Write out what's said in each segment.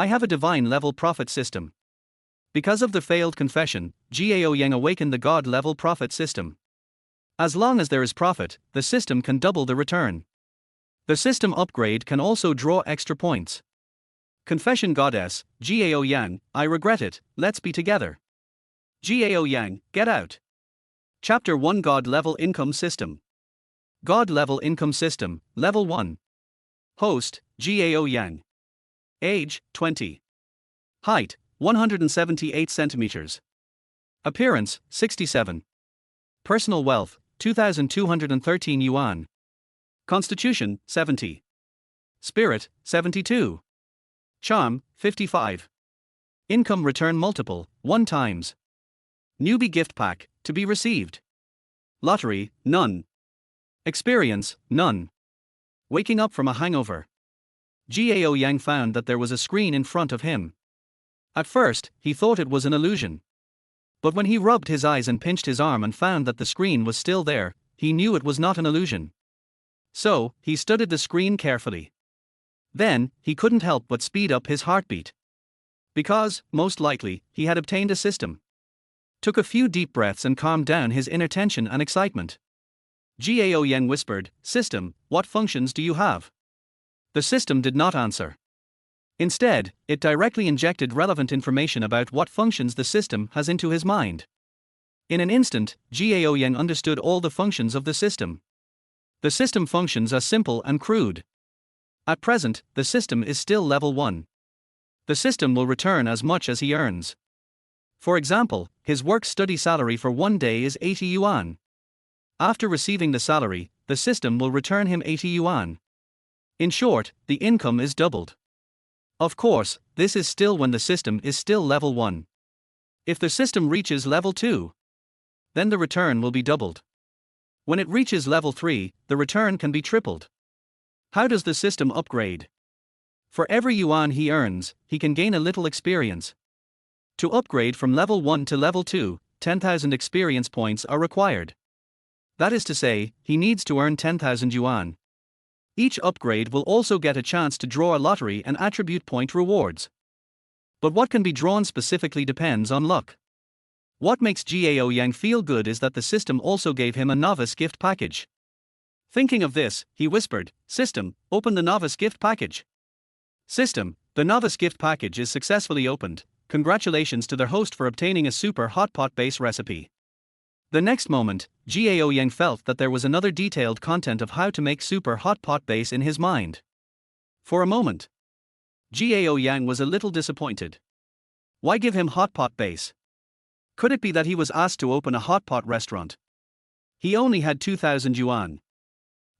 I have a divine-level profit system. Because of the failed confession, Gao Yan awakened the God-level profit system. As long as there is profit, the system can double the return. The system upgrade can also draw extra points. Confession Goddess, Gao Yan, I regret it, let's be together. Gao Yang, get out. Chapter 1 God-level income system. God-level income system, level 1. Host, Gao Yang. Age, 20. Height, 178 centimeters. Appearance, 67. Personal wealth, 2,213 yuan. Constitution, 70. Spirit, 72. Charm, 55. Income return multiple, 1 times. Newbie gift pack, to be received. Lottery, none. Experience, none. Waking up from a hangover. Gao Yang found that there was a screen in front of him. At first, he thought it was an illusion. But when he rubbed his eyes and pinched his arm and found that the screen was still there, he knew it was not an illusion. So, he studied the screen carefully. Then, he couldn't help but speed up his heartbeat. Because, most likely, he had obtained a system. Took a few deep breaths and calmed down his inner tension and excitement. Gao Yang whispered, "System, what functions do you have?" The system did not answer. Instead, it directly injected relevant information about what functions the system has into his mind. In an instant, Gao Yang understood all the functions of the system. The system functions are simple and crude. At present, the system is still level 1. The system will return as much as he earns. For example, his work-study salary for 1 day is 80 yuan. After receiving the salary, the system will return him 80 yuan. In short, the income is doubled. Of course, this is still when the system is still level 1. If the system reaches level 2, then the return will be doubled. When it reaches level 3, the return can be tripled. How does the system upgrade? For every yuan he earns, he can gain a little experience. To upgrade from level 1 to level 2, 10,000 experience points are required. That is to say, he needs to earn 10,000 yuan. Each upgrade will also get a chance to draw a lottery and attribute point rewards. But what can be drawn specifically depends on luck. What makes Gao Yang feel good is that the system also gave him a novice gift package. Thinking of this, he whispered, "System, open the novice gift package." System, the novice gift package is successfully opened. Congratulations to their host for obtaining a super hot pot base recipe. The next moment, Gao Yang felt that there was another detailed content of how to make super hot pot base in his mind. For a moment, Gao Yang was a little disappointed. Why give him hot pot base? Could it be that he was asked to open a hot pot restaurant? He only had 2,000 yuan.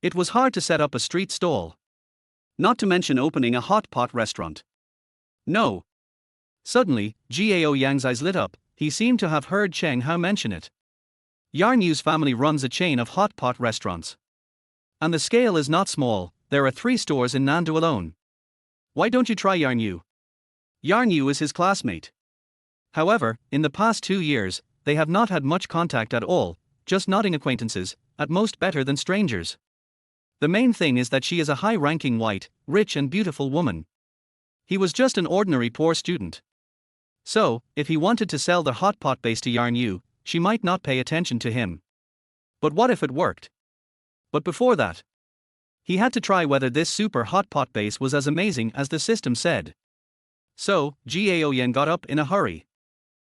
It was hard to set up a street stall. Not to mention opening a hot pot restaurant. No. Suddenly, Gao Yang's eyes lit up. He seemed to have heard Cheng Hao mention it. Yarn Yu's family runs a chain of hot pot restaurants. And the scale is not small, there are 3 stores in Nandu alone. Why don't you try Yarn Yu? Yarn Yu is his classmate. However, in the past 2 years, they have not had much contact at all, just nodding acquaintances, at most better than strangers. The main thing is that she is a high-ranking white, rich and beautiful woman. He was just an ordinary poor student. So, if he wanted to sell the hot pot base to Yarn Yu, she might not pay attention to him. But what if it worked? But before that, he had to try whether this super hot pot base was as amazing as the system said. So, Gao Yan got up in a hurry.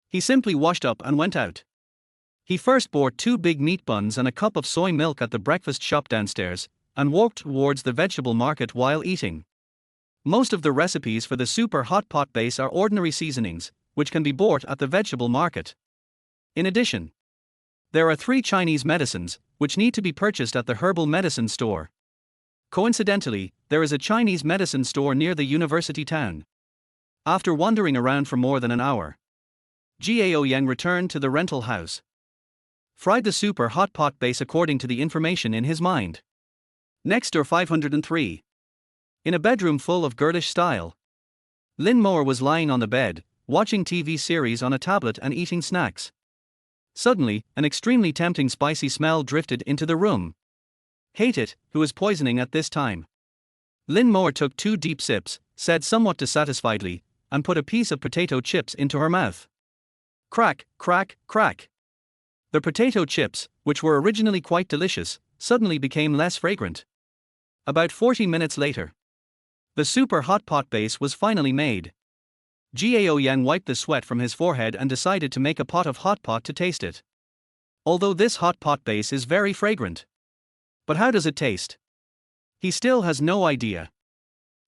He simply washed up and went out. He first bought 2 big meat buns and a cup of soy milk at the breakfast shop downstairs, and walked towards the vegetable market while eating. Most of the recipes for the super hot pot base are ordinary seasonings, which can be bought at the vegetable market. In addition, there are 3 Chinese medicines, which need to be purchased at the herbal medicine store. Coincidentally, there is a Chinese medicine store near the university town. After wandering around for more than an hour, Gao Yang returned to the rental house. Fried the super hot pot base according to the information in his mind. Next door 503. In a bedroom full of girlish style, Lin Moore was lying on the bed, watching TV series on a tablet and eating snacks. Suddenly, an extremely tempting spicy smell drifted into the room. Hate it, who is poisoning at this time? Lin Moore took 2 deep sips, said somewhat dissatisfiedly, and put a piece of potato chips into her mouth. Crack, crack, crack. The potato chips, which were originally quite delicious, suddenly became less fragrant. About 40 minutes later, the super hot pot base was finally made. Gao Yan wiped the sweat from his forehead and decided to make a pot of hot pot to taste it. Although this hot pot base is very fragrant. But how does it taste? He still has no idea.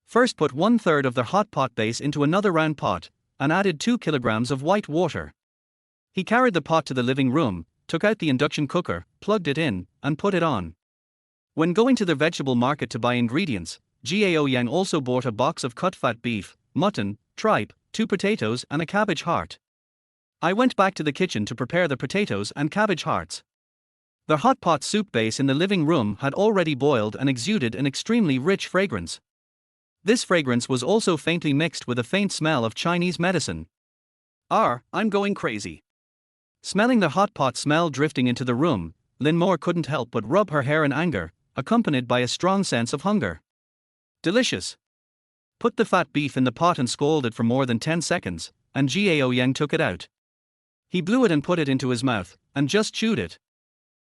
First put 1/3 of the hot pot base into another round pot, and added 2 kilograms of white water. He carried the pot to the living room, took out the induction cooker, plugged it in, and put it on. When going to the vegetable market to buy ingredients, Gao Yang also bought a box of cut fat beef, mutton, tripe, 2 potatoes and a cabbage heart. I went back to the kitchen to prepare the potatoes and cabbage hearts. The hot pot soup base in the living room had already boiled and exuded an extremely rich fragrance. This fragrance was also faintly mixed with a faint smell of Chinese medicine. I'm going crazy. Smelling the hot pot smell drifting into the room, Lynn Moore couldn't help but rub her hair in anger, accompanied by a strong sense of hunger. Delicious. Put the fat beef in the pot and scalded for more than 10 seconds, and Gao Yang took it out. He blew it and put it into his mouth, and just chewed it.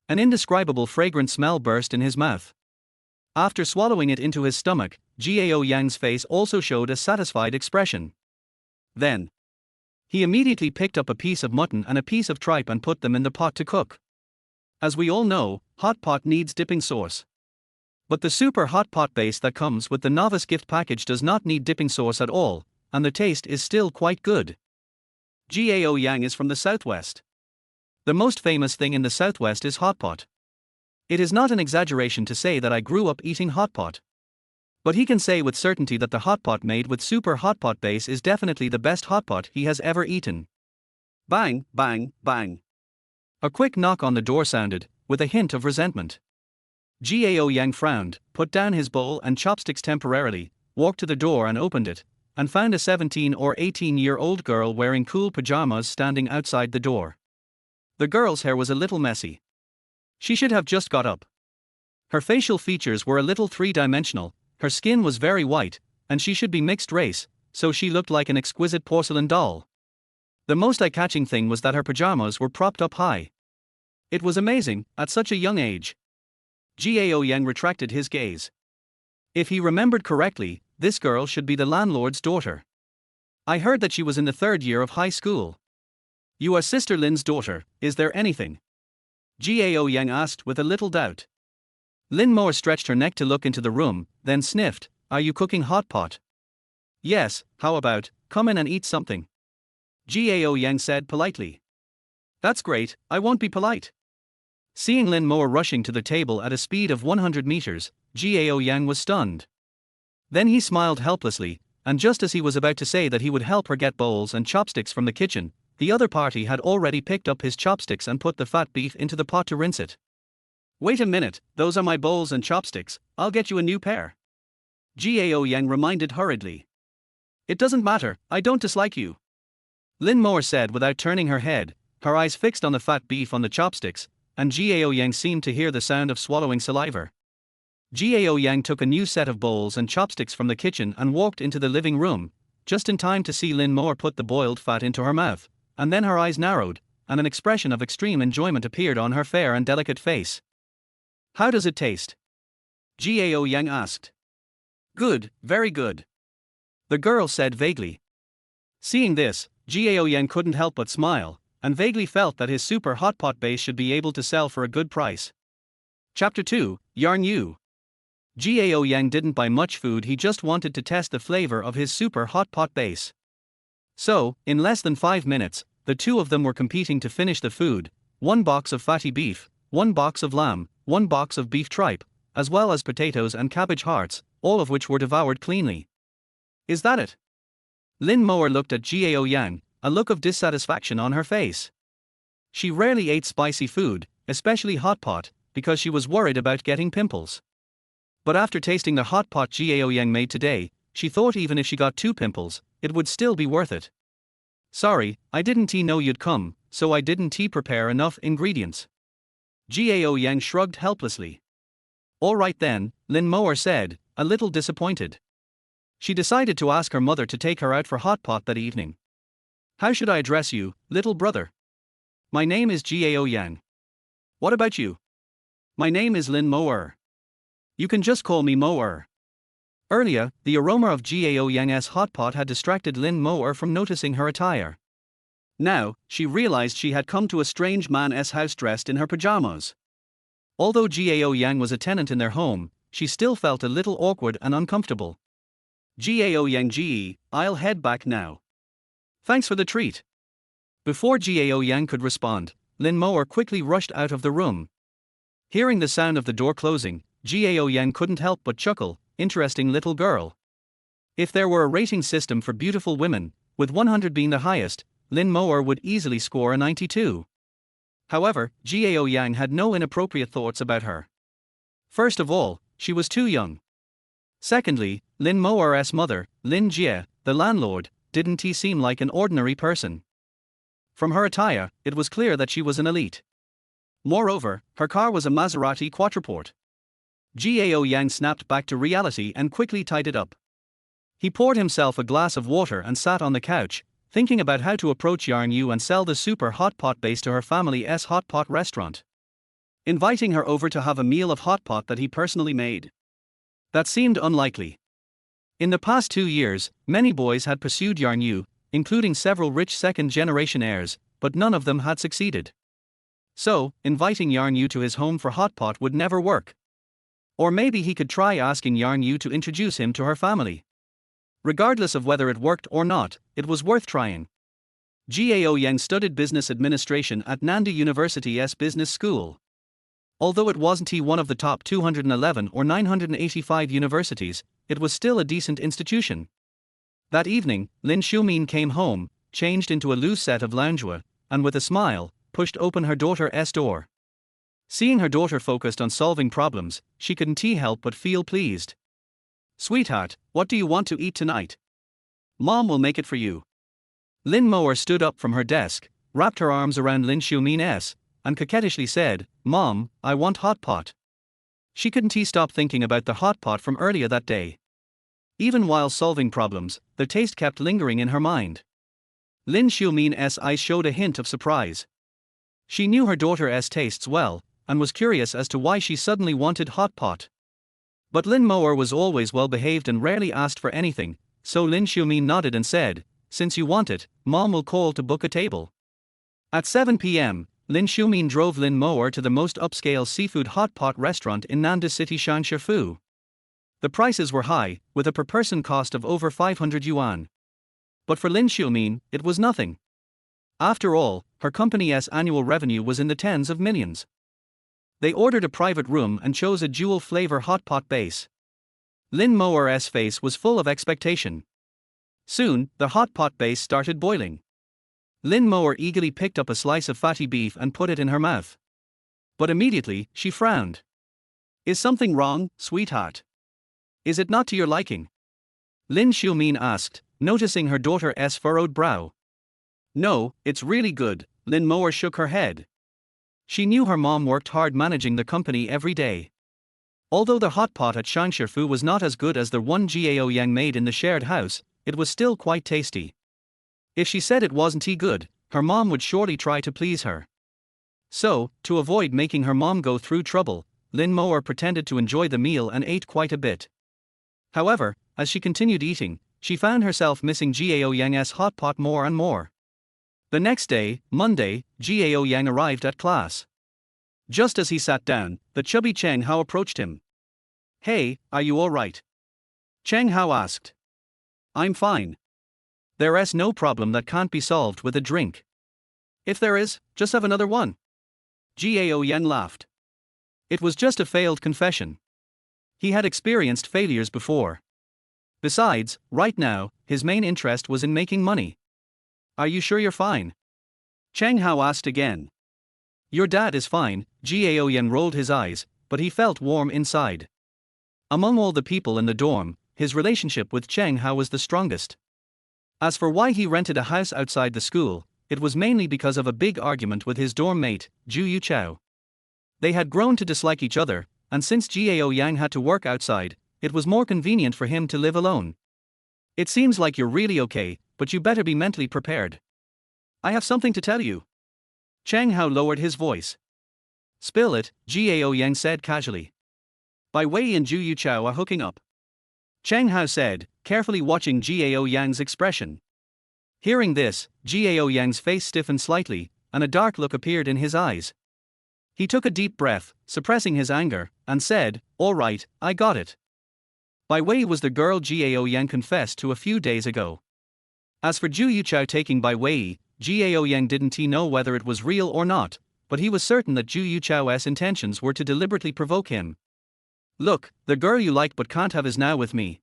An indescribable fragrant smell burst in his mouth. After swallowing it into his stomach, Gao Yang's face also showed a satisfied expression. Then, he immediately picked up a piece of mutton and a piece of tripe and put them in the pot to cook. As we all know, hot pot needs dipping sauce. But the super hot pot base that comes with the novice gift package does not need dipping sauce at all, and the taste is still quite good. Gao Yang is from the Southwest. The most famous thing in the Southwest is hot pot. It is not an exaggeration to say that I grew up eating hot pot. But he can say with certainty that the hot pot made with super hot pot base is definitely the best hot pot he has ever eaten. Bang, bang, bang. A quick knock on the door sounded, with a hint of resentment. Gao Yang frowned, put down his bowl and chopsticks temporarily, walked to the door and opened it, and found a 17 or 18-year-old girl wearing cool pajamas standing outside the door. The girl's hair was a little messy. She should have just got up. Her facial features were a little three-dimensional, her skin was very white, and she should be mixed race, so she looked like an exquisite porcelain doll. The most eye-catching thing was that her pajamas were propped up high. It was amazing, at such a young age. Gao Yang retracted his gaze. If he remembered correctly, this girl should be the landlord's daughter. I heard that she was in the 3rd year of high school. You are Sister Lin's daughter, is there anything? Gao Yang asked with a little doubt. Lynn Moore stretched her neck to look into the room, then sniffed, Are you cooking hot pot? Yes, how about, come in and eat something? Gao Yang said politely. That's great, I won't be polite. Seeing Lynn Moore rushing to the table at a speed of 100 meters, Gao Yang was stunned. Then he smiled helplessly, and just as he was about to say that he would help her get bowls and chopsticks from the kitchen, the other party had already picked up his chopsticks and put the fat beef into the pot to rinse it. Wait a minute, those are my bowls and chopsticks, I'll get you a new pair. Gao Yang reminded hurriedly. It doesn't matter, I don't dislike you. Lynn Moore said without turning her head, her eyes fixed on the fat beef on the chopsticks, and Gao Yang seemed to hear the sound of swallowing saliva. Gao Yang took a new set of bowls and chopsticks from the kitchen and walked into the living room, just in time to see Lynn Moore put the boiled fat into her mouth, and then her eyes narrowed, and an expression of extreme enjoyment appeared on her fair and delicate face. How does it taste? Gao Yang asked. Good, very good. The girl said vaguely. Seeing this, Gao Yang couldn't help but smile, and vaguely felt that his super hot pot base should be able to sell for a good price. Chapter 2, Yarn You. Gao Yang didn't buy much food, he just wanted to test the flavor of his super hot pot base. So, in less than 5 minutes, the two of them were competing to finish the food, 1 box of fatty beef, 1 box of lamb, 1 box of beef tripe, as well as potatoes and cabbage hearts, all of which were devoured cleanly. Is that it? Lynn Moore looked at Gao Yang, a look of dissatisfaction on her face. She rarely ate spicy food, especially hot pot, because she was worried about getting pimples. But after tasting the hot pot Gao Yang made today, she thought even if she got 2 pimples, it would still be worth it. Sorry, I didn't know you'd come, so I didn't prepare enough ingredients. Gao Yang shrugged helplessly. All right then, Lynn Moore said, a little disappointed. She decided to ask her mother to take her out for hot pot that evening. How should I address you, little brother? My name is Gao Yan. What about you? My name is Lin Mo. You can just call me Mo. Earlier, the aroma of Gao Yan's hot pot had distracted Lin Mo from noticing her attire. Now, she realized she had come to a strange man's house dressed in her pajamas. Although Gao Yang was a tenant in their home, she still felt a little awkward and uncomfortable. Gao Yang, I'll head back now. Thanks for the treat. Before Gao Yang could respond, Lin Mo quickly rushed out of the room. Hearing the sound of the door closing, Gao Yang couldn't help but chuckle. Interesting little girl. If there were a rating system for beautiful women, with 100 being the highest, Lin Mo would easily score a 92. However, Gao Yang had no inappropriate thoughts about her. First of all, she was too young. Secondly, Lin Mo's mother, Lin Jie, the landlord, didn't seem like an ordinary person. From her attire, it was clear that she was an elite. Moreover, her car was a Maserati Quattroporte. Gao Yang snapped back to reality and quickly tied it up. He poured himself a glass of water and sat on the couch, thinking about how to approach Yarn Yu and sell the super hot pot base to her family's hot pot restaurant. Inviting her over to have a meal of hot pot that he personally made. That seemed unlikely. In the past 2 years, many boys had pursued Yarn Yu, including several rich second-generation heirs, but none of them had succeeded. So, inviting Yarn Yu to his home for hot pot would never work. Or maybe he could try asking Yarn Yu to introduce him to her family. Regardless of whether it worked or not, it was worth trying. Gao Yang studied business administration at Nanda University's business school. Although it wasn't one of the top 211 or 985 universities, it was still a decent institution. That evening, Lin Xiumin came home, changed into a loose set of loungewear, and with a smile, pushed open her daughter's door. Seeing her daughter focused on solving problems, she couldn't help but feel pleased. Sweetheart, what do you want to eat tonight? Mom will make it for you. Lin Mo stood up from her desk, wrapped her arms around Lin Xiumin's, and coquettishly said, Mom, I want hot pot. She couldn't stop thinking about the hot pot from earlier that day. Even while solving problems, the taste kept lingering in her mind. Lin Xiumin's eyes showed a hint of surprise. She knew her daughter's tastes well, and was curious as to why she suddenly wanted hot pot. But Lin Mo was always well behaved and rarely asked for anything, so Lin Xiumin nodded and said, Since you want it, Mom will call to book a table. At 7 p.m., Lin Xiumin drove Lin Mo to the most upscale seafood hot pot restaurant in Nanda City Shanshifu. The prices were high, with a per-person cost of over 500 yuan. But for Lin Xiumin, it was nothing. After all, her company's annual revenue was in the tens of millions. They ordered a private room and chose a jewel-flavor hot pot base. Lin Mo's face was full of expectation. Soon, the hot pot base started boiling. Lin Mo eagerly picked up a slice of fatty beef and put it in her mouth. But immediately, she frowned. Is something wrong, sweetheart? Is it not to your liking? Lin Xiumin asked, noticing her daughter's furrowed brow. No, it's really good, Lin Mo shook her head. She knew her mom worked hard managing the company every day. Although the hot pot at Shanshifu was not as good as the one Gao Yang made in the shared house, it was still quite tasty. If she said it wasn't good, her mom would surely try to please her. So, to avoid making her mom go through trouble, Lin Mo pretended to enjoy the meal and ate quite a bit. However, as she continued eating, she found herself missing Gao Yang's hot pot more and more. The next day, Monday, Gao Yang arrived at class. Just as he sat down, the chubby Cheng Hao approached him. Hey, are you alright? Cheng Hao asked. I'm fine. There's no problem that can't be solved with a drink. If there is, just have another one. Gao Yang laughed. It was just a failed confession. He had experienced failures before. Besides, right now, his main interest was in making money. Are you sure you're fine? Cheng Hao asked again. Your dad is fine, Gao Yan rolled his eyes, but he felt warm inside. Among all the people in the dorm, his relationship with Cheng Hao was the strongest. As for why he rented a house outside the school, it was mainly because of a big argument with his dorm mate, Zhu Yuchao. They had grown to dislike each other, and since Gao Yang had to work outside, it was more convenient for him to live alone. It seems like you're really okay, but you better be mentally prepared. I have something to tell you. Cheng Hao lowered his voice. Spill it, Gao Yan said casually. Bai Wei and Zhu Yuchao are hooking up. Cheng Hao said, carefully watching Gao Yan's expression. Hearing this, Gao Yan's face stiffened slightly, and a dark look appeared in his eyes. He took a deep breath, suppressing his anger, and said, "All right, I got it." Bai Wei was the girl Gao Yan confessed to a few days ago. As for Zhu Yuchao taking Bai Wei, Gao Yan didn't know whether it was real or not, but he was certain that Zhu Yuchao's intentions were to deliberately provoke him. "Look, the girl you like but can't have is now with me."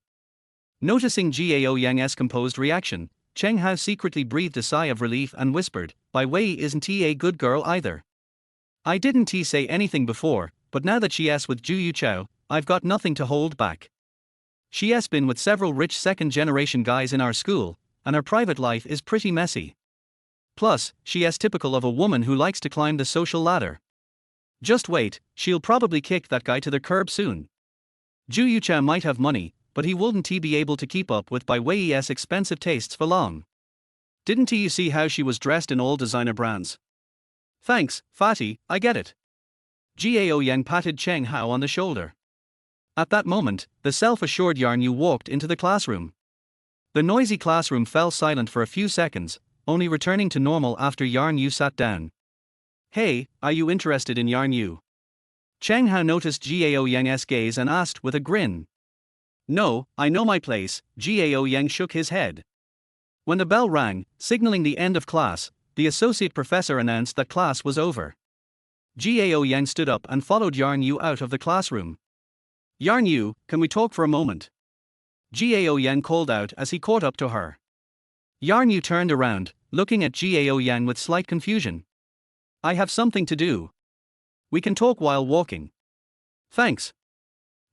Noticing Gao Yan's composed reaction, Cheng Hao secretly breathed a sigh of relief and whispered, "Bai Wei isn't a good girl either. I didn't say anything before, but now that she's with Zhu Yuchao, I've got nothing to hold back. She's been with several rich second-generation guys in our school, and her private life is pretty messy. Plus, she's typical of a woman who likes to climb the social ladder. Just wait, she'll probably kick that guy to the curb soon. Zhu Yuchao might have money, but he wouldn't be able to keep up with Bai Wei's expensive tastes for long. Didn't you see how she was dressed in all designer brands? Thanks, Fatty, I get it." Gao Yan patted Cheng Hao on the shoulder. At that moment, the self-assured Yarn Yu walked into the classroom. The noisy classroom fell silent for a few seconds, only returning to normal after Yarn Yu sat down. "Hey, are you interested in Yarn Yu?" Cheng Hao noticed Gao Yan's gaze and asked with a grin. "No, I know my place," Gao Yan shook his head. When the bell rang, signaling the end of class, the associate professor announced that class was over. Gao Yan stood up and followed Yarn Yu out of the classroom. "Yarn Yu, can we talk for a moment?" Gao Yan called out as he caught up to her. Yarn Yu turned around, looking at Gao Yan with slight confusion. "I have something to do. We can talk while walking." "Thanks,"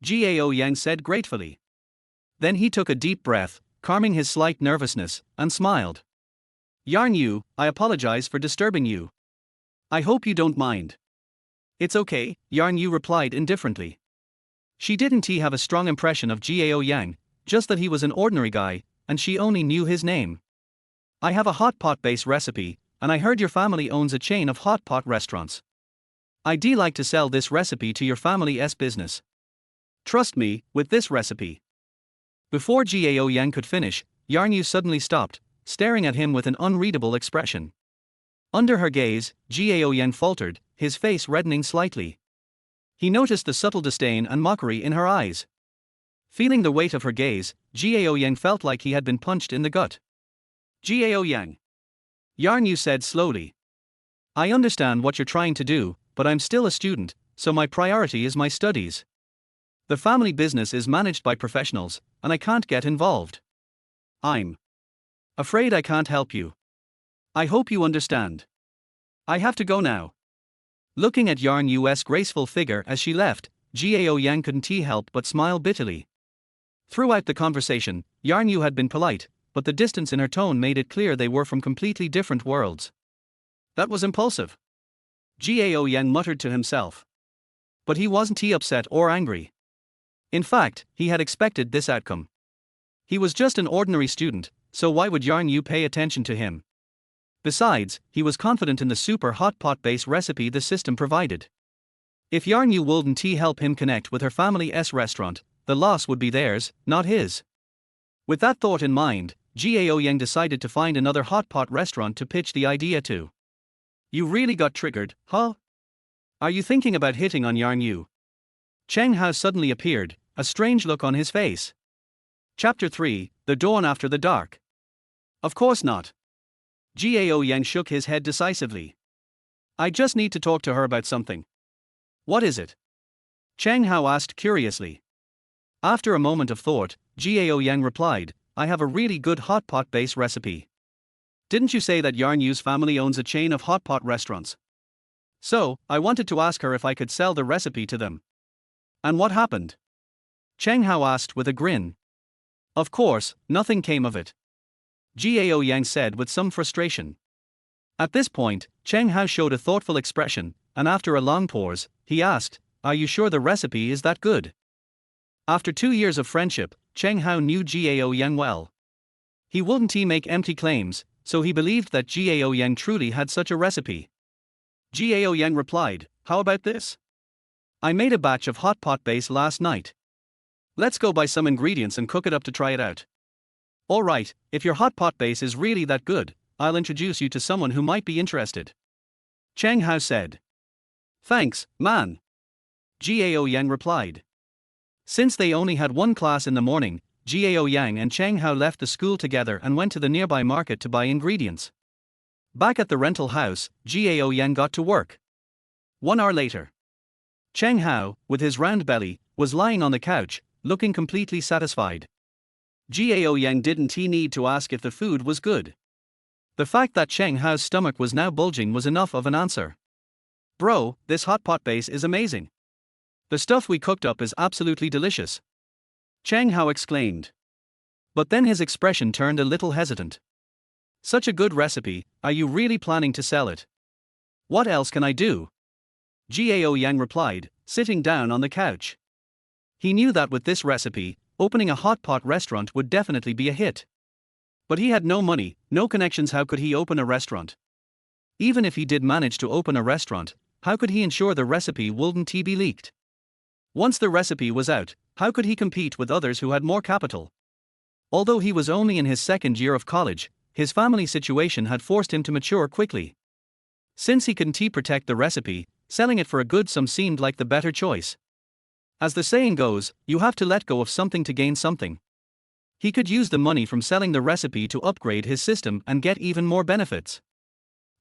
Gao Yan said gratefully. Then he took a deep breath, calming his slight nervousness, and smiled. "Yarn Yu, I apologize for disturbing you. I hope you don't mind." "It's okay," Yarn Yu replied indifferently. She didn't have a strong impression of Gao Yan, just that he was an ordinary guy, and she only knew his name. "I have a hot pot base recipe, and I heard your family owns a chain of hot pot restaurants. I'd like to sell this recipe to your family's business. Trust me, with this recipe." Before Gao Yan could finish, Yarn Yu suddenly stopped, staring at him with an unreadable expression. Under her gaze, Gao Yan faltered, his face reddening slightly. He noticed the subtle disdain and mockery in her eyes. Feeling the weight of her gaze, Gao Yan felt like he had been punched in the gut. "Gao Yan," Yarn Yu said slowly. "I understand what you're trying to do, but I'm still a student, so my priority is my studies. The family business is managed by professionals, and I can't get involved. I'm afraid I can't help you. I hope you understand. I have to go now." Looking at Yarn Yu's graceful figure as she left, Gao Yan couldn't help but smile bitterly. Throughout the conversation, Yarn Yu had been polite, but the distance in her tone made it clear they were from completely different worlds. "That was impulsive," Gao Yan muttered to himself. But he wasn't upset or angry. In fact, he had expected this outcome. He was just an ordinary student, so why would Yarn Yu pay attention to him? Besides, he was confident in the super hot pot base recipe the system provided. If Yarn Yu wouldn't help him connect with her family's restaurant, the loss would be theirs, not his. With that thought in mind, Gao Yan decided to find another hot pot restaurant to pitch the idea to. "You really got triggered, huh? Are you thinking about hitting on Yarn Yu?" Cheng Hao suddenly appeared, a strange look on his face. Chapter 3, The Dawn After the Dark. "Of course not." Gao Yan shook his head decisively. "I just need to talk to her about something." "What is it?" Cheng Hao asked curiously. After a moment of thought, Gao Yan replied, "I have a really good hot pot base recipe. Didn't you say that Yarn Yu's family owns a chain of hot pot restaurants? So, I wanted to ask her if I could sell the recipe to them." "And what happened?" Cheng Hao asked with a grin. "Of course, nothing came of it," Gao Yan said with some frustration. At this point, Cheng Hao showed a thoughtful expression, and after a long pause, he asked, "Are you sure the recipe is that good?" After 2 years of friendship, Cheng Hao knew Gao Yan well. He wouldn't make empty claims, so he believed that Gao Yan truly had such a recipe. Gao Yan replied, "How about this? I made a batch of hot pot base last night. Let's go buy some ingredients and cook it up to try it out." "Alright, if your hot pot base is really that good, I'll introduce you to someone who might be interested," Cheng Hao said. "Thanks, man," Gao Yang replied. Since they only had one class in the morning, Gao Yang and Cheng Hao left the school together and went to the nearby market to buy ingredients. Back at the rental house, Gao Yang got to work. 1 hour later, Cheng Hao, with his round belly, was lying on the couch, looking completely satisfied. Gao Yang didn't need to ask if the food was good. The fact that Cheng Hao's stomach was now bulging was enough of an answer. "Bro, this hot pot base is amazing. The stuff we cooked up is absolutely delicious," Cheng Hao exclaimed. But then his expression turned a little hesitant. "Such a good recipe, are you really planning to sell it?" "What else can I do?" Gao Yang replied, sitting down on the couch. He knew that with this recipe, opening a hot pot restaurant would definitely be a hit. But he had no money, no connections. How could he open a restaurant? Even if he did manage to open a restaurant, how could he ensure the recipe wouldn't be leaked? Once the recipe was out, how could he compete with others who had more capital? Although he was only in his second year of college, his family situation had forced him to mature quickly. Since he couldn't protect the recipe, selling it for a good sum seemed like the better choice. As the saying goes, you have to let go of something to gain something. He could use the money from selling the recipe to upgrade his system and get even more benefits.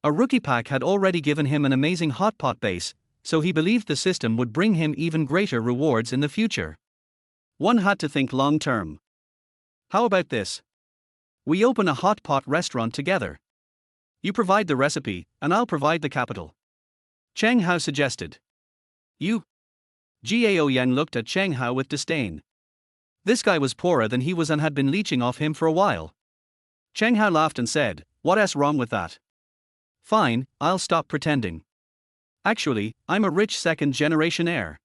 A rookie pack had already given him an amazing hot pot base, so he believed the system would bring him even greater rewards in the future. One had to think long term. "How about this? We open a hot pot restaurant together. You provide the recipe, and I'll provide the capital," Cheng Hao suggested. "You?" Gao Yang looked at Cheng Hao with disdain. This guy was poorer than he was and had been leeching off him for a while. Cheng Hao laughed and said, "What's wrong with that? Fine, I'll stop pretending. Actually, I'm a rich second-generation heir.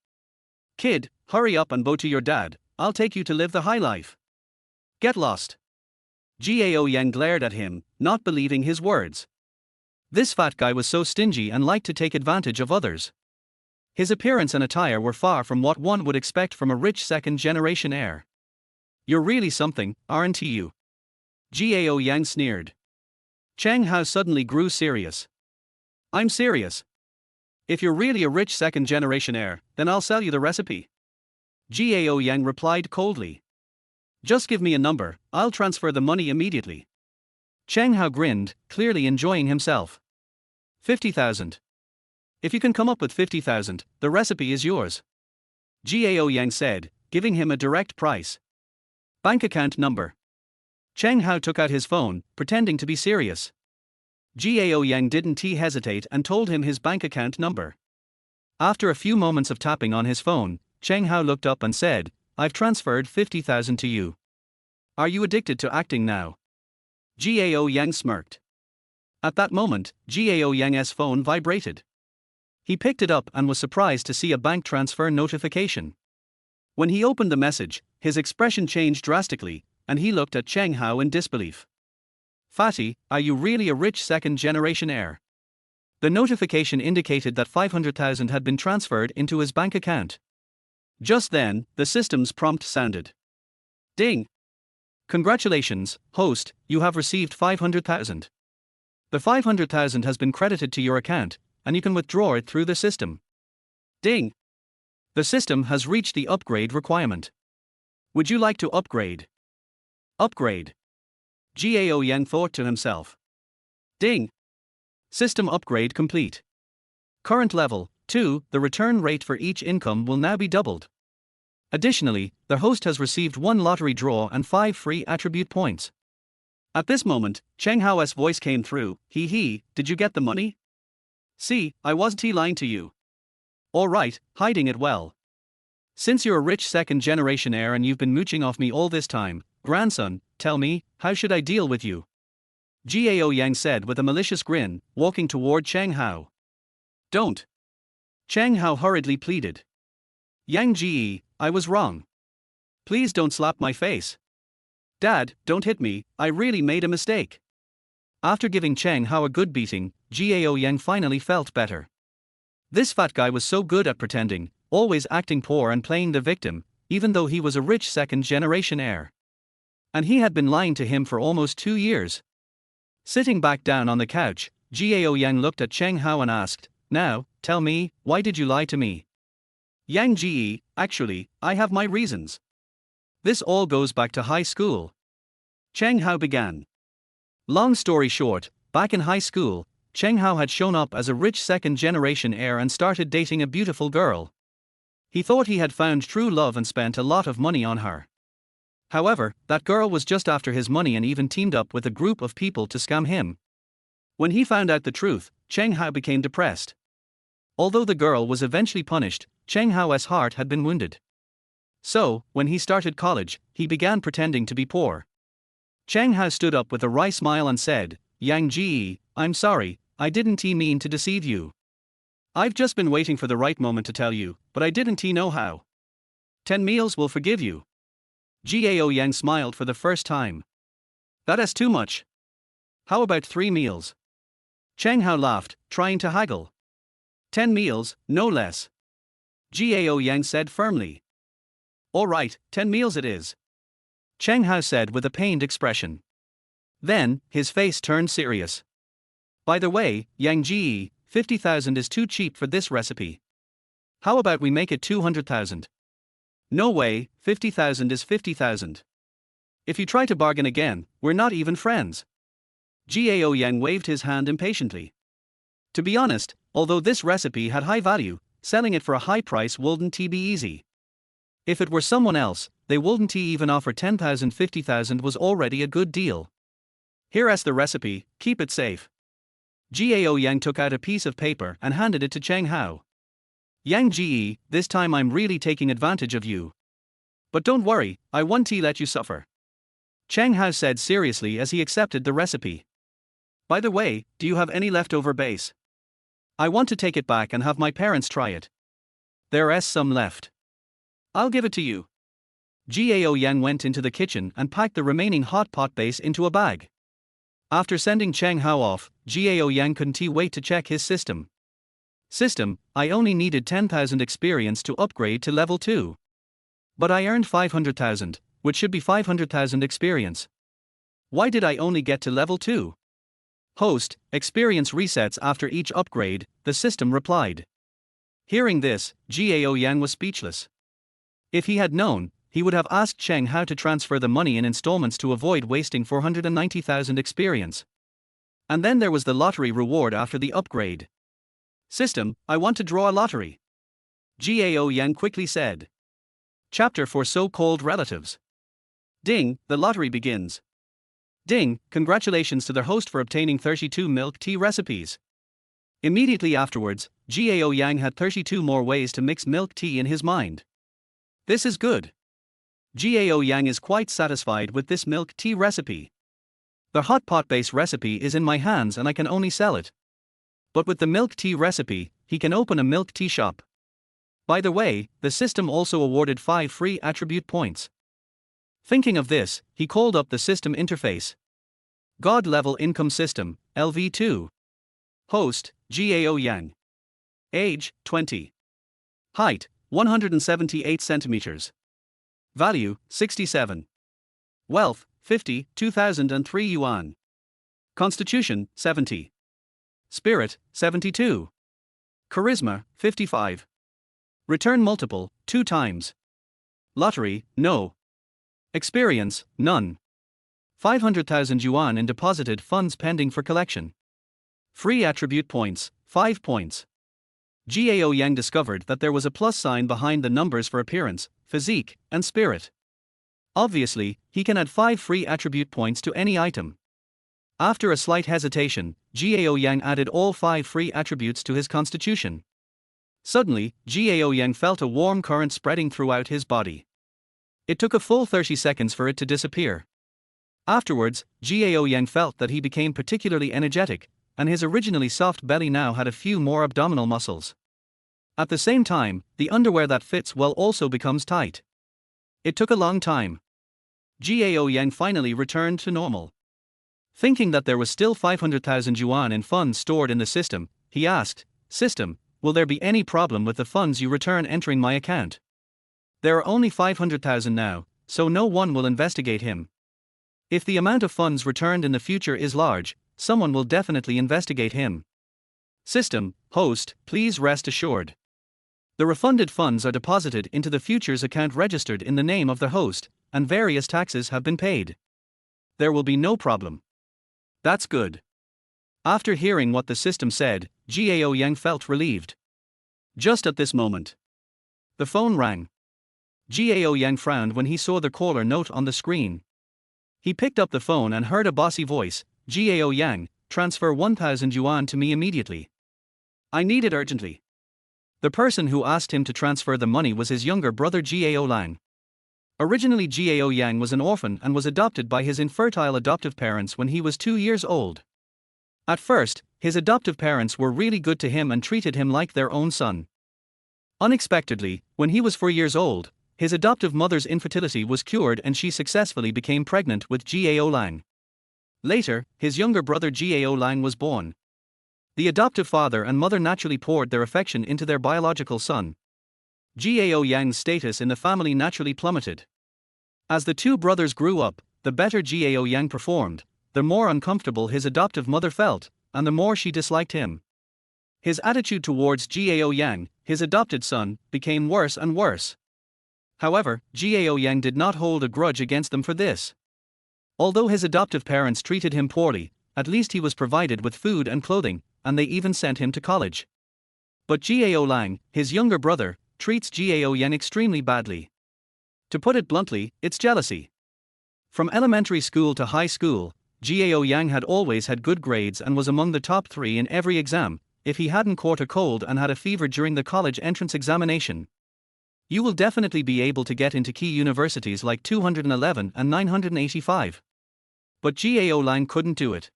Kid, hurry up and bow to your dad, I'll take you to live the high life. Get lost." Gao Yang glared at him, not believing his words. This fat guy was so stingy and liked to take advantage of others. His appearance and attire were far from what one would expect from a rich second-generation heir. "You're really something, aren't you?" Gao Yang sneered. Cheng Hao suddenly grew serious. "I'm serious. If you're really a rich second-generation heir, then I'll sell you the recipe," Gao Yang replied coldly. "Just give me a number, I'll transfer the money immediately." Cheng Hao grinned, clearly enjoying himself. 50,000. If you can come up with 50,000, the recipe is yours," Gao Yang said, giving him a direct price. "Bank account number." Cheng Hao took out his phone, pretending to be serious. Gao Yang didn't hesitate and told him his bank account number. After a few moments of tapping on his phone, Cheng Hao looked up and said, "I've transferred 50,000 to you. Are you addicted to acting now?" Gao Yang smirked. At that moment, Gao Yang's phone vibrated. He picked it up and was surprised to see a bank transfer notification. When he opened the message, his expression changed drastically, and he looked at Cheng Hao in disbelief. "Fatty, are you really a rich second-generation heir?" The notification indicated that 500,000 had been transferred into his bank account. Just then, the system's prompt sounded. "Ding! Congratulations, host, you have received 500,000. The 500,000 has been credited to your account, and you can withdraw it through the system. Ding! The system has reached the upgrade requirement. Would you like to upgrade?" Upgrade. Gao Yang thought to himself. Ding! System upgrade complete. Current level 2, the return rate for each income will now be doubled. Additionally, the host has received 1 lottery draw and 5 free attribute points. At this moment, Cheng Hao's voice came through. He, did you get the money? See, I wasn't lying to you. Alright, hiding it well. Since you're a rich second-generation heir and you've been mooching off me all this time, grandson, tell me, how should I deal with you? Gao Yang said with a malicious grin, walking toward Cheng Hao. Don't. Cheng Hao hurriedly pleaded. Yang Ji, I was wrong. Please don't slap my face. Dad, don't hit me, I really made a mistake. After giving Cheng Hao a good beating, Gao Yan finally felt better. This fat guy was so good at pretending, always acting poor and playing the victim, even though he was a rich second-generation heir. And he had been lying to him for almost 2 years. Sitting back down on the couch, Gao Yang looked at Cheng Hao and asked, "Now, tell me, why did you lie to me?" "Yang Ji, actually, I have my reasons. This all goes back to high school." Cheng Hao began. Long story short, back in high school, Cheng Hao had shown up as a rich second-generation heir and started dating a beautiful girl. He thought he had found true love and spent a lot of money on her. However, that girl was just after his money and even teamed up with a group of people to scam him. When he found out the truth, Cheng Hao became depressed. Although the girl was eventually punished, Cheng Hao's heart had been wounded. So, when he started college, he began pretending to be poor. Cheng Hao stood up with a wry smile and said, "Yang Ji, I'm sorry, I didn't mean to deceive you. I've just been waiting for the right moment to tell you, but I didn't know how. 10 meals will forgive you." Gao Yang smiled for the first time. "That is too much. How about 3 meals? Cheng Hao laughed, trying to haggle. 10 meals, no less. Gao Yang said firmly. "All right, 10 meals it is," Cheng Hao said with a pained expression. Then, his face turned serious. "By the way, Yang Ji, 50,000 is too cheap for this recipe. How about we make it 200,000? "No way, 50,000 is 50,000. If you try to bargain again, we're not even friends." Gao Yang waved his hand impatiently. To be honest, although this recipe had high value, selling it for a high price wouldn't be easy. If it were someone else, they wouldn't even offer 10,000. 50,000 was already a good deal. "Here's the recipe, keep it safe." Gao Yang took out a piece of paper and handed it to Cheng Hao. "Yang Ji, this time I'm really taking advantage of you. But don't worry, I won't let you suffer," Cheng Hao said seriously as he accepted the recipe. "By the way, do you have any leftover base? I want to take it back and have my parents try it. There's some left. I'll give it to you." Gao Yang went into the kitchen and packed the remaining hot pot base into a bag. After sending Cheng Hao off, Gao Yang couldn't wait to check his system. I only needed 10,000 experience to upgrade to level 2. But I earned 500,000, which should be 500,000 experience. Why did I only get to level 2? "Host, experience resets after each upgrade," the system replied. Hearing this, Gao Yang was speechless. If he had known, he would have asked Cheng Hao to transfer the money in installments to avoid wasting 490,000 experience. And then there was the lottery reward after the upgrade. "System, I want to draw a lottery," Gao Yang quickly said. Chapter for so-called relatives. Ding, the lottery begins. Ding, congratulations to the host for obtaining 32 milk tea recipes. Immediately afterwards, Gao Yang had 32 more ways to mix milk tea in his mind. This is good. Gao Yang is quite satisfied with this milk tea recipe. The hot pot base recipe is in my hands and I can only sell it. But with the milk tea recipe, he can open a milk tea shop. By the way, the system also awarded 5 free attribute points. Thinking of this, he called up the system interface. God level income system, LV2. Host, Gao Yang. Age, 20. Height, 178 centimeters. Value, 67. Wealth, 50, 2003 yuan. Constitution, 70. Spirit, 72. Charisma, 55. Return multiple, 2 times. Lottery, no. Experience, none. 500,000 yuan in deposited funds pending for collection. Free attribute points, 5 points. Gao Yang discovered that there was a plus sign behind the numbers for appearance, physique, and spirit. Obviously, he can add 5 free attribute points to any item. After a slight hesitation, Gao Yang added all 5 free attributes to his constitution. Suddenly, Gao Yang felt a warm current spreading throughout his body. It took a full 30 seconds for it to disappear. Afterwards, Gao Yang felt that he became particularly energetic, and his originally soft belly now had a few more abdominal muscles. At the same time, the underwear that fits well also becomes tight. It took a long time. Gao Yang finally returned to normal. Thinking that there was still 500,000 yuan in funds stored in the system, he asked, "System, will there be any problem with the funds you return entering my account? There are only 500,000 now, so no one will investigate him. If the amount of funds returned in the future is large, someone will definitely investigate him. System, host, please rest assured. The refunded funds are deposited into the future's account registered in the name of the host, and various taxes have been paid. There will be no problem." That's good. After hearing what the system said, Gao Yang felt relieved. Just at this moment, the phone rang. Gao Yang frowned when he saw the caller note on the screen. He picked up the phone and heard a bossy voice, "Gao Yang, transfer 1,000 yuan to me immediately. I need it urgently." The person who asked him to transfer the money was his younger brother Gao Lang. Originally Gao Yang was an orphan and was adopted by his infertile adoptive parents when he was 2 years old. At first, his adoptive parents were really good to him and treated him like their own son. Unexpectedly, when he was 4 years old, his adoptive mother's infertility was cured and she successfully became pregnant with Gao Lang. Later, his younger brother Gao Lang was born. The adoptive father and mother naturally poured their affection into their biological son. Gao Yang's status in the family naturally plummeted. As the two brothers grew up, the better Gao Yang performed, the more uncomfortable his adoptive mother felt, and the more she disliked him. His attitude towards Gao Yang, his adopted son, became worse and worse. However, Gao Yang did not hold a grudge against them for this. Although his adoptive parents treated him poorly, at least he was provided with food and clothing, and they even sent him to college. But Gao Lang, his younger brother, treats Gao Yang extremely badly. To put it bluntly, it's jealousy. From elementary school to high school, Gao Yang had always had good grades and was among the top 3 in every exam, if he hadn't caught a cold and had a fever during the college entrance examination. You will definitely be able to get into key universities like 211 and 985. But Gao Lang couldn't do it.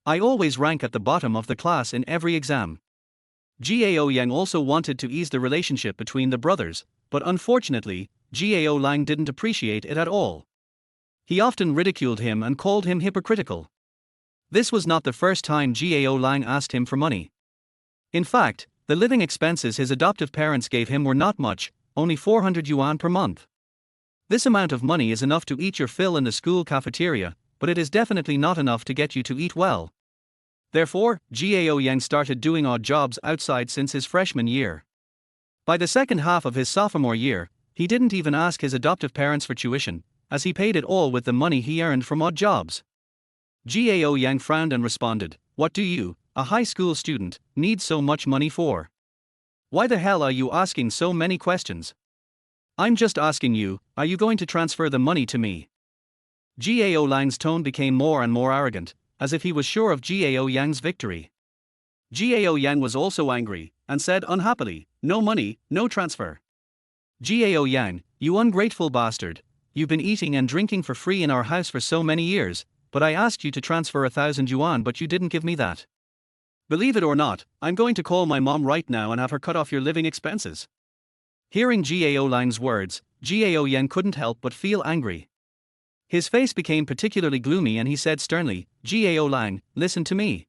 "I always rank at the bottom of the class in every exam." Gao Yang also wanted to ease the relationship between the brothers, but unfortunately, Gao Lang didn't appreciate it at all. He often ridiculed him and called him hypocritical. This was not the first time Gao Lang asked him for money. In fact, the living expenses his adoptive parents gave him were not much, only 400 yuan per month. This amount of money is enough to eat your fill in the school cafeteria, but it is definitely not enough to get you to eat well. Therefore, Gao Yang started doing odd jobs outside since his freshman year. By the second half of his sophomore year, he didn't even ask his adoptive parents for tuition, as he paid it all with the money he earned from odd jobs. Gao Yang frowned and responded, "What do you, a high school student, need so much money for? Why the hell are you asking so many questions? I'm just asking you, are you going to transfer the money to me?" Gao Lang's tone became more and more arrogant, as if he was sure of Gao Yang's victory. Gao Yang was also angry, and said unhappily, "No money, no transfer. Gao Yang, you ungrateful bastard, you've been eating and drinking for free in our house for so many years, but I asked you to transfer 1,000 yuan but you didn't give me that. Believe it or not, I'm going to call my mom right now and have her cut off your living expenses." Hearing Gao Lang's words, Gao Yang couldn't help but feel angry. His face became particularly gloomy and he said sternly, "Gao Lang, listen to me.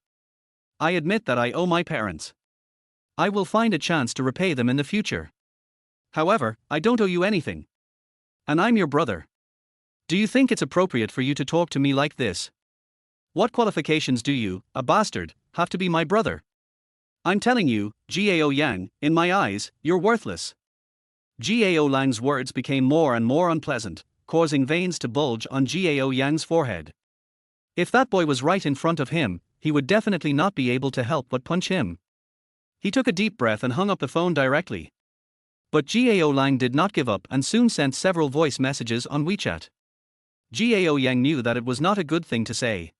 I admit that I owe my parents. I will find a chance to repay them in the future. However, I don't owe you anything. And I'm your brother. Do you think it's appropriate for you to talk to me like this? What qualifications do you, a bastard, have to be my brother? I'm telling you, Gao Yang, in my eyes, you're worthless." Gao Lang's words became more and more unpleasant, causing veins to bulge on Gao Yang's forehead. If that boy was right in front of him, he would definitely not be able to help but punch him. He took a deep breath and hung up the phone directly. But Gao Lang did not give up and soon sent several voice messages on WeChat. Gao Yang knew that it was not a good thing to say.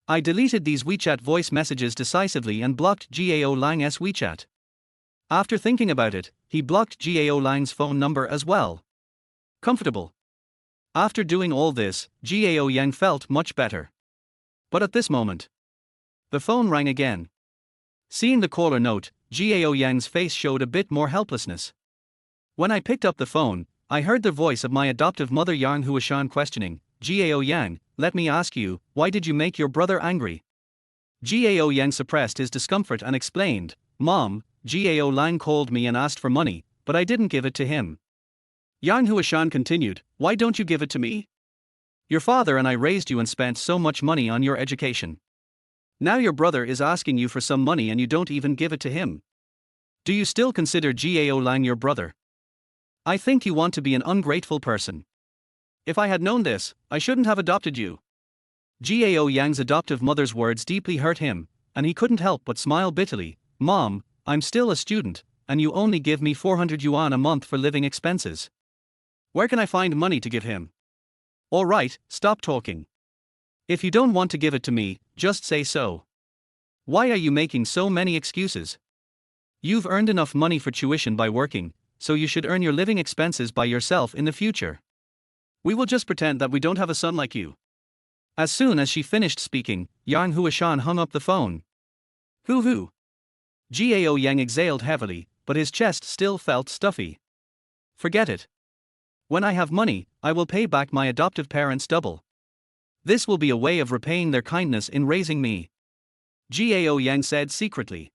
"I deleted these WeChat voice messages decisively and blocked Gao Lang's WeChat." After thinking about it, he blocked Gao Lang's phone number as well. Comfortable. After doing all this, Gao Yang felt much better. But at this moment, the phone rang again. Seeing the caller note, Gao Yang's face showed a bit more helplessness. "When I picked up the phone, I heard the voice of my adoptive mother Yang Huashan questioning, Gao Yan, let me ask you, why did you make your brother angry? Gao Yang suppressed his discomfort and explained, Mom, Gao Lang called me and asked for money, but I didn't give it to him. Yang Huashan continued, why don't you give it to me? Your father and I raised you and spent so much money on your education. Now your brother is asking you for some money and you don't even give it to him. Do you still consider Gao Lang your brother? I think you want to be an ungrateful person. If I had known this, I shouldn't have adopted you. Gao Yang's adoptive mother's words deeply hurt him, and he couldn't help but smile bitterly. Mom, I'm still a student, and you only give me 400 yuan a month for living expenses. Where can I find money to give him? All right, stop talking. If you don't want to give it to me, just say so. Why are you making so many excuses? You've earned enough money for tuition by working, so you should earn your living expenses by yourself in the future. We will just pretend that we don't have a son like you. As soon as she finished speaking, Yang Huashan hung up the phone. Hoo. Gao Yang exhaled heavily, but his chest still felt stuffy. Forget it. When I have money, I will pay back my adoptive parents double. This will be a way of repaying their kindness in raising me. Gao Yang said secretly.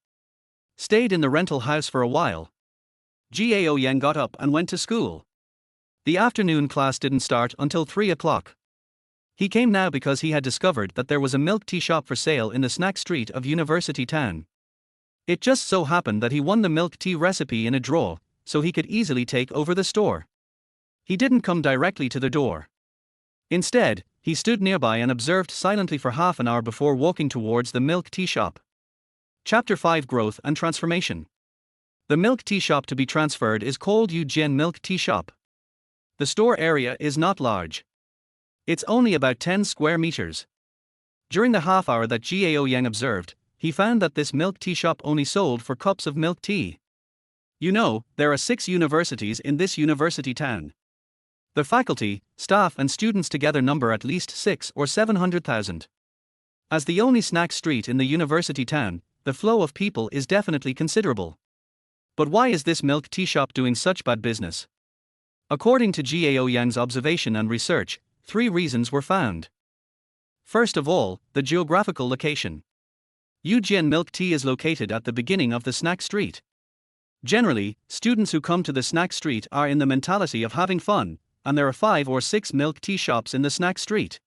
Stayed in the rental house for a while. Gao Yang got up and went to school. The afternoon class didn't start until 3 o'clock. He came now because he had discovered that there was a milk tea shop for sale in the snack street of University Town. It just so happened that he won the milk tea recipe in a draw, so he could easily take over the store. He didn't come directly to the door. Instead, he stood nearby and observed silently for half an hour before walking towards the milk tea shop. Chapter 5 Growth and Transformation. The milk tea shop to be transferred is called Yujian Milk Tea Shop. The store area is not large. It's only about 10 square meters. During the half hour that Gao Yang observed, he found that this milk tea shop only sold for cups of milk tea. You know, there are 6 universities in this university town. The faculty, staff and students together number at least 6 or 700,000. As the only snack street in the university town, the flow of people is definitely considerable. But why is this milk tea shop doing such bad business? According to Gao Yang's observation and research, 3 reasons were found. First of all, the geographical location. Yujian Milk Tea is located at the beginning of the snack street. Generally, students who come to the snack street are in the mentality of having fun, and there are 5 or 6 milk tea shops in the snack street.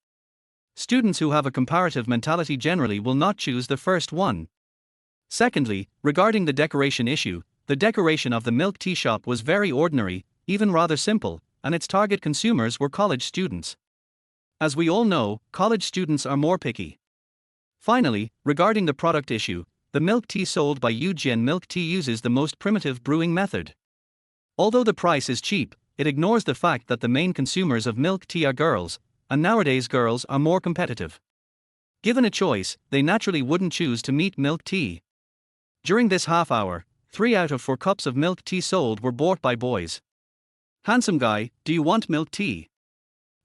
Students who have a comparative mentality generally will not choose the first one. Secondly, regarding the decoration issue, the decoration of the milk tea shop was very ordinary, even rather simple, and its target consumers were college students. As we all know, college students are more picky. Finally, regarding the product issue, the milk tea sold by Yujian Milk Tea uses the most primitive brewing method. Although the price is cheap, it ignores the fact that the main consumers of milk tea are girls, and nowadays girls are more competitive. Given a choice, they naturally wouldn't choose to meet milk tea. During this half hour, 3 out of 4 cups of milk tea sold were bought by boys. Handsome guy, do you want milk tea?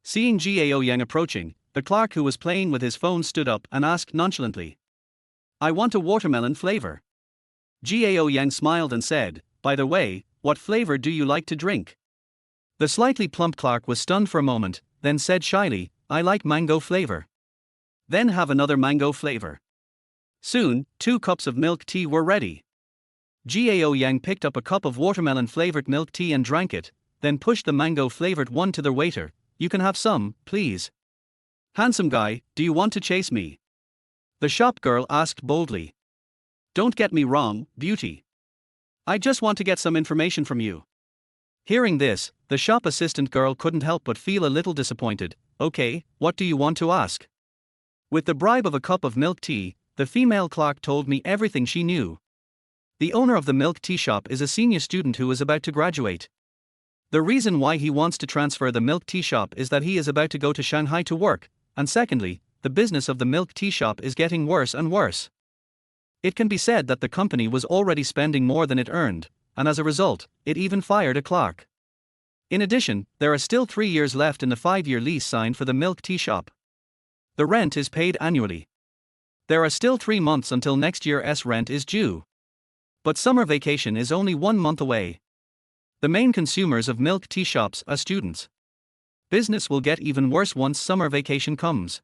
Seeing Gao Yang approaching, the clerk who was playing with his phone stood up and asked nonchalantly. I want a watermelon flavor. Gao Yang smiled and said, by the way, what flavor do you like to drink? The slightly plump clerk was stunned for a moment, then said shyly, I like mango flavor. Then have another mango flavor. Soon, 2 cups of milk tea were ready. Gao Yang picked up a cup of watermelon-flavored milk tea and drank it, then pushed the mango-flavored one to the waiter. You can have some, please. Handsome guy, do you want to chase me? The shop girl asked boldly. Don't get me wrong, beauty. I just want to get some information from you. Hearing this, the shop assistant girl couldn't help but feel a little disappointed. Okay, what do you want to ask? With the bribe of a cup of milk tea, the female clerk told me everything she knew. The owner of the milk tea shop is a senior student who is about to graduate. The reason why he wants to transfer the milk tea shop is that he is about to go to Shanghai to work, and secondly, the business of the milk tea shop is getting worse and worse. It can be said that the company was already spending more than it earned, and as a result, it even fired a clerk. In addition, there are still 3 years left in the 5-year lease signed for the milk tea shop. The rent is paid annually. There are still 3 months until next year's rent is due. But summer vacation is only 1 month away. The main consumers of milk tea shops are students. Business will get even worse once summer vacation comes.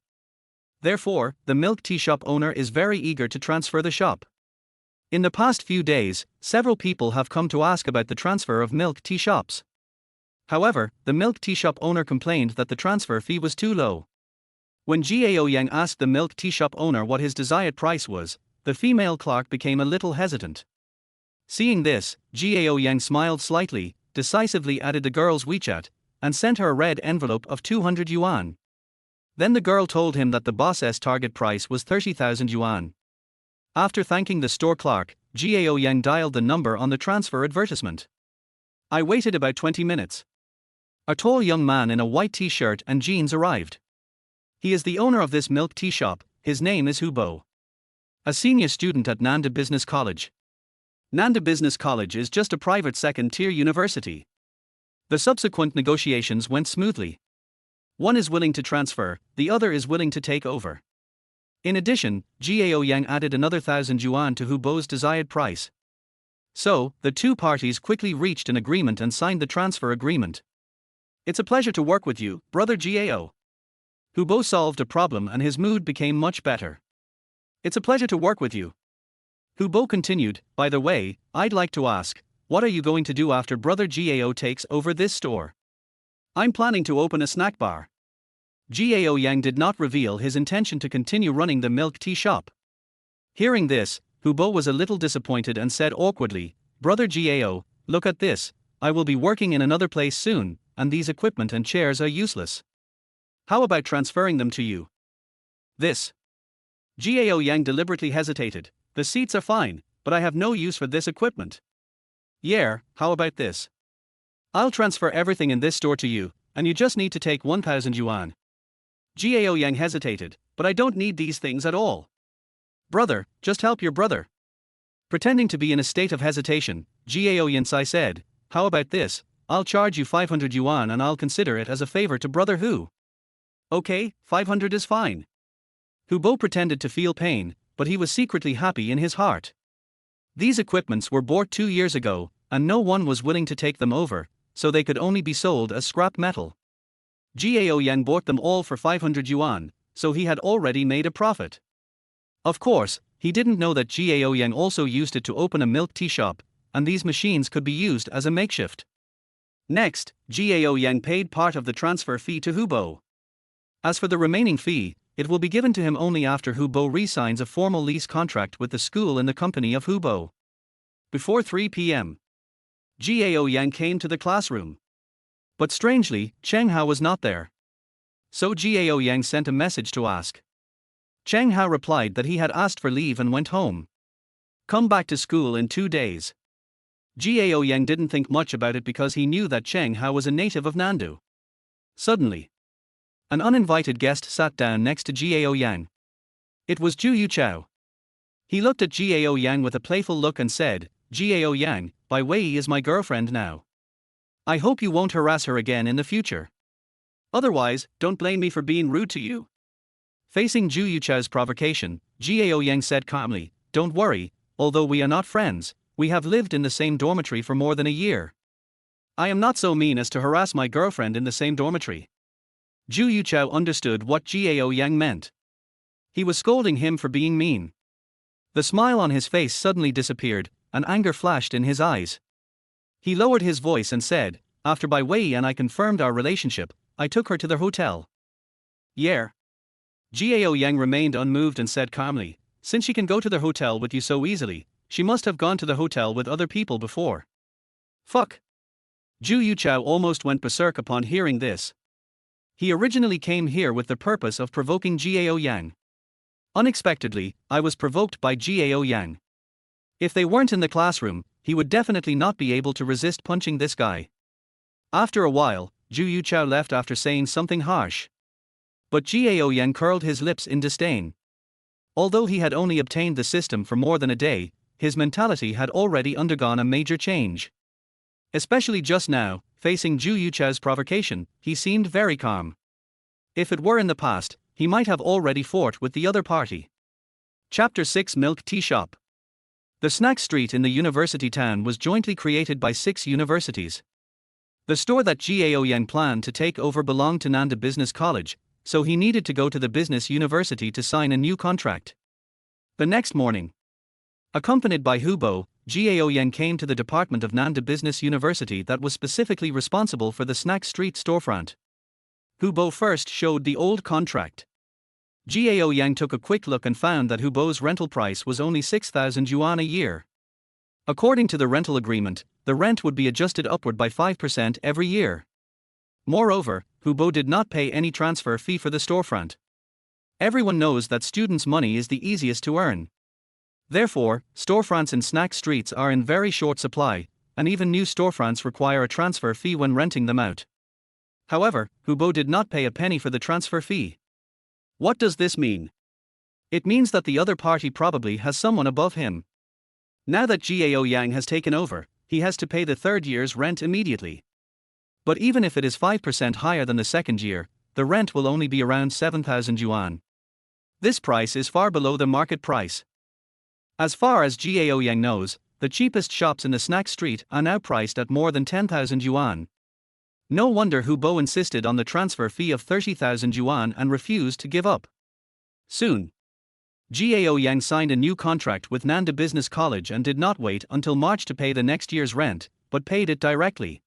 Therefore, the milk tea shop owner is very eager to transfer the shop. In the past few days, several people have come to ask about the transfer of milk tea shops. However, the milk tea shop owner complained that the transfer fee was too low. When Gao Yan asked the milk tea shop owner what his desired price was, the female clerk became a little hesitant. Seeing this, Gao Yan smiled slightly, decisively added the girl's WeChat, and sent her a red envelope of 200 yuan. Then the girl told him that the boss's target price was 30,000 yuan. After thanking the store clerk, Gao Yan dialed the number on the transfer advertisement. I waited about 20 minutes. A tall young man in a white t-shirt and jeans arrived. He is the owner of this milk tea shop. His name is Hubo. A senior student at Nanda Business College. Nanda Business College is just a private second-tier university. The subsequent negotiations went smoothly. One is willing to transfer, the other is willing to take over. In addition, Gao Yang added another 1,000 yuan to Hubo's desired price. So, the two parties quickly reached an agreement and signed the transfer agreement. It's a pleasure to work with you, brother Gao. Hubo solved a problem and his mood became much better. It's a pleasure to work with you. Hubo continued, by the way, I'd like to ask, what are you going to do after brother Gao takes over this store? I'm planning to open a snack bar. Gao Yang did not reveal his intention to continue running the milk tea shop. Hearing this, Hubo was a little disappointed and said awkwardly, brother Gao, look at this, I will be working in another place soon, and these equipment and chairs are useless. How about transferring them to you? This. Gao Yang deliberately hesitated. The seats are fine, but I have no use for this equipment. Yeah, how about this? I'll transfer everything in this store to you, and you just need to take 1,000 yuan. Gao Yang hesitated, but I don't need these things at all. Brother, just help your brother. Pretending to be in a state of hesitation, Gao Yansai said, how about this? I'll charge you 500 yuan and I'll consider it as a favor to brother Hu. Okay, 500 is fine. Hubo pretended to feel pain, but he was secretly happy in his heart. These equipments were bought 2 years ago, and no one was willing to take them over, so they could only be sold as scrap metal. Gao Yang bought them all for 500 yuan, so he had already made a profit. Of course, he didn't know that Gao Yang also used it to open a milk tea shop, and these machines could be used as a makeshift. Next, Gao Yang paid part of the transfer fee to Hubo. As for the remaining fee, it will be given to him only after Hubo re-signs a formal lease contract with the school in the company of Hubo. Before 3 p.m. Gao Yang came to the classroom. But strangely, Cheng Hao was not there. So Gao Yang sent a message to ask. Cheng Hao replied that he had asked for leave and went home. Come back to school in 2 days. Gao Yang didn't think much about it because he knew that Cheng Hao was a native of Nandu. Suddenly, an uninvited guest sat down next to Gao Yang. It was Zhu Yuchao. He looked at Gao Yang with a playful look and said, Gao Yang, Bai Wei is my girlfriend now. I hope you won't harass her again in the future. Otherwise, don't blame me for being rude to you. Facing Zhu Yuchao's provocation, Gao Yang said calmly, don't worry, although we are not friends, we have lived in the same dormitory for more than a year. I am not so mean as to harass my girlfriend in the same dormitory. Zhu Yuchao understood what Gao Yang meant. He was scolding him for being mean. The smile on his face suddenly disappeared, and anger flashed in his eyes. He lowered his voice and said, after Bai Wei and I confirmed our relationship, I took her to the hotel. Yeah. Gao Yang remained unmoved and said calmly, since she can go to the hotel with you so easily, she must have gone to the hotel with other people before. Fuck. Zhu Yuchao almost went berserk upon hearing this. He originally came here with the purpose of provoking Gao Yang. Unexpectedly, I was provoked by Gao Yang. If they weren't in the classroom, he would definitely not be able to resist punching this guy. After a while, Zhu Yuchao left after saying something harsh. But Gao Yang curled his lips in disdain. Although he had only obtained the system for more than a day, his mentality had already undergone a major change. Especially just now, facing Zhu Yuchao's provocation, he seemed very calm. If it were in the past, he might have already fought with the other party. Chapter 6 Milk Tea Shop. The snack street in the university town was jointly created by 6 universities. The store that Gao Yan planned to take over belonged to Nanda Business College, so he needed to go to the business university to sign a new contract. The next morning, accompanied by Hubo, Gao Yan came to the department of Nanda Business University that was specifically responsible for the snack street storefront. Hubo first showed the old contract. Gao Yang took a quick look and found that Hubo's rental price was only 6,000 yuan a year. According to the rental agreement, the rent would be adjusted upward by 5% every year. Moreover, Hubo did not pay any transfer fee for the storefront. Everyone knows that students' money is the easiest to earn. Therefore, storefronts in snack streets are in very short supply, and even new storefronts require a transfer fee when renting them out. However, Hubo did not pay a penny for the transfer fee. What does this mean? It means that the other party probably has someone above him. Now that Gao Yang has taken over, he has to pay the third year's rent immediately. But even if it is 5% higher than the second year, the rent will only be around 7,000 yuan. This price is far below the market price. As far as Gao Yang knows, the cheapest shops in the snack street are now priced at more than 10,000 yuan. No wonder Hubo insisted on the transfer fee of 30,000 yuan and refused to give up. Soon, Gao Yang signed a new contract with Nanda Business College and did not wait until March to pay the next year's rent, but paid it directly.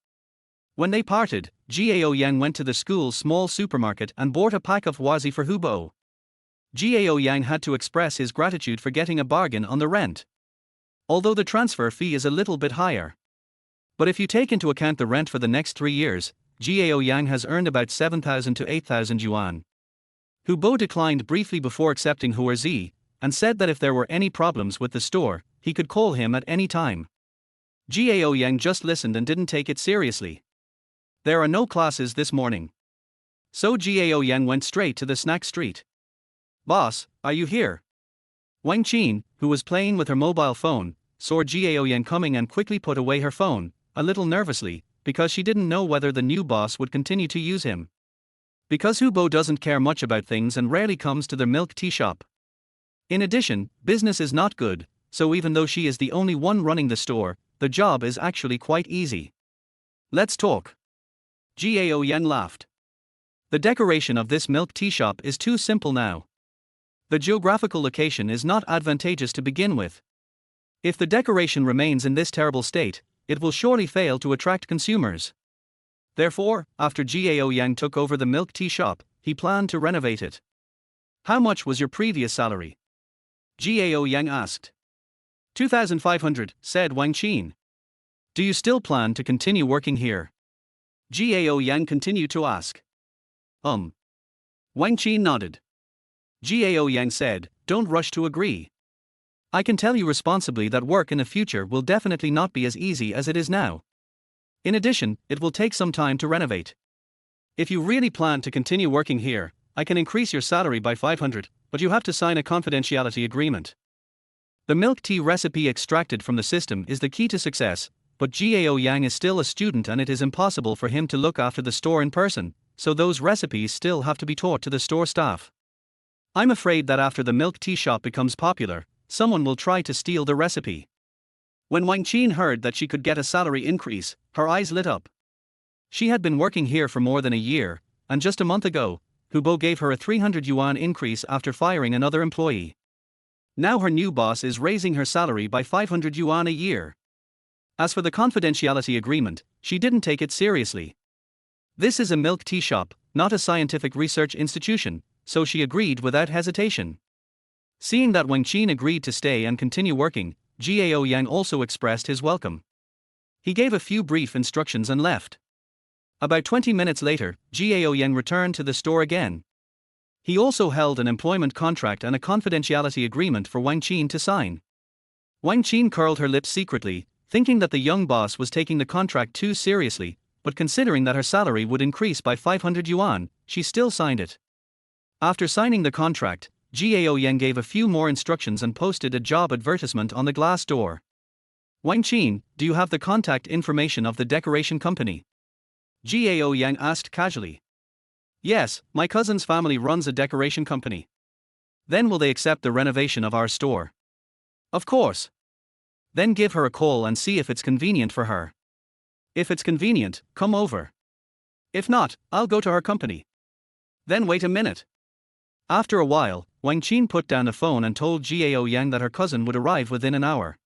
When they parted, Gao Yang went to the school's small supermarket and bought a pack of wazi for Hubo. Gao Yang had to express his gratitude for getting a bargain on the rent, although the transfer fee is a little bit higher. But if you take into account the rent for the next 3 years, Gao Yang has earned about 7,000 to 8,000 yuan. Hubo declined briefly before accepting Huerzi, and said that if there were any problems with the store, he could call him at any time. Gao Yang just listened and didn't take it seriously. There are no classes this morning. So Gao Yang went straight to the snack street. "Boss, are you here?" Wang Qin, who was playing with her mobile phone, saw Gao Yang coming and quickly put away her phone, a little nervously, because she didn't know whether the new boss would continue to use him. Because Hubo doesn't care much about things and rarely comes to their milk tea shop. In addition, business is not good, so even though she is the only one running the store, the job is actually quite easy. "Let's talk." Gao Yan laughed. The decoration of this milk tea shop is too simple now. The geographical location is not advantageous to begin with. If the decoration remains in this terrible state, it will surely fail to attract consumers. Therefore, after Gao Yang took over the milk tea shop, he planned to renovate it. "How much was your previous salary?" Gao Yang asked. 2,500, said Wang Qin. "Do you still plan to continue working here?" Gao Yang continued to ask. Wang Qin nodded. Gao Yang said, "Don't rush to agree. I can tell you responsibly that work in the future will definitely not be as easy as it is now. In addition, it will take some time to renovate. If you really plan to continue working here, I can increase your salary by 500, but you have to sign a confidentiality agreement." The milk tea recipe extracted from the system is the key to success, but Gao Yang is still a student and it is impossible for him to look after the store in person, so those recipes still have to be taught to the store staff. I'm afraid that after the milk tea shop becomes popular, someone will try to steal the recipe. When Wang Qin heard that she could get a salary increase, her eyes lit up. She had been working here for more than a year, and just a month ago, Hubo gave her a 300 yuan increase after firing another employee. Now her new boss is raising her salary by 500 yuan a year. As for the confidentiality agreement, she didn't take it seriously. This is a milk tea shop, not a scientific research institution, so she agreed without hesitation. Seeing that Wang Qin agreed to stay and continue working, Gao Yang also expressed his welcome. He gave a few brief instructions and left. About 20 minutes later, Gao Yang returned to the store again. He also held an employment contract and a confidentiality agreement for Wang Qin to sign. Wang Qin curled her lips secretly, thinking that the young boss was taking the contract too seriously, but considering that her salary would increase by 500 yuan, she still signed it. After signing the contract, Gao Yang gave a few more instructions and posted a job advertisement on the glass door. "Wang Qin, do you have the contact information of the decoration company?" Gao Yang asked casually. "Yes, my cousin's family runs a decoration company." "Then will they accept the renovation of our store?" "Of course." Then give her a call and see if it's convenient for her. If it's convenient, come over. If not, I'll go to her company. Then wait a minute. After a while, Wang Qin put down the phone and told Gao Yang that her cousin would arrive within an hour.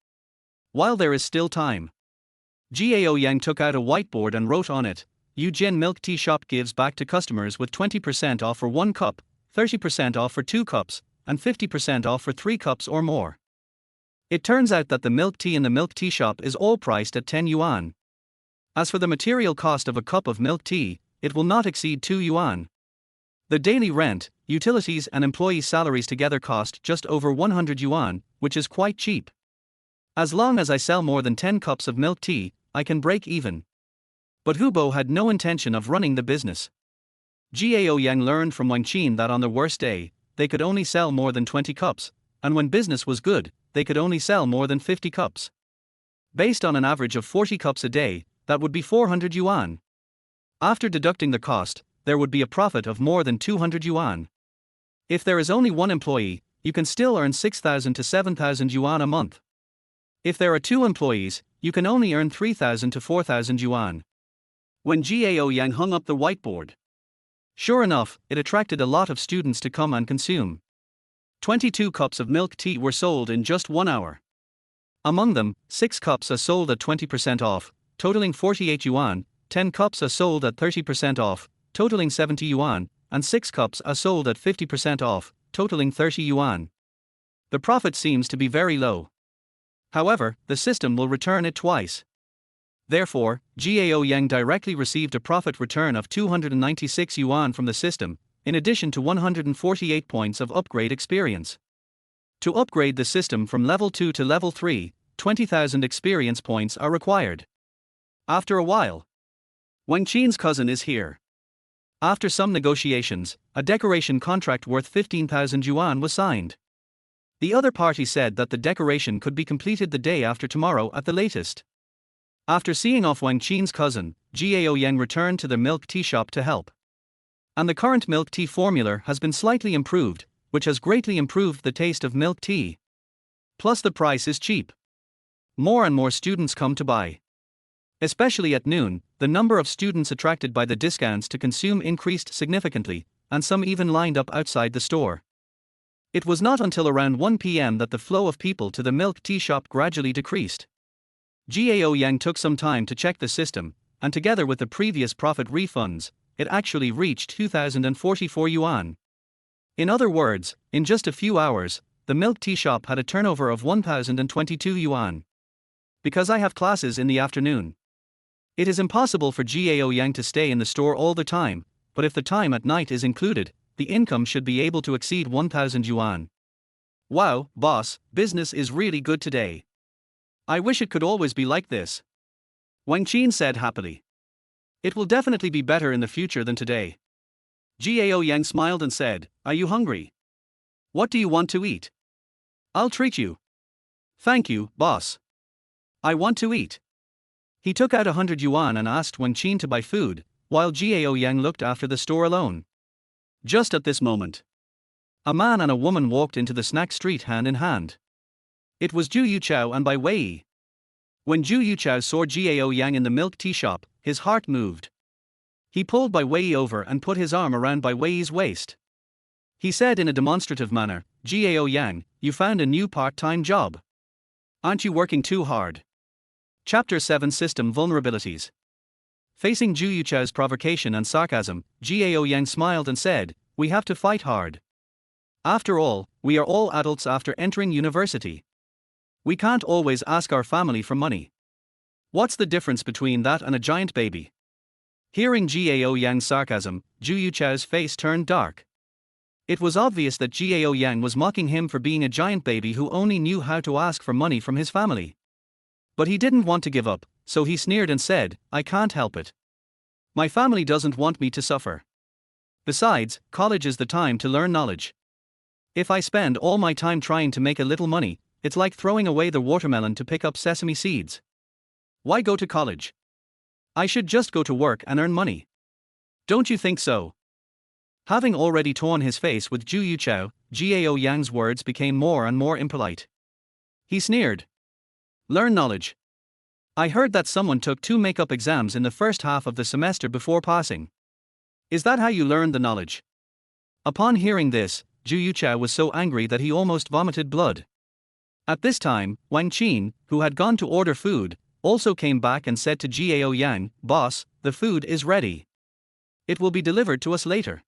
While there is still time. Gao Yang took out a whiteboard and wrote on it, Yujin Milk Tea Shop gives back to customers with 20% off for 1 cup, 30% off for 2 cups, and 50% off for 3 cups or more. It turns out that the milk tea in the milk tea shop is all priced at 10 yuan. As for the material cost of a cup of milk tea, it will not exceed 2 yuan. The daily rent, utilities and employee salaries together cost just over 100 yuan, which is quite cheap. As long as I sell more than 10 cups of milk tea, I can break even. But Hubo had no intention of running the business. Gao Yang learned from Wang Qin that on the worst day, they could only sell more than 20 cups, and when business was good, they could only sell more than 50 cups. Based on an average of 40 cups a day, that would be 400 yuan. After deducting the cost, there would be a profit of more than 200 yuan. If there is only one employee, you can still earn 6,000 to 7,000 yuan a month. If there are 2 employees, you can only earn 3,000 to 4,000 yuan. When Gao Yang hung up the whiteboard, sure enough, it attracted a lot of students to come and consume. 22 cups of milk tea were sold in just 1 hour. Among them, 6 cups are sold at 20% off, totaling 48 yuan, 10 cups are sold at 30% off, totaling 70 yuan, and 6 cups are sold at 50% off, totaling 30 yuan. The profit seems to be very low. However, the system will return it twice. Therefore, Gao Yang directly received a profit return of 296 yuan from the system, in addition to 148 points of upgrade experience. To upgrade the system from level 2 to level 3, 20,000 experience points are required. After a while, Wang Qin's cousin is here. After some negotiations, a decoration contract worth 15,000 yuan was signed. The other party said that the decoration could be completed the day after tomorrow at the latest. After seeing off Wang Qin's cousin, Gao Yang returned to the milk tea shop to help. And the current milk tea formula has been slightly improved, which has greatly improved the taste of milk tea. Plus the price is cheap. More and more students come to buy. Especially at noon, the number of students attracted by the discounts to consume increased significantly, and some even lined up outside the store. It was not until around 1 p.m. that the flow of people to the milk tea shop gradually decreased. Gao Yang took some time to check the system, and together with the previous profit refunds, it actually reached 2,044 yuan. In other words, in just a few hours, the milk tea shop had a turnover of 1,022 yuan. Because I have classes in the afternoon, it is impossible for Gao Yang to stay in the store all the time, but if the time at night is included, the income should be able to exceed 1,000 yuan. Wow, boss, business is really good today. I wish it could always be like this. Wang Qin said happily. It will definitely be better in the future than today. Gao Yang smiled and said, Are you hungry? What do you want to eat? I'll treat you. Thank you, boss. I want to eat. He took out 100 yuan and asked Wang Qin to buy food, while Gao Yang looked after the store alone. Just at this moment, a man and a woman walked into the snack street hand in hand. It was Zhu Yuchao and Bai Wei. When Zhu Yuchao saw Gao Yang in the milk tea shop, his heart moved. He pulled Bai Wei over and put his arm around Bai Wei's waist. He said in a demonstrative manner, Gao Yang, you found a new part-time job. Aren't you working too hard? Chapter 7 System Vulnerabilities. Facing Zhu Yuchao's provocation and sarcasm, Gao Yang smiled and said, We have to fight hard. After all, we are all adults after entering university. We can't always ask our family for money. What's the difference between that and a giant baby? Hearing Gao Yang's sarcasm, Zhu Yuchao's face turned dark. It was obvious that Gao Yang was mocking him for being a giant baby who only knew how to ask for money from his family. But he didn't want to give up, so he sneered and said, I can't help it. My family doesn't want me to suffer. Besides, college is the time to learn knowledge. If I spend all my time trying to make a little money, it's like throwing away the watermelon to pick up sesame seeds. Why go to college? I should just go to work and earn money. Don't you think so? Having already torn his face with Zhu Yuchao, Gao Yang's words became more and more impolite. He sneered. Learn knowledge. I heard that someone took 2 makeup exams in the first half of the semester before passing. Is that how you learned the knowledge? Upon hearing this, Zhu Yuchao was so angry that he almost vomited blood. At this time, Wang Qin, who had gone to order food, also came back and said to Gao Yan, "Boss, the food is ready. It will be delivered to us later.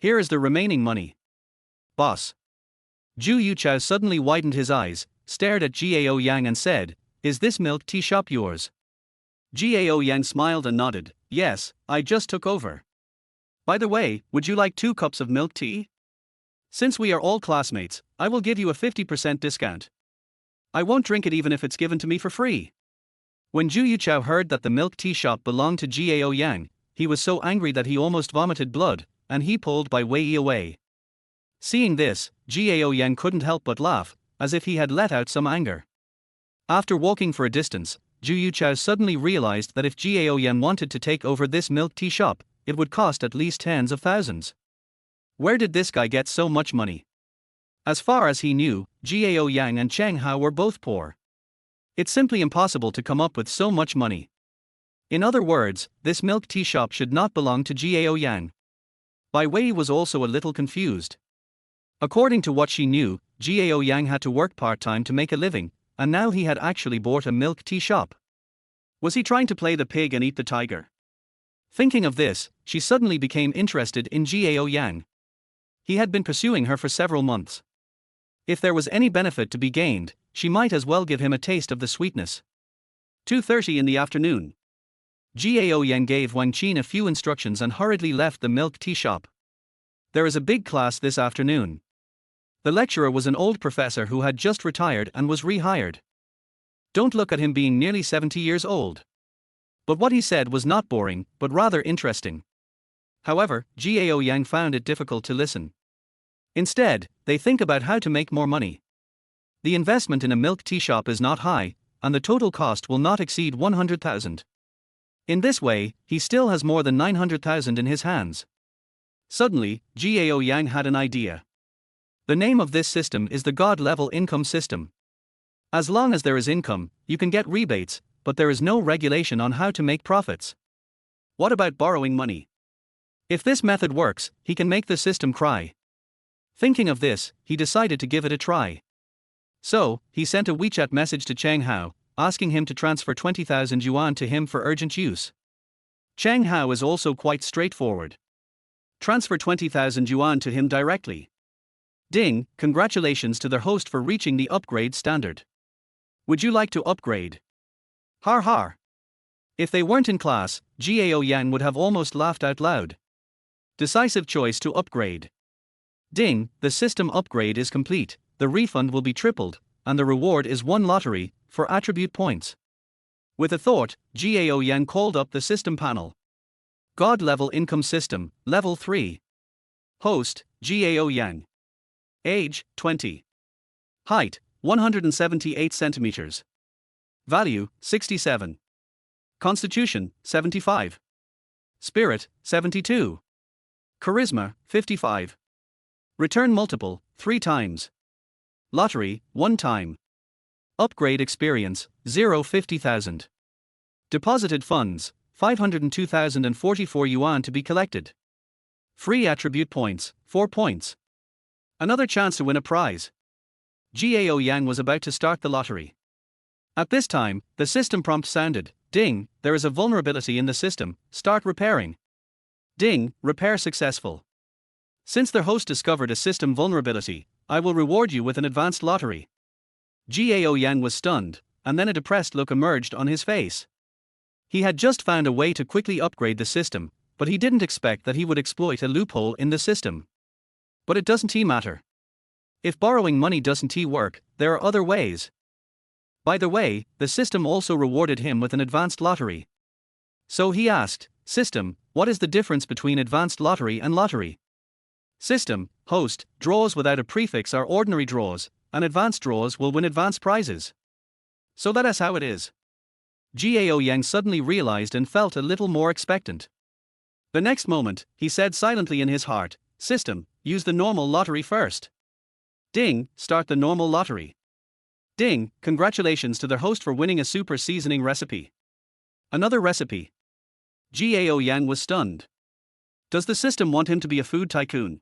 Here is the remaining money." "Boss." Zhu Yuchao suddenly widened his eyes, stared at Gao Yang and said, "Is this milk tea shop yours?" Gao Yang smiled and nodded, "Yes, I just took over. By the way, would you like 2 cups of milk tea? Since we are all classmates, I will give you a 50% discount. I won't drink it even if it's given to me for free." When Zhu Yuchao heard that the milk tea shop belonged to Gao Yang, he was so angry that he almost vomited blood, and he pulled Bai Wei away. Seeing this, Gao Yang couldn't help but laugh, as if he had let out some anger. After walking for a distance, Zhu Yuchao suddenly realized that if Gao Yan wanted to take over this milk tea shop, it would cost at least tens of thousands. Where did this guy get so much money? As far as he knew, Gao Yang and Cheng Hao were both poor. It's simply impossible to come up with so much money. In other words, this milk tea shop should not belong to Gao Yang. Bai Wei was also a little confused. According to what she knew, Gao Yang had to work part-time to make a living, and now he had actually bought a milk tea shop. Was he trying to play the pig and eat the tiger? Thinking of this, she suddenly became interested in Gao Yang. He had been pursuing her for several months. If there was any benefit to be gained, she might as well give him a taste of the sweetness. 2:30 in the afternoon. Gao Yang gave Wang Qin a few instructions and hurriedly left the milk tea shop. There is a big class this afternoon. The lecturer was an old professor who had just retired and was rehired. Don't look at him being nearly 70 years old. But what he said was not boring, but rather interesting. However, Gao Yang found it difficult to listen. Instead, they think about how to make more money. The investment in a milk tea shop is not high, and the total cost will not exceed 100,000. In this way, he still has more than 900,000 in his hands. Suddenly, Gao Yang had an idea. The name of this system is the God-level income system. As long as there is income, you can get rebates, but there is no regulation on how to make profits. What about borrowing money? If this method works, he can make the system cry. Thinking of this, he decided to give it a try. So, he sent a WeChat message to Cheng Hao, asking him to transfer 20,000 yuan to him for urgent use. Cheng Hao is also quite straightforward. Transfer 20,000 yuan to him directly. Ding, congratulations to the host for reaching the upgrade standard. Would you like to upgrade? Har har. If they weren't in class, Gao Yan would have almost laughed out loud. Decisive choice to upgrade. Ding, the system upgrade is complete, the refund will be tripled, and the reward is 1 lottery, for attribute points. With a thought, Gao Yan called up the system panel. God level income system, level 3. Host, Gao Yang. Age, 20. Height, 178 centimeters. Value, 67. Constitution, 75. Spirit, 72. Charisma, 55. Return multiple, 3 times. Lottery, 1 time. Upgrade experience, 50,000. Deposited funds, 502,044 yuan to be collected. Free attribute points, 4 points. Another chance to win a prize. Gao Yang was about to start the lottery. At this time, the system prompt sounded, "Ding, there is a vulnerability in the system, start repairing." Ding, repair successful. Since the host discovered a system vulnerability, I will reward you with an advanced lottery. Gao Yang was stunned, and then a depressed look emerged on his face. He had just found a way to quickly upgrade the system, but he didn't expect that he would exploit a loophole in the system. But it doesn't matter. If borrowing money doesn't work, there are other ways. By the way, the system also rewarded him with an advanced lottery. So he asked, "System, what is the difference between advanced lottery and lottery?" System, host, draws without a prefix are ordinary draws, and advanced draws will win advanced prizes. So that is how it is. Gao Yang suddenly realized and felt a little more expectant. The next moment, he said silently in his heart, "System, use the normal lottery first." Ding, start the normal lottery. Ding, congratulations to the host for winning a super seasoning recipe. Another recipe. Gao Yan was stunned. Does the system want him to be a food tycoon?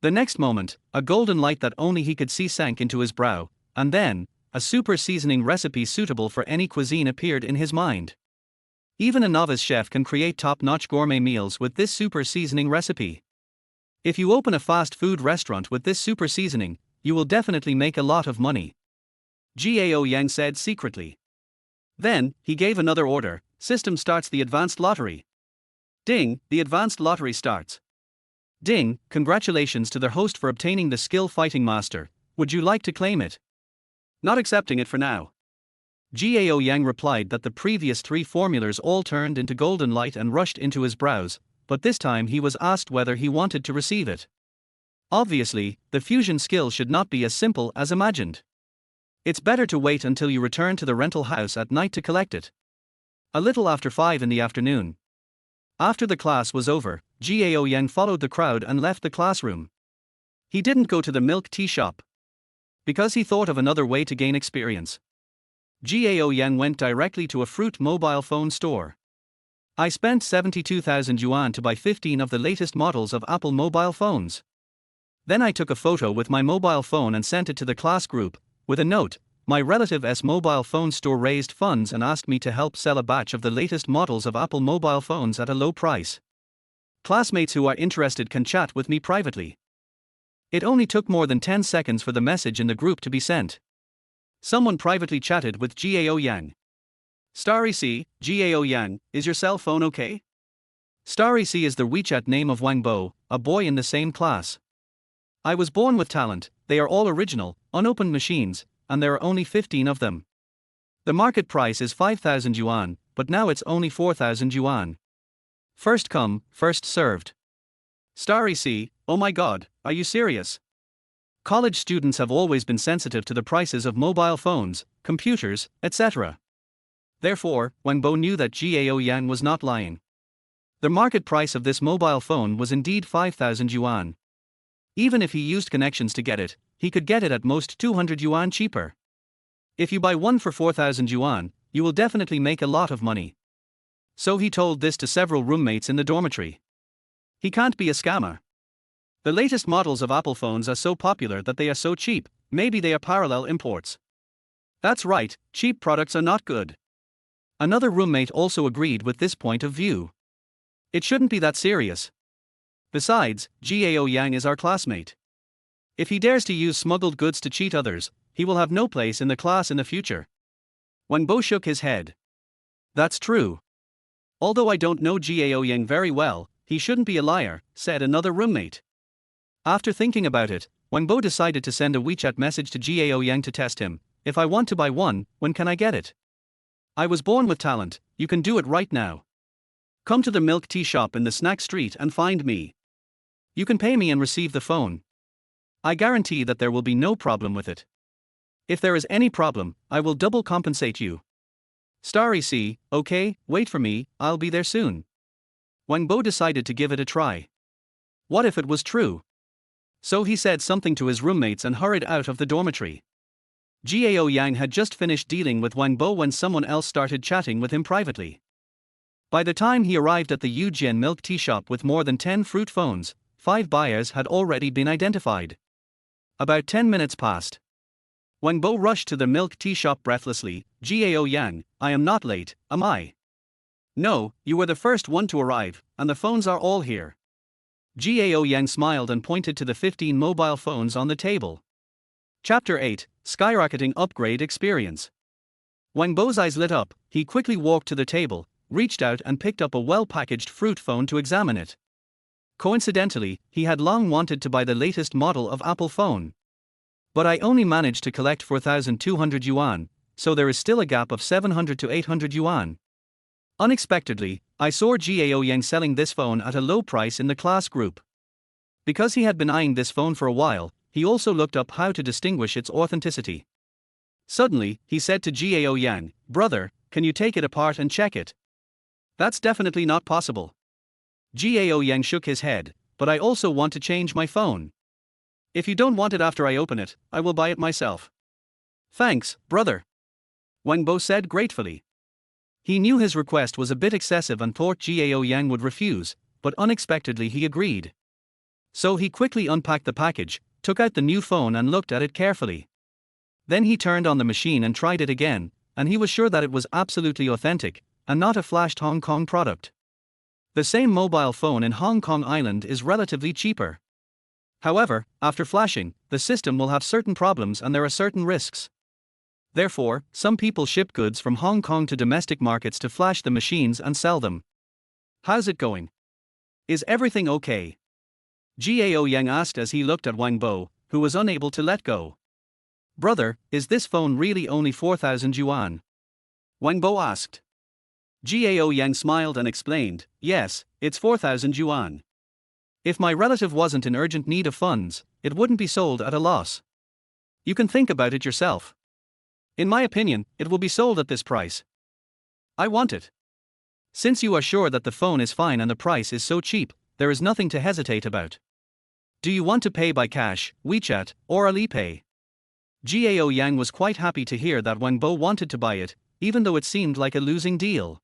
The next moment, a golden light that only he could see sank into his brow, and then, a super seasoning recipe suitable for any cuisine appeared in his mind. Even a novice chef can create top-notch gourmet meals with this super seasoning recipe. If you open a fast food restaurant with this super seasoning, you will definitely make a lot of money. Gao Yang said secretly. Then, he gave another order. System starts the advanced lottery. Ding, the advanced lottery starts. Ding, congratulations to the host for obtaining the skill fighting master. Would you like to claim it? Not accepting it for now. Gao Yang replied that the previous 3 formulas all turned into golden light and rushed into his brows, but this time he was asked whether he wanted to receive it. Obviously, the fusion skill should not be as simple as imagined. It's better to wait until you return to the rental house at night to collect it. A little after 5 in the afternoon. After the class was over, Gao Yang followed the crowd and left the classroom. He didn't go to the milk tea shop, because he thought of another way to gain experience. Gao Yang went directly to a fruit mobile phone store. I spent 72,000 yuan to buy 15 of the latest models of Apple mobile phones. Then I took a photo with my mobile phone and sent it to the class group, with a note. My relative's mobile phone store raised funds and asked me to help sell a batch of the latest models of Apple mobile phones at a low price. Classmates who are interested can chat with me privately. It only took more than 10 seconds for the message in the group to be sent. Someone privately chatted with Gao Yang. Starry C, Gao Yang, is your cell phone okay? Starry C is the WeChat name of Wang Bo, a boy in the same class. I was born with talent. They are all original, unopened machines, and there are only 15 of them. The market price is 5,000 yuan, but now it's only 4,000 yuan. First come, first served. Starry C, oh my god, are you serious? College students have always been sensitive to the prices of mobile phones, computers, etc. Therefore, Wang Bo knew that Gao Yan was not lying. The market price of this mobile phone was indeed 5,000 yuan. Even if he used connections to get it, he could get it at most 200 yuan cheaper. If you buy one for 4,000 yuan, you will definitely make a lot of money. So he told this to several roommates in the dormitory. He can't be a scammer. The latest models of Apple phones are so popular that they are so cheap, maybe they are parallel imports. That's right, cheap products are not good. Another roommate also agreed with this point of view. It shouldn't be that serious. Besides, Gao Yang is our classmate. If he dares to use smuggled goods to cheat others, he will have no place in the class in the future. Wang Bo shook his head. That's true. Although I don't know Gao Yang very well, he shouldn't be a liar, said another roommate. After thinking about it, Wang Bo decided to send a WeChat message to Gao Yang to test him. If I want to buy one, when can I get it? I was born with talent, you can do it right now. Come to the milk tea shop in the snack street and find me. You can pay me and receive the phone. I guarantee that there will be no problem with it. If there is any problem, I will double compensate you. Starry C, okay, wait for me, I'll be there soon. Wang Bo decided to give it a try. What if it was true? So he said something to his roommates and hurried out of the dormitory. Gao Yang had just finished dealing with Wang Bo when someone else started chatting with him privately. By the time he arrived at the Yujian milk tea shop with more than 10 fruit phones, 5 buyers had already been identified. About 10 minutes passed. Wang Bo rushed to the milk tea shop breathlessly. Gao Yang, I am not late, am I? No, you were the first one to arrive, and the phones are all here. Gao Yang smiled and pointed to the 15 mobile phones on the table. Chapter 8, Skyrocketing Upgrade Experience. Wang Bo's eyes lit up. He quickly walked to the table, reached out and picked up a well-packaged fruit phone to examine it. Coincidentally, he had long wanted to buy the latest model of Apple phone. But I only managed to collect 4,200 yuan, so there is still a gap of 700 to 800 yuan. Unexpectedly, I saw Gao Yang selling this phone at a low price in the class group. Because he had been eyeing this phone for a while, he also looked up how to distinguish its authenticity. Suddenly, he said to Gao Yang, brother, can you take it apart and check it? That's definitely not possible. Gao Yang shook his head, but I also want to change my phone. If you don't want it after I open it, I will buy it myself. Thanks, brother, Wang Bo said gratefully. He knew his request was a bit excessive and thought Gao Yang would refuse, but unexpectedly he agreed. So he quickly unpacked the package, took out the new phone and looked at it carefully. Then he turned on the machine and tried it again, and he was sure that it was absolutely authentic, and not a flashed Hong Kong product. The same mobile phone in Hong Kong Island is relatively cheaper. However, after flashing, the system will have certain problems and there are certain risks. Therefore, some people ship goods from Hong Kong to domestic markets to flash the machines and sell them. How's it going? Is everything okay? Gao Yang asked as he looked at Wang Bo, who was unable to let go. Brother, is this phone really only 4,000 yuan? Wang Bo asked. Gao Yang smiled and explained, yes, it's 4,000 yuan. If my relative wasn't in urgent need of funds, it wouldn't be sold at a loss. You can think about it yourself. In my opinion, it will be sold at this price. I want it. Since you are sure that the phone is fine and the price is so cheap, there is nothing to hesitate about. Do you want to pay by cash, WeChat, or Alipay? Gao Yang was quite happy to hear that Wang Bo wanted to buy it, even though it seemed like a losing deal.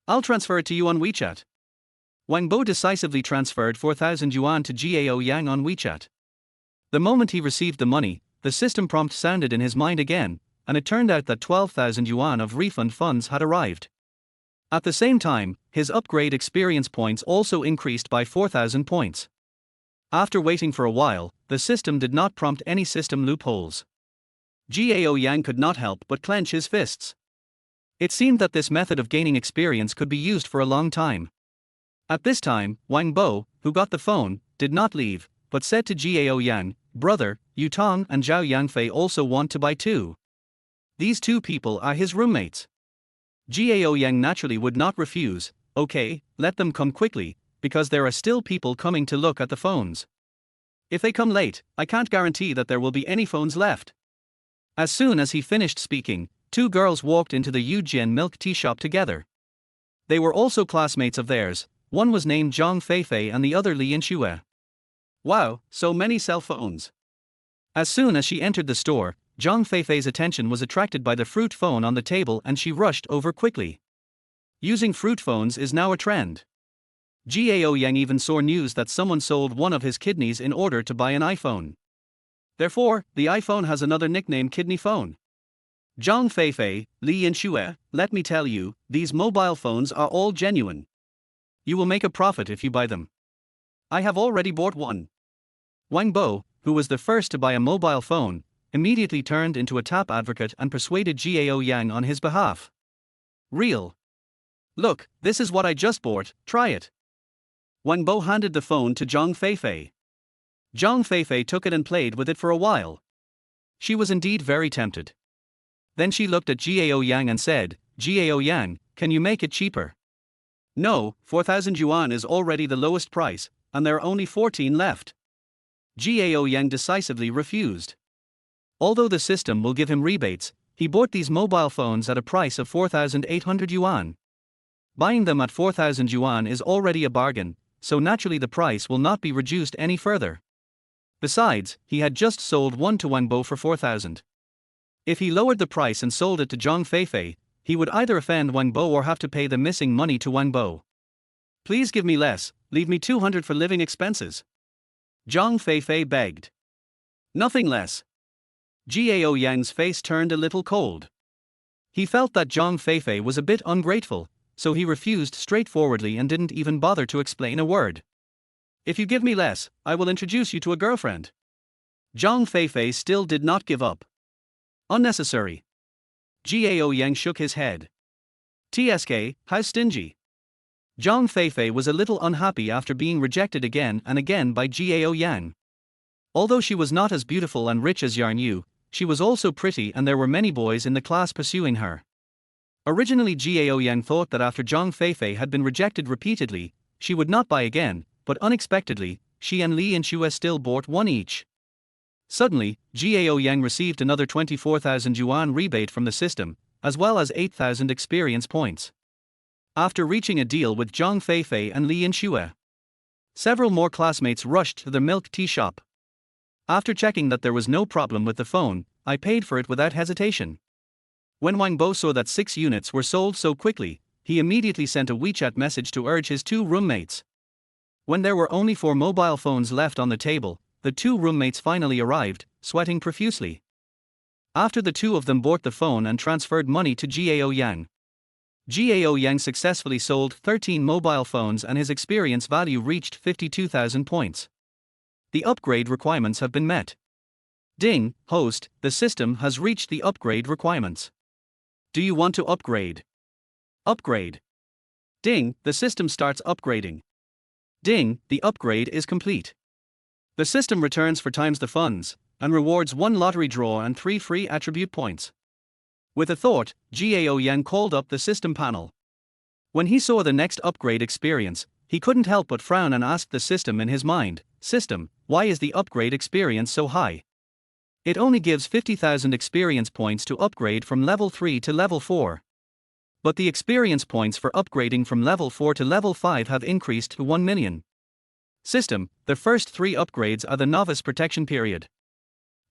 I'll transfer it to you on WeChat. Wang Bo decisively transferred 4,000 yuan to Gao Yang on WeChat. The moment he received the money, the system prompt sounded in his mind again, and it turned out that 12,000 yuan of refund funds had arrived. At the same time, his upgrade experience points also increased by 4,000 points. After waiting for a while, the system did not prompt any system loopholes. Gao Yang could not help but clench his fists. It seemed that this method of gaining experience could be used for a long time. At this time, Wang Bo, who got the phone, did not leave, but said to Gao Yang, brother, Yu Tong and Zhao Yangfei also want to buy too. These two people are his roommates. Gao Yang naturally would not refuse. Okay, let them come quickly, because there are still people coming to look at the phones. If they come late, I can't guarantee that there will be any phones left. As soon as he finished speaking, two girls walked into the Yujian milk tea shop together. They were also classmates of theirs, one was named Zhang Feifei and the other Li Yanxue. Wow, so many cell phones. As soon as she entered the store, Zhang Feifei's attention was attracted by the fruit phone on the table and she rushed over quickly. Using fruit phones is now a trend. Gao Yang even saw news that someone sold one of his kidneys in order to buy an iPhone. Therefore, the iPhone has another nickname, kidney phone. Zhang Feifei, Li Yanxue, let me tell you, these mobile phones are all genuine. You will make a profit if you buy them. I have already bought one. Wang Bo, who was the first to buy a mobile phone, immediately turned into a tap advocate and persuaded Gao Yang on his behalf. Real. Look, this is what I just bought, try it. Wang Bo handed the phone to Zhang Feifei. Zhang Feifei took it and played with it for a while. She was indeed very tempted. Then she looked at Gao Yang and said, Gao Yang, can you make it cheaper? No, 4,000 yuan is already the lowest price, and there are only 14 left. Gao Yang decisively refused. Although the system will give him rebates, he bought these mobile phones at a price of 4,800 yuan. Buying them at 4,000 yuan is already a bargain, so naturally the price will not be reduced any further. Besides, he had just sold one to Wang Bo for 4,000. If he lowered the price and sold it to Zhang Feifei, he would either offend Wang Bo or have to pay the missing money to Wang Bo. Please give me less, leave me 200 for living expenses. Zhang Feifei begged. Nothing less. Gao Yang's face turned a little cold. He felt that Zhang Feifei was a bit ungrateful, so he refused straightforwardly and didn't even bother to explain a word. If you give me less, I will introduce you to a girlfriend. Zhang Feifei still did not give up. Unnecessary. Gao Yang shook his head. TSK, how stingy. Zhang Feifei was a little unhappy after being rejected again and again by Gao Yang. Although she was not as beautiful and rich as Yarn Yu, she was also pretty and there were many boys in the class pursuing her. Originally Gao Yang thought that after Zhang Feifei had been rejected repeatedly, she would not buy again, but unexpectedly, she and Li Yanxue still bought one each. Suddenly, Gao Yang received another 24,000 yuan rebate from the system, as well as 8,000 experience points. After reaching a deal with Zhang Feifei and Li Yanxue, several more classmates rushed to the milk tea shop. After checking that there was no problem with the phone, I paid for it without hesitation. When Wang Bo saw that 6 units were sold so quickly, he immediately sent a WeChat message to urge his 2 roommates. When there were only 4 mobile phones left on the table, the 2 roommates finally arrived, sweating profusely. After the 2 of them bought the phone and transferred money to Gao Yan. Gao Yang successfully sold 13 mobile phones and his experience value reached 52,000 points. The upgrade requirements have been met. Ding, host, the system has reached the upgrade requirements. Do you want to upgrade? Upgrade. Ding, the system starts upgrading. Ding, the upgrade is complete. The system returns 4 times the funds, and rewards 1 lottery draw and 3 free attribute points. With a thought, Gao Yan called up the system panel. When he saw the next upgrade experience, he couldn't help but frown and asked the system in his mind, "System, why is the upgrade experience so high? It only gives 50,000 experience points to upgrade from level 3 to level 4. But the experience points for upgrading from level 4 to level 5 have increased to 1 million. System, the first 3 upgrades are the novice protection period.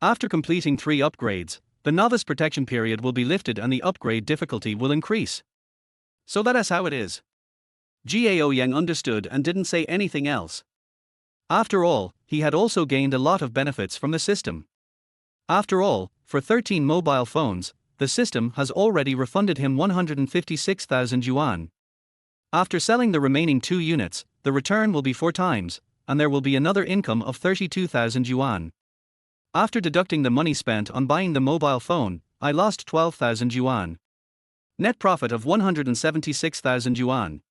After completing 3 upgrades, the novice protection period will be lifted and the upgrade difficulty will increase. So that is how it is." Gao Yang understood and didn't say anything else. After all, he had also gained a lot of benefits from the system. After all, for 13 mobile phones, the system has already refunded him 156,000 yuan. After selling the remaining 2 units, the return will be 4 times, and there will be another income of 32,000 yuan. After deducting the money spent on buying the mobile phone, I lost 12,000 yuan. Net profit of 176,000 yuan.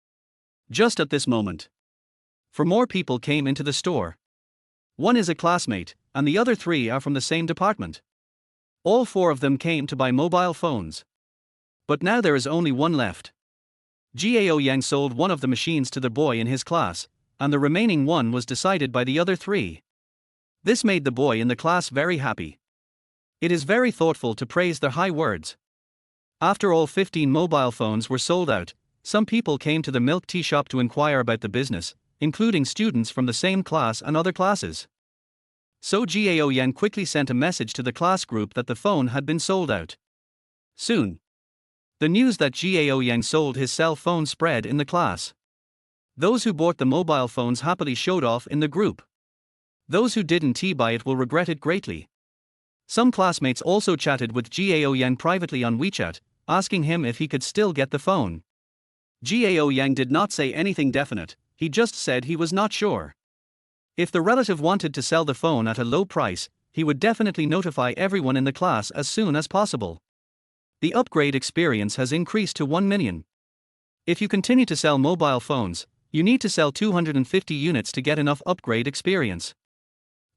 Just at this moment, 4 more people came into the store. 1 is a classmate, and the other 3 are from the same department. All 4 of them came to buy mobile phones. But now there is only 1 left. Gao Yang sold 1 of the machines to the boy in his class, and the remaining 1 was decided by the other 3. This made the boy in the class very happy. It is very thoughtful to praise their high words. After all 15 mobile phones were sold out, some people came to the milk tea shop to inquire about the business, including students from the same class and other classes. So Gao Yan quickly sent a message to the class group that the phone had been sold out. Soon, the news that Gao Yang sold his cell phone spread in the class. Those who bought the mobile phones happily showed off in the group. Those who didn't buy it will regret it greatly. Some classmates also chatted with Gao Yang privately on WeChat, asking him if he could still get the phone. Gao Yang did not say anything definite, he just said he was not sure. If the relative wanted to sell the phone at a low price, he would definitely notify everyone in the class as soon as possible. The upgrade experience has increased to 1 million. If you continue to sell mobile phones, you need to sell 250 units to get enough upgrade experience.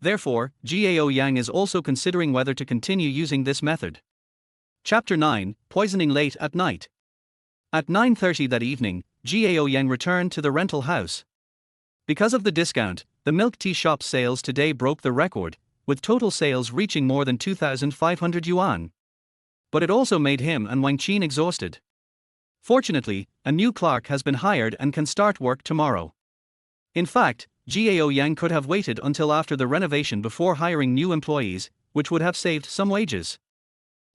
Therefore, Gao Yang is also considering whether to continue using this method. Chapter 9, Poisoning Late at Night. At 9:30 that evening, Gao Yang returned to the rental house. Because of the discount, the milk tea shop sales today broke the record, with total sales reaching more than 2,500 yuan. But it also made him and Wang Qin exhausted. Fortunately, a new clerk has been hired and can start work tomorrow. In fact, Gao Yang could have waited until after the renovation before hiring new employees, which would have saved some wages.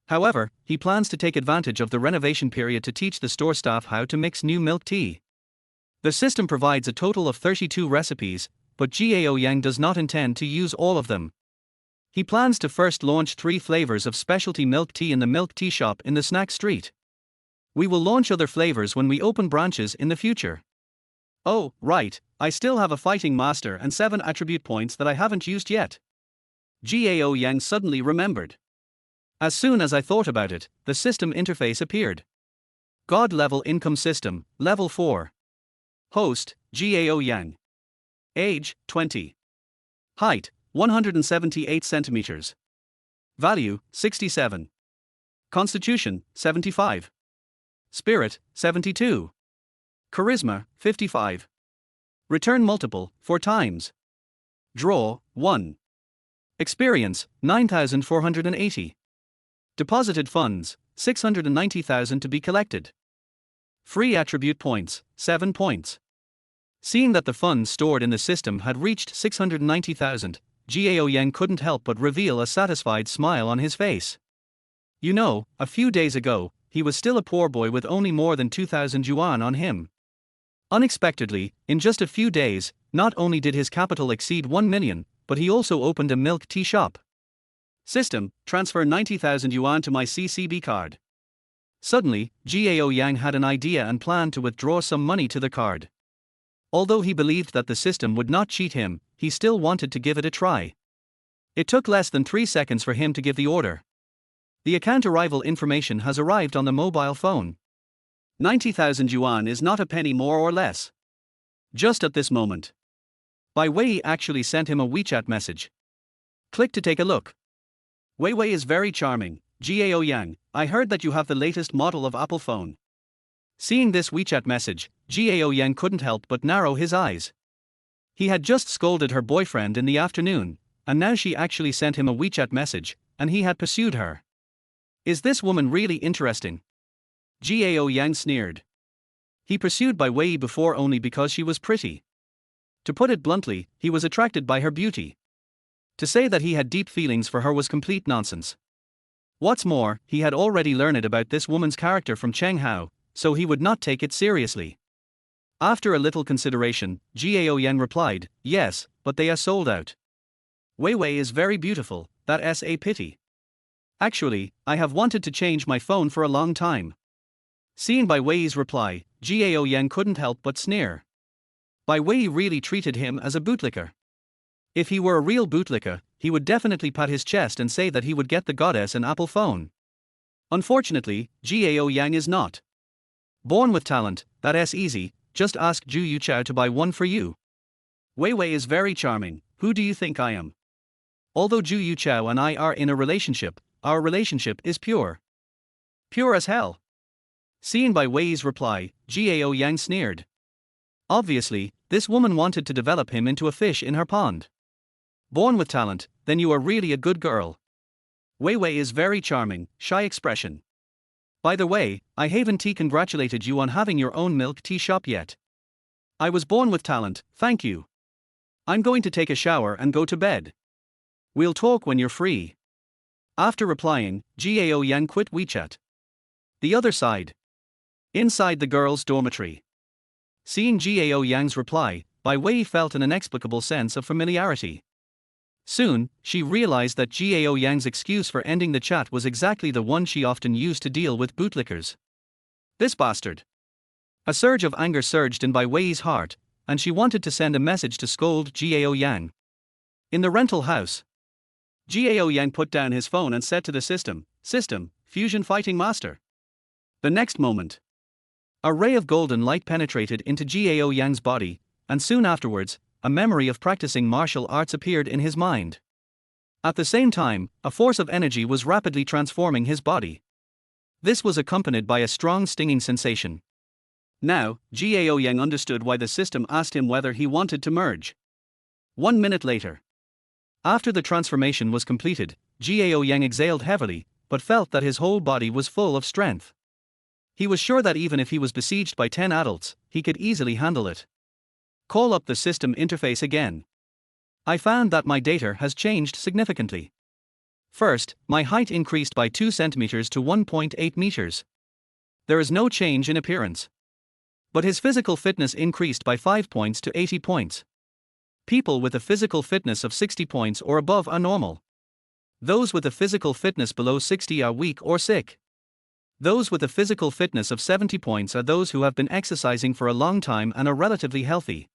However, he plans to take advantage of the renovation period to teach the store staff how to mix new milk tea. The system provides a total of 32 recipes, but Gao Yang does not intend to use all of them. He plans to first launch 3 flavors of specialty milk tea in the milk tea shop in the snack street. We will launch other flavors when we open branches in the future. Oh, right, I still have a fighting master and 7 attribute points that I haven't used yet. Gao Yang suddenly remembered. As soon as I thought about it, the system interface appeared. God level income system, level 4. Host, Gao Yang. Age, 20. Height, 178 centimeters. Value, 67. Constitution, 75. Spirit, 72. Charisma, 55. Return multiple, 4 times. Draw, 1. Experience, 9,480. Deposited funds, 690,000 to be collected. Free attribute points, 7 points. Seeing that the funds stored in the system had reached 690,000, Gao Yan couldn't help but reveal a satisfied smile on his face. You know, a few days ago, he was still a poor boy with only more than 2,000 yuan on him. Unexpectedly, in just a few days, not only did his capital exceed 1 million, but he also opened a milk tea shop. System, transfer 90,000 yuan to my CCB card. Suddenly, Gao Yang had an idea and planned to withdraw some money to the card. Although he believed that the system would not cheat him, he still wanted to give it a try. It took less than 3 seconds for him to give the order. The account arrival information has arrived on the mobile phone. 90,000 yuan is not a penny more or less. Just at this moment. Bai Wei actually sent him a WeChat message. Click to take a look. Wei Wei is very charming. Gao Yang, I heard that you have the latest model of Apple phone. Seeing this WeChat message, Gao Yang couldn't help but narrow his eyes. He had just scolded her boyfriend in the afternoon, and now she actually sent him a WeChat message, and he had pursued her. Is this woman really interesting? Gao Yang sneered. He pursued Bai Wei before only because she was pretty. To put it bluntly, he was attracted by her beauty. To say that he had deep feelings for her was complete nonsense. What's more, he had already learned about this woman's character from Cheng Hao, so he would not take it seriously. After a little consideration, Gao Yan replied, yes, but they are sold out. Wei Wei is very beautiful, that's a pity. Actually, I have wanted to change my phone for a long time. Seeing Bai Wei's reply, Gao Yan couldn't help but sneer. Bai Wei really treated him as a bootlicker. If he were a real bootlicker, he would definitely pat his chest and say that he would get the goddess an Apple phone. Unfortunately, Gao Yang is not. Born with talent, that's easy, just ask Zhu Yuchao to buy one for you. Wei Wei is very charming, who do you think I am? Although Zhu Yuchao and I are in a relationship, our relationship is pure. Pure as hell. Seeing Bai Wei's reply, Gao Yang sneered. Obviously, this woman wanted to develop him into a fish in her pond. Born with talent, then you are really a good girl. Wei Wei is very charming, shy expression. By the way, I haven't congratulated you on having your own milk tea shop yet. I was born with talent, thank you. I'm going to take a shower and go to bed. We'll talk when you're free. After replying, Gao Yang quit WeChat. The other side. Inside the girls' dormitory. Seeing Gao Yang's reply, Bai Wei felt an inexplicable sense of familiarity. Soon, she realized that Gao Yang's excuse for ending the chat was exactly the one she often used to deal with bootlickers. This bastard. A surge of anger surged in Bai Wei's heart, and she wanted to send a message to scold Gao Yang. In the rental house, Gao Yang put down his phone and said to the system, Fusion Fighting Master. The next moment, a ray of golden light penetrated into Gao Yang's body, and soon afterwards, a memory of practicing martial arts appeared in his mind. At the same time, a force of energy was rapidly transforming his body. This was accompanied by a strong stinging sensation. Now, Gao Yang understood why the system asked him whether he wanted to merge. 1 minute later. After the transformation was completed, Gao Yang exhaled heavily, but felt that his whole body was full of strength. He was sure that even if he was besieged by 10 adults, he could easily handle it. Call up the system interface again. I found that my data has changed significantly. First, my height increased by 2 centimeters to 1.8 meters. There is no change in appearance. But his physical fitness increased by 5 points to 80 points. People with a physical fitness of 60 points or above are normal. Those with a physical fitness below 60 are weak or sick. Those with a physical fitness of 70 points are those who have been exercising for a long time and are relatively healthy.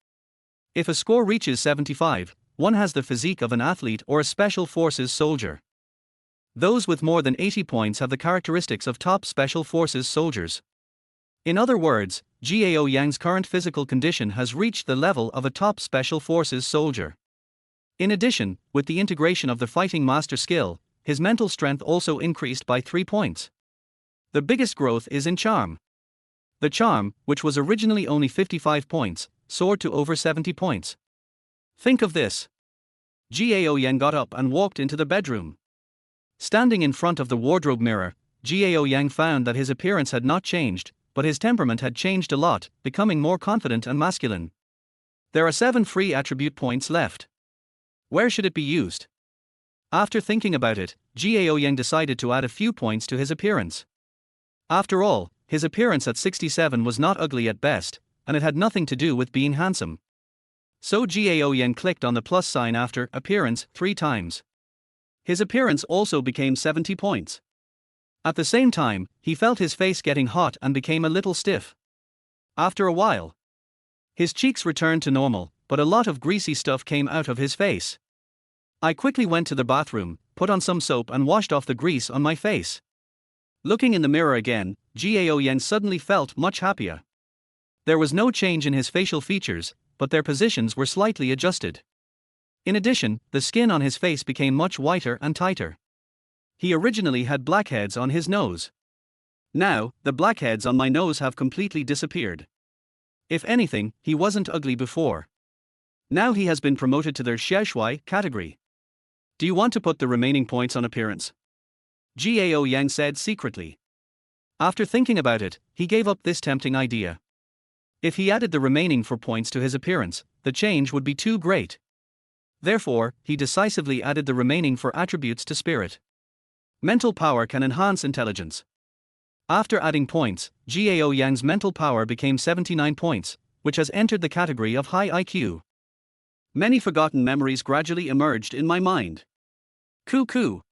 If a score reaches 75, one has the physique of an athlete or a special forces soldier. Those with more than 80 points have the characteristics of top special forces soldiers. In other words, Gao Yang's current physical condition has reached the level of a top special forces soldier. In addition, with the integration of the fighting master skill, his mental strength also increased by 3 points. The biggest growth is in charm. The charm, which was originally only 55 points, soared to over 70 points. Think of this. Gao Yang got up and walked into the bedroom. Standing in front of the wardrobe mirror, Gao Yang found that his appearance had not changed, but his temperament had changed a lot, becoming more confident and masculine. There are 7 free attribute points left. Where should it be used? After thinking about it, Gao Yang decided to add a few points to his appearance. After all, his appearance at 67 was not ugly at best, and it had nothing to do with being handsome. So Gao Yang clicked on the plus sign after appearance 3 times. His appearance also became 70 points. At the same time, he felt his face getting hot and became a little stiff. After a while, his cheeks returned to normal, but a lot of greasy stuff came out of his face. I quickly went to the bathroom, put on some soap and washed off the grease on my face. Looking in the mirror again, Gao Yan suddenly felt much happier. There was no change in his facial features, but their positions were slightly adjusted. In addition, the skin on his face became much whiter and tighter. He originally had blackheads on his nose. Now, the blackheads on my nose have completely disappeared. If anything, he wasn't ugly before. Now he has been promoted to their Xiaoshui category. Do you want to put the remaining points on appearance? Gao Yang said secretly. After thinking about it, he gave up this tempting idea. If he added the remaining 4 points to his appearance, the change would be too great. Therefore, he decisively added the remaining 4 attributes to spirit. Mental power can enhance intelligence. After adding points, Gao Yang's mental power became 79 points, which has entered the category of high IQ. Many forgotten memories gradually emerged in my mind. Coo.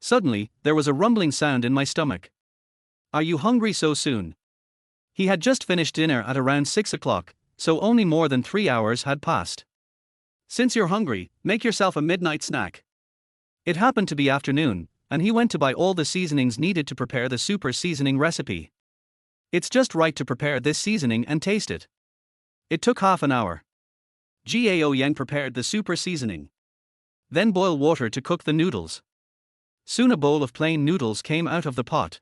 Suddenly, there was a rumbling sound in my stomach. Are you hungry so soon? He had just finished dinner at around 6 o'clock, so only more than 3 hours had passed. Since you're hungry, make yourself a midnight snack. It happened to be afternoon, and he went to buy all the seasonings needed to prepare the super seasoning recipe. It's just right to prepare this seasoning and taste it. It took half an hour. Gao Yang prepared the super seasoning. Then boil water to cook the noodles. Soon a bowl of plain noodles came out of the pot.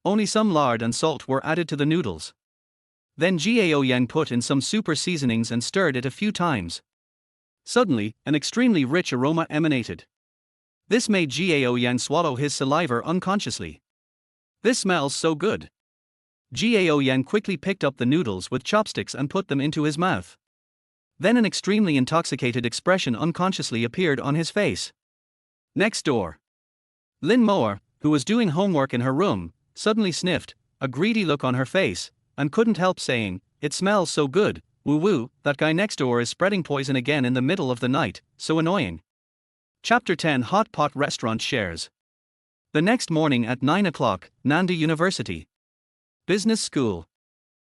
Only some lard and salt were added to the noodles. Then Gao Yang put in some super seasonings and stirred it a few times. Suddenly, an extremely rich aroma emanated. This made Gao Yang swallow his saliva unconsciously. This smells so good. Gao Yang quickly picked up the noodles with chopsticks and put them into his mouth. Then an extremely intoxicated expression unconsciously appeared on his face. Next door, Lin Moer, who was doing homework in her room, suddenly sniffed, a greedy look on her face, and couldn't help saying, "It smells so good, woo, that guy next door is spreading poison again in the middle of the night, so annoying." Chapter 10 Hot Pot Restaurant Shares. The next morning at 9 o'clock, Nanda University Business School.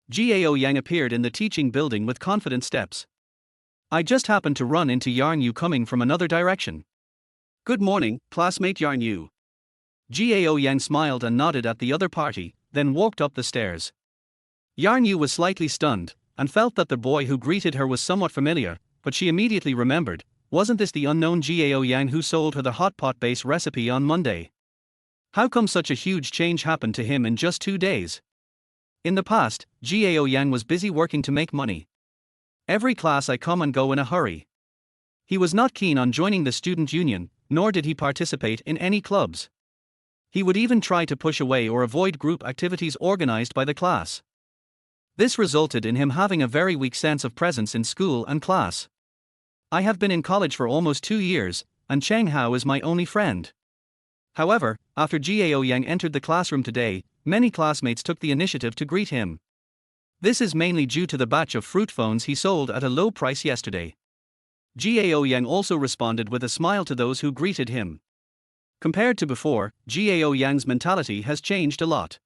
Gao Yang appeared in the teaching building with confident steps. I just happened to run into Yarn Yu coming from another direction. "Good morning, classmate Yarn Yu." Gao Yang smiled and nodded at the other party, then walked up the stairs. Yarn Yu was slightly stunned, and felt that the boy who greeted her was somewhat familiar, but she immediately remembered, wasn't this the unknown Gao Yang who sold her the hot pot base recipe on Monday? How come such a huge change happened to him in just 2 days? In the past, Gao Yang was busy working to make money. Every class I come and go in a hurry. He was not keen on joining the student union, nor did he participate in any clubs. He would even try to push away or avoid group activities organized by the class. This resulted in him having a very weak sense of presence in school and class. I have been in college for almost 2 years, and Cheng Hao is my only friend. However, after Gao Yang entered the classroom today, many classmates took the initiative to greet him. This is mainly due to the batch of fruit phones he sold at a low price yesterday. Gao Yang also responded with a smile to those who greeted him. Compared to before, Gao Yang's mentality has changed a lot.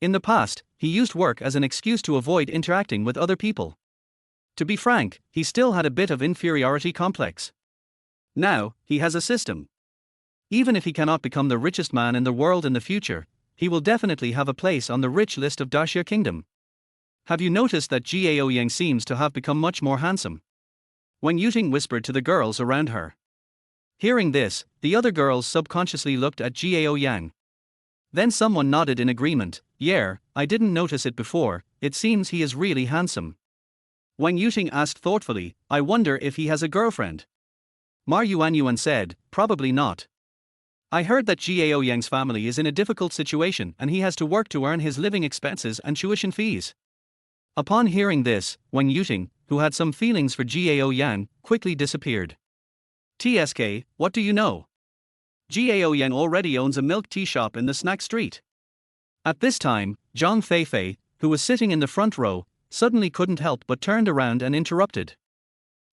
In the past, he used work as an excuse to avoid interacting with other people. To be frank, he still had a bit of inferiority complex. Now, he has a system. Even if he cannot become the richest man in the world in the future, he will definitely have a place on the rich list of Daxia Kingdom. Have you noticed that Gao Yang seems to have become much more handsome? Wen Yuting whispered to the girls around her. Hearing this, the other girls subconsciously looked at Gao Yang. Then someone nodded in agreement. "Yeah, I didn't notice it before, it seems he is really handsome." Wen Yuting asked thoughtfully, "I wonder if he has a girlfriend?" Ma Yuanyuan said, "Probably not. I heard that Gao Yang's family is in a difficult situation and he has to work to earn his living expenses and tuition fees." Upon hearing this, Wen Yuting, who had some feelings for Gao Yang, quickly disappeared. TSK, what do you know? Gao Yan already owns a milk tea shop in the snack street. At this time, Zhang Feifei, who was sitting in the front row, suddenly couldn't help but turned around and interrupted.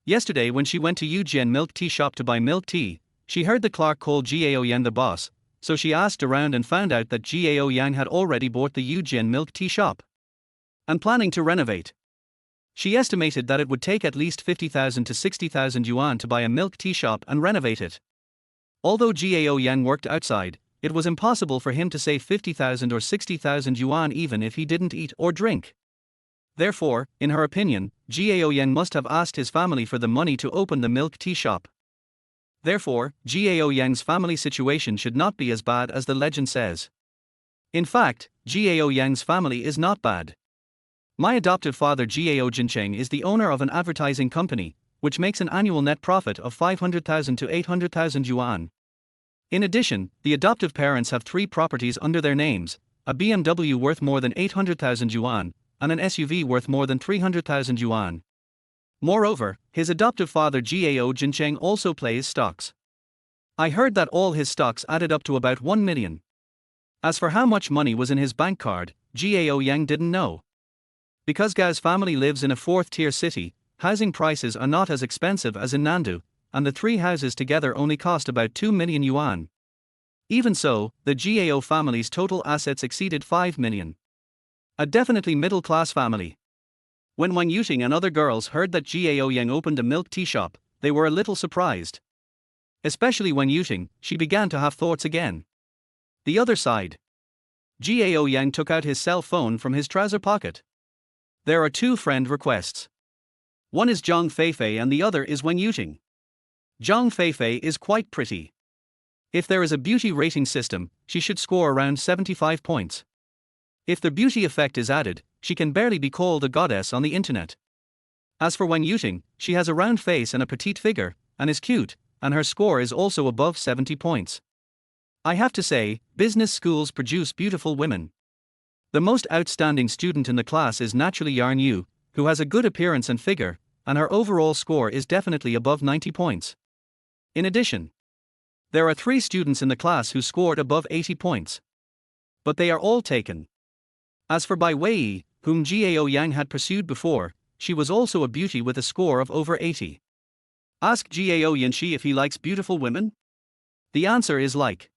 Yesterday when she went to Yujian milk tea shop to buy milk tea, she heard the clerk call Gao Yan the boss, so she asked around and found out that Gao Yan had already bought the Yujian milk tea shop and planning to renovate. She estimated that it would take at least 50,000 to 60,000 yuan to buy a milk tea shop and renovate it. Although Gao Yan worked outside, it was impossible for him to save 50,000 or 60,000 yuan even if he didn't eat or drink. Therefore, in her opinion, Gao Yan must have asked his family for the money to open the milk tea shop. Therefore, Gao Yan's family situation should not be as bad as the legend says. In fact, Gao Yan's family is not bad. My adoptive father Gao Jincheng is the owner of an advertising company, which makes an annual net profit of 500,000 to 800,000 yuan. In addition, the adoptive parents have 3 properties under their names, a BMW worth more than 800,000 yuan, and an SUV worth more than 300,000 yuan. Moreover, his adoptive father Gao Jincheng also plays stocks. I heard that all his stocks added up to about 1 million. As for how much money was in his bank card, Gao Yang didn't know. Because Gao's family lives in a 4th-tier city, housing prices are not as expensive as in Nandu, and the 3 houses together only cost about 2 million yuan. Even so, the Gao family's total assets exceeded 5 million. A definitely middle-class family. When Wang Yuting and other girls heard that Gao Yang opened a milk tea shop, they were a little surprised. Especially Wang Yuting, she began to have thoughts again. The other side. Gao Yang took out his cell phone from his trouser pocket. There are 2 friend requests. One is Zhang Feifei and the other is Wang Yuting. Zhang Feifei is quite pretty. If there is a beauty rating system, she should score around 75 points. If the beauty effect is added, she can barely be called a goddess on the internet. As for Wang Yuting, she has a round face and a petite figure, and is cute, and her score is also above 70 points. I have to say, business schools produce beautiful women. The most outstanding student in the class is naturally Yarn Yu, who has a good appearance and figure, and her overall score is definitely above 90 points. In addition, there are 3 students in the class who scored above 80 points. But they are all taken. As for Bai Wei, whom Gao Yang had pursued before, she was also a beauty with a score of over 80. Ask Gao Yanxi if he likes beautiful women? The answer is like.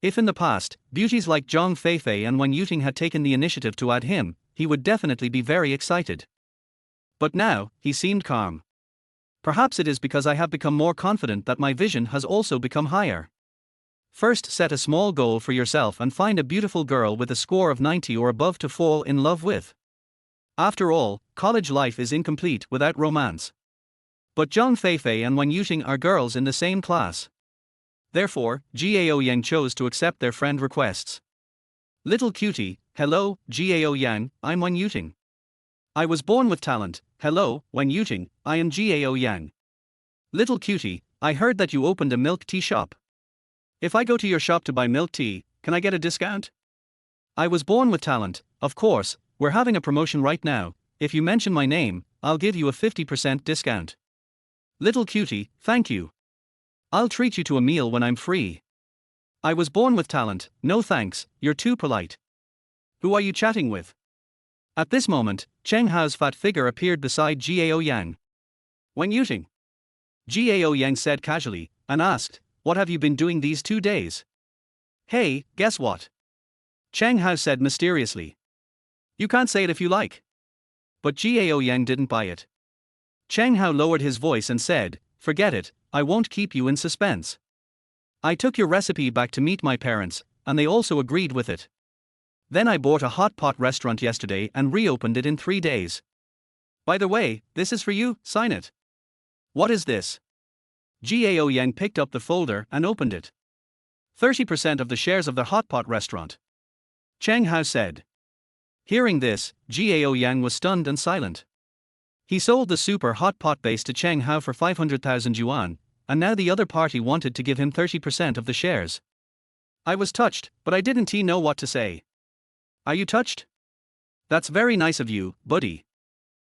If in the past, beauties like Zhang Feifei and Wang Yuting had taken the initiative to add him, he would definitely be very excited. But now, he seemed calm. Perhaps it is because I have become more confident that my vision has also become higher. First, set a small goal for yourself and find a beautiful girl with a score of 90 or above to fall in love with. After all, college life is incomplete without romance. But Zhang Feifei and Wang Yuting are girls in the same class. Therefore, Gao Yang chose to accept their friend requests. Little cutie, hello, Gao Yang, I'm Wang Yuting. I was born with talent, hello, Wang Yuting, I am Gao Yang. Little cutie, I heard that you opened a milk tea shop. If I go to your shop to buy milk tea, can I get a discount? I was born with talent, of course, we're having a promotion right now, if you mention my name, I'll give you a 50% discount. Little cutie, thank you. I'll treat you to a meal when I'm free. I was born with talent, no thanks, you're too polite. Who are you chatting with? At this moment, Cheng Hao's fat figure appeared beside Gao Yang. Wang Yuting. Gao Yang said casually, and asked, what have you been doing these 2 days? Hey, guess what? Cheng Hao said mysteriously. You can't say it if you like. But Gao Yang didn't buy it. Cheng Hao lowered his voice and said, forget it, I won't keep you in suspense. I took your recipe back to meet my parents, and they also agreed with it. Then I bought a hot pot restaurant yesterday and reopened it in 3 days. By the way, this is for you, sign it. What is this? Gao Yang picked up the folder and opened it. 30% of the shares of the hot pot restaurant. Cheng Hao said. Hearing this, Gao Yang was stunned and silent. He sold the super hot pot base to Cheng Hao for 500,000 yuan, and now the other party wanted to give him 30% of the shares. I was touched, but I didn't know what to say. Are you touched? That's very nice of you, buddy.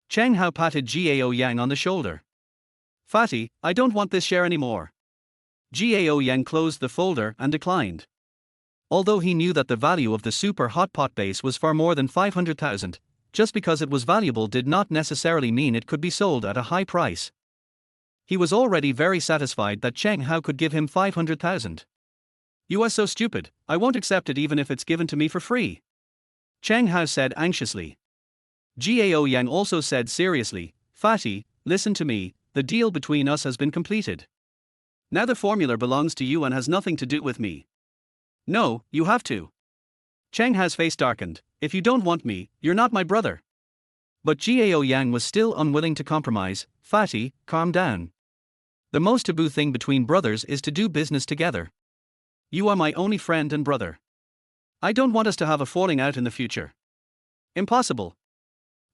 Cheng Hao patted Gao Yang on the shoulder. Fatty, I don't want this share anymore. Gao Yan closed the folder and declined. Although he knew that the value of the super hot pot base was far more than 500,000, just because it was valuable did not necessarily mean it could be sold at a high price. He was already very satisfied that Cheng Hao could give him 500,000. You are so stupid, I won't accept it even if it's given to me for free. Cheng Hao said anxiously. Gao Yang also said seriously, Fatty, listen to me, the deal between us has been completed. Now the formula belongs to you and has nothing to do with me. No, you have to. Cheng Hao's face darkened. If you don't want me, you're not my brother. But Gao Yang was still unwilling to compromise. Fatty, calm down. The most taboo thing between brothers is to do business together. You are my only friend and brother. I don't want us to have a falling out in the future. Impossible.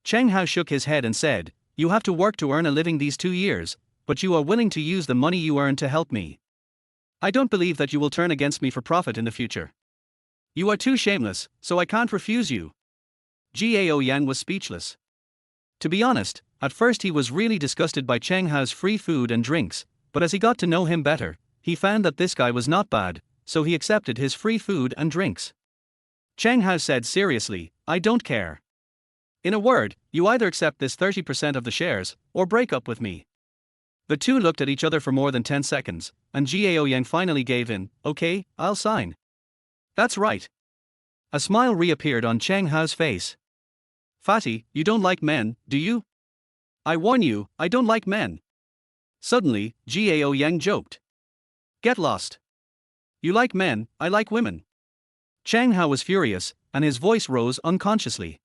Cheng Hao shook his head and said, you have to work to earn a living these 2 years, but you are willing to use the money you earn to help me. I don't believe that you will turn against me for profit in the future. You are too shameless, so I can't refuse you. Gao Yan was speechless. To be honest, at first he was really disgusted by Cheng Hao's free food and drinks, but as he got to know him better, he found that this guy was not bad, so he accepted his free food and drinks. Cheng Hao said seriously, I don't care. In a word, you either accept this 30% of the shares, or break up with me. The two looked at each other for more than 10 seconds, and Gao Yang finally gave in. Okay, I'll sign. That's right. A smile reappeared on Cheng Hao's face. Fatty, you don't like men, do you? I warn you, I don't like men. Suddenly, Gao Yang joked. Get lost. You like men, I like women. Cheng Hao was furious, and his voice rose unconsciously.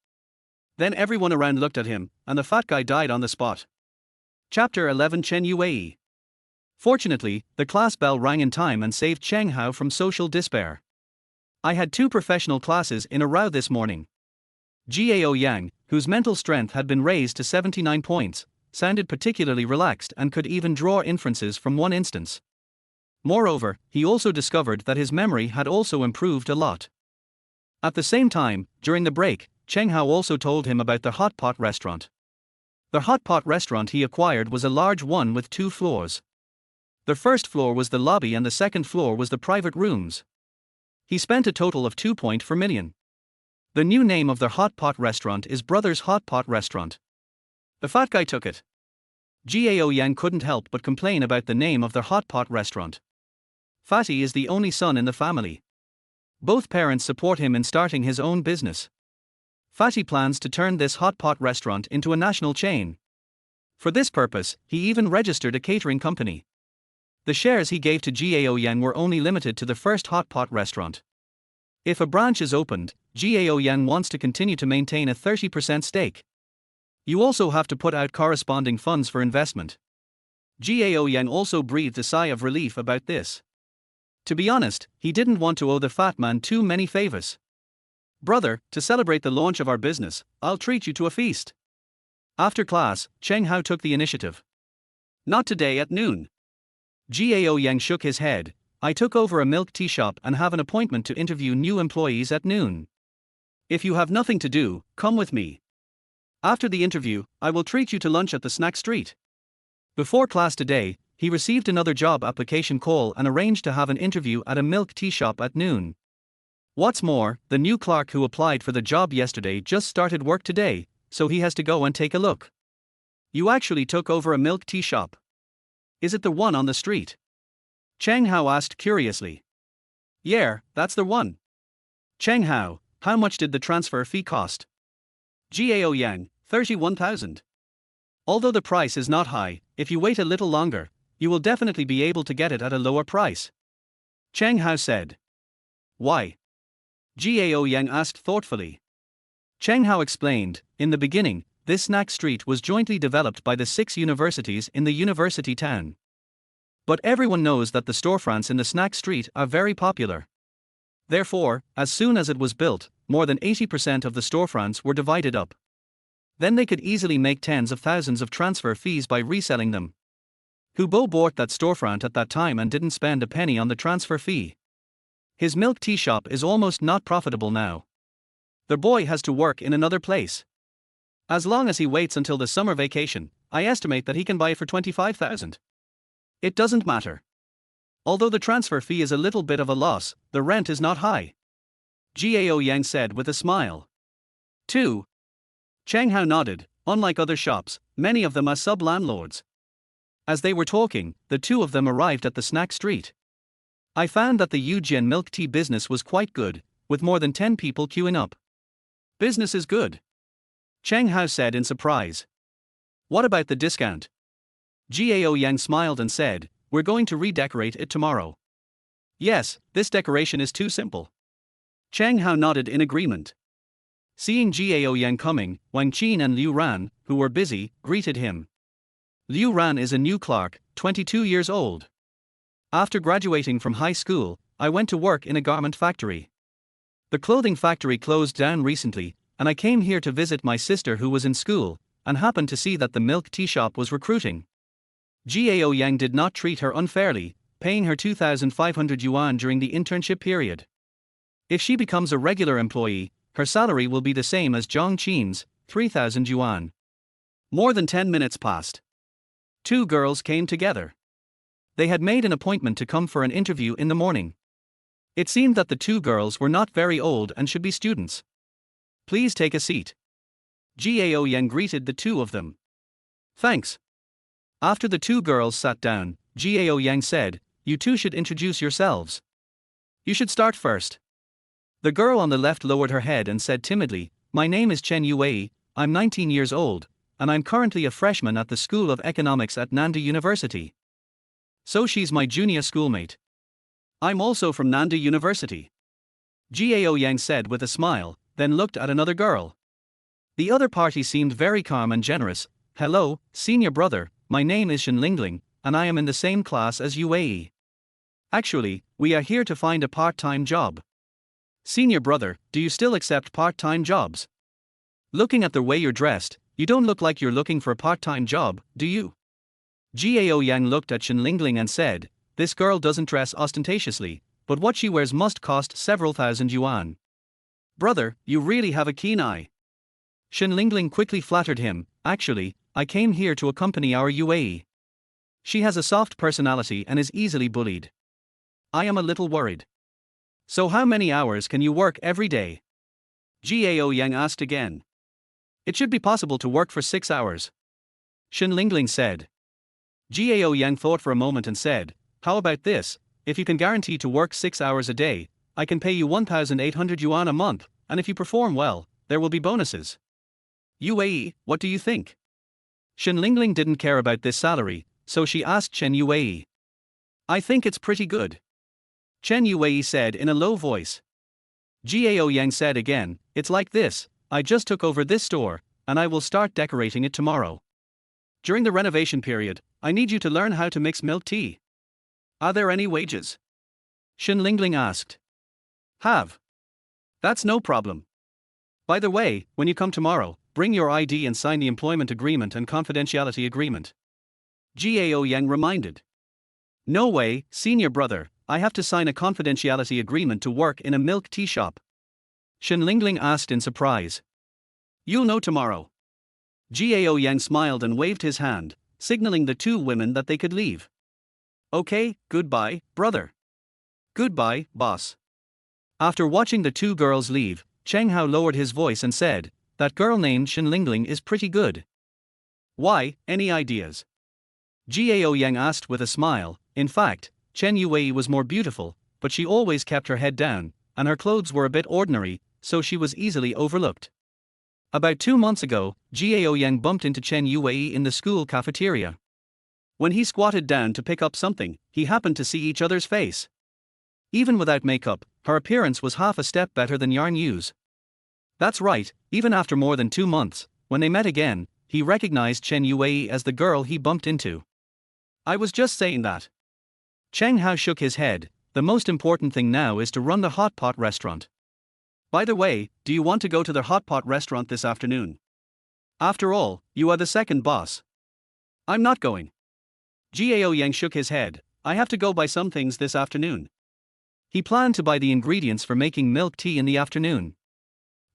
Then everyone around looked at him, and the fat guy died on the spot. Chapter 11 Chen Yuei. Fortunately, the class bell rang in time and saved Cheng Hao from social despair. I had 2 professional classes in a row this morning. Gao Yang, whose mental strength had been raised to 79 points, sounded particularly relaxed and could even draw inferences from one instance. Moreover, he also discovered that his memory had also improved a lot. At the same time, during the break, Cheng Hao also told him about the hot pot restaurant. The hot pot restaurant he acquired was a large one with 2 floors. The first floor was the lobby and the second floor was the private rooms. He spent a total of 2.4 million. The new name of the hot pot restaurant is Brothers Hot Pot Restaurant. The fat guy took it. Gao Yang couldn't help but complain about the name of the hot pot restaurant. Fatty is the only son in the family. Both parents support him in starting his own business. Fatty plans to turn this hot pot restaurant into a national chain. For this purpose, he even registered a catering company. The shares he gave to Gao Yang were only limited to the first hot pot restaurant. If a branch is opened, Gao Yang wants to continue to maintain a 30% stake. You also have to put out corresponding funds for investment. Gao Yang also breathed a sigh of relief about this. To be honest, he didn't want to owe the fat man too many favors. Brother, to celebrate the launch of our business, I'll treat you to a feast. After class, Cheng Hao took the initiative. Not today at noon. Gao Yang shook his head. I took over a milk tea shop and have an appointment to interview new employees at noon. If you have nothing to do, come with me. After the interview, I will treat you to lunch at the snack street. Before class today, he received another job application call and arranged to have an interview at a milk tea shop at noon. What's more, the new clerk who applied for the job yesterday just started work today, so he has to go and take a look. You actually took over a milk tea shop. Is it the one on the street? Cheng Hao asked curiously. Yeah, that's the one. Cheng Hao, how much did the transfer fee cost? Gao Yang, 31,000. Although the price is not high, if you wait a little longer, you will definitely be able to get it at a lower price. Cheng Hao said. Why? Gao Yang asked thoughtfully. Cheng Hao explained, in the beginning, this snack street was jointly developed by the 6 universities in the university town. But everyone knows that the storefronts in the snack street are very popular. Therefore, as soon as it was built, more than 80% of the storefronts were divided up. Then they could easily make tens of thousands of transfer fees by reselling them. Hubo bought that storefront at that time and didn't spend a penny on the transfer fee. His milk tea shop is almost not profitable now. The boy has to work in another place. As long as he waits until the summer vacation, I estimate that he can buy it for 25,000. It doesn't matter. Although the transfer fee is a little bit of a loss, the rent is not high. Gao Yang said with a smile. 2. Cheng Hao nodded. Unlike other shops, many of them are sub-landlords. As they were talking, the two of them arrived at the snack street. I found that the Yujian milk tea business was quite good, with more than 10 people queuing up. Business is good. Cheng Hao said in surprise. What about the discount? Gao Yang smiled and said, we're going to redecorate it tomorrow. Yes, this decoration is too simple. Cheng Hao nodded in agreement. Seeing Gao Yang coming, Wang Qin and Liu Ran, who were busy, greeted him. Liu Ran is a new clerk, 22 years old. After graduating from high school, I went to work in a garment factory. The clothing factory closed down recently, and I came here to visit my sister who was in school, and happened to see that the milk tea shop was recruiting. Gao Yang did not treat her unfairly, paying her 2,500 yuan during the internship period. If she becomes a regular employee, her salary will be the same as Zhang Qin's, 3,000 yuan. More than 10 minutes passed. Two girls came together. They had made an appointment to come for an interview in the morning. It seemed that the two girls were not very old and should be students. Please take a seat. Gao Yang greeted the two of them. Thanks. After the two girls sat down, Gao Yang said, you two should introduce yourselves. You should start first. The girl on the left lowered her head and said timidly, my name is Chen Yue, I'm 19 years old, and I'm currently a freshman at the School of Economics at Nanda University. So she's my junior schoolmate. I'm also from Nanda University. Gao Yang said with a smile, then looked at another girl. The other party seemed very calm and generous. Hello, senior brother, my name is Shen Lingling, and I am in the same class as Yue. Actually, we are here to find a part-time job. Senior brother, do you still accept part-time jobs? Looking at the way you're dressed, you don't look like you're looking for a part-time job, do you? Gao Yang looked at Shen Lingling and said, this girl doesn't dress ostentatiously, but what she wears must cost several thousand yuan. Brother, you really have a keen eye. Shen Lingling quickly flattered him, actually, I came here to accompany our Yue. She has a soft personality and is easily bullied. I am a little worried. So how many hours can you work every day? Gao Yang asked again. It should be possible to work for 6 hours. Shen Lingling said. Gao Yang thought for a moment and said, how about this, if you can guarantee to work 6 hours a day, I can pay you 1,800 yuan a month, and if you perform well, there will be bonuses. Yue, what do you think? Shen Lingling didn't care about this salary, so she asked Chen Yue. I think it's pretty good. Chen Yue said in a low voice. Gao Yang said again, it's like this, I just took over this store, and I will start decorating it tomorrow. During the renovation period, I need you to learn how to mix milk tea. Are there any wages? Shen Lingling asked. Have. That's no problem. By the way, when you come tomorrow, bring your ID and sign the employment agreement and confidentiality agreement. Gao Yang reminded. No way, senior brother, I have to sign a confidentiality agreement to work in a milk tea shop. Shen Lingling asked in surprise. You'll know tomorrow. Gao Yang smiled and waved his hand, signaling the two women that they could leave. Okay, goodbye, brother. Goodbye, boss. After watching the two girls leave, Cheng Hao lowered his voice and said, that girl named Shen Lingling is pretty good. Why, any ideas? Gao Yang asked with a smile. In fact, Chen Yue was more beautiful, but she always kept her head down, and her clothes were a bit ordinary, so she was easily overlooked. About 2 months ago, Gao Yang bumped into Chen Yue in the school cafeteria. When he squatted down to pick up something, he happened to see each other's face. Even without makeup, her appearance was half a step better than Yarn Yu's. That's right, even after more than 2 months, when they met again, he recognized Chen Yue as the girl he bumped into. I was just saying that. Cheng Hao shook his head. The most important thing now is to run the hot pot restaurant. By the way, do you want to go to the hot pot restaurant this afternoon? After all, you are the second boss. I'm not going. Gao Yang shook his head. I have to go buy some things this afternoon. He planned to buy the ingredients for making milk tea in the afternoon.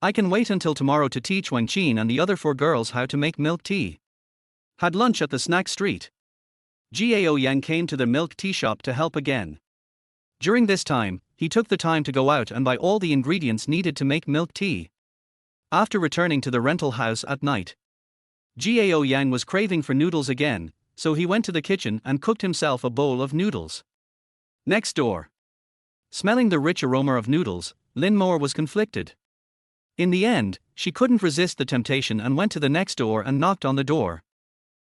I can wait until tomorrow to teach Wang Qin and the other 4 girls how to make milk tea. Had lunch at the snack street. Gao Yan came to the milk tea shop to help again. During this time, he took the time to go out and buy all the ingredients needed to make milk tea. After returning to the rental house at night, Gao Yang was craving for noodles again, so he went to the kitchen and cooked himself a bowl of noodles. Next door. Smelling the rich aroma of noodles, Lin Moore was conflicted. In the end, she couldn't resist the temptation and went to the next door and knocked on the door.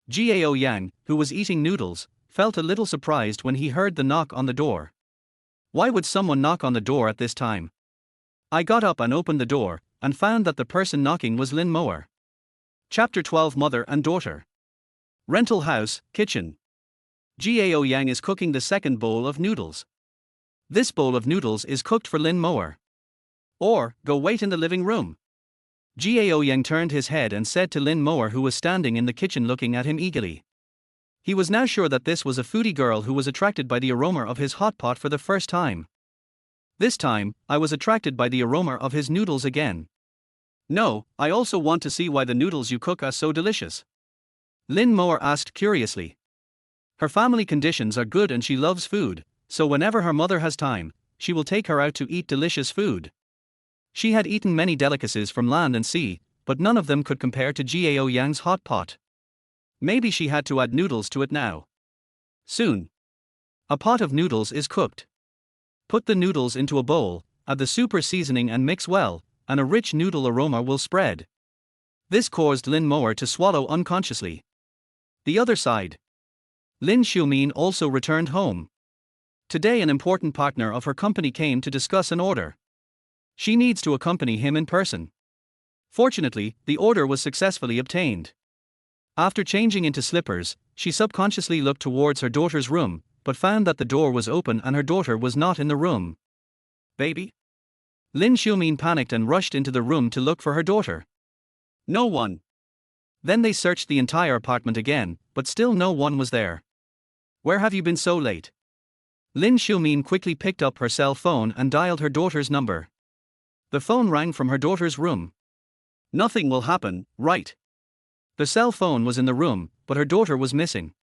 Gao Yang, who was eating noodles, felt a little surprised when he heard the knock on the door. Why would someone knock on the door at this time? I got up and opened the door, and found that the person knocking was Lin Moore. Chapter 12 Mother and Daughter. Rental house, kitchen. Gao Yang is cooking the second bowl of noodles. This bowl of noodles is cooked for Lin Moore. Or, go wait in the living room. Gao Yang turned his head and said to Lin Moore, who was standing in the kitchen looking at him eagerly. He was now sure that this was a foodie girl who was attracted by the aroma of his hot pot for the first time. This time, I was attracted by the aroma of his noodles again. No, I also want to see why the noodles you cook are so delicious. Lin Moore asked curiously. Her family conditions are good and she loves food, so whenever her mother has time, she will take her out to eat delicious food. She had eaten many delicacies from land and sea, but none of them could compare to Gao Yang's hot pot. Maybe she had to add noodles to it now. Soon. A pot of noodles is cooked. Put the noodles into a bowl, add the super seasoning and mix well, and a rich noodle aroma will spread. This caused Lin Moore to swallow unconsciously. The other side. Lin Xiumin also returned home. Today an important partner of her company came to discuss an order. She needs to accompany him in person. Fortunately, the order was successfully obtained. After changing into slippers, she subconsciously looked towards her daughter's room, but found that the door was open and her daughter was not in the room. Baby? Lin Xiumin panicked and rushed into the room to look for her daughter. No one. Then they searched the entire apartment again, but still no one was there. Where have you been so late? Lin Xiumin quickly picked up her cell phone and dialed her daughter's number. The phone rang from her daughter's room. Nothing will happen, right? The cell phone was in the room, but her daughter was missing.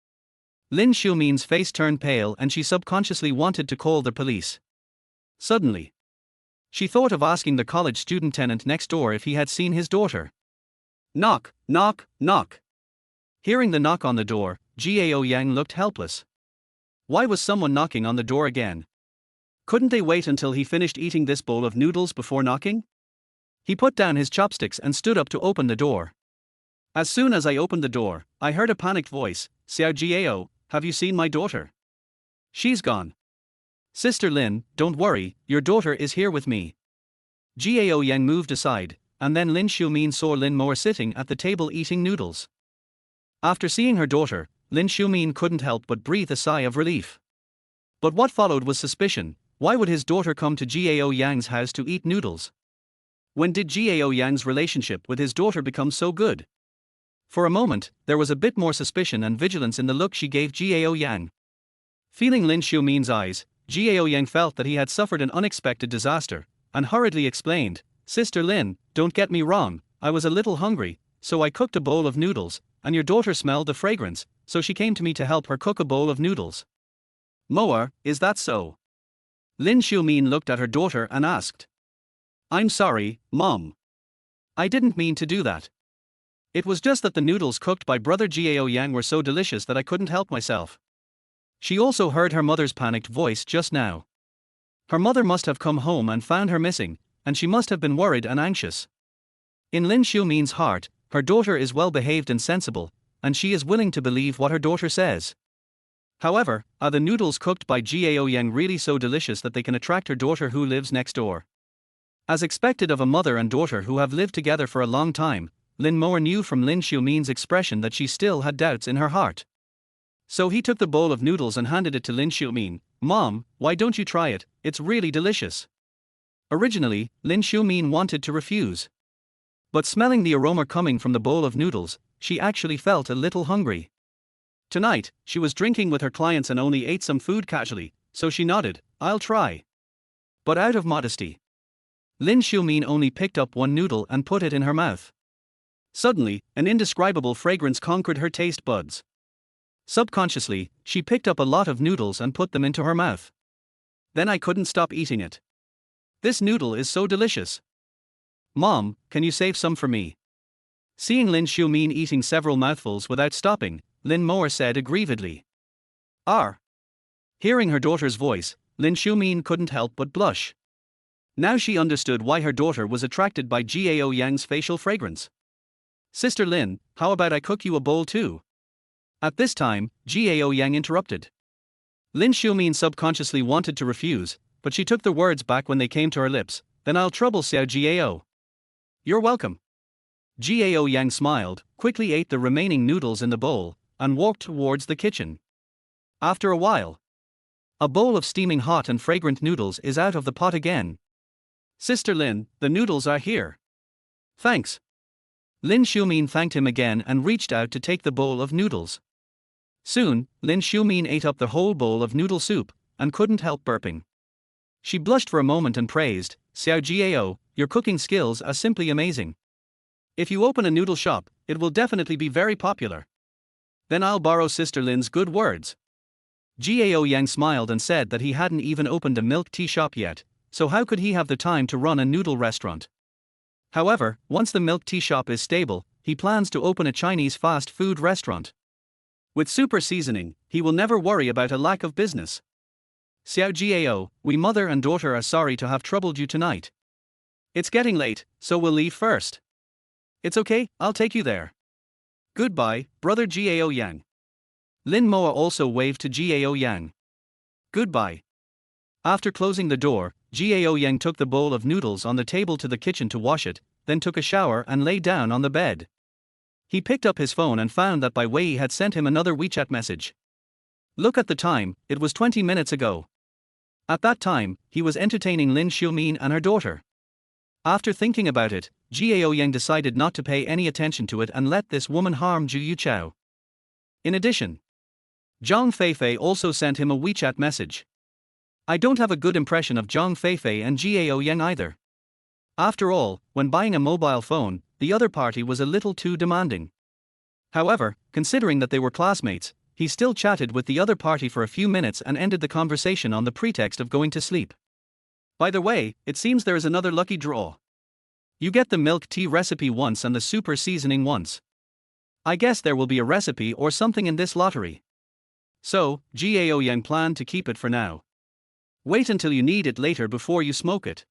Lin Xiumin's face turned pale and she subconsciously wanted to call the police. Suddenly, she thought of asking the college student tenant next door if he had seen his daughter. Knock, knock, knock. Hearing the knock on the door, Gao Yang looked helpless. Why was someone knocking on the door again? Couldn't they wait until he finished eating this bowl of noodles before knocking? He put down his chopsticks and stood up to open the door. As soon as I opened the door, I heard a panicked voice. Xiao Gao, have you seen my daughter? She's gone. Sister Lin, don't worry, your daughter is here with me. Gao Yang moved aside, and then Lin Xiumin saw Lin Moore sitting at the table eating noodles. After seeing her daughter, Lin Xiumin couldn't help but breathe a sigh of relief. But what followed was suspicion. Why would his daughter come to Gao Yang's house to eat noodles? When did Gao Yang's relationship with his daughter become so good? For a moment, there was a bit more suspicion and vigilance in the look she gave Gao Yang. Feeling Lin Xiumin's eyes, Gao Yang felt that he had suffered an unexpected disaster, and hurriedly explained, Sister Lin, don't get me wrong, I was a little hungry, so I cooked a bowl of noodles, and your daughter smelled the fragrance, so she came to me to help her cook a bowl of noodles. Moore, is that so? Lin Xiumin looked at her daughter and asked. I'm sorry, Mom. I didn't mean to do that. It was just that the noodles cooked by brother Gao Yang were so delicious that I couldn't help myself. She also heard her mother's panicked voice just now. Her mother must have come home and found her missing, and she must have been worried and anxious. In Lin Xiumin's heart, her daughter is well behaved and sensible, and she is willing to believe what her daughter says. However, are the noodles cooked by Gao Yang really so delicious that they can attract her daughter who lives next door? As expected of a mother and daughter who have lived together for a long time, Lin Moore knew from Lin Xiumin's expression that she still had doubts in her heart. So he took the bowl of noodles and handed it to Lin Xiumin. Mom, why don't you try it? It's really delicious. Originally, Lin Xiumin wanted to refuse. But smelling the aroma coming from the bowl of noodles, she actually felt a little hungry. Tonight, she was drinking with her clients and only ate some food casually, so she nodded, I'll try. But out of modesty, Lin Xiumin only picked up one noodle and put it in her mouth. Suddenly, an indescribable fragrance conquered her taste buds. Subconsciously, she picked up a lot of noodles and put them into her mouth. Then I couldn't stop eating it. This noodle is so delicious. Mom, can you save some for me? Seeing Lin Xiumin eating several mouthfuls without stopping, Lin Moore said aggrievedly. "R." Hearing her daughter's voice, Lin Xiumin couldn't help but blush. Now she understood why her daughter was attracted by Gao Yang's facial fragrance. "Sister Lin, how about I cook you a bowl too?" At this time, Gao Yang interrupted. Lin Xiumin subconsciously wanted to refuse, but she took the words back when they came to her lips. "Then I'll trouble Xiao Gao." "You're welcome." Gao Yang smiled, quickly ate the remaining noodles in the bowl, and walked towards the kitchen. After a while, a bowl of steaming hot and fragrant noodles is out of the pot again. "Sister Lin, the noodles are here." "Thanks." Lin Xiumin thanked him again and reached out to take the bowl of noodles. Soon, Lin Xiumin ate up the whole bowl of noodle soup, and couldn't help burping. She blushed for a moment and praised, "Xiao Jiao, your cooking skills are simply amazing. If you open a noodle shop, it will definitely be very popular." "Then I'll borrow Sister Lin's good words." Gao Yang smiled and said that he hadn't even opened a milk tea shop yet, so how could he have the time to run a noodle restaurant? However, once the milk tea shop is stable, he plans to open a Chinese fast food restaurant. With super seasoning, he will never worry about a lack of business. "Xiao Jiao, we mother and daughter are sorry to have troubled you tonight. It's getting late, so we'll leave first." "It's okay, I'll take you there." "Goodbye, brother Gao Yang." Lin Moa also waved to Gao Yang. "Goodbye." After closing the door, Gao Yang took the bowl of noodles on the table to the kitchen to wash it, then took a shower and lay down on the bed. He picked up his phone and found that Bai Wei had sent him another WeChat message. Look at the time, it was 20 minutes ago. At that time, he was entertaining Lin Xiumin and her daughter. After thinking about it, Gao Yang decided not to pay any attention to it and let this woman harm Zhu Yuchao. In addition, Zhang Feifei also sent him a WeChat message. I don't have a good impression of Zhang Feifei and Gao Yang either. After all, when buying a mobile phone, the other party was a little too demanding. However, considering that they were classmates, he still chatted with the other party for a few minutes and ended the conversation on the pretext of going to sleep. By the way, it seems there is another lucky draw. You get the milk tea recipe once and the super seasoning once. I guess there will be a recipe or something in this lottery. So, Gao Yang planned to keep it for now. Wait until you need it later before you smoke it.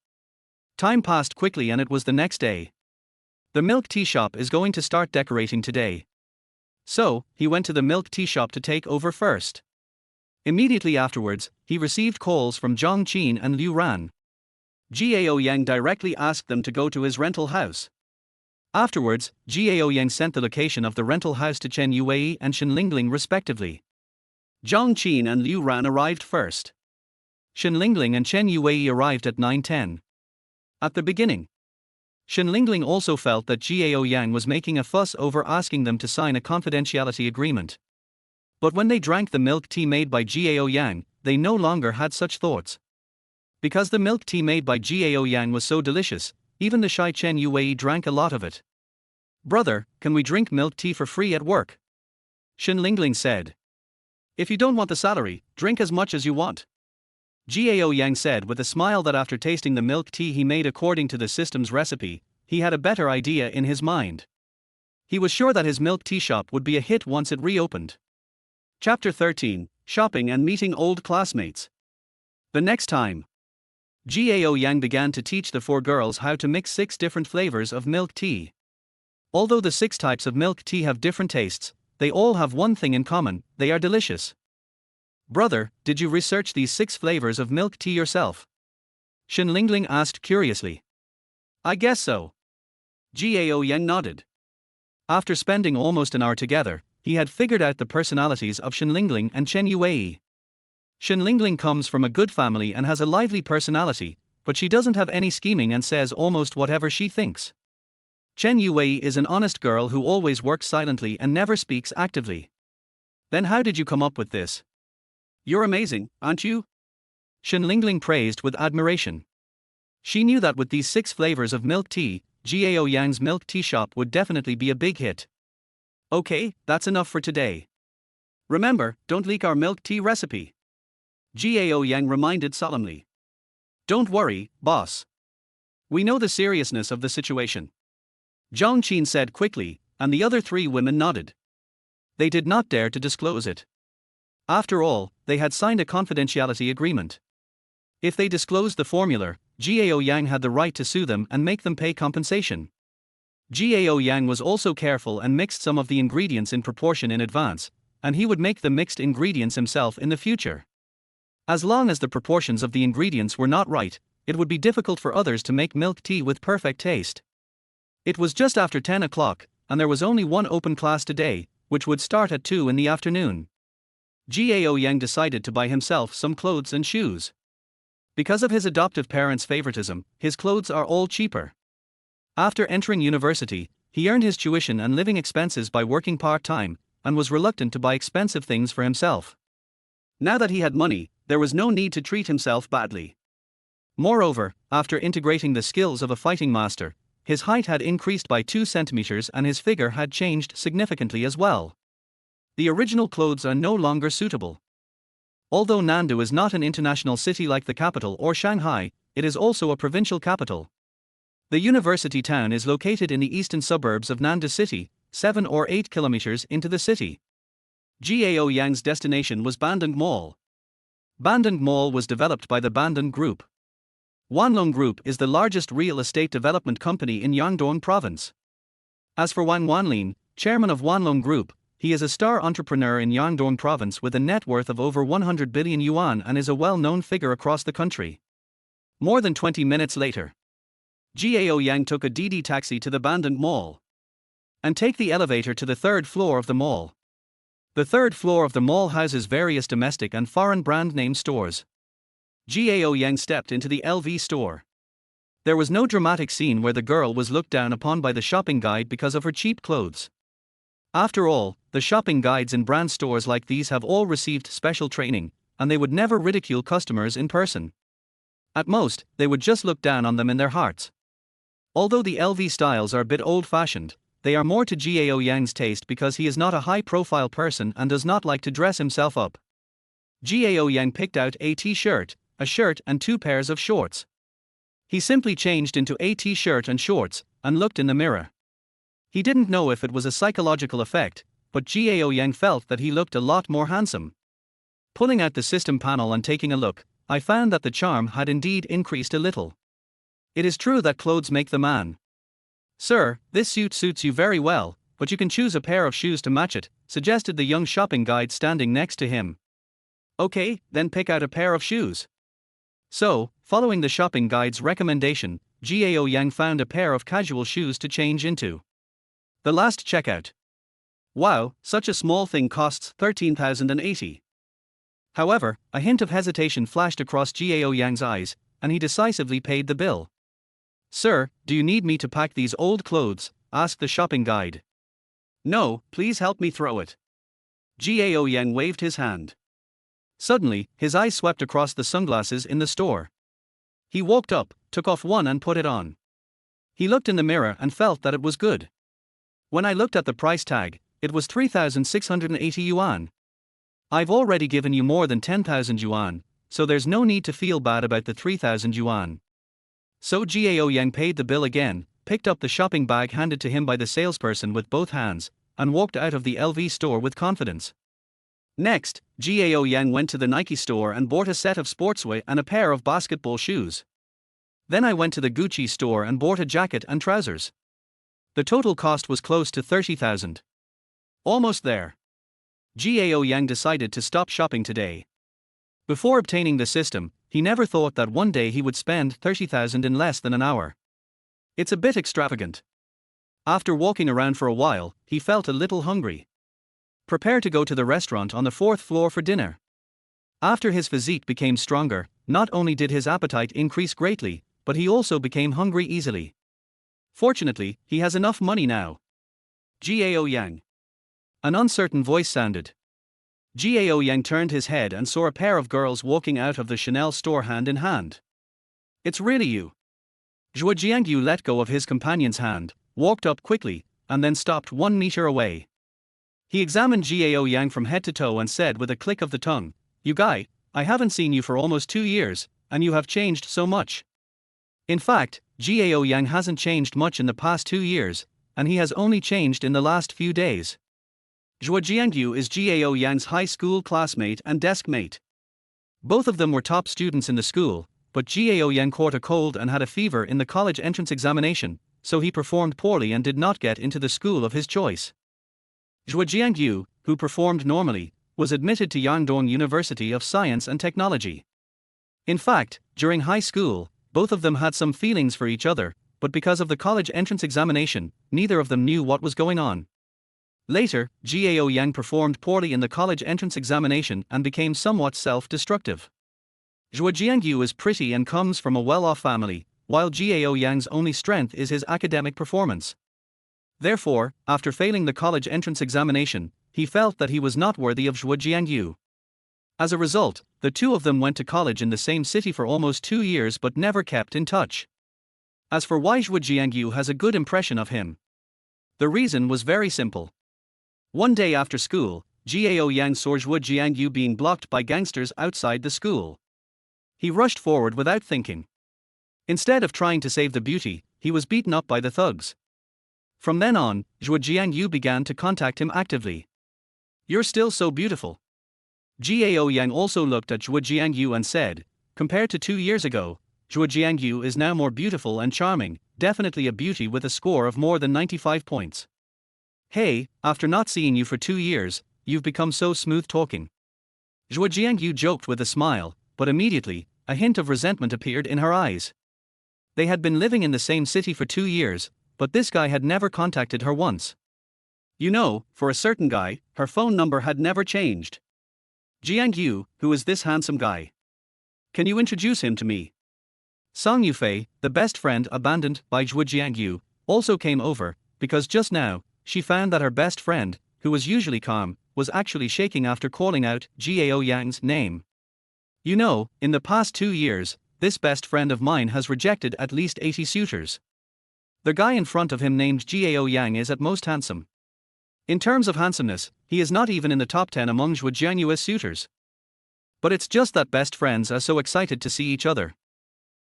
Time passed quickly and it was the next day. The milk tea shop is going to start decorating today. So, he went to the milk tea shop to take over first. Immediately afterwards, he received calls from Zhang Qin and Liu Ran. Gao Yang directly asked them to go to his rental house. Afterwards, Gao Yang sent the location of the rental house to Chen Yue and Shen Lingling respectively. Zhang Qin and Liu Ran arrived first. Shen Lingling and Chen Yue arrived at 9:10. At the beginning, Shen Lingling also felt that Gao Yang was making a fuss over asking them to sign a confidentiality agreement. But when they drank the milk tea made by Gao Yang, they no longer had such thoughts. Because the milk tea made by Gao Yang was so delicious, even the shy Chen Yue drank a lot of it. "Brother, can we drink milk tea for free at work?" Shen Lingling said. "If you don't want the salary, drink as much as you want." Gao Yang said with a smile that after tasting the milk tea he made according to the system's recipe, he had a better idea in his mind. He was sure that his milk tea shop would be a hit once it reopened. Chapter 13, Shopping and Meeting Old Classmates. The next time, Gao Yang began to teach the 4 girls how to mix 6 different flavors of milk tea. Although the 6 types of milk tea have different tastes, they all have one thing in common: they are delicious. "Brother, did you research these 6 flavors of milk tea yourself?" Shen Lingling asked curiously. "I guess so." Gao Yang nodded. After spending almost an hour together, he had figured out the personalities of Shen Lingling and Chen Yue. Shen Lingling comes from a good family and has a lively personality, but she doesn't have any scheming and says almost whatever she thinks. Chen Yue is an honest girl who always works silently and never speaks actively. "Then how did you come up with this? You're amazing, aren't you?" Shen Lingling praised with admiration. She knew that with these 6 flavors of milk tea, Gao Yan's milk tea shop would definitely be a big hit. Okay, that's enough for today. Remember, don't leak our milk tea recipe. Gao Yang reminded solemnly. Don't worry, boss. We know the seriousness of the situation. Zhang Qin said quickly, and the other three women nodded. They did not dare to disclose it. After all, they had signed a confidentiality agreement. If they disclosed the formula, Gao Yang had the right to sue them and make them pay compensation. Gao Yang was also careful and mixed some of the ingredients in proportion in advance, and he would make the mixed ingredients himself in the future. As long as the proportions of the ingredients were not right, it would be difficult for others to make milk tea with perfect taste. It was just after 10 o'clock, and there was only one open class today, which would start at 2 in the afternoon. Gao Yang decided to buy himself some clothes and shoes. Because of his adoptive parents' favoritism, his clothes are all cheaper. After entering university, he earned his tuition and living expenses by working part-time, and was reluctant to buy expensive things for himself. Now that he had money, there was no need to treat himself badly. Moreover, after integrating the skills of a fighting master, his height had increased by 2 centimeters and his figure had changed significantly as well. The original clothes are no longer suitable. Although Nandu is not an international city like the capital or Shanghai, it is also a provincial capital. The university town is located in the eastern suburbs of Nandu City, 7 or 8 kilometers into the city. Gao Yang's destination was Bandung Mall. Bandung Mall was developed by the Bandung Group. Wanlong Group is the largest real estate development company in Yangdong province. As for Wang Wanlin, chairman of Wanlong Group, he is a star entrepreneur in Yangdong province with a net worth of over 100 billion yuan and is a well-known figure across the country. More than 20 minutes later, Gao Yang took a DD taxi to the Bandung Mall and take the elevator to the 3rd floor of the mall. The 3rd floor of the mall houses various domestic and foreign brand name stores. Gao Yang stepped into the LV store. There was no dramatic scene where the girl was looked down upon by the shopping guide because of her cheap clothes. After all, the shopping guides in brand stores like these have all received special training, and they would never ridicule customers in person. At most, they would just look down on them in their hearts. Although the LV styles are a bit old-fashioned, they are more to Gao Yang's taste because he is not a high-profile person and does not like to dress himself up. Gao Yang picked out a t-shirt, a shirt and 2 pairs of shorts. He simply changed into a t-shirt and shorts, and looked in the mirror. He didn't know if it was a psychological effect, but Gao Yang felt that he looked a lot more handsome. Pulling out the system panel and taking a look, I found that the charm had indeed increased a little. It is true that clothes make the man. Sir, this suit suits you very well, but you can choose a pair of shoes to match it, suggested the young shopping guide standing next to him. Okay, then pick out a pair of shoes. So, following the shopping guide's recommendation, Gao Yang found a pair of casual shoes to change into. The last checkout. Wow, such a small thing costs 13,080. However, a hint of hesitation flashed across Gao Yang's eyes, and he decisively paid the bill. Sir, do you need me to pack these old clothes? Asked the shopping guide. No, please help me throw it. Gao Yang waved his hand. Suddenly, his eyes swept across the sunglasses in the store. He walked up, took off one and put it on. He looked in the mirror and felt that it was good. When I looked at the price tag, it was 3,680 yuan. I've already given you more than 10,000 yuan, so there's no need to feel bad about the 3,000 yuan. So Gao Yang paid the bill again, picked up the shopping bag handed to him by the salesperson with both hands, and walked out of the LV store with confidence. Next, Gao Yang went to the Nike store and bought a set of sportswear and a pair of basketball shoes. Then I went to the Gucci store and bought a jacket and trousers. The total cost was close to 30,000. Almost there. Gao Yang decided to stop shopping today. Before obtaining the system, he never thought that one day he would spend 30,000 in less than an hour. It's a bit extravagant. After walking around for a while, he felt a little hungry. Prepare to go to the restaurant on the 4th floor for dinner. After his physique became stronger, not only did his appetite increase greatly, but he also became hungry easily. Fortunately, he has enough money now. Gao Yang. An uncertain voice sounded. Gao Yang turned his head and saw a pair of girls walking out of the Chanel store hand in hand. It's really you. Zhuo Jiangyu let go of his companion's hand, walked up quickly, and then stopped 1 meter away. He examined Gao Yang from head to toe and said with a click of the tongue, "You guy, I haven't seen you for almost 2 years, and you have changed so much." In fact, Gao Yang hasn't changed much in the past 2 years, and he has only changed in the last few days. Zhuo Jiangyu is Gao Yang's high school classmate and desk mate. Both of them were top students in the school, but Gao Yang caught a cold and had a fever in the college entrance examination, so he performed poorly and did not get into the school of his choice. Zhuo Jiangyu, who performed normally, was admitted to Yangdong University of Science and Technology. In fact, during high school, both of them had some feelings for each other, but because of the college entrance examination, neither of them knew what was going on. Later, Gao Yang performed poorly in the college entrance examination and became somewhat self-destructive. Zhuo Jiangyu is pretty and comes from a well-off family, while Gao Yang's only strength is his academic performance. Therefore, after failing the college entrance examination, he felt that he was not worthy of Zhuo Jiangyu. As a result, the two of them went to college in the same city for almost 2 years but never kept in touch. As for why Zhuo Jiangyu has a good impression of him, the reason was very simple. One day after school, Gao Yang saw Zhuo Jiangyu being blocked by gangsters outside the school. He rushed forward without thinking. Instead of trying to save the beauty, he was beaten up by the thugs. From then on, Zhuo Jiangyu began to contact him actively. "You're still so beautiful." Gao Yang also looked at Zhuo Jiangyu and said, "Compared to 2 years ago, Zhuo Jiangyu is now more beautiful and charming, definitely a beauty with a score of more than 95 points. Hey, after not seeing you for 2 years, you've become so smooth talking." Zhuo Jiangyu joked with a smile, but immediately, a hint of resentment appeared in her eyes. They had been living in the same city for 2 years, but this guy had never contacted her once. You know, for a certain guy, her phone number had never changed. "Jiangyu, who is this handsome guy? Can you introduce him to me?" Song Yufei, the best friend abandoned by Zhuo Jiangyu, also came over, because just now, she found that her best friend, who was usually calm, was actually shaking after calling out Gao Yang's name. "You know, in the past 2 years, this best friend of mine has rejected at least 80 suitors. The guy in front of him named Gao Yang is at most handsome. In terms of handsomeness, he is not even in the top 10 among Zhuo Jiangyu's suitors. But it's just that best friends are so excited to see each other."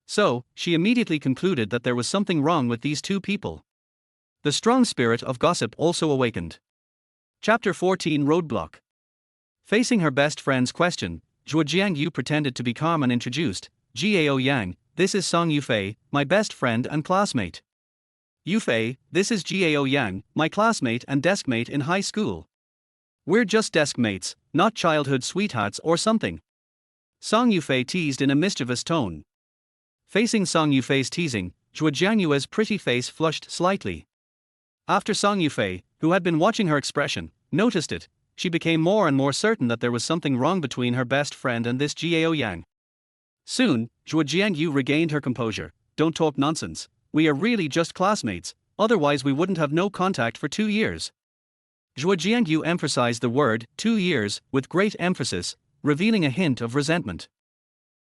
So, she immediately concluded that there was something wrong with these two people. The strong spirit of gossip also awakened. Chapter 14 Roadblock. Facing her best friend's question, Zhuo Jiangyu pretended to be calm and introduced, "Gao Yang, this is Song Yufei, my best friend and classmate. Yufei, this is Gao Yang, my classmate and desk mate in high school. We're just desk mates, not childhood sweethearts or something." Song Yufei teased in a mischievous tone. Facing Song Yufei's teasing, Zhuo Jiangyu's pretty face flushed slightly. After Song Yufei, who had been watching her expression, noticed it, she became more and more certain that there was something wrong between her best friend and this Gao Yang. Soon, Zhuo Jiangyu regained her composure. "Don't talk nonsense, we are really just classmates, otherwise we wouldn't have no contact for 2 years. Zhuo Jiangyu emphasized the word 2 years with great emphasis, revealing a hint of resentment.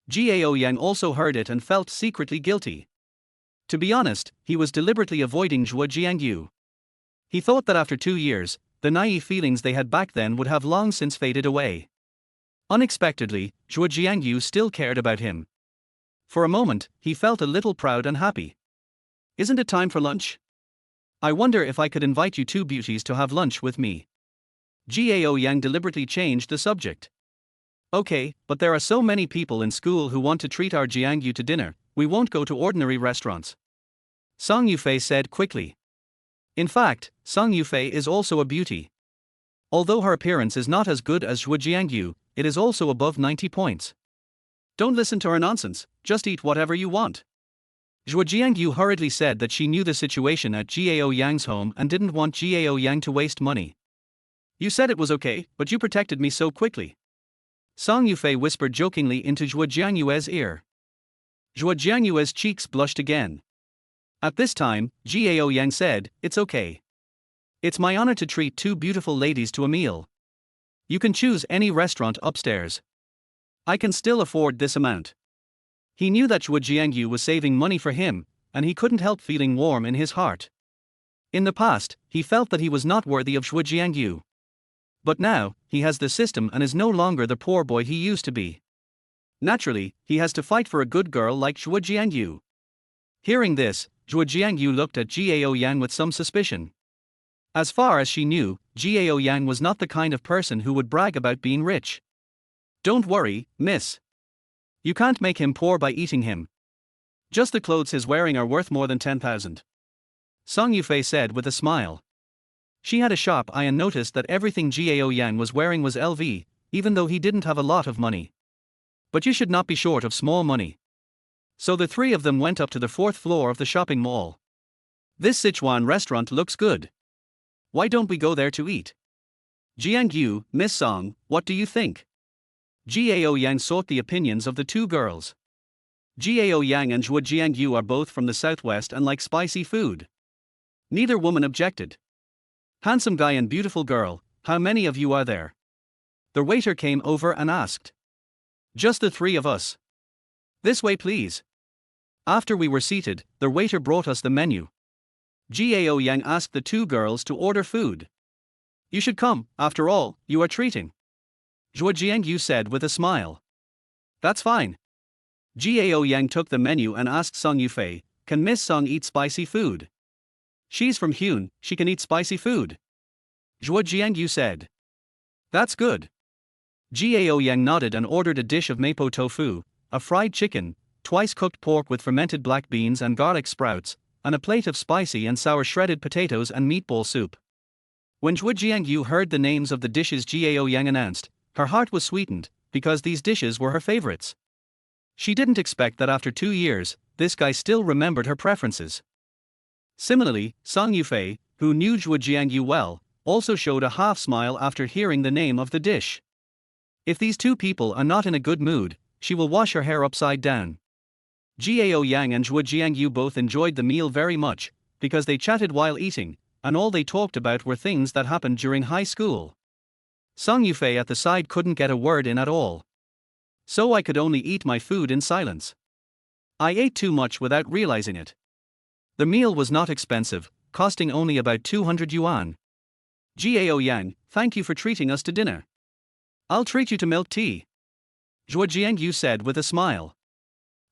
Gao Yang also heard it and felt secretly guilty. To be honest, he was deliberately avoiding Zhuo Jiangyu. He thought that after 2 years, the naive feelings they had back then would have long since faded away. Unexpectedly, Zhuo Jiangyu still cared about him. For a moment, he felt a little proud and happy. "Isn't it time for lunch? I wonder if I could invite you two beauties to have lunch with me." Gao Yang deliberately changed the subject. "Okay, but there are so many people in school who want to treat our Jiangyu to dinner, we won't go to ordinary restaurants," Song Yufei said quickly. In fact, Song Yufei is also a beauty. Although her appearance is not as good as Zhuo Jiangyu, it is also above 90 points. "Don't listen to her nonsense, just eat whatever you want." Zhuo Jiangyu hurriedly said that she knew the situation at Gao Yang's home and didn't want Gao Yang to waste money. "You said it was okay, but you protected me so quickly," Song Yufei whispered jokingly into Zhuo Jiangyu's ear. Zhuo Jiangyu's cheeks blushed again. At this time, Gao Yang said, "It's okay. It's my honor to treat two beautiful ladies to a meal. You can choose any restaurant upstairs. I can still afford this amount." He knew that Zhuo Jiangyu was saving money for him, and he couldn't help feeling warm in his heart. In the past, he felt that he was not worthy of Zhuo Jiangyu. But now, he has the system and is no longer the poor boy he used to be. Naturally, he has to fight for a good girl like Zhuo Jiangyu. Hearing this, Zhuo Jiangyu looked at Gao Yan with some suspicion. As far as she knew, Gao Yan was not the kind of person who would brag about being rich. Don't worry, miss. You can't make him poor by eating him. Just the clothes he's wearing are worth more than 10,000. Song Yufei said with a smile. She had a sharp eye and noticed that everything Gao Yan was wearing was LV, even though he didn't have a lot of money. But you should not be short of small money. So the three of them went up to the 4th floor of the shopping mall. This Sichuan restaurant looks good. Why don't we go there to eat? Jiangyu, Miss Song, what do you think? Gao Yang sought the opinions of the two girls. Gao Yang and Zhuo Jiangyu are both from the southwest and like spicy food. Neither woman objected. Handsome guy and beautiful girl, how many of you are there? The waiter came over and asked. Just the three of us. This way please. After we were seated, the waiter brought us the menu. Gao Yang asked the two girls to order food. You should come, after all, you are treating. Zhuo Jiangyu said with a smile. That's fine. Gao Yang took the menu and asked Song Yufei, can Miss Song eat spicy food? She's from Hyun, she can eat spicy food. Zhuo Jiangyu said. That's good. Gao Yang nodded and ordered a dish of mapo tofu, a fried chicken, twice cooked pork with fermented black beans and garlic sprouts, and a plate of spicy and sour shredded potatoes and meatball soup. When Zhuo Jiangyu heard the names of the dishes Gao Yang announced, her heart was sweetened, because these dishes were her favorites. She didn't expect that after 2 years, this guy still remembered her preferences. Similarly, Song Yufei, who knew Zhuo Jiangyu well, also showed a half smile after hearing the name of the dish. If these two people are not in a good mood, she will wash her hair upside down. Gao Yang and Zhuo Jiangyu both enjoyed the meal very much, because they chatted while eating, and all they talked about were things that happened during high school. Song Yufei at the side couldn't get a word in at all. So I could only eat my food in silence. I ate too much without realizing it. The meal was not expensive, costing only about 200 yuan. Gao Yang, thank you for treating us to dinner. I'll treat you to milk tea. Zhuo Jiangyu said with a smile.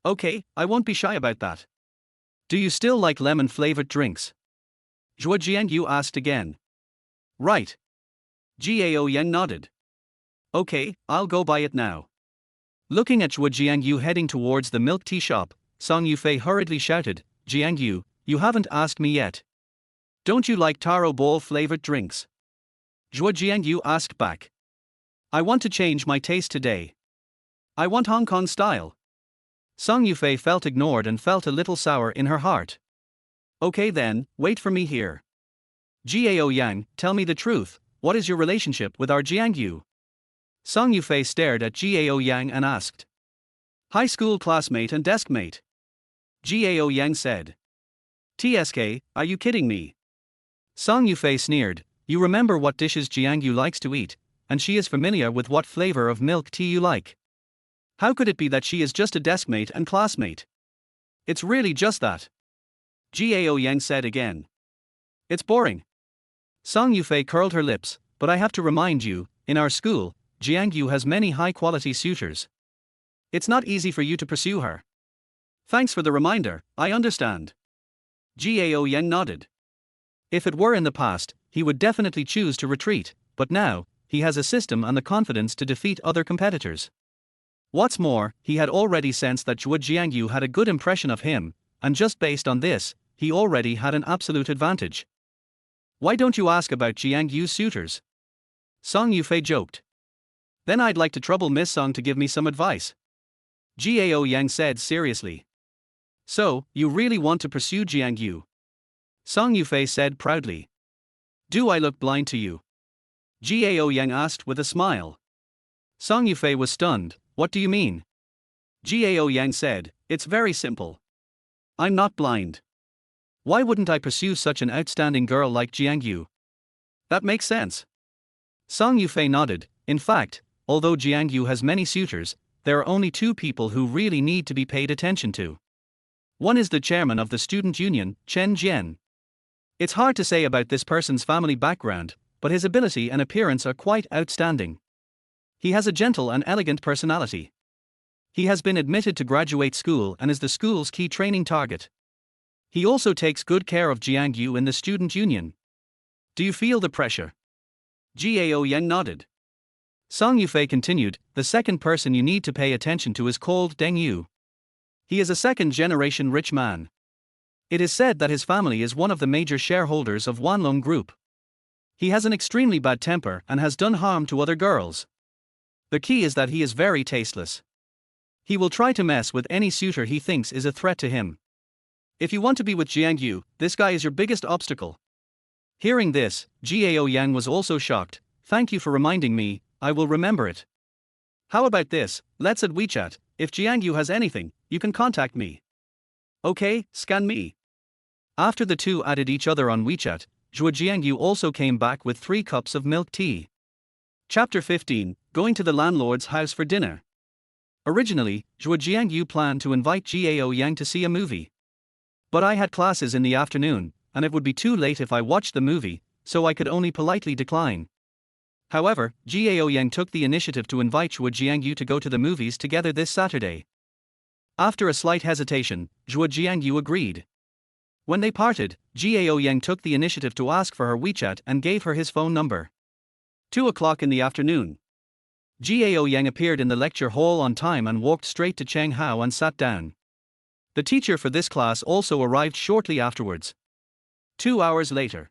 Okay, I won't be shy about that. Do you still like lemon-flavored drinks? Zhuo Jiangyu asked again. Right. Gao Yang nodded. Okay, I'll go buy it now. Looking at Zhuo Jiangyu heading towards the milk tea shop, Song Yufei hurriedly shouted, Jiangyu, you haven't asked me yet. Don't you like taro ball-flavored drinks? Zhuo Jiangyu asked back. I want to change my taste today. I want Hong Kong style. Song Yufei felt ignored and felt a little sour in her heart. Okay then, wait for me here. Gao Yang, tell me the truth, what is your relationship with our Jiangyu? Song Yufei stared at Gao Yang and asked. High school classmate and deskmate. Gao Yang said. TSK, are you kidding me? Song Yufei sneered, you remember what dishes Jiangyu likes to eat, and she is familiar with what flavor of milk tea you like. How could it be that she is just a deskmate and classmate? It's really just that. Gao Yang said again. It's boring. Song Yufei curled her lips, but I have to remind you, in our school, Jiangyu has many high-quality suitors. It's not easy for you to pursue her. Thanks for the reminder, I understand. Gao Yang nodded. If it were in the past, he would definitely choose to retreat, but now, he has a system and the confidence to defeat other competitors. What's more, he had already sensed that Zhuo Jiangyu had a good impression of him, and just based on this, he already had an absolute advantage. Why don't you ask about Jiangyu's suitors? Song Yufei joked. Then I'd like to trouble Miss Song to give me some advice. Gao Yang said seriously. So, you really want to pursue Jiangyu? Song Yufei said proudly. Do I look blind to you? Gao Yang asked with a smile. Song Yufei was stunned. What do you mean? Gao Yang said, it's very simple. I'm not blind. Why wouldn't I pursue such an outstanding girl like Jiangyu? That makes sense. Song Yufei nodded. In fact, although Jiangyu has many suitors, there are only 2 people who really need to be paid attention to. One is the chairman of the student union, Chen Jian. It's hard to say about this person's family background, but his ability and appearance are quite outstanding. He has a gentle and elegant personality. He has been admitted to graduate school and is the school's key training target. He also takes good care of Jiang Yu in the student union. Do you feel the pressure? Gao Yan nodded. Song Yufei continued, the second person you need to pay attention to is called Deng Yu. He is a second-generation rich man. It is said that his family is one of the major shareholders of Wanlong Group. He has an extremely bad temper and has done harm to other girls. The key is that he is very tasteless. He will try to mess with any suitor he thinks is a threat to him. If you want to be with Jiang Yu, this guy is your biggest obstacle. Hearing this, Gao Yang was also shocked. Thank you for reminding me, I will remember it. How about this, let's add WeChat, if Jiang Yu has anything, you can contact me. Okay, scan me. After the two added each other on WeChat, Zhuo Jiangyu also came back with 3 cups of milk tea. Chapter 15, Going to the landlord's house for dinner. Originally, Zhuo Jiangyu planned to invite Gao Yang to see a movie. But I had classes in the afternoon, and it would be too late if I watched the movie, so I could only politely decline. However, Gao Yang took the initiative to invite Zhuo Jiangyu to go to the movies together this Saturday. After a slight hesitation, Zhuo Jiangyu agreed. When they parted, Gao Yang took the initiative to ask for her WeChat and gave her his phone number. 2 o'clock in the afternoon. Gao Yang appeared in the lecture hall on time and walked straight to Cheng Hao and sat down. The teacher for this class also arrived shortly afterwards. 2 hours later.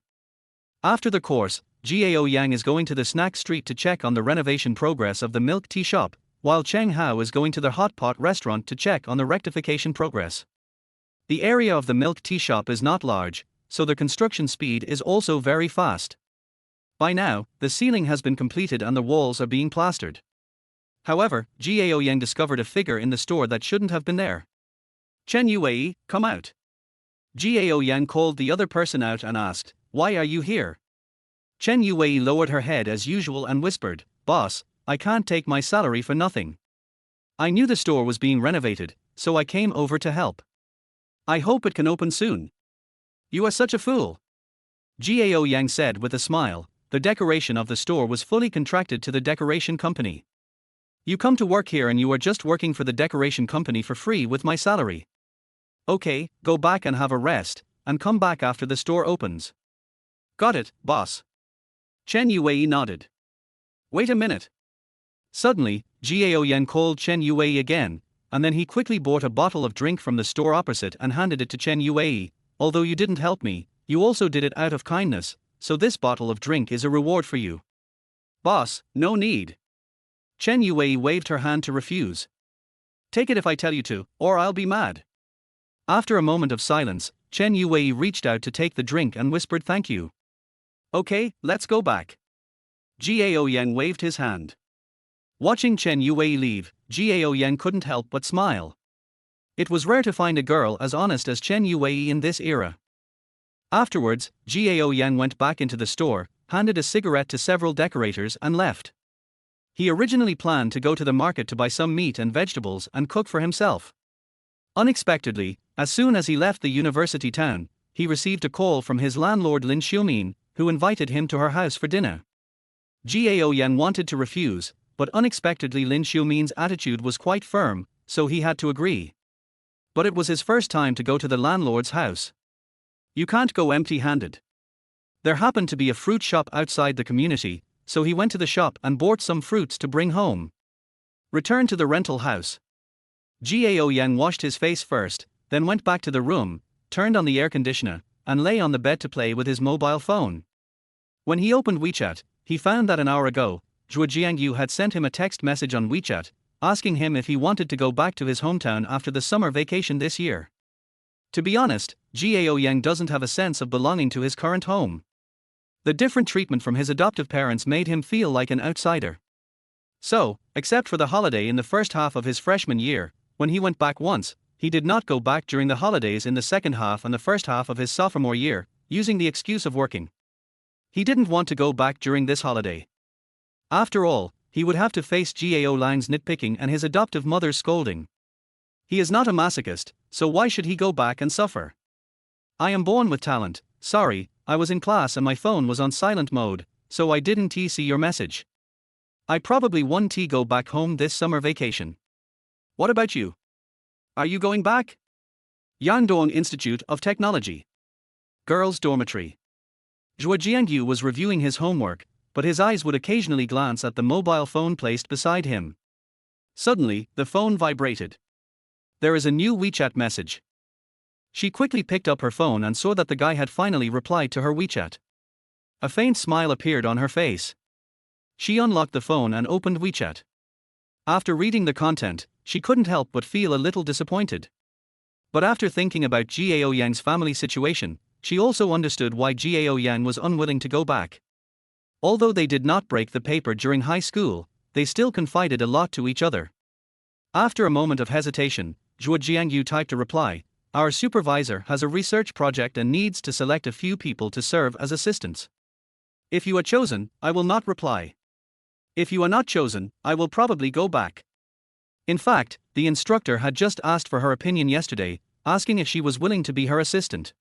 After the course, Gao Yang is going to the snack street to check on the renovation progress of the milk tea shop, while Cheng Hao is going to the hot pot restaurant to check on the rectification progress. The area of the milk tea shop is not large, so the construction speed is also very fast. By now, the ceiling has been completed and the walls are being plastered. However, Gao Yang discovered a figure in the store that shouldn't have been there. Chen Yue, come out. Gao Yang called the other person out and asked, why are you here? Chen Yue lowered her head as usual and whispered, boss, I can't take my salary for nothing. I knew the store was being renovated, so I came over to help. I hope it can open soon. You are such a fool. Gao Yang said with a smile, the decoration of the store was fully contracted to the decoration company. You come to work here and you are just working for the decoration company for free with my salary. Okay, go back and have a rest, and come back after the store opens. Got it, boss. Chen Yue nodded. Wait a minute. Suddenly, Gao Yan called Chen Yue again, and then he quickly bought a bottle of drink from the store opposite and handed it to Chen Yue. Although you didn't help me, you also did it out of kindness, so this bottle of drink is a reward for you. Boss, no need. Chen Yue waved her hand to refuse. Take it if I tell you to, or I'll be mad. After a moment of silence, Chen Yue reached out to take the drink and whispered thank you. Okay, let's go back. Gao Yang waved his hand. Watching Chen Yue leave, Gao Yang couldn't help but smile. It was rare to find a girl as honest as Chen Yue in this era. Afterwards, Gao Yang went back into the store, handed a cigarette to several decorators and left. He originally planned to go to the market to buy some meat and vegetables and cook for himself. Unexpectedly, as soon as he left the university town, he received a call from his landlord Lin Xiumin, who invited him to her house for dinner. Gao Yang wanted to refuse, but unexpectedly Lin Xiumin's attitude was quite firm, so he had to agree. But it was his first time to go to the landlord's house. You can't go empty-handed. There happened to be a fruit shop outside the community, so he went to the shop and bought some fruits to bring home. Return to the rental house. Gao Yang washed his face first, then went back to the room, turned on the air conditioner, and lay on the bed to play with his mobile phone. When he opened WeChat, he found that an hour ago, Zhuo Jiangyu had sent him a text message on WeChat, asking him if he wanted to go back to his hometown after the summer vacation this year. To be honest, Gao Yang doesn't have a sense of belonging to his current home. The different treatment from his adoptive parents made him feel like an outsider. So, except for the holiday in the first half of his freshman year, when he went back once, he did not go back during the holidays in the second half and the first half of his sophomore year, using the excuse of working. He didn't want to go back during this holiday. After all, he would have to face Gao Lang's nitpicking and his adoptive mother's scolding. He is not a masochist, so why should he go back and suffer? I am born with talent. Sorry, I was in class and my phone was on silent mode, so I didn't see your message. I probably won't go back home this summer vacation. What about you? Are you going back? Yandong Institute of Technology. Girls' dormitory. Zhuo Jiangyu was reviewing his homework, but his eyes would occasionally glance at the mobile phone placed beside him. Suddenly, the phone vibrated. There is a new WeChat message. She quickly picked up her phone and saw that the guy had finally replied to her WeChat. A faint smile appeared on her face. She unlocked the phone and opened WeChat. After reading the content, she couldn't help but feel a little disappointed. But after thinking about Gao Yan's family situation, she also understood why Gao Yan was unwilling to go back. Although they did not break the paper during high school, they still confided a lot to each other. After a moment of hesitation, Zhuo Jiangyu typed a reply. Our supervisor has a research project and needs to select a few people to serve as assistants. If you are chosen, I will not reply. If you are not chosen, I will probably go back. In fact, the instructor had just asked for her opinion yesterday, asking if she was willing to be her assistant.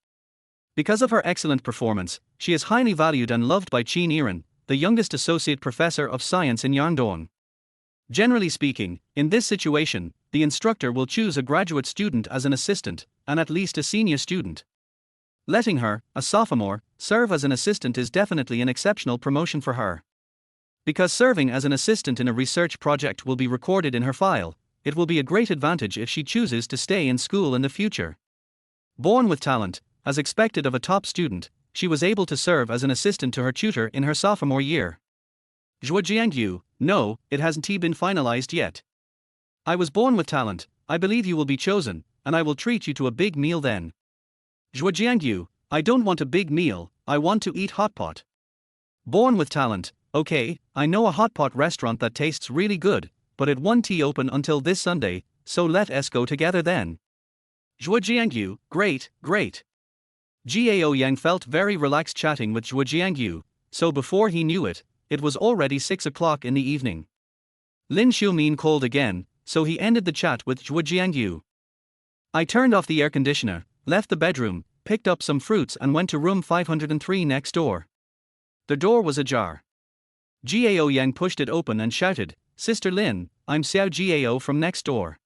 Because of her excellent performance, she is highly valued and loved by Qin Yiren, the youngest associate professor of science in Yandong. Generally speaking, in this situation, the instructor will choose a graduate student as an assistant, and at least a senior student. Letting her, a sophomore, serve as an assistant is definitely an exceptional promotion for her. Because serving as an assistant in a research project will be recorded in her file, it will be a great advantage if she chooses to stay in school in the future. Born with talent, as expected of a top student, she was able to serve as an assistant to her tutor in her sophomore year. Zhuo Jiangyu, no, it hasn't been finalized yet. I was born with talent, I believe you will be chosen, and I will treat you to a big meal then. Zhuo Jiangyu, I don't want a big meal, I want to eat hot pot. Born with talent, okay, I know a hot pot restaurant that tastes really good, but it won't open until this Sunday, so let us go together then. Zhuo Jiangyu, great, great. Gao Yang felt very relaxed chatting with Zhuo Jiangyu, so before he knew it, it was already 6 o'clock in the evening. Lin Xiumin called again, so he ended the chat with Zhuo Jiangyu. I turned off the air conditioner, left the bedroom, picked up some fruits and went to room 503 next door. The door was ajar. Gao Yang pushed it open and shouted, Sister Lin, I'm Xiao Gao from next door.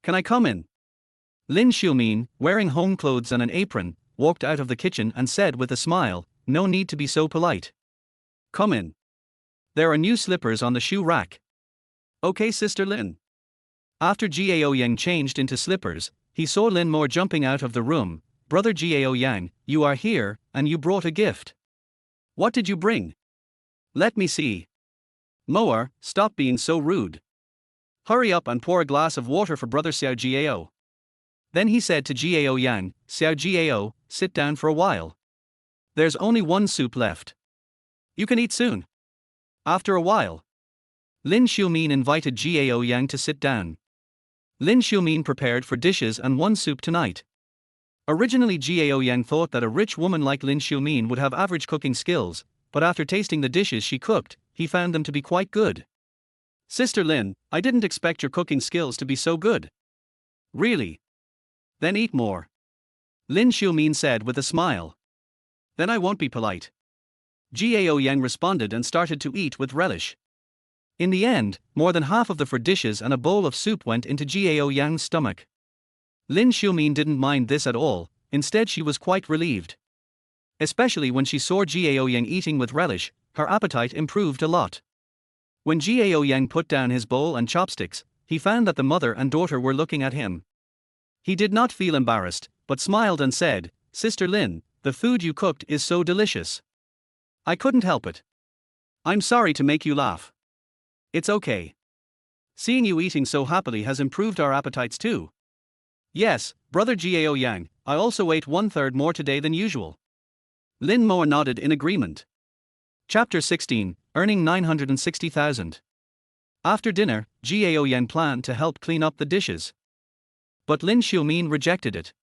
Can I come in? Lin Xiumin, wearing home clothes and an apron, walked out of the kitchen and said with a smile, no need to be so polite. Come in. There are new slippers on the shoe rack. Okay, Sister Lin. After Gao Yang changed into slippers, he saw Lin Mo jumping out of the room. Brother Gao Yang, you are here, and you brought a gift. What did you bring? Let me see. Moer, stop being so rude. Hurry up and pour a glass of water for Brother Xiao Gao. Then he said to Gao Yang, Xiao Gao, sit down for a while. There's only one soup left. You can eat soon. After a while, Lin Xiumin invited Gao Yang to sit down. Lin Xiumin prepared for dishes and one soup tonight. Originally Gao Yang thought that a rich woman like Lin Xiumin would have average cooking skills, but after tasting the dishes she cooked, he found them to be quite good. Sister Lin, I didn't expect your cooking skills to be so good. Really? Then eat more. Lin Xiumin said with a smile. Then I won't be polite. Gao Yang responded and started to eat with relish. In the end, more than half of the four dishes and a bowl of soup went into Gao Yang's stomach. Lin Xiumin didn't mind this at all, instead she was quite relieved. Especially when she saw Gao Yang eating with relish, her appetite improved a lot. When Gao Yang put down his bowl and chopsticks, he found that the mother and daughter were looking at him. He did not feel embarrassed, but smiled and said, Sister Lin, the food you cooked is so delicious. I couldn't help it. I'm sorry to make you laugh. It's okay. Seeing you eating so happily has improved our appetites too. Yes, Brother Gao Yang, I also ate 1/3 more today than usual. Lin Mo nodded in agreement. Chapter 16, Earning 960,000. After dinner, Gao Yang planned to help clean up the dishes. But Lin Xiumin rejected it.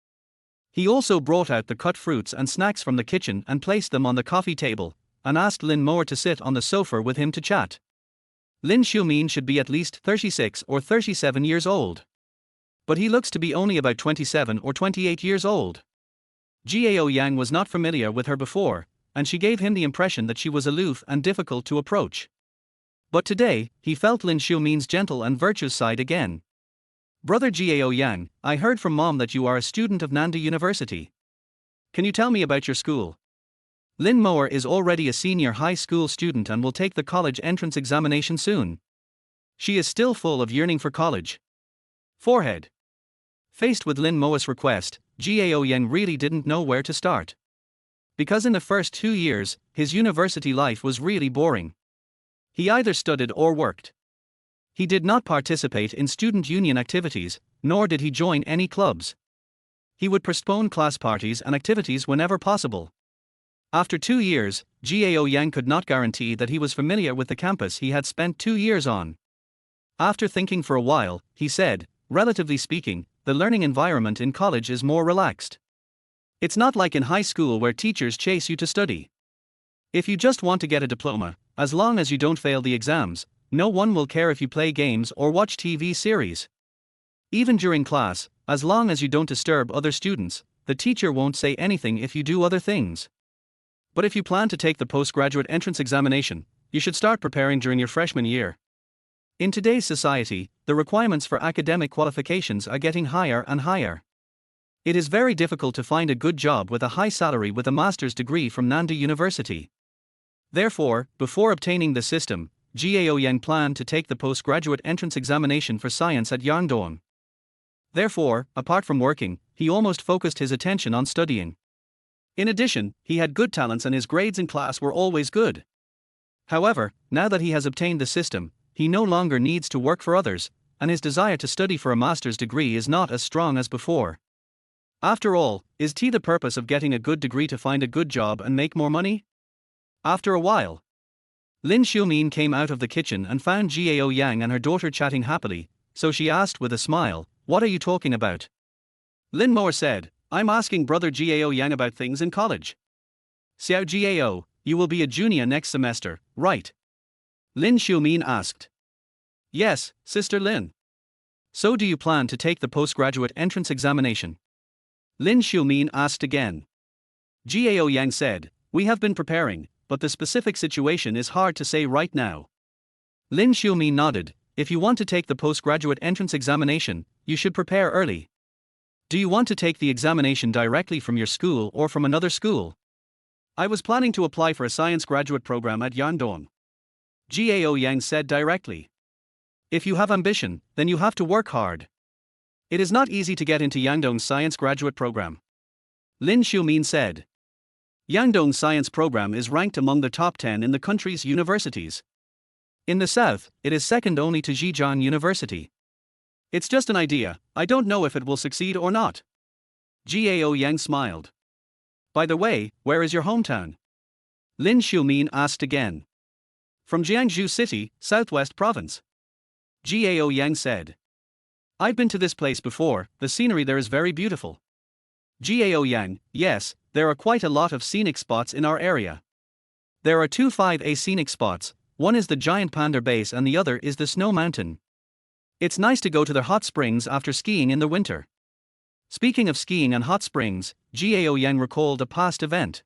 He also brought out the cut fruits and snacks from the kitchen and placed them on the coffee table, and asked Lin Mo to sit on the sofa with him to chat. Lin Xiumin should be at least 36 or 37 years old. But he looks to be only about 27 or 28 years old. Gao Yang was not familiar with her before, and she gave him the impression that she was aloof and difficult to approach. But today, he felt Lin Xiumin's gentle and virtuous side again. Brother Gao Yang, I heard from Mom that you are a student of Nanda University. Can you tell me about your school? Lin Moer is already a senior high school student and will take the college entrance examination soon. She is still full of yearning for college. Forehead. Faced with Lin Moer's request, Gao Yang really didn't know where to start. Because in the first 2 years, his university life was really boring. He either studied or worked. He did not participate in student union activities, nor did he join any clubs. He would postpone class parties and activities whenever possible. After 2 years, Gao Yang could not guarantee that he was familiar with the campus he had spent 2 years on. After thinking for a while, he said, relatively speaking, the learning environment in college is more relaxed. It's not like in high school where teachers chase you to study. If you just want to get a diploma, as long as you don't fail the exams, no one will care if you play games or watch TV series. Even during class, as long as you don't disturb other students, the teacher won't say anything if you do other things. But if you plan to take the postgraduate entrance examination, you should start preparing during your freshman year. In today's society, the requirements for academic qualifications are getting higher and higher. It is very difficult to find a good job with a high salary with a master's degree from Nanda University. Therefore, before obtaining the system, Gao Yang planned to take the postgraduate entrance examination for science at Yangdong. Therefore, apart from working, he almost focused his attention on studying. In addition, he had good talents and his grades in class were always good. However, now that he has obtained the system, he no longer needs to work for others, and his desire to study for a master's degree is not as strong as before. After all, is the purpose of getting a good degree to find a good job and make more money? After a while, Lin Xiumin came out of the kitchen and found Gao Yang and her daughter chatting happily, so she asked with a smile, "What are you talking about?" Lin Moer said, "I'm asking brother Gao Yang about things in college." "Xiao Gao, you will be a junior next semester, right?" Lin Xiumin asked. "Yes, Sister Lin." "So do you plan to take the postgraduate entrance examination?" Lin Xiumin asked again. Gao Yang said, "We have been preparing, but the specific situation is hard to say right now." Lin Xiumin nodded. "If you want to take the postgraduate entrance examination, you should prepare early. Do you want to take the examination directly from your school or from another school?" "I was planning to apply for a science graduate program at Yangdong," Gao Yang said directly. "If you have ambition, then you have to work hard. It is not easy to get into Yangdong's science graduate program," Lin Xiumin said. Yangdong's science program is ranked among the top 10 in the country's universities. In the south, it is second only to Zhejiang University. "It's just an idea, I don't know if it will succeed or not." Gao Yang smiled. "By the way, where is your hometown?" Lin Xiumin asked again. "From Jiangsu City, Southwest Province," Gao Yang said. "I've been to this place before, the scenery there is very beautiful." Gao Yang, yes, there are quite a lot of scenic spots in our area. There are 2 5A scenic spots, one is the giant panda base and the other is the snow mountain. It's nice to go to the hot springs after skiing in the winter. Speaking of skiing and hot springs, Gao Yang recalled a past event.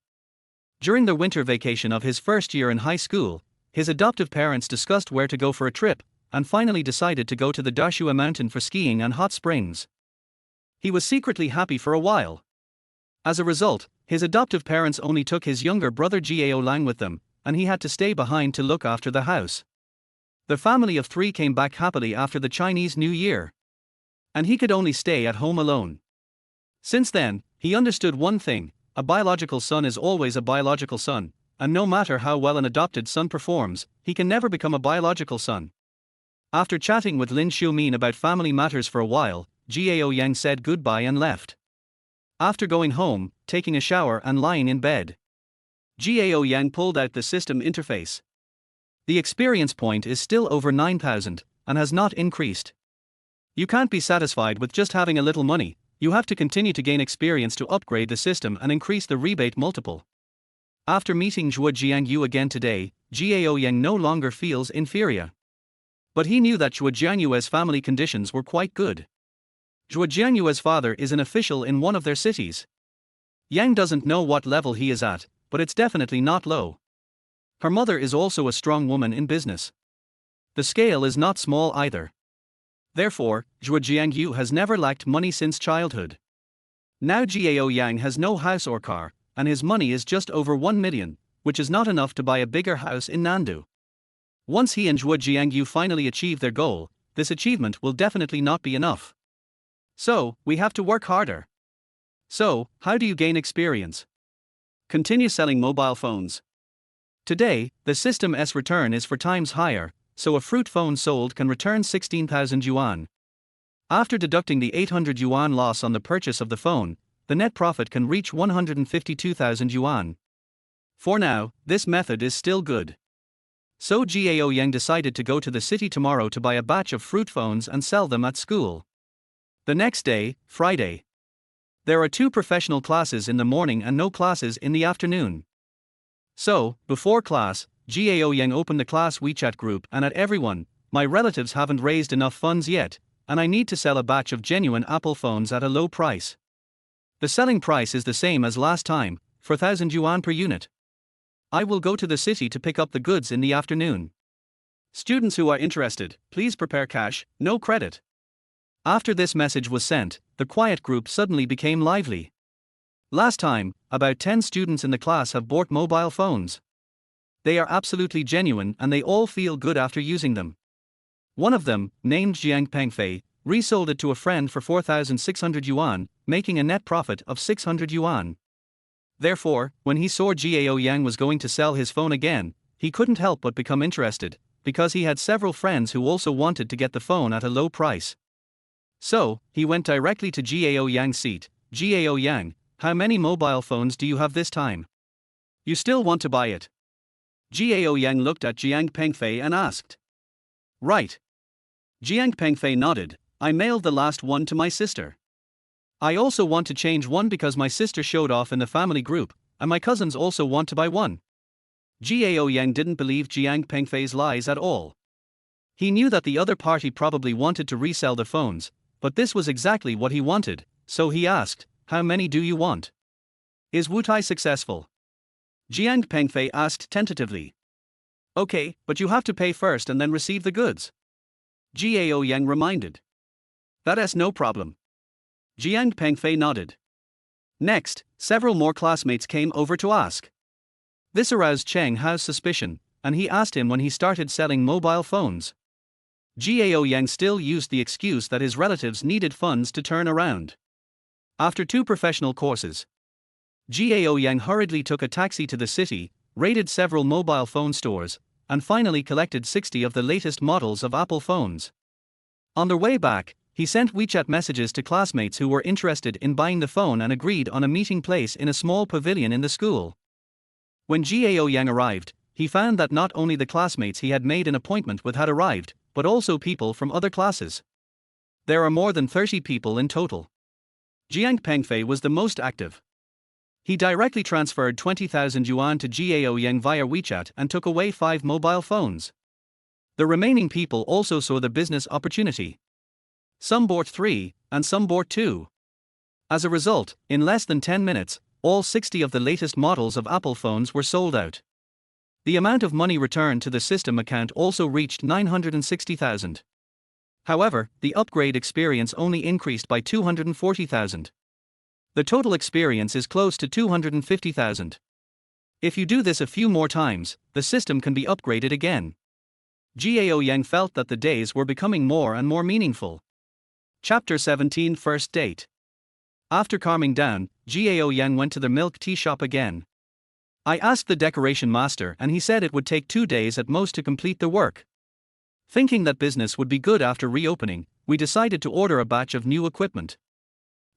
During the winter vacation of his first year in high school, his adoptive parents discussed where to go for a trip, and finally decided to go to the Dashua mountain for skiing and hot springs. He was secretly happy for a while. As a result, his adoptive parents only took his younger brother Gao Lang with them, and he had to stay behind to look after the house. The family of 3 came back happily after the Chinese New Year. And he could only stay at home alone. Since then, he understood one thing: a biological son is always a biological son, and no matter how well an adopted son performs, he can never become a biological son. After chatting with Lin Xiumin about family matters for a while, Gao Yang said goodbye and left. After going home, taking a shower and lying in bed, Gao Yang pulled out the system interface. The experience point is still over 9,000, and has not increased. You can't be satisfied with just having a little money, you have to continue to gain experience to upgrade the system and increase the rebate multiple. After meeting Zhuo Jiangyu again today, Gao Yang no longer feels inferior. But he knew that Zhuo Jiangyue's family conditions were quite good. Zhuo Jiangyue's father is an official in one of their cities. Yang doesn't know what level he is at, but it's definitely not low. Her mother is also a strong woman in business. The scale is not small either. Therefore, Zhuo Jiangyu has never lacked money since childhood. Now Gao Yang has no house or car, and his money is just over 1 million, which is not enough to buy a bigger house in Nandu. Once he and Zhuo Jiangyu finally achieve their goal, this achievement will definitely not be enough. So, we have to work harder. So, how do you gain experience? Continue selling mobile phones. Today, the system's return is 4 times higher, so a fruit phone sold can return 16,000 yuan. After deducting the 800 yuan loss on the purchase of the phone, the net profit can reach 152,000 yuan. For now, this method is still good. So Gao Yang decided to go to the city tomorrow to buy a batch of fruit phones and sell them at school. The next day, Friday. There are 2 professional classes in the morning and no classes in the afternoon. So, before class, Gao Yang opened the class WeChat group and at everyone, my relatives haven't raised enough funds yet, and I need to sell a batch of genuine Apple phones at a low price. The selling price is the same as last time, 4,000 yuan per unit. I will go to the city to pick up the goods in the afternoon. Students who are interested, please prepare cash, no credit. After this message was sent, the quiet group suddenly became lively. Last time, about 10 students in the class have bought mobile phones. They are absolutely genuine and they all feel good after using them. One of them, named Jiang Pengfei, resold it to a friend for 4,600 yuan, making a net profit of 600 yuan. Therefore, when he saw Gao Yang was going to sell his phone again, he couldn't help but become interested, because he had several friends who also wanted to get the phone at a low price. So, he went directly to Gao Yang's seat. Gao Yang, how many mobile phones do you have this time? You still want to buy it? Gao Yang looked at Jiang Pengfei and asked. Right. Jiang Pengfei nodded. I mailed the last one to my sister. I also want to change one because my sister showed off in the family group, and my cousins also want to buy one. Gao Yang didn't believe Jiang Pengfei's lies at all. He knew that the other party probably wanted to resell the phones, but this was exactly what he wanted, so he asked, how many do you want? Is Wutai successful? Jiang Pengfei asked tentatively. Okay, but you have to pay first and then receive the goods. Gao Yang reminded. That's no problem. Jiang Pengfei nodded. Next, several more classmates came over to ask. This aroused Cheng Hao's suspicion, and he asked him when he started selling mobile phones. Gao Yang still used the excuse that his relatives needed funds to turn around. After 2 professional courses, Gao Yang hurriedly took a taxi to the city, raided several mobile phone stores, and finally collected 60 of the latest models of Apple phones. On their way back, he sent WeChat messages to classmates who were interested in buying the phone and agreed on a meeting place in a small pavilion in the school. When Gao Yang arrived, he found that not only the classmates he had made an appointment with had arrived, but also people from other classes. There are more than 30 people in total. Jiang Pengfei was the most active. He directly transferred 20,000 yuan to Gao Yang via WeChat and took away 5 mobile phones. The remaining people also saw the business opportunity. Some bought 3, and some bought 2. As a result, in less than 10 minutes, all 60 of the latest models of Apple phones were sold out. The amount of money returned to the system account also reached 960,000. However, the upgrade experience only increased by 240,000. The total experience is close to 250,000. If you do this a few more times, the system can be upgraded again. Gao Yang felt that the days were becoming more and more meaningful. Chapter 17 First Date. After calming down, Gao Yang went to the milk tea shop again. I asked the decoration master and he said it would take 2 days at most to complete the work. Thinking that business would be good after reopening, we decided to order a batch of new equipment.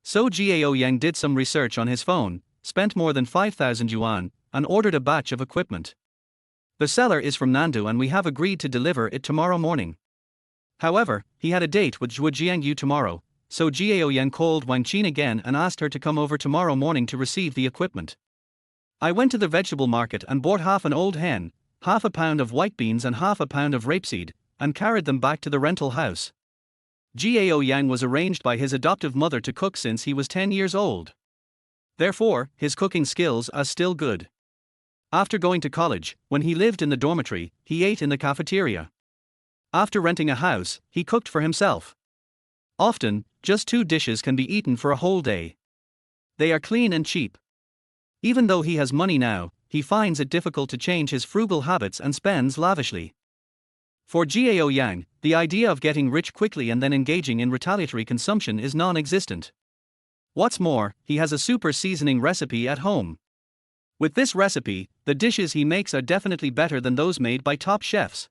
So Gao Yang did some research on his phone, spent more than 5,000 yuan, and ordered a batch of equipment. The seller is from Nandu and we have agreed to deliver it tomorrow morning. However, he had a date with Zhuo Jiangyu tomorrow, so Gao Yang called Wang Qin again and asked her to come over tomorrow morning to receive the equipment. I went to the vegetable market and bought half an old hen, half a pound of white beans and half a pound of rapeseed, and carried them back to the rental house. Gao Yang was arranged by his adoptive mother to cook since he was 10 years old. Therefore, his cooking skills are still good. After going to college, when he lived in the dormitory, he ate in the cafeteria. After renting a house, he cooked for himself. Often, just 2 dishes can be eaten for a whole day. They are clean and cheap. Even though he has money now, he finds it difficult to change his frugal habits and spends lavishly. For Gao Yang, the idea of getting rich quickly and then engaging in retaliatory consumption is non-existent. What's more, he has a super seasoning recipe at home. With this recipe, the dishes he makes are definitely better than those made by top chefs.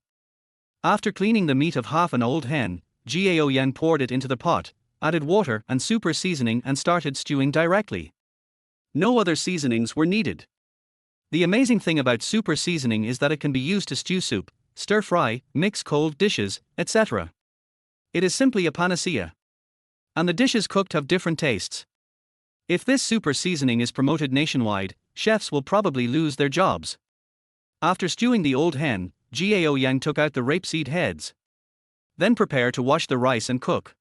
After cleaning the meat of half an old hen, Gao Yan poured it into the pot, added water and super seasoning and started stewing directly. No other seasonings were needed. The amazing thing about super seasoning is that it can be used to stew soup, stir fry, mix cold dishes, etc. It is simply a panacea. And the dishes cooked have different tastes. If this super seasoning is promoted nationwide, chefs will probably lose their jobs. After stewing the old hen, Gao Yang took out the rapeseed heads. Then prepare to wash the rice and cook.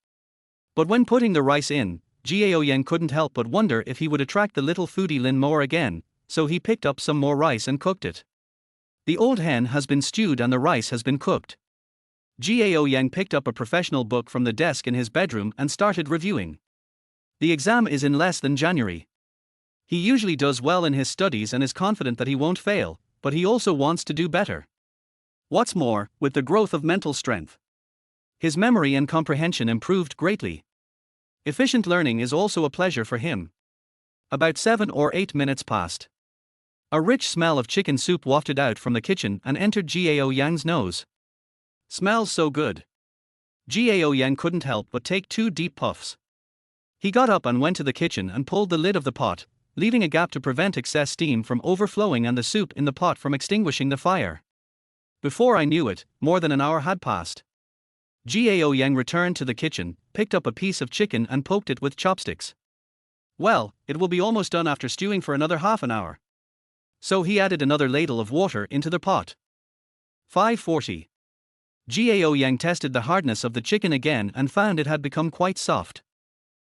But when putting the rice in, Gao Yang couldn't help but wonder if he would attract the little foodie Lin Moore again, so he picked up some more rice and cooked it. The old hen has been stewed and the rice has been cooked. Gao Yang picked up a professional book from the desk in his bedroom and started reviewing. The exam is in less than January. He usually does well in his studies and is confident that he won't fail, but he also wants to do better. What's more, with the growth of mental strength, his memory and comprehension improved greatly. Efficient learning is also a pleasure for him. About 7 or 8 minutes passed. A rich smell of chicken soup wafted out from the kitchen and entered Gao Yang's nose. Smells so good. Gao Yang couldn't help but take 2 deep puffs. He got up and went to the kitchen and pulled the lid of the pot, leaving a gap to prevent excess steam from overflowing and the soup in the pot from extinguishing the fire. Before I knew it, more than an hour had passed. Gao Yang returned to the kitchen, picked up a piece of chicken and poked it with chopsticks. Well, it will be almost done after stewing for another half an hour. So he added another ladle of water into the pot. 5:40. Gao Yang tested the hardness of the chicken again and found it had become quite soft.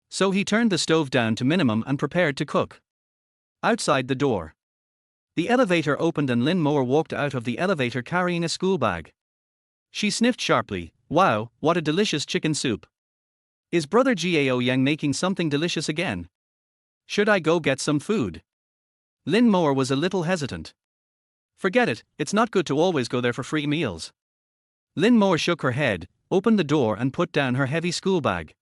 So he turned the stove down to minimum and prepared to cook. Outside the door, the elevator opened and Lin Moore walked out of the elevator carrying a school bag. She sniffed sharply. Wow, what a delicious chicken soup. Is brother Gao Yang making something delicious again? Should I go get some food? Lin Moore was a little hesitant. Forget it, it's not good to always go there for free meals. Lin Moore shook her head, opened the door and put down her heavy school bag.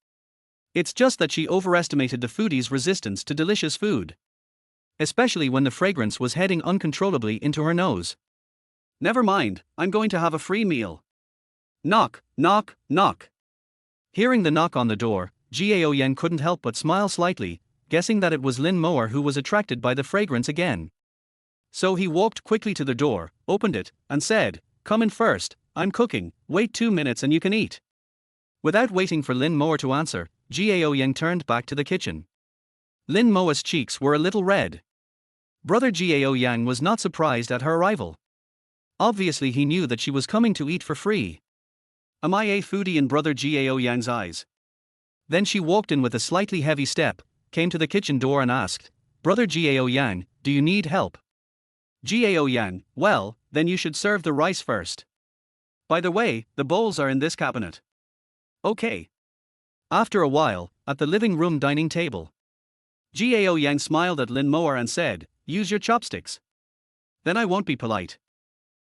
It's just that she overestimated the foodie's resistance to delicious food. Especially when the fragrance was heading uncontrollably into her nose. Never mind, I'm going to have a free meal. Knock, knock, knock. Hearing the knock on the door, Gao Yan couldn't help but smile slightly, guessing that it was Lin Moore who was attracted by the fragrance again. So he walked quickly to the door, opened it, and said, "Come in first, I'm cooking, wait 2 minutes and you can eat." Without waiting for Lin Moore to answer, Gao Yang turned back to the kitchen. Lin Moa's cheeks were a little red. Brother Gao Yang was not surprised at her arrival. Obviously he knew that she was coming to eat for free. Am I a foodie in brother Gao Yang's eyes? Then she walked in with a slightly heavy step, came to the kitchen door and asked, "Brother Gao Yang, do you need help?" Gao Yang, well, then you should serve the rice first. By the way, the bowls are in this cabinet. Okay. After a while, at the living room dining table, Gao Yang smiled at Lin Moore and said, "Use your chopsticks. Then I won't be polite."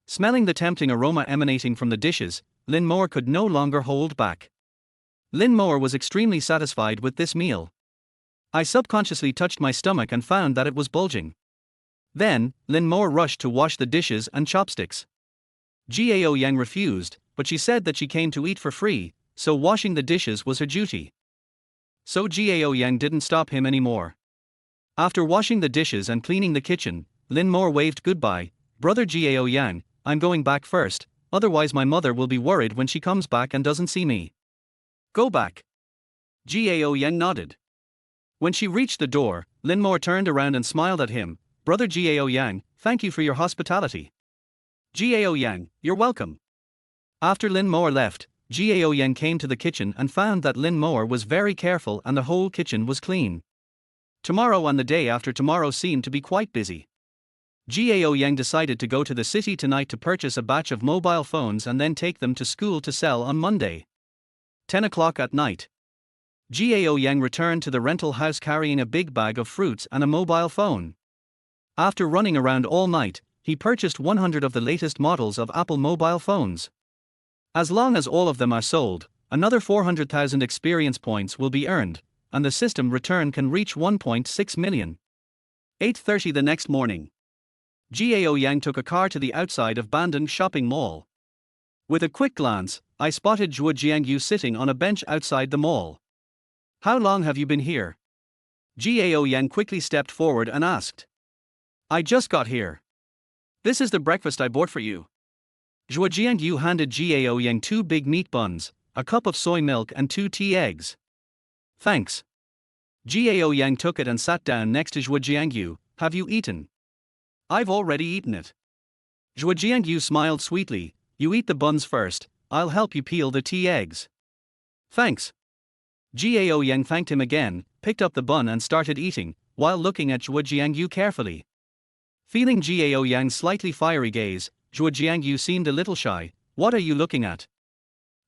Smelling the tempting aroma emanating from the dishes, Lin Moore could no longer hold back. Lin Moore was extremely satisfied with this meal. I subconsciously touched my stomach and found that it was bulging. Then, Lin Moore rushed to wash the dishes and chopsticks. Gao Yang refused, but she said that she came to eat for free, so washing the dishes was her duty. So Gao Yang didn't stop him anymore. After washing the dishes and cleaning the kitchen, Lin Moore waved goodbye. "Brother Gao Yang, I'm going back first, otherwise my mother will be worried when she comes back and doesn't see me." "Go back." Gao Yang nodded. When she reached the door, Lin Moore turned around and smiled at him. "Brother Gao Yang, thank you for your hospitality." "Gao Yang, you're welcome." After Lin Moore left, Gao Yan came to the kitchen and found that Lin Moore was very careful and the whole kitchen was clean. Tomorrow and the day after tomorrow seemed to be quite busy. Gao Yang decided to go to the city tonight to purchase a batch of mobile phones and then take them to school to sell on Monday. 10 o'clock at night. Gao Yang returned to the rental house carrying a big bag of fruits and a mobile phone. After running around all night, he purchased 100 of the latest models of Apple mobile phones. As long as all of them are sold, another 400,000 experience points will be earned, and the system return can reach 1.6 million. 8:30 the next morning. Gao Yang took a car to the outside of Bandung shopping mall. With a quick glance, I spotted Zhuo Jiangyu sitting on a bench outside the mall. How long have you been here? Gao Yang quickly stepped forward and asked. I just got here. This is the breakfast I bought for you. Zhuo Jiangyu handed Gao Yang 2 big meat buns, a cup of soy milk and 2 tea eggs. Thanks. Gao Yang took it and sat down next to Zhuo Jiangyu. Have you eaten? I've already eaten it. Zhuo Jiangyu smiled sweetly. You eat the buns first, I'll help you peel the tea eggs. Thanks. Gao Yang thanked him again, picked up the bun and started eating, while looking at Zhuo Jiangyu carefully. Feeling Gao Yang's slightly fiery gaze, Zhuo Jiangyu seemed a little shy. What are you looking at?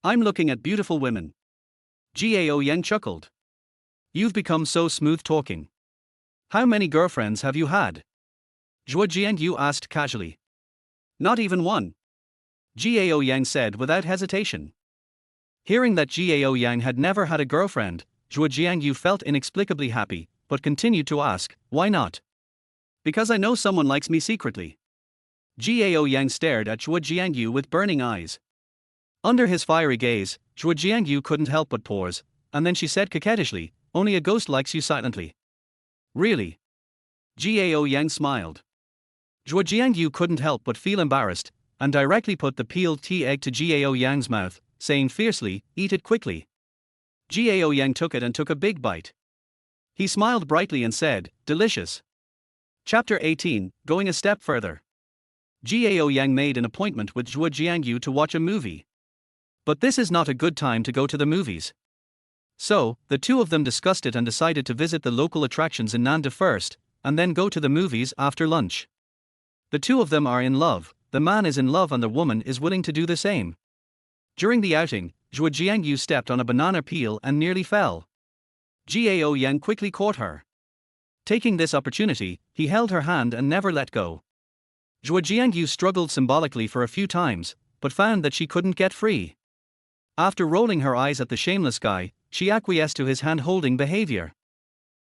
I'm looking at beautiful women. Gao Yang chuckled. You've become so smooth talking. How many girlfriends have you had? Zhuo Jiangyu asked casually. Not even one. Gao Yang said without hesitation. Hearing that Gao Yang had never had a girlfriend, Zhuo Jiangyu felt inexplicably happy, but continued to ask, why not? Because I know someone likes me secretly. Gao Yang stared at Zhuo Jiangyu with burning eyes. Under his fiery gaze, Zhuo Jiangyu couldn't help but pause, and then she said coquettishly, only a ghost likes you silently. Really? Gao Yang smiled. Zhuo Jiangyu couldn't help but feel embarrassed, and directly put the peeled tea egg to Gao Yang's mouth, saying fiercely, eat it quickly. Gao Yang took it and took a big bite. He smiled brightly and said, delicious. Chapter 18, Going a Step Further. Gao Yang made an appointment with Zhuo Jiangyu to watch a movie. But this is not a good time to go to the movies. So, the two of them discussed it and decided to visit the local attractions in Nanda first, and then go to the movies after lunch. The two of them are in love, the man is in love and the woman is willing to do the same. During the outing, Zhuo Jiangyu stepped on a banana peel and nearly fell. Gao Yang quickly caught her. Taking this opportunity, he held her hand and never let go. Zhuo Jiangyu struggled symbolically for a few times, but found that she couldn't get free. After rolling her eyes at the shameless guy, she acquiesced to his hand-holding behavior.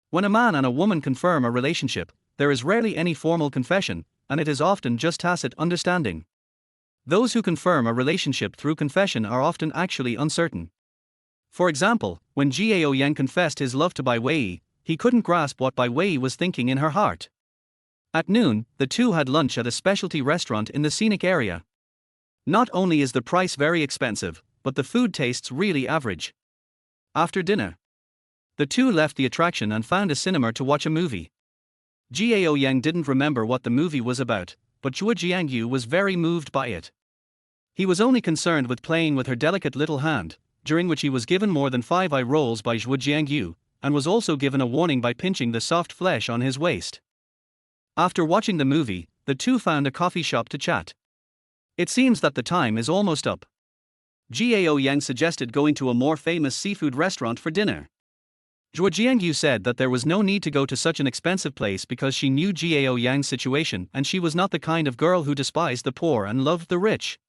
When a man and a woman confirm a relationship, there is rarely any formal confession, and it is often just tacit understanding. Those who confirm a relationship through confession are often actually uncertain. For example, when Gao Yang confessed his love to Bai Wei, he couldn't grasp what Bai Wei was thinking in her heart. At noon, the two had lunch at a specialty restaurant in the scenic area. Not only is the price very expensive, but the food tastes really average. After dinner, the two left the attraction and found a cinema to watch a movie. Gao Yang didn't remember what the movie was about, but Zhuo Jiangyu was very moved by it. He was only concerned with playing with her delicate little hand, during which he was given more than 5 eye rolls by Zhuo Jiangyu, and was also given a warning by pinching the soft flesh on his waist. After watching the movie, the two found a coffee shop to chat. It seems that the time is almost up. Gao Yang suggested going to a more famous seafood restaurant for dinner. Zhuo Jiangyu said that there was no need to go to such an expensive place because she knew Gao Yang's situation and she was not the kind of girl who despised the poor and loved the rich.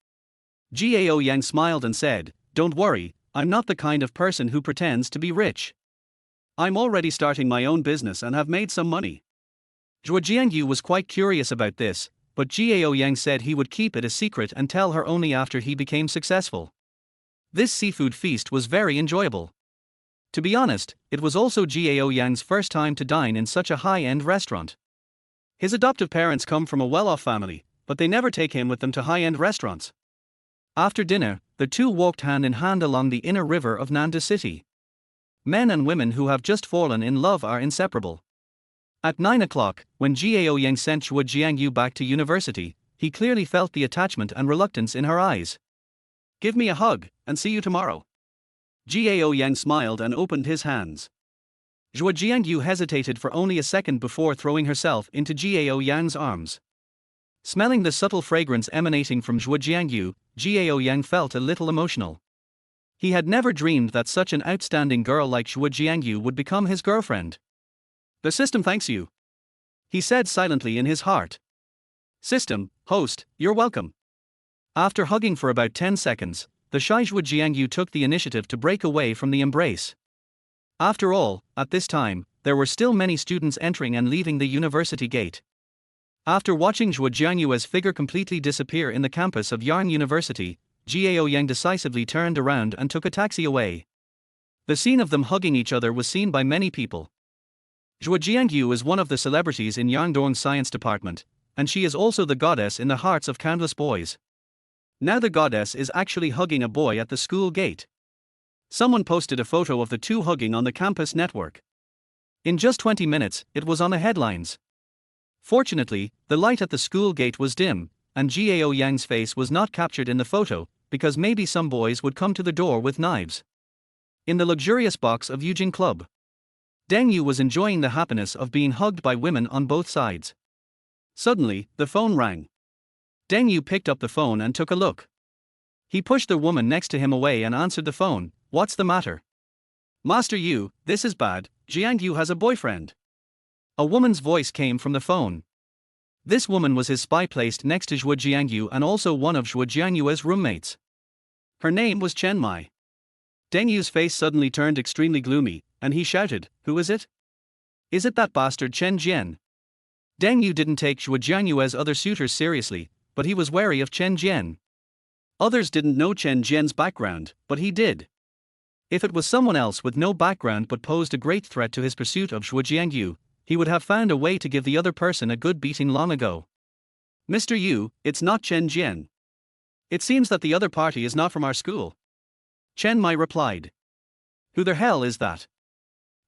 Gao Yang smiled and said, don't worry, I'm not the kind of person who pretends to be rich. I'm already starting my own business and have made some money. Zhuo Jiangyu was quite curious about this, but Gao Yang said he would keep it a secret and tell her only after he became successful. This seafood feast was very enjoyable. To be honest, it was also Gao Yang's first time to dine in such a high-end restaurant. His adoptive parents come from a well-off family, but they never take him with them to high-end restaurants. After dinner, the two walked hand in hand along the inner river of Nanda City. Men and women who have just fallen in love are inseparable. At 9 o'clock, when Gao Yang sent Zhuo Jiangyu back to university, he clearly felt the attachment and reluctance in her eyes. Give me a hug, and see you tomorrow. Gao Yang smiled and opened his hands. Zhuo Jiangyu hesitated for only a second before throwing herself into Gao Yang's arms. Smelling the subtle fragrance emanating from Zhuo Jiangyu, Gao Yang felt a little emotional. He had never dreamed that such an outstanding girl like Zhuo Jiangyu would become his girlfriend. The system thanks you, he said silently in his heart. System, host, you're welcome. After hugging for about 10 seconds, the shy Zhuo Jiangyu took the initiative to break away from the embrace. After all, at this time, there were still many students entering and leaving the university gate. After watching Zhuo Jiangyu's figure completely disappear in the campus of Yarn University, Gao Yang decisively turned around and took a taxi away. The scene of them hugging each other was seen by many people. Zhuo Jiangyu is one of the celebrities in Yangdong's science department, and she is also the goddess in the hearts of countless boys. Now the goddess is actually hugging a boy at the school gate. Someone posted a photo of the two hugging on the campus network. In just 20 minutes, it was on the headlines. Fortunately, the light at the school gate was dim, and Gao Yang's face was not captured in the photo, because maybe some boys would come to the door with knives. In the luxurious box of Yujing Club, Deng Yu was enjoying the happiness of being hugged by women on both sides. Suddenly, the phone rang. Deng Yu picked up the phone and took a look. He pushed the woman next to him away and answered the phone. What's the matter? Master Yu, this is bad, Jiangyu has a boyfriend. A woman's voice came from the phone. This woman was his spy placed next to Zhuo Jiangyu and also one of Zhuo Jiangyu's roommates. Her name was Chen Mai. Deng Yu's face suddenly turned extremely gloomy, and he shouted, Who is it? Is it that bastard Chen Jian? Deng Yu didn't take Zhuo Jiangyu's other suitors seriously, but he was wary of Chen Jian. Others didn't know Chen Jian's background, but he did. If it was someone else with no background but posed a great threat to his pursuit of Zhuo Jiangyu, he would have found a way to give the other person a good beating long ago. Mr. Yu, it's not Chen Jian. It seems that the other party is not from our school. Chen Mai replied. Who the hell is that?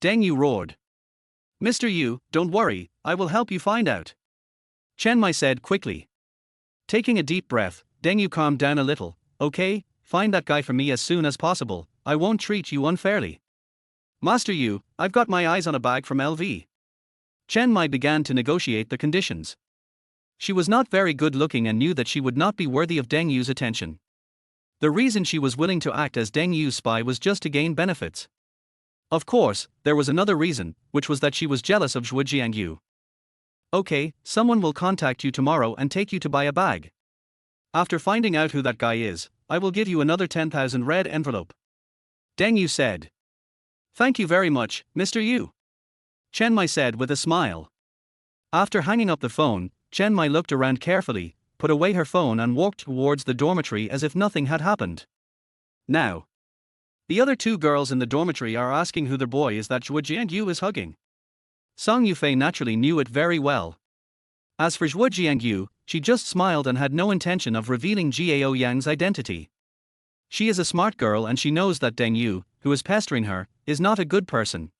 Deng Yu roared. Mr. Yu, don't worry, I will help you find out. Chen Mai said quickly. Taking a deep breath, Deng Yu calmed down a little. Okay, find that guy for me as soon as possible, I won't treat you unfairly. Master Yu, I've got my eyes on a bag from LV. Chen Mai began to negotiate the conditions. She was not very good looking and knew that she would not be worthy of Deng Yu's attention. The reason she was willing to act as Deng Yu's spy was just to gain benefits. Of course, there was another reason, which was that she was jealous of Zhuo Jiangyu. Okay, someone will contact you tomorrow and take you to buy a bag. After finding out who that guy is, I will give you another 10,000 red envelope. Deng Yu said. Thank you very much, Mr. Yu. Chen Mai said with a smile. After hanging up the phone, Chen Mai looked around carefully, put away her phone and walked towards the dormitory as if nothing had happened. Now, the other two girls in the dormitory are asking who the boy is that Zhuo Jiangyu is hugging. Song Yufei naturally knew it very well. As for Zhuo Jiangyu, she just smiled and had no intention of revealing Gao Yang's identity. She is a smart girl and she knows that Deng Yu, who is pestering her, is not a good person.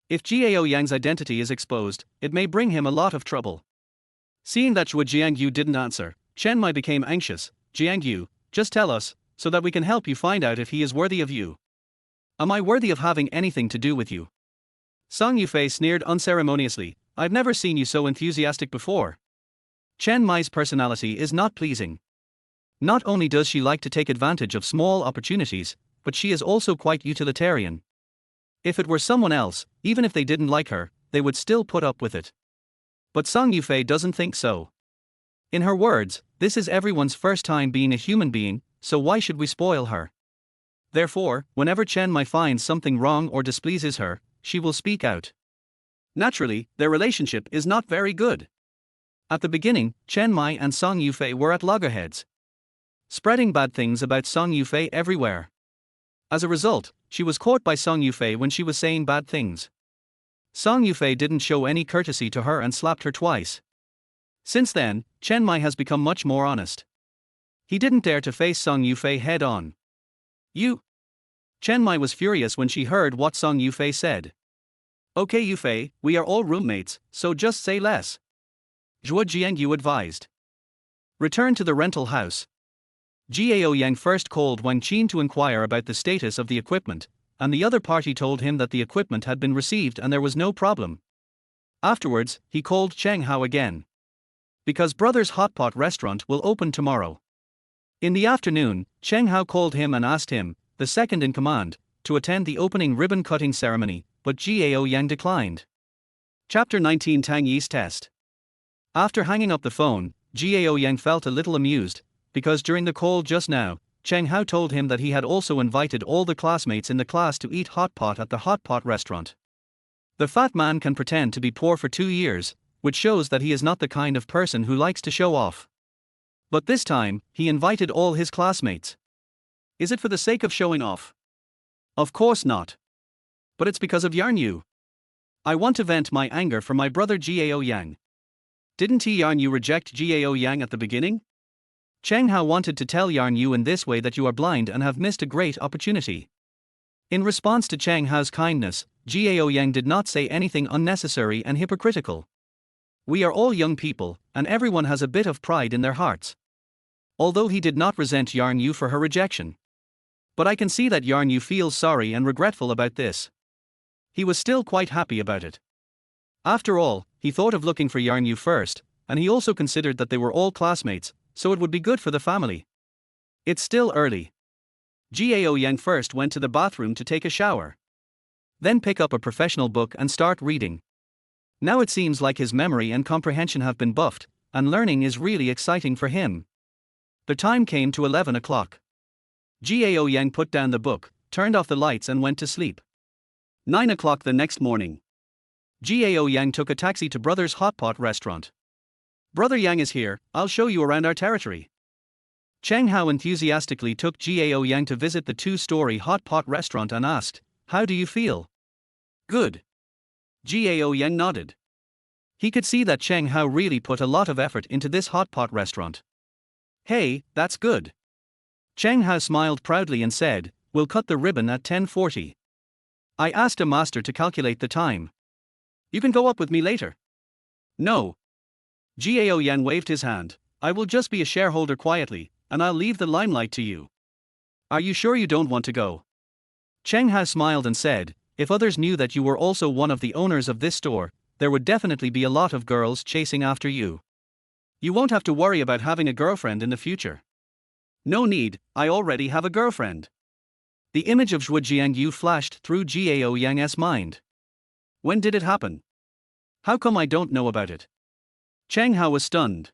If Gao Yang's identity is exposed, it may bring him a lot of trouble. Seeing that Zhuo Jiangyu didn't answer, Chen Mai became anxious. Jiangyu, just tell us, so that we can help you find out if he is worthy of you. Am I worthy of having anything to do with you? Song Yufei sneered unceremoniously. I've never seen you so enthusiastic before. Chen Mai's personality is not pleasing. Not only does she like to take advantage of small opportunities, but she is also quite utilitarian. If it were someone else, even if they didn't like her, they would still put up with it. But Song Yufei doesn't think so. In her words, this is everyone's first time being a human being, so why should we spoil her? Therefore, whenever Chen Mai finds something wrong or displeases her, she will speak out. Naturally, their relationship is not very good. At the beginning, Chen Mai and Song Yufei were at loggerheads, spreading bad things about Song Yufei everywhere. As a result, she was caught by Song Yufei when she was saying bad things. Song Yufei didn't show any courtesy to her and slapped her twice. Since then, Chen Mai has become much more honest. He didn't dare to face Song Yufei head on. You? Chen Mai was furious when she heard what Song Yufei said. Okay Yufei, we are all roommates, so just say less. Zhuo Jiangyu advised. Return to the rental house. Gao Yang first called Wang Qin to inquire about the status of the equipment, and the other party told him that the equipment had been received and there was no problem. Afterwards, he called Cheng Hao again. Because Brothers Hot Pot Restaurant will open tomorrow. In the afternoon, Cheng Hao called him and asked him, the second in command, to attend the opening ribbon-cutting ceremony, but Gao Yang declined. Chapter 19 Tang Yi's Test. After hanging up the phone, Gao Yang felt a little amused, because during the call just now, Cheng Hao told him that he had also invited all the classmates in the class to eat hot pot at the hot pot restaurant. The fat man can pretend to be poor for 2 years, which shows that he is not the kind of person who likes to show off. But this time, he invited all his classmates. Is it for the sake of showing off? Of course not. But it's because of Yarn Yu. I want to vent my anger for my brother Gao Yang. Didn't Yarn Yu reject Gao Yang at the beginning? Cheng Hao wanted to tell Yarn Yu in this way that you are blind and have missed a great opportunity. In response to Cheng Hao's kindness, Gao Yang did not say anything unnecessary and hypocritical. We are all young people, and everyone has a bit of pride in their hearts. Although he did not resent Yarn Yu for her rejection. But I can see that Yarn Yu feels sorry and regretful about this. He was still quite happy about it. After all, he thought of looking for Yarn Yu first, and he also considered that they were all classmates, so it would be good for the family. It's still early. Gao Yang first went to the bathroom to take a shower. Then pick up a professional book and start reading. Now it seems like his memory and comprehension have been buffed, and learning is really exciting for him. The time came to 11 o'clock. Gao Yang put down the book, turned off the lights and went to sleep. 9 o'clock the next morning. Gao Yang took a taxi to Brothers Hot Pot Restaurant. Brother Yang is here, I'll show you around our territory. Cheng Hao enthusiastically took Gao Yang to visit the 2-story hot pot restaurant and asked, how do you feel? Good. Gao Yang nodded. He could see that Cheng Hao really put a lot of effort into this hot pot restaurant. Hey, that's good. Cheng Hao smiled proudly and said, we'll cut the ribbon at 10:40. I asked a master to calculate the time. You can go up with me later. No. Gao Yang waved his hand, I will just be a shareholder quietly, and I'll leave the limelight to you. Are you sure you don't want to go? Cheng Hao smiled and said, if others knew that you were also one of the owners of this store, there would definitely be a lot of girls chasing after you. You won't have to worry about having a girlfriend in the future. No need, I already have a girlfriend. The image of Zhujiang Yu flashed through Gao Yang's mind. When did it happen? How come I don't know about it? Cheng Hao was stunned.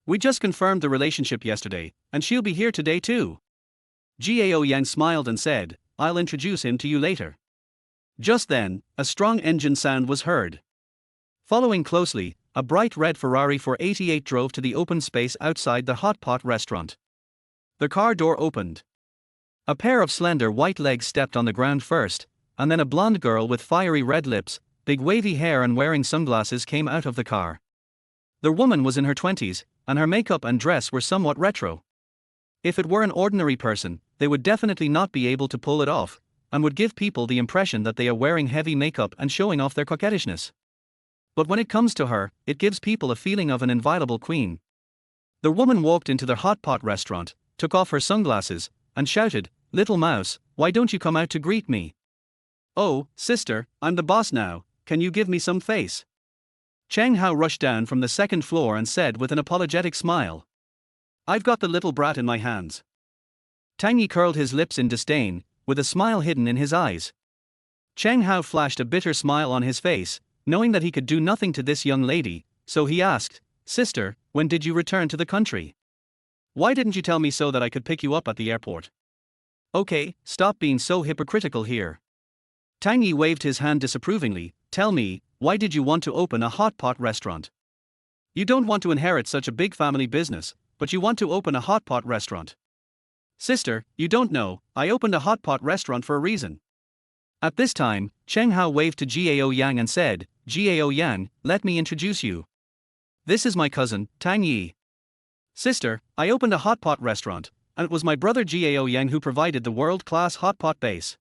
We just confirmed the relationship yesterday, and she'll be here today too. Gao Yang smiled and said, I'll introduce him to you later. Just then, a strong engine sound was heard. Following closely, a bright red Ferrari 488 drove to the open space outside the hot pot restaurant. The car door opened. A pair of slender white legs stepped on the ground first, and then a blonde girl with fiery red lips, big wavy hair and wearing sunglasses came out of the car. The woman was in her 20s, and her makeup and dress were somewhat retro. If it were an ordinary person, they would definitely not be able to pull it off, and would give people the impression that they are wearing heavy makeup and showing off their coquettishness. But when it comes to her, it gives people a feeling of an inviolable queen. The woman walked into the hot pot restaurant, took off her sunglasses, and shouted, Little mouse, why don't you come out to greet me? Oh, sister, I'm the boss now, can you give me some face? Cheng Hao rushed down from the second floor and said with an apologetic smile. I've got the little brat in my hands. Tang Yi curled his lips in disdain, with a smile hidden in his eyes. Cheng Hao flashed a bitter smile on his face, knowing that he could do nothing to this young lady, so he asked, Sister, when did you return to the country? Why didn't you tell me so that I could pick you up at the airport? Okay, stop being so hypocritical here. Tang Yi waved his hand disapprovingly. Tell me, why did you want to open a hot pot restaurant? You don't want to inherit such a big family business, but you want to open a hot pot restaurant. Sister, you don't know, I opened a hot pot restaurant for a reason. At this time, Cheng Hao waved to Gao Yang and said, Gao Yan, let me introduce you. This is my cousin, Tang Yi. Sister, I opened a hot pot restaurant, and it was my brother Gao Yang who provided the world-class hot pot base.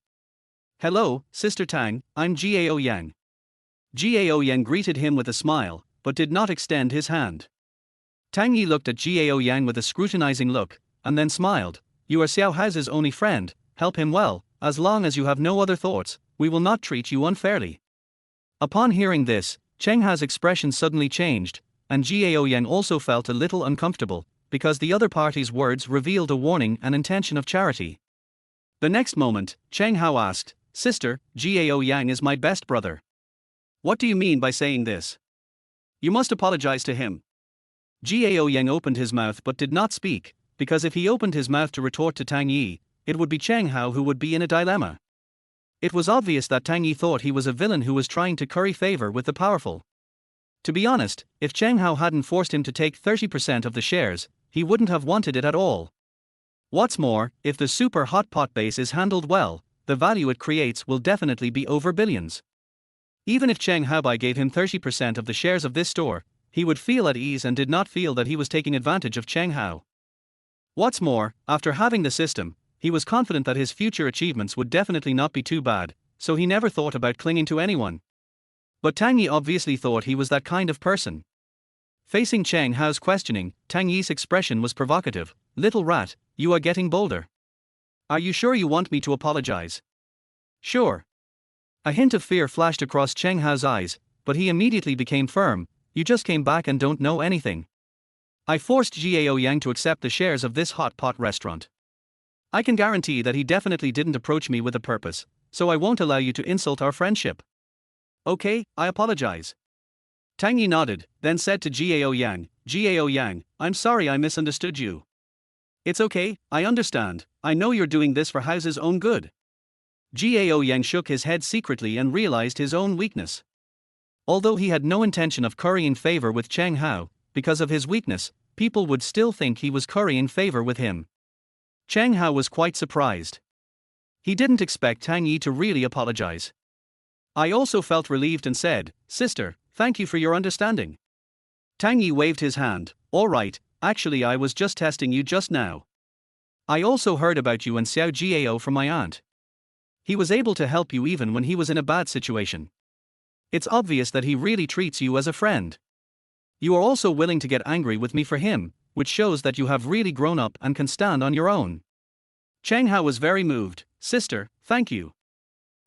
Hello, Sister Tang, I'm Gao Yang. Gao Yang greeted him with a smile, but did not extend his hand. Tang Yi looked at Gao Yang with a scrutinizing look, and then smiled. You are Xiao Hao's only friend, help him well, as long as you have no other thoughts, we will not treat you unfairly. Upon hearing this, Cheng Hao's expression suddenly changed, and Gao Yan also felt a little uncomfortable, because the other party's words revealed a warning and intention of charity. The next moment, Cheng Hao asked, Sister, Gao Yang is my best brother. What do you mean by saying this? You must apologize to him. Gao Yang opened his mouth but did not speak, because if he opened his mouth to retort to Tang Yi, it would be Cheng Hao who would be in a dilemma. It was obvious that Tang Yi thought he was a villain who was trying to curry favor with the powerful. To be honest, if Cheng Hao hadn't forced him to take 30% of the shares, he wouldn't have wanted it at all. What's more, if the super hot pot base is handled well, the value it creates will definitely be over billions. Even if Cheng Haobai gave him 30% of the shares of this store, he would feel at ease and did not feel that he was taking advantage of Cheng Hao. What's more, after having the system, he was confident that his future achievements would definitely not be too bad, so he never thought about clinging to anyone. But Tang Yi obviously thought he was that kind of person. Facing Cheng Hao's questioning, Tang Yi's expression was provocative. Little rat, you are getting bolder. Are you sure you want me to apologize? Sure. A hint of fear flashed across Cheng Hao's eyes, but he immediately became firm. You just came back and don't know anything. I forced Gao Yang to accept the shares of this hot pot restaurant. I can guarantee that he definitely didn't approach me with a purpose, so I won't allow you to insult our friendship. Okay, I apologize. Tang Yi nodded, then said to Gao Yang, I'm sorry I misunderstood you. It's okay, I understand, I know you're doing this for Hao's own good. Gao Yang shook his head secretly and realized his own weakness. Although he had no intention of currying favor with Cheng Hao, because of his weakness, people would still think he was currying favor with him. Cheng Hao was quite surprised. He didn't expect Tang Yi to really apologize. I also felt relieved and said, Sister, thank you for your understanding. Tang Yi waved his hand, all right, actually I was just testing you just now. I also heard about you and Xiao Jiao from my aunt. He was able to help you even when he was in a bad situation. It's obvious that he really treats you as a friend. You are also willing to get angry with me for him, which shows that you have really grown up and can stand on your own. Cheng Hao was very moved. Sister, thank you.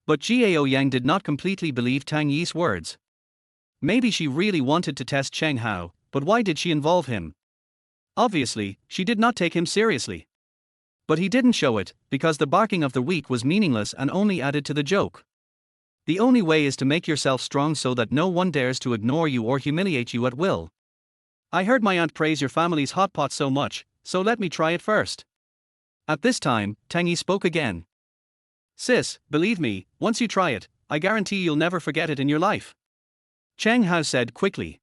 But Gao Yang did not completely believe Tang Yi's words. Maybe she really wanted to test Cheng Hao, but why did she involve him? Obviously, she did not take him seriously. But he didn't show it, because the barking of the weak was meaningless and only added to the joke. The only way is to make yourself strong so that no one dares to ignore you or humiliate you at will. I heard my aunt praise your family's hot pot so much, so let me try it first. At this time, Tang Yi spoke again. Sis, believe me, once you try it, I guarantee you'll never forget it in your life. Cheng Hao said quickly.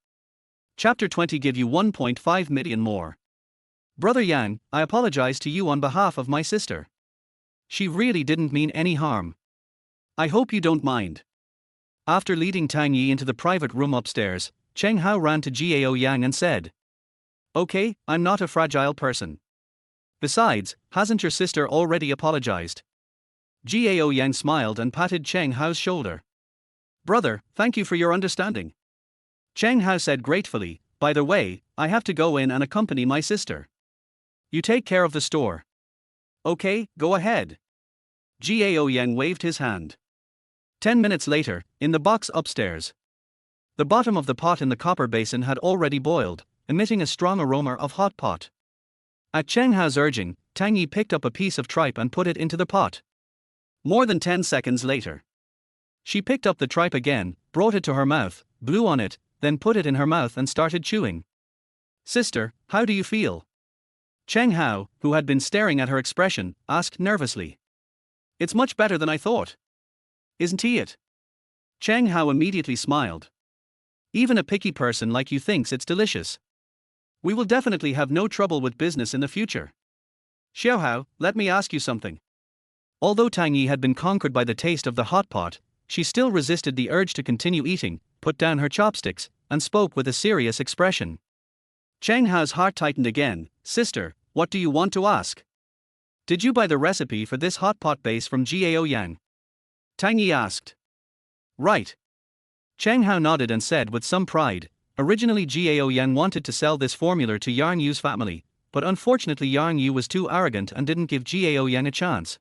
Chapter 20 give you 1.5 million more. Brother Yang, I apologize to you on behalf of my sister. She really didn't mean any harm. I hope you don't mind. After leading Tang Yi into the private room upstairs, Cheng Hao ran to Gao Yang and said, Okay, I'm not a fragile person. Besides, hasn't your sister already apologized? Gao Yang smiled and patted Cheng Hao's shoulder. Brother, thank you for your understanding. Cheng Hao said gratefully, by the way, I have to go in and accompany my sister. You take care of the store. Okay, go ahead. Gao Yang waved his hand. 10 minutes later, in the box upstairs. The bottom of the pot in the copper basin had already boiled, emitting a strong aroma of hot pot. At Cheng Hao's urging, Tang Yi picked up a piece of tripe and put it into the pot. More than 10 seconds later. She picked up the tripe again, brought it to her mouth, blew on it, then put it in her mouth and started chewing. Sister, how do you feel? Cheng Hao, who had been staring at her expression, asked nervously. It's much better than I thought. Isn't he it? Cheng Hao immediately smiled. Even a picky person like you thinks it's delicious. We will definitely have no trouble with business in the future. Xiao Hao, let me ask you something. Although Tang Yi had been conquered by the taste of the hot pot, she still resisted the urge to continue eating, put down her chopsticks, and spoke with a serious expression. Cheng Hao's heart tightened again. Sister, what do you want to ask? Did you buy the recipe for this hot pot base from Gao Yang? Tang Yi asked. Right. Cheng Hao nodded and said with some pride, originally Gao Yang wanted to sell this formula to Yarn Yu's family, but unfortunately Yang Yu was too arrogant and didn't give Gao Yang a chance.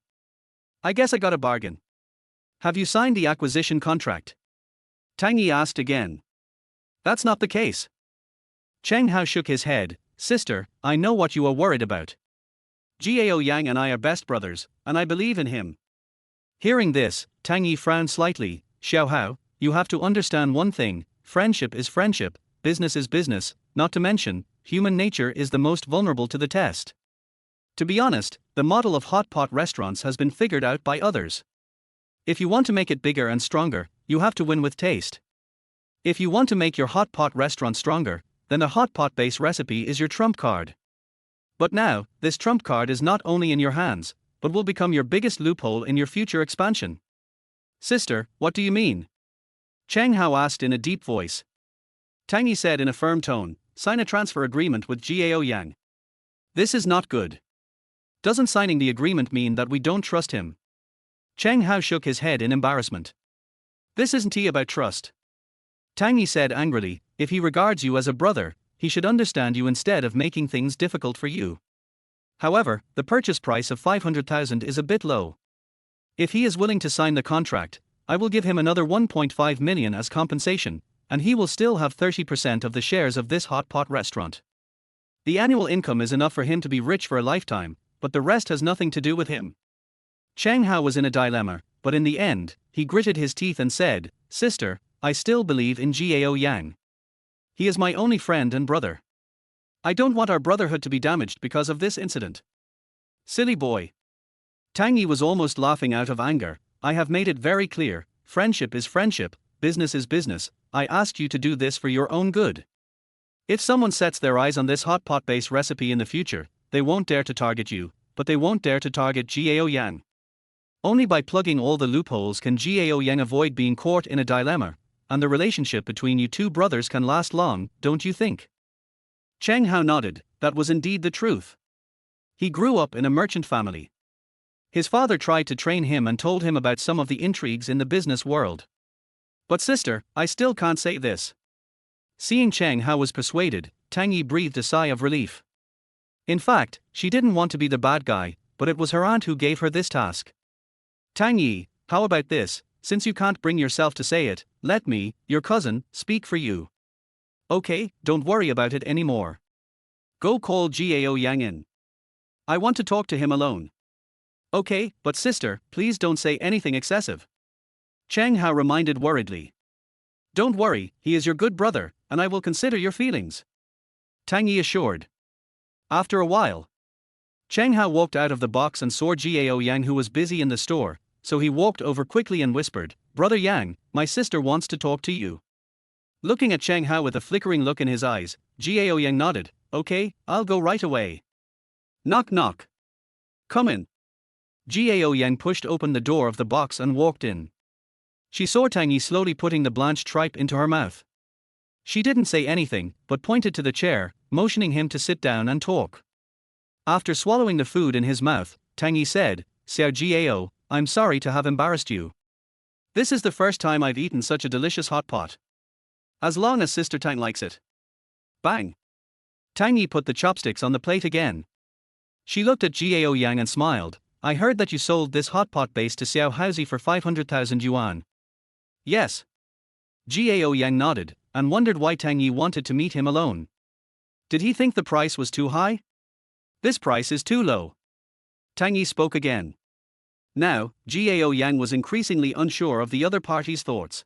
I guess I got a bargain. Have you signed the acquisition contract? Tang Yi asked again. That's not the case. Cheng Hao shook his head. Sister, I know what you are worried about. Gao Yang and I are best brothers, and I believe in him. Hearing this, Tang Yi frowned slightly. Xiao Hao, you have to understand one thing, friendship is friendship, business is business, not to mention, human nature is the most vulnerable to the test. To be honest, the model of hot pot restaurants has been figured out by others. If you want to make it bigger and stronger, you have to win with taste. If you want to make your hot pot restaurant stronger, then a hot pot base recipe is your trump card. But now, this trump card is not only in your hands, but will become your biggest loophole in your future expansion. Sister, what do you mean? Cheng Hao asked in a deep voice. Tang Yi said in a firm tone, sign a transfer agreement with Gao Yang. This is not good. Doesn't signing the agreement mean that we don't trust him? Cheng Hao shook his head in embarrassment. This isn't about trust. Tang Yi said angrily, if he regards you as a brother, he should understand you instead of making things difficult for you. However, the purchase price of 500,000 is a bit low. If he is willing to sign the contract, I will give him another 1.5 million as compensation, and he will still have 30% of the shares of this hot pot restaurant. The annual income is enough for him to be rich for a lifetime, but the rest has nothing to do with him. Cheng Hao was in a dilemma, but in the end, he gritted his teeth and said, Sister, I still believe in Gao Yang. He is my only friend and brother. I don't want our brotherhood to be damaged because of this incident. Silly boy. Tang Yi was almost laughing out of anger. I have made it very clear, friendship is friendship, business is business, I asked you to do this for your own good. If someone sets their eyes on this hot pot base recipe in the future, they won't dare to target you, but they won't dare to target Gao Yang. Only by plugging all the loopholes can Gao Yang avoid being caught in a dilemma, and the relationship between you two brothers can last long, don't you think? Cheng Hao nodded, that was indeed the truth. He grew up in a merchant family. His father tried to train him and told him about some of the intrigues in the business world. But sister, I still can't say this. Seeing Cheng Hao was persuaded, Tang Yi breathed a sigh of relief. In fact, she didn't want to be the bad guy, but it was her aunt who gave her this task. Tang Yi, how about this, since you can't bring yourself to say it, let me, your cousin, speak for you. Okay, don't worry about it anymore. Go call Gao Yang in. I want to talk to him alone. Okay, but sister, please don't say anything excessive. Cheng Hao reminded worriedly. Don't worry, he is your good brother, and I will consider your feelings. Tang Yi assured. After a while, Cheng Hao walked out of the box and saw Gao Yang who was busy in the store, so he walked over quickly and whispered, Brother Yang, my sister wants to talk to you. Looking at Cheng Hao with a flickering look in his eyes, Gao Yang nodded, okay, I'll go right away. Knock knock. Come in. Gao Yang pushed open the door of the box and walked in. She saw Tang Yi slowly putting the blanched tripe into her mouth. She didn't say anything, but pointed to the chair, motioning him to sit down and talk. After swallowing the food in his mouth, Tang Yi said, Xiao Gao, I'm sorry to have embarrassed you. This is the first time I've eaten such a delicious hot pot. As long as Sister Tang likes it. Bang! Tang Yi put the chopsticks on the plate again. She looked at Gao Yang and smiled, I heard that you sold this hot pot base to Xiao Haozi for 500,000 yuan. Yes. Gao Yang nodded, and wondered why Tang Yi wanted to meet him alone. Did he think the price was too high? This price is too low. Tang Yi spoke again. Now, Gao Yang was increasingly unsure of the other party's thoughts.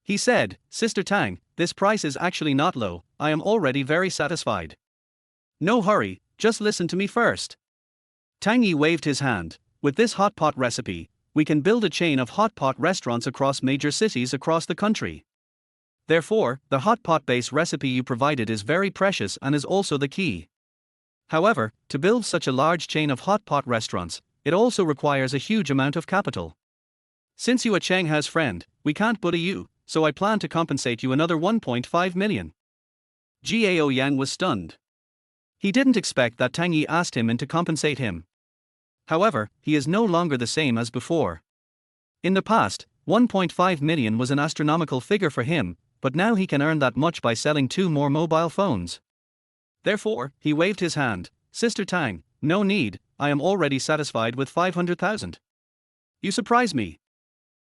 He said, Sister Tang, this price is actually not low, I am already very satisfied. No hurry, just listen to me first. Tang Yi waved his hand, with this hot pot recipe, we can build a chain of hot pot restaurants across major cities across the country. Therefore, the hot pot base recipe you provided is very precious and is also the key. However, to build such a large chain of hot pot restaurants, it also requires a huge amount of capital. Since you are Cheng Hao's friend, we can't bully you, so I plan to compensate you another 1.5 million. Gao Yang was stunned. He didn't expect that Tang Yi asked him in to compensate him. However, he is no longer the same as before. In the past, 1.5 million was an astronomical figure for him, but now he can earn that much by selling 2 more mobile phones. Therefore, he waved his hand, Sister Tang, no need, I am already satisfied with 500,000. You surprise me.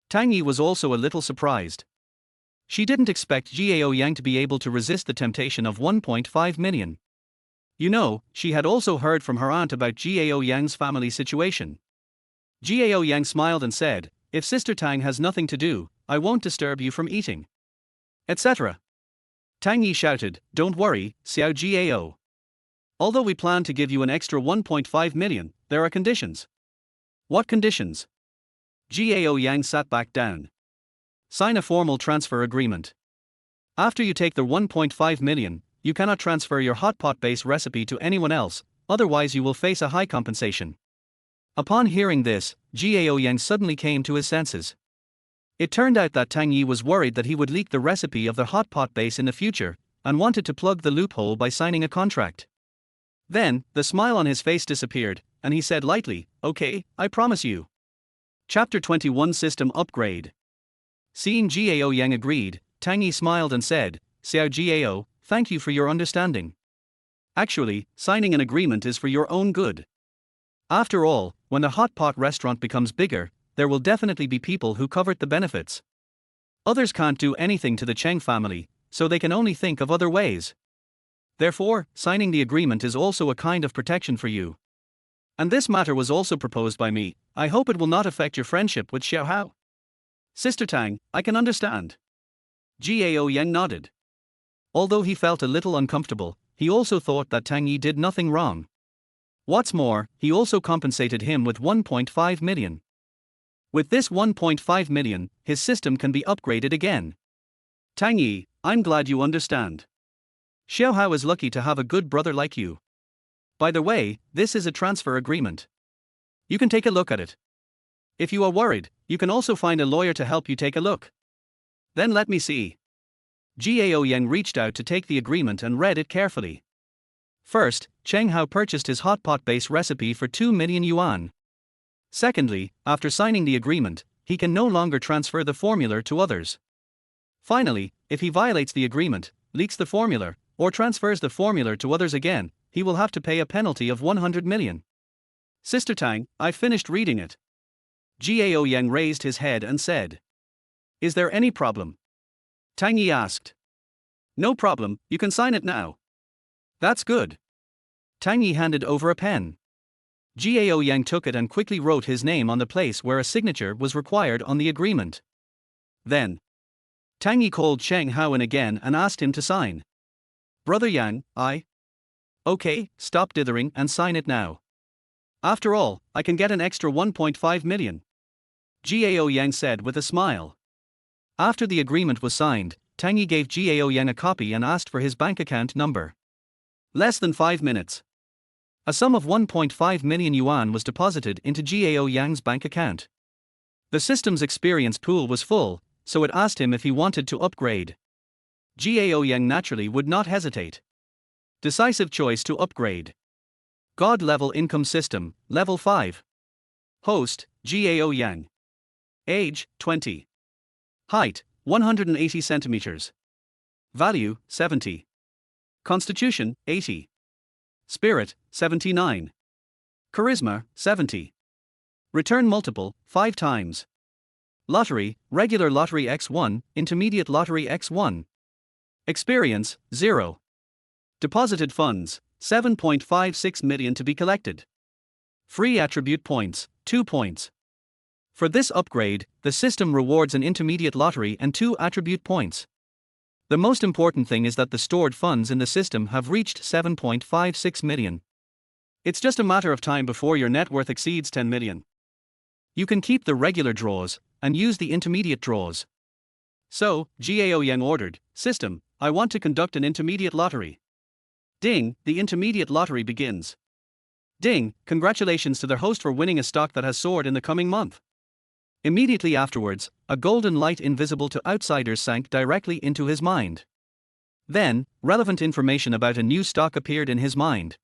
Tang Yi was also a little surprised. She didn't expect Gao Yang to be able to resist the temptation of 1.5 million. You know, she had also heard from her aunt about Gao Yang's family situation. Gao Yang smiled and said, if Sister Tang has nothing to do, I won't disturb you from eating. Etc. Tang Yi shouted, don't worry, Xiao Gao. Although we plan to give you an extra 1.5 million, there are conditions. What conditions? Gao Yang sat back down. Sign a formal transfer agreement. After you take the 1.5 million, you cannot transfer your hot pot base recipe to anyone else, otherwise you will face a high compensation. Upon hearing this, Gao Yang suddenly came to his senses. It turned out that Tang Yi was worried that he would leak the recipe of the hot pot base in the future, and wanted to plug the loophole by signing a contract. Then, the smile on his face disappeared, and he said lightly, okay, I promise you. Chapter 21 System Upgrade. Seeing Gao Yang agreed, Tang Yi smiled and said, Xiao Gao, thank you for your understanding. Actually, signing an agreement is for your own good. After all, when the hot pot restaurant becomes bigger, there will definitely be people who covet the benefits. Others can't do anything to the Cheng family, so they can only think of other ways. Therefore, signing the agreement is also a kind of protection for you. And this matter was also proposed by me. I hope it will not affect your friendship with Xiao Hao. Sister Tang, I can understand. Gao Yang nodded. Although he felt a little uncomfortable, he also thought that Tang Yi did nothing wrong. What's more, he also compensated him with 1.5 million. With this 1.5 million, his system can be upgraded again. Tang Yi, I'm glad you understand. Xiao Hao is lucky to have a good brother like you. By the way, this is a transfer agreement. You can take a look at it. If you are worried, you can also find a lawyer to help you take a look. Then let me see. Gao Yang reached out to take the agreement and read it carefully. First, Cheng Hao purchased his hot pot base recipe for 2 million yuan. Secondly, after signing the agreement, he can no longer transfer the formula to others. Finally, if he violates the agreement, leaks the formula, or transfers the formula to others again, he will have to pay a penalty of 100 million. Sister Tang, I finished reading it. Gao Yang raised his head and said. Is there any problem? Tang Yi asked. No problem, you can sign it now. That's good. Tang Yi handed over a pen. Gao Yang took it and quickly wrote his name on the place where a signature was required on the agreement. Then, Tang Yi called Cheng Hao in again and asked him to sign. Brother Yang, Okay, stop dithering and sign it now. After all, I can get an extra 1.5 million. Gao Yang said with a smile. After the agreement was signed, Tang Yi gave Gao Yang a copy and asked for his bank account number. Less than 5 minutes. A sum of 1.5 million yuan was deposited into Gao Yang's bank account. The system's experience pool was full, so it asked him if he wanted to upgrade. Gao Yang naturally would not hesitate. Decisive choice to upgrade. God level income system, level 5. Host, Gao Yang. Age, 20. Height, 180 centimeters. Value, 70. Constitution, 80. Spirit, 79. Charisma, 70. Return multiple, 5 times. Lottery, regular lottery X1, intermediate lottery X1. Experience, 0. Deposited funds, 7.56 million to be collected. Free attribute points, 2 points. For this upgrade, the system rewards an intermediate lottery and 2 attribute points. The most important thing is that the stored funds in the system have reached 7.56 million. It's just a matter of time before your net worth exceeds 10 million. You can keep the regular draws and use the intermediate draws. So, Gao Yang ordered, System, I want to conduct an intermediate lottery. Ding, the intermediate lottery begins. Ding, congratulations to the host for winning a stock that has soared in the coming month. Immediately afterwards, a golden light invisible to outsiders sank directly into his mind. Then, relevant information about a new stock appeared in his mind.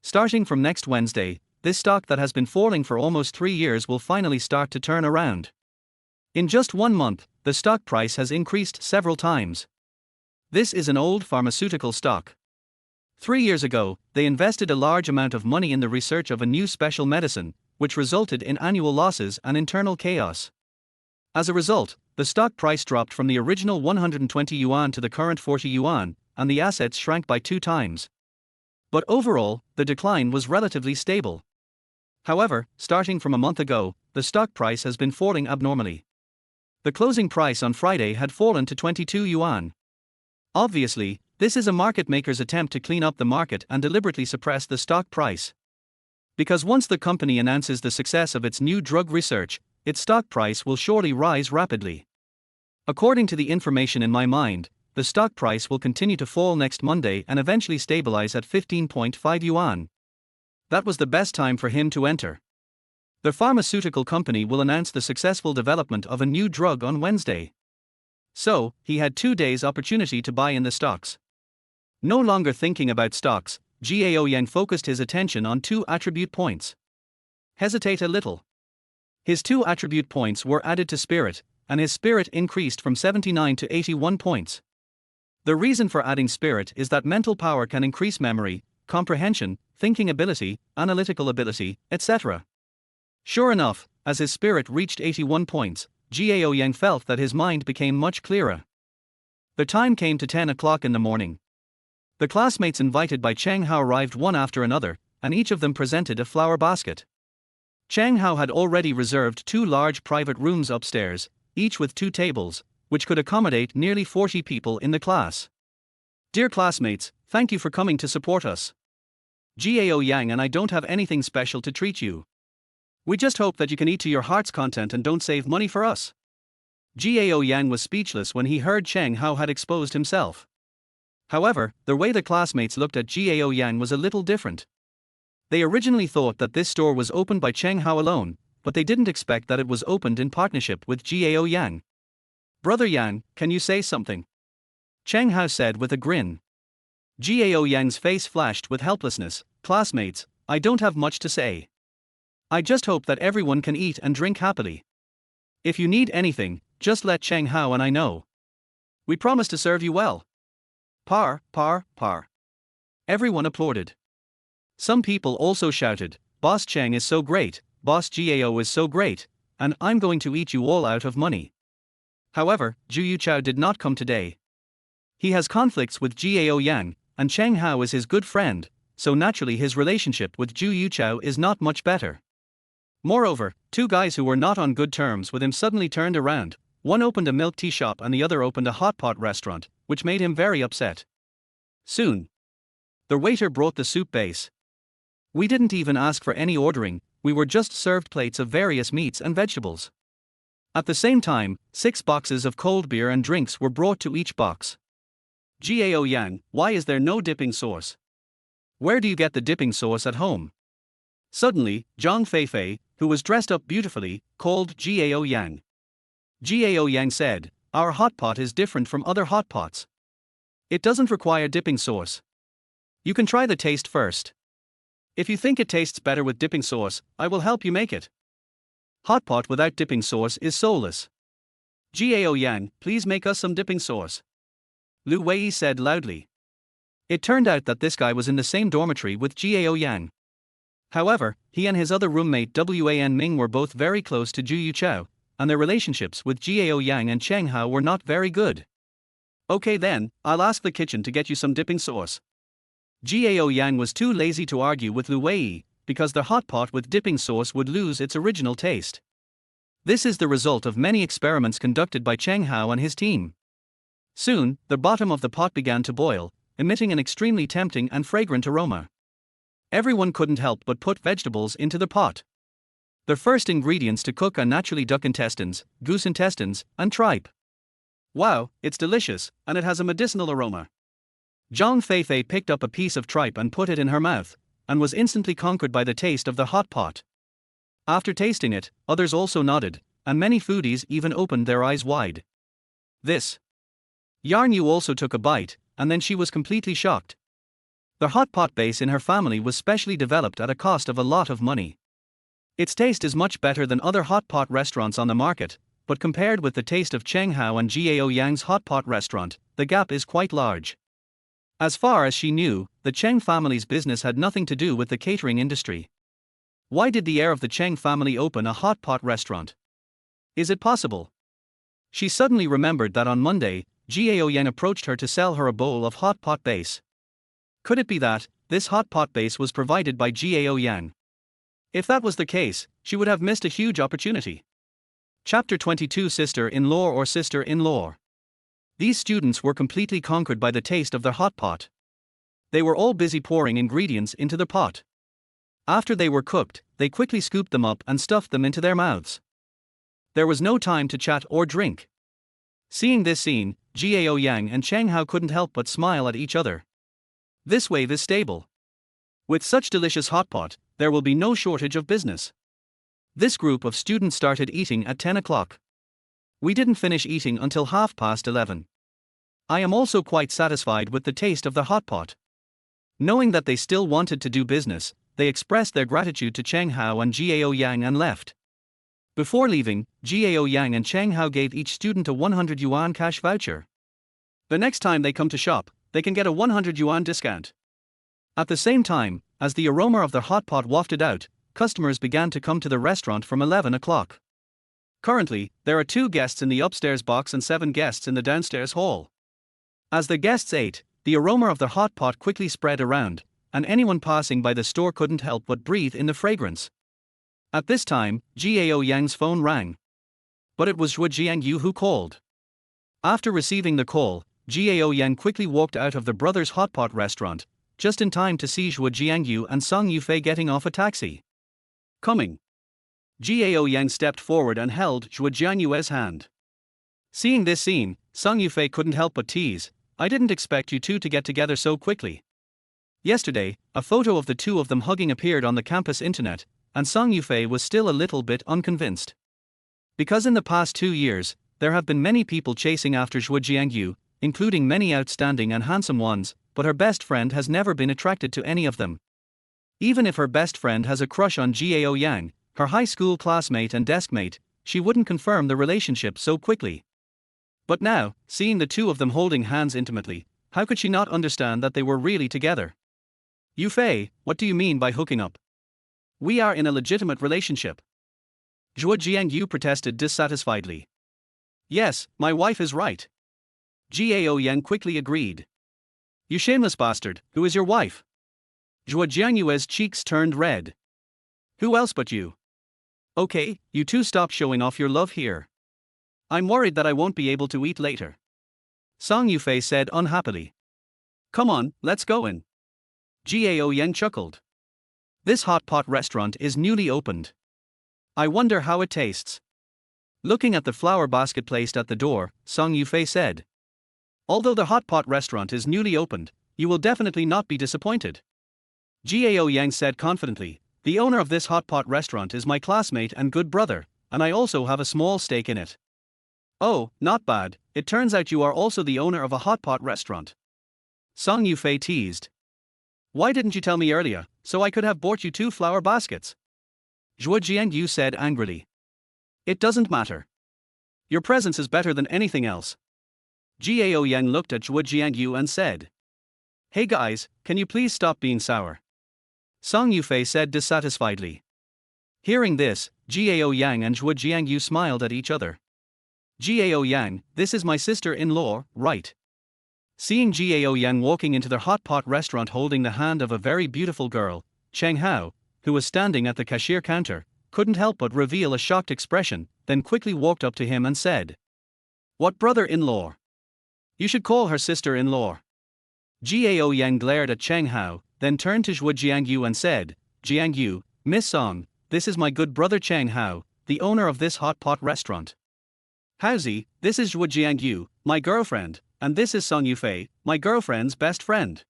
Starting from next Wednesday, this stock that has been falling for almost 3 years will finally start to turn around. In just 1 month, the stock price has increased several times. This is an old pharmaceutical stock. 3 years ago, they invested a large amount of money in the research of a new special medicine, which resulted in annual losses and internal chaos. As a result, the stock price dropped from the original 120 yuan to the current 40 yuan, and the assets shrank by 2 times. But overall, the decline was relatively stable. However, starting from a month ago, the stock price has been falling abnormally. The closing price on Friday had fallen to 22 yuan. Obviously, this is a market maker's attempt to clean up the market and deliberately suppress the stock price. Because once the company announces the success of its new drug research, its stock price will surely rise rapidly. According to the information in my mind, the stock price will continue to fall next Monday and eventually stabilize at 15.5 yuan. That was the best time for him to enter. The pharmaceutical company will announce the successful development of a new drug on Wednesday. So, he had 2 days' opportunity to buy in the stocks. No longer thinking about stocks, Gao Yan focused his attention on 2 attribute points. Hesitate a little. His 2 attribute points were added to spirit, and his spirit increased from 79 to 81 points. The reason for adding spirit is that mental power can increase memory, comprehension, thinking ability, analytical ability, etc. Sure enough, as his spirit reached 81 points, Gao Yan felt that his mind became much clearer. The time came to 10 o'clock in the morning. The classmates invited by Cheng Hao arrived one after another, and each of them presented a flower basket. Cheng Hao had already reserved 2 large private rooms upstairs, each with 2 tables, which could accommodate nearly 40 people in the class. Dear classmates, thank you for coming to support us. Gao Yang and I don't have anything special to treat you. We just hope that you can eat to your heart's content and don't save money for us. Gao Yang was speechless when he heard Cheng Hao had exposed himself. However, the way the classmates looked at Gao Yang was a little different. They originally thought that this store was opened by Cheng Hao alone, but they didn't expect that it was opened in partnership with Gao Yang. Brother Yang, can you say something? Cheng Hao said with a grin. Gao Yang's face flashed with helplessness. Classmates, I don't have much to say. I just hope that everyone can eat and drink happily. If you need anything, just let Cheng Hao and I know. We promise to serve you well. Par. Everyone applauded. Some people also shouted, Boss Cheng is so great, Boss Gao is so great, and I'm going to eat you all out of money. However, Zhu Yuchao did not come today. He has conflicts with Gao Yang, and Cheng Hao is his good friend, so naturally his relationship with Zhu Yuchao is not much better. Moreover, 2 guys who were not on good terms with him suddenly turned around. One opened a milk tea shop and the other opened a hot pot restaurant, which made him very upset. Soon, the waiter brought the soup base. We didn't even ask for any ordering, we were just served plates of various meats and vegetables. At the same time, 6 boxes of cold beer and drinks were brought to each box. Gao Yang, why is there no dipping sauce? Where do you get the dipping sauce at home? Suddenly, Zhang Feifei, who was dressed up beautifully, called Gao Yang. Gao Yang said, our hot pot is different from other hot pots. It doesn't require dipping sauce. You can try the taste first. If you think it tastes better with dipping sauce, I will help you make it. Hot pot without dipping sauce is soulless. Gao Yang, please make us some dipping sauce. Lu Wei said loudly. It turned out that this guy was in the same dormitory with Gao Yang. However, he and his other roommate Wan Ming were both very close to Zhu Yuchao, and their relationships with Gao Yang and Cheng Hao were not very good. Okay then, I'll ask the kitchen to get you some dipping sauce. Gao Yang was too lazy to argue with Lu Wei, because the hot pot with dipping sauce would lose its original taste. This is the result of many experiments conducted by Cheng Hao and his team. Soon, the bottom of the pot began to boil, emitting an extremely tempting and fragrant aroma. Everyone couldn't help but put vegetables into the pot. The first ingredients to cook are naturally duck intestines, goose intestines, and tripe. Wow, it's delicious, and it has a medicinal aroma. Zhang Feifei picked up a piece of tripe and put it in her mouth, and was instantly conquered by the taste of the hot pot. After tasting it, others also nodded, and many foodies even opened their eyes wide. This. Yarn Yu also took a bite, and then she was completely shocked. The hot pot base in her family was specially developed at a cost of a lot of money. Its taste is much better than other hot pot restaurants on the market, but compared with the taste of Cheng Hao and Gao Yang's hot pot restaurant, the gap is quite large. As far as she knew, the Cheng family's business had nothing to do with the catering industry. Why did the heir of the Cheng family open a hot pot restaurant? Is it possible? She suddenly remembered that on Monday, Gao Yan approached her to sell her a bowl of hot pot base. Could it be that this hot pot base was provided by Gao Yan? If that was the case, she would have missed a huge opportunity. Chapter 22 Sister-in-law or sister-in-law. These students were completely conquered by the taste of their hot pot. They were all busy pouring ingredients into the pot. After they were cooked, they quickly scooped them up and stuffed them into their mouths. There was no time to chat or drink. Seeing this scene, Gao Yang and Cheng Hao couldn't help but smile at each other. This wave is stable. With such delicious hot pot, there will be no shortage of business. This group of students started eating at 10 o'clock. We didn't finish eating until 11:30. I am also quite satisfied with the taste of the hot pot. Knowing that they still wanted to do business, they expressed their gratitude to Cheng Hao and Gao Yang and left. Before leaving, Gao Yang and Cheng Hao gave each student a 100 yuan cash voucher. The next time they come to shop, they can get a 100 yuan discount. At the same time, as the aroma of their hot pot wafted out, customers began to come to the restaurant from 11 o'clock. Currently, there are 2 guests in the upstairs box and 7 guests in the downstairs hall. As the guests ate, the aroma of the hot pot quickly spread around, and anyone passing by the store couldn't help but breathe in the fragrance. At this time, Gao Yang's phone rang. But it was Zhuo Jiangyu who called. After receiving the call, Gao Yang quickly walked out of the brothers' hot pot restaurant, just in time to see Zhuo Jiangyu and Song Yufei getting off a taxi. Coming. Gao Yang stepped forward and held Zhuo Jiangyu's hand. Seeing this scene, Song Yufei couldn't help but tease, "I didn't expect you two to get together so quickly." Yesterday, a photo of the two of them hugging appeared on the campus internet, and Song Yufei was still a little bit unconvinced. Because in the past 2 years, there have been many people chasing after Zhuo Jiangyu, including many outstanding and handsome ones, but her best friend has never been attracted to any of them. Even if her best friend has a crush on Gao Yang, her high school classmate and deskmate, she wouldn't confirm the relationship so quickly. But now, seeing the two of them holding hands intimately, how could she not understand that they were really together? "Yufei, what do you mean by hooking up? We are in a legitimate relationship." Zhuo Jiangyu protested dissatisfiedly. "Yes, my wife is right." Gao Yang quickly agreed. "You shameless bastard, who is your wife?" Zhuo Jiangyu's cheeks turned red. "Who else but you?" "Okay, you two stop showing off your love here. I'm worried that I won't be able to eat later," Song Yufei said unhappily. "Come on, let's go in." Gao Yang chuckled. "This hot pot restaurant is newly opened. I wonder how it tastes." Looking at the flower basket placed at the door, Song Yufei said, "Although the hot pot restaurant is newly opened, you will definitely not be disappointed." Gao Yang said confidently, "The owner of this hot pot restaurant is my classmate and good brother, and I also have a small stake in it." "Oh, not bad, it turns out you are also the owner of a hot pot restaurant," Song Yufei teased. "Why didn't you tell me earlier, so I could have bought you 2 flower baskets?" Zhuo Jiangyu said angrily. "It doesn't matter. Your presence is better than anything else." Gao Yang looked at Zhuo Jiangyu and said, "Hey guys, can you please stop being sour?" Song Yufei said dissatisfiedly. Hearing this, Gao Yang and Zhuo Jiangyu smiled at each other. "Gao Yang, this is my sister-in-law, right?" Seeing Gao Yang walking into their hot pot restaurant holding the hand of a very beautiful girl, Cheng Hao, who was standing at the cashier counter, couldn't help but reveal a shocked expression, then quickly walked up to him and said, "What brother-in-law? You should call her sister-in-law." Gao Yang glared at Cheng Hao, then turned to Zhuo Jiangyu and said, "Jiangyu, Miss Song, this is my good brother Cheng Hao, the owner of this hot pot restaurant. Haozi, this is Zhuo Jiangyu, my girlfriend, and this is Song Yufei, my girlfriend's best friend.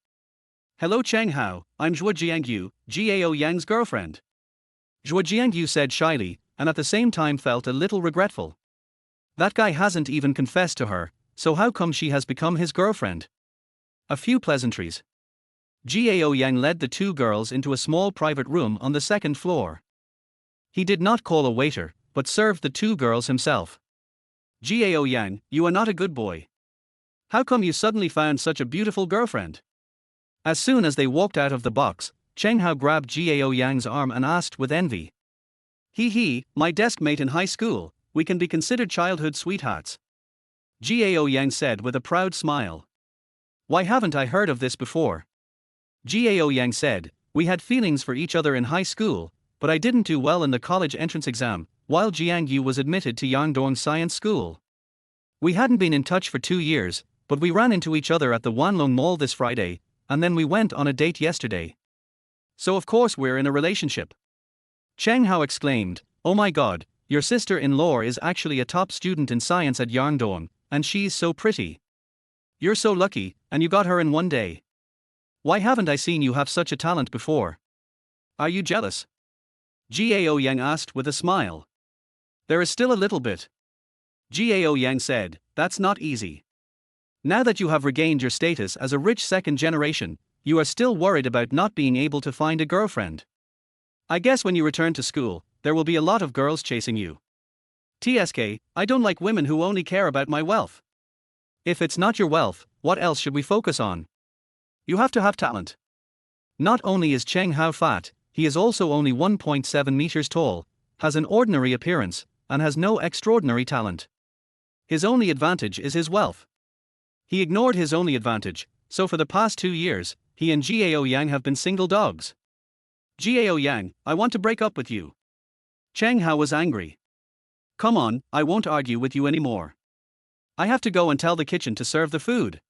Hello Cheng Hao, I'm Zhuo Jiangyu, Gao Yang's girlfriend." Zhuo Jiangyu said shyly, and at the same time felt a little regretful. That guy hasn't even confessed to her, so how come she has become his girlfriend? A few pleasantries. Gao Yang led the 2 girls into a small private room on the 2nd floor. He did not call a waiter, but served the 2 girls himself. "Gao Yang, you are not a good boy. How come you suddenly found such a beautiful girlfriend?" As soon as they walked out of the box, Cheng Hao grabbed Gao Yang's arm and asked with envy. He, my desk mate in high school, we can be considered childhood sweethearts. Gao Yang said with a proud smile. Why haven't I heard of this before? Gao Yang said, we had feelings for each other in high school, but I didn't do well in the college entrance exam, while Jiang Yu was admitted to Yangdong Science School. We hadn't been in touch for 2 years, but we ran into each other at the Wanlong Mall this Friday, and then we went on a date yesterday. So of course we're in a relationship. Cheng Hao exclaimed, oh my god, your sister-in-law is actually a top student in science at Yangdong, and she's so pretty. You're so lucky, and you got her in one day. Why haven't I seen you have such a talent before? Are you jealous? Gao Yang asked with a smile. There is still a little bit. Gao Yang said, that's not easy. Now that you have regained your status as a rich second generation, you are still worried about not being able to find a girlfriend. I guess when you return to school, there will be a lot of girls chasing you. TSK, I don't like women who only care about my wealth. If it's not your wealth, what else should we focus on? You have to have talent. Not only is Cheng Hao fat, he is also only 1.7 meters tall, has an ordinary appearance, and has no extraordinary talent. His only advantage is his wealth. He ignored his only advantage, so for the past 2 years, he and Gao Yang have been single dogs. Gao Yang, I want to break up with you. Cheng Hao was angry. Come on, I won't argue with you anymore. I have to go and tell the kitchen to serve the food.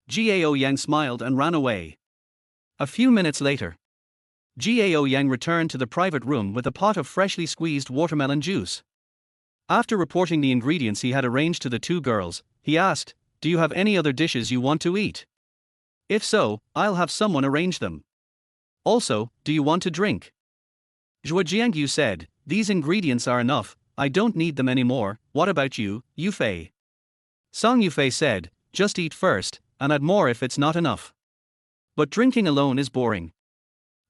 Gao Yang smiled and ran away. A few minutes later, Gao Yang returned to the private room with a pot of freshly squeezed watermelon juice. After reporting the ingredients he had arranged to the 2 girls, he asked, do you have any other dishes you want to eat? If so, I'll have someone arrange them. Also, do you want to drink? Zhuo Jiangyu said, these ingredients are enough, I don't need them anymore, what about you, Yufei? Song Yufei said, just eat first, and add more if it's not enough. But drinking alone is boring.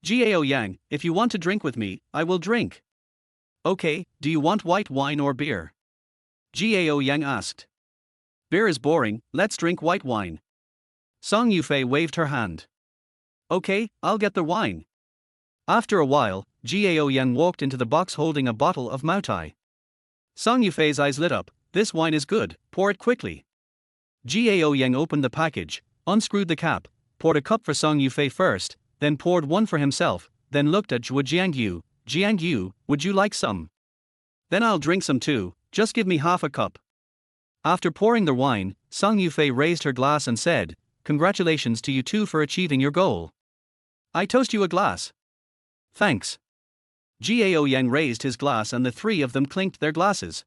Gao Yang, if you want to drink with me, I will drink. Okay, do you want white wine or beer? Gao Yang asked. Beer is boring, let's drink white wine. Song Yufei waved her hand. Okay, I'll get the wine. After a while, Gao Yang walked into the box holding a bottle of Moutai. Song Yufei's eyes lit up, this wine is good, pour it quickly. Gao Yang opened the package, unscrewed the cap, poured a cup for Song Yufei first, then poured one for himself, then looked at Zhuo Jiangyu. Jiangyu, would you like some? Then I'll drink some too, just give me half a cup. After pouring the wine, Song Yufei raised her glass and said, congratulations to you two for achieving your goal. I toast you a glass. Thanks. Gao Yang raised his glass and the 3 of them clinked their glasses.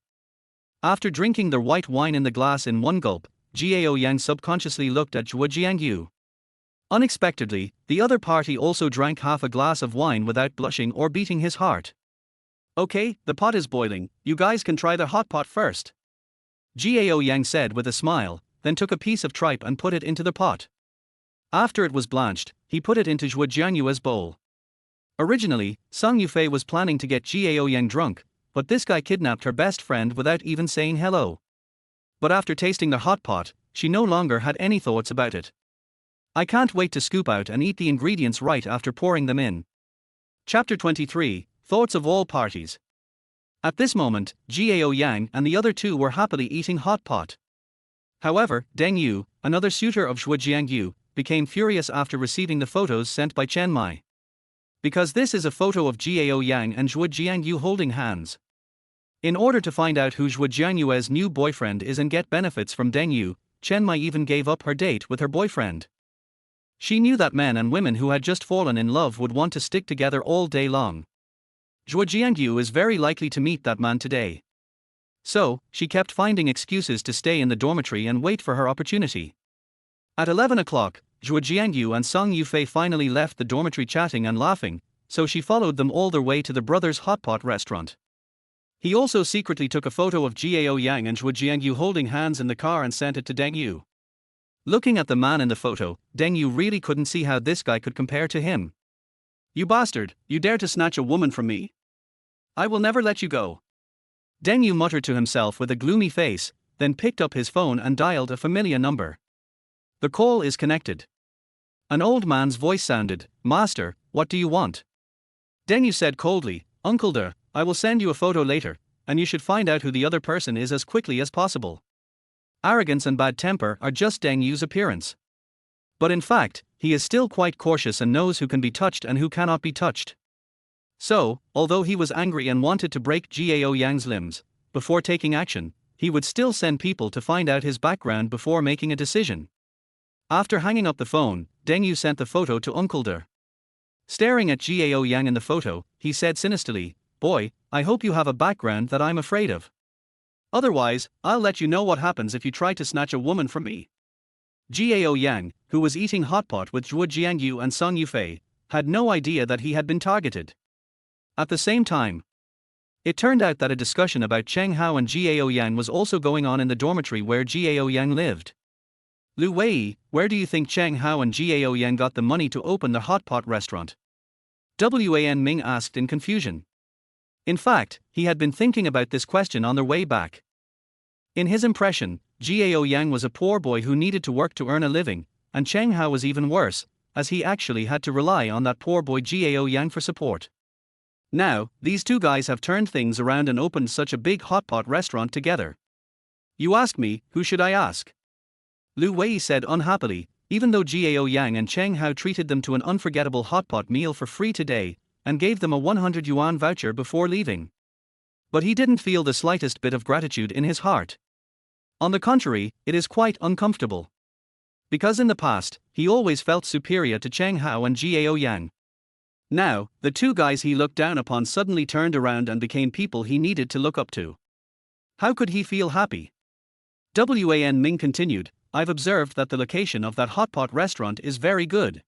After drinking the white wine in the glass in one gulp, Gao Yang subconsciously looked at Zhuo Jiangyu. Unexpectedly, the other party also drank half a glass of wine without blushing or beating his heart. Okay, the pot is boiling, you guys can try the hot pot first. Gao Yang said with a smile, then took a piece of tripe and put it into the pot. After it was blanched, he put it into Zhuo Jianyu's bowl. Originally, Song Yufei was planning to get Gao Yang drunk, but this guy kidnapped her best friend without even saying hello. But after tasting the hot pot, she no longer had any thoughts about it. I can't wait to scoop out and eat the ingredients right after pouring them in. Chapter 23, Thoughts of All Parties. At this moment, Gao Yang and the other 2 were happily eating hot pot. However, Deng Yu, another suitor of Zhuo Jiangyu, became furious after receiving the photos sent by Chen Mai. Because this is a photo of Gao Yang and Zhuo Jiangyu holding hands. In order to find out who Zhuo Jianyu's new boyfriend is and get benefits from Deng Yu, Chen Mai even gave up her date with her boyfriend. She knew that men and women who had just fallen in love would want to stick together all day long. Zhuo Jiangyu is very likely to meet that man today. So, she kept finding excuses to stay in the dormitory and wait for her opportunity. At 11 o'clock, Zhuo Jiangyu and Song Yufei finally left the dormitory chatting and laughing, so she followed them all their way to the brothers' hot pot restaurant. He also secretly took a photo of Gao Yang and Zhuo Jiangyu holding hands in the car and sent it to Deng Yu. Looking at the man in the photo, Deng Yu really couldn't see how this guy could compare to him. You bastard, you dare to snatch a woman from me? I will never let you go. Deng Yu muttered to himself with a gloomy face, then picked up his phone and dialed a familiar number. The call is connected. An old man's voice sounded. Master, what do you want? Deng Yu said coldly, Uncle De, I will send you a photo later, and you should find out who the other person is as quickly as possible. Arrogance and bad temper are just Deng Yu's appearance. But in fact, he is still quite cautious and knows who can be touched and who cannot be touched. So, although he was angry and wanted to break Gao Yang's limbs, before taking action, he would still send people to find out his background before making a decision. After hanging up the phone, Deng Yu sent the photo to Uncle De. Staring at Gao Yang in the photo, he said sinisterly, Boy, I hope you have a background that I'm afraid of. Otherwise, I'll let you know what happens if you try to snatch a woman from me. Gao Yang, who was eating hot pot with Zhuo Jiangyu and Song Yufei, had no idea that he had been targeted. At the same time, it turned out that a discussion about Cheng Hao and Gao Yang was also going on in the dormitory where Gao Yang lived. Lu Wei, where do you think Cheng Hao and Gao Yang got the money to open the hot pot restaurant? Wan Ming asked in confusion. In fact, he had been thinking about this question on their way back. In his impression, Gao Yang was a poor boy who needed to work to earn a living, and Cheng Hao was even worse, as he actually had to rely on that poor boy Gao Yang for support. Now, these two guys have turned things around and opened such a big hot pot restaurant together. You ask me, who should I ask? Lu Wei said unhappily, even though Gao Yang and Cheng Hao treated them to an unforgettable hot pot meal for free today, and gave them a 100 yuan voucher before leaving. But he didn't feel the slightest bit of gratitude in his heart. On the contrary, it is quite uncomfortable. Because in the past, he always felt superior to Cheng Hao and Gao Yang. Now, the two guys he looked down upon suddenly turned around and became people he needed to look up to. How could he feel happy? Wan Ming continued, I've observed that the location of that hot pot restaurant is very good.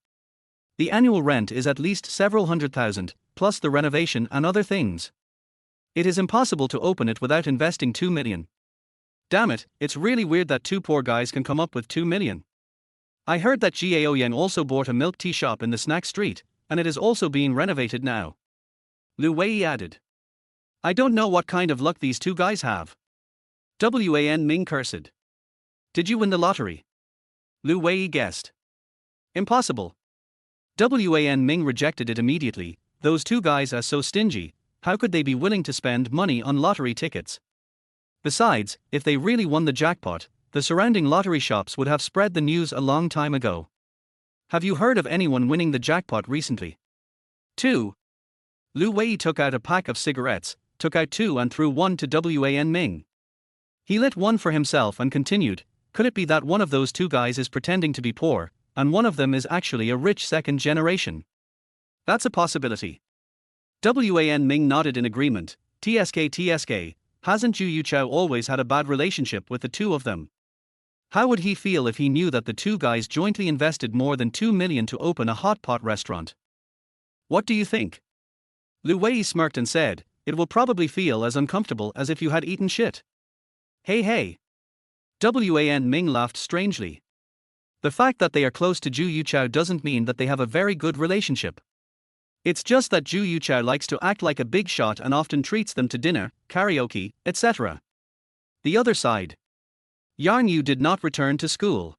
The annual rent is at least several 100,000, plus the renovation and other things. It is impossible to open it without investing 2 million. Damn it, it's really weird that two poor guys can come up with 2 million. I heard that Gao Yang also bought a milk tea shop in the snack street, and it is also being renovated now. Lu Wei added. I don't know what kind of luck these two guys have. Wan Ming cursed. Did you win the lottery? Lu Wei guessed. Impossible. Wan Ming rejected it immediately. Those two guys are so stingy, how could they be willing to spend money on lottery tickets? Besides, if they really won the jackpot, the surrounding lottery shops would have spread the news a long time ago. Have you heard of anyone winning the jackpot recently? 2. Lu Wei took out a pack of cigarettes, took out 2 and threw one to Wan Ming. He lit one for himself and continued, could it be that one of those two guys is pretending to be poor, and one of them is actually a rich second generation? That's a possibility. Wan Ming nodded in agreement. TSK, hasn't Zhu Yuchao always had a bad relationship with the two of them? How would he feel if he knew that the two guys jointly invested more than 2 million to open a hot pot restaurant? What do you think? Lu Wei smirked and said, it will probably feel as uncomfortable as if you had eaten shit. Hey. Wan Ming laughed strangely. The fact that they are close to Zhu Yuchao doesn't mean that they have a very good relationship. It's just that Zhu Yuchao likes to act like a big shot and often treats them to dinner, karaoke, etc. The other side. Yan Yu did not return to school.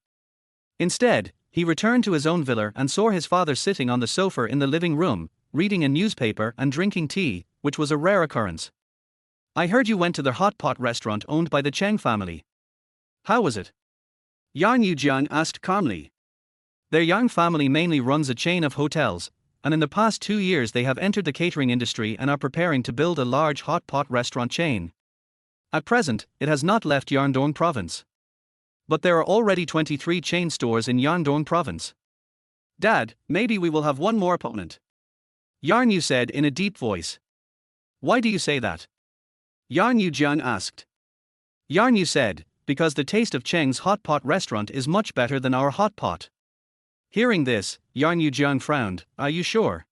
Instead, he returned to his own villa and saw his father sitting on the sofa in the living room, reading a newspaper and drinking tea, which was a rare occurrence. I heard you went to the hot pot restaurant owned by the Cheng family. How was it? Yan Yu Jiang asked calmly. Their Yang family mainly runs a chain of hotels, and in the past 2 years they have entered the catering industry and are preparing to build a large hot pot restaurant chain. At present, it has not left Yangdong province. But there are already 23 chain stores in Yangdong province. Dad, maybe we will have one more opponent. Yan Yu said in a deep voice. Why do you say that? Yan Yu Jiang asked. Yan Yu said, because the taste of Cheng's hot pot restaurant is much better than our hot pot. Hearing this, Yan Yu Jiang frowned, are you sure?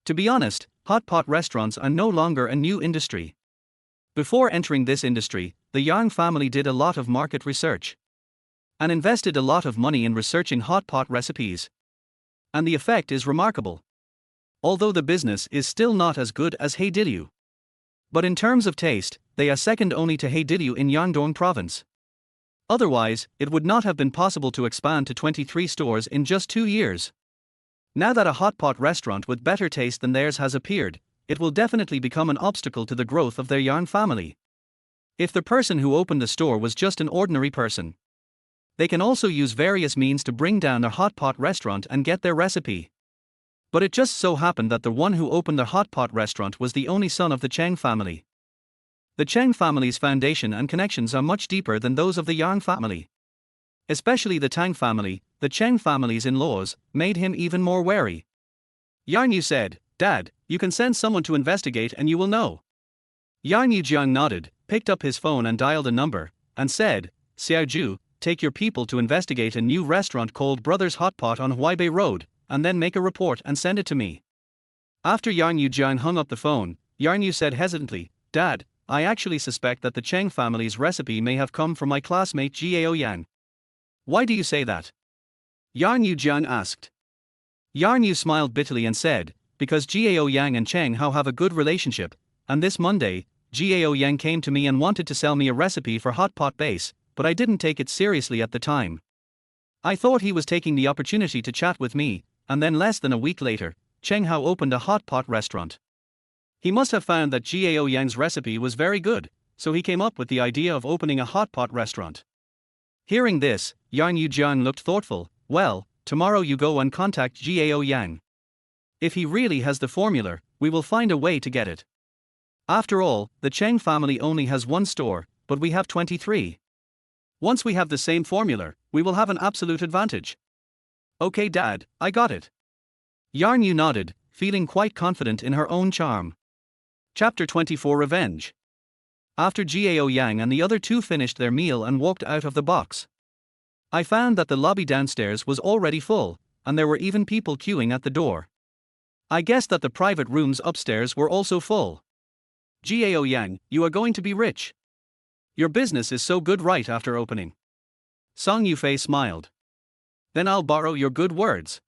To be honest, hot pot restaurants are no longer a new industry. Before entering this industry, the Yang family did a lot of market research and invested a lot of money in researching hot pot recipes. And the effect is remarkable. Although the business is still not as good as Heidilyu. But in terms of taste, they are second only to Heidilyu in Yangdong province. Otherwise, it would not have been possible to expand to 23 stores in just 2 years. Now that a hot pot restaurant with better taste than theirs has appeared, it will definitely become an obstacle to the growth of their Yang family. If the person who opened the store was just an ordinary person, they can also use various means to bring down their hot pot restaurant and get their recipe. But it just so happened that the one who opened the hot pot restaurant was the only son of the Cheng family. The Cheng family's foundation and connections are much deeper than those of the Yang family. Especially the Tang family, the Cheng family's in-laws, made him even more wary. Yarn Yu said, "Dad, you can send someone to investigate and you will know." Yarn Yu Jiang nodded, picked up his phone and dialed a number, and said, "Xiao Ju, take your people to investigate a new restaurant called Brothers Hot Pot on Huaibei Road, and then make a report and send it to me." After Yarn Yu Jiang hung up the phone, Yarn Yu said hesitantly, "Dad, I actually suspect that the Cheng family's recipe may have come from my classmate Gao Yan." "Why do you say that?" Yarn Yu Jiang asked. Yarn Yu smiled bitterly and said, "Because Gao Yang and Cheng Hao have a good relationship, and this Monday, Gao Yang came to me and wanted to sell me a recipe for hot pot base, but I didn't take it seriously at the time. I thought he was taking the opportunity to chat with me, and then less than a week later, Cheng Hao opened a hot pot restaurant. He must have found that Gao Yang's recipe was very good, so he came up with the idea of opening a hot pot restaurant." Hearing this, Yarn Yu Jiang looked thoughtful. "Well, tomorrow you go and contact Gao Yang. If he really has the formula, we will find a way to get it. After all, the Cheng family only has one store, but we have 23. Once we have the same formula, we will have an absolute advantage." "Okay, Dad, I got it." Yarn Yu nodded, feeling quite confident in her own charm. Chapter 24 Revenge. After Gao Yang and the other two finished their meal and walked out of the box, I found that the lobby downstairs was already full, and there were even people queuing at the door. I guessed that the private rooms upstairs were also full. "Gao Yang, you are going to be rich. Your business is so good right after opening." Song Yufei smiled. "Then I'll borrow your good words."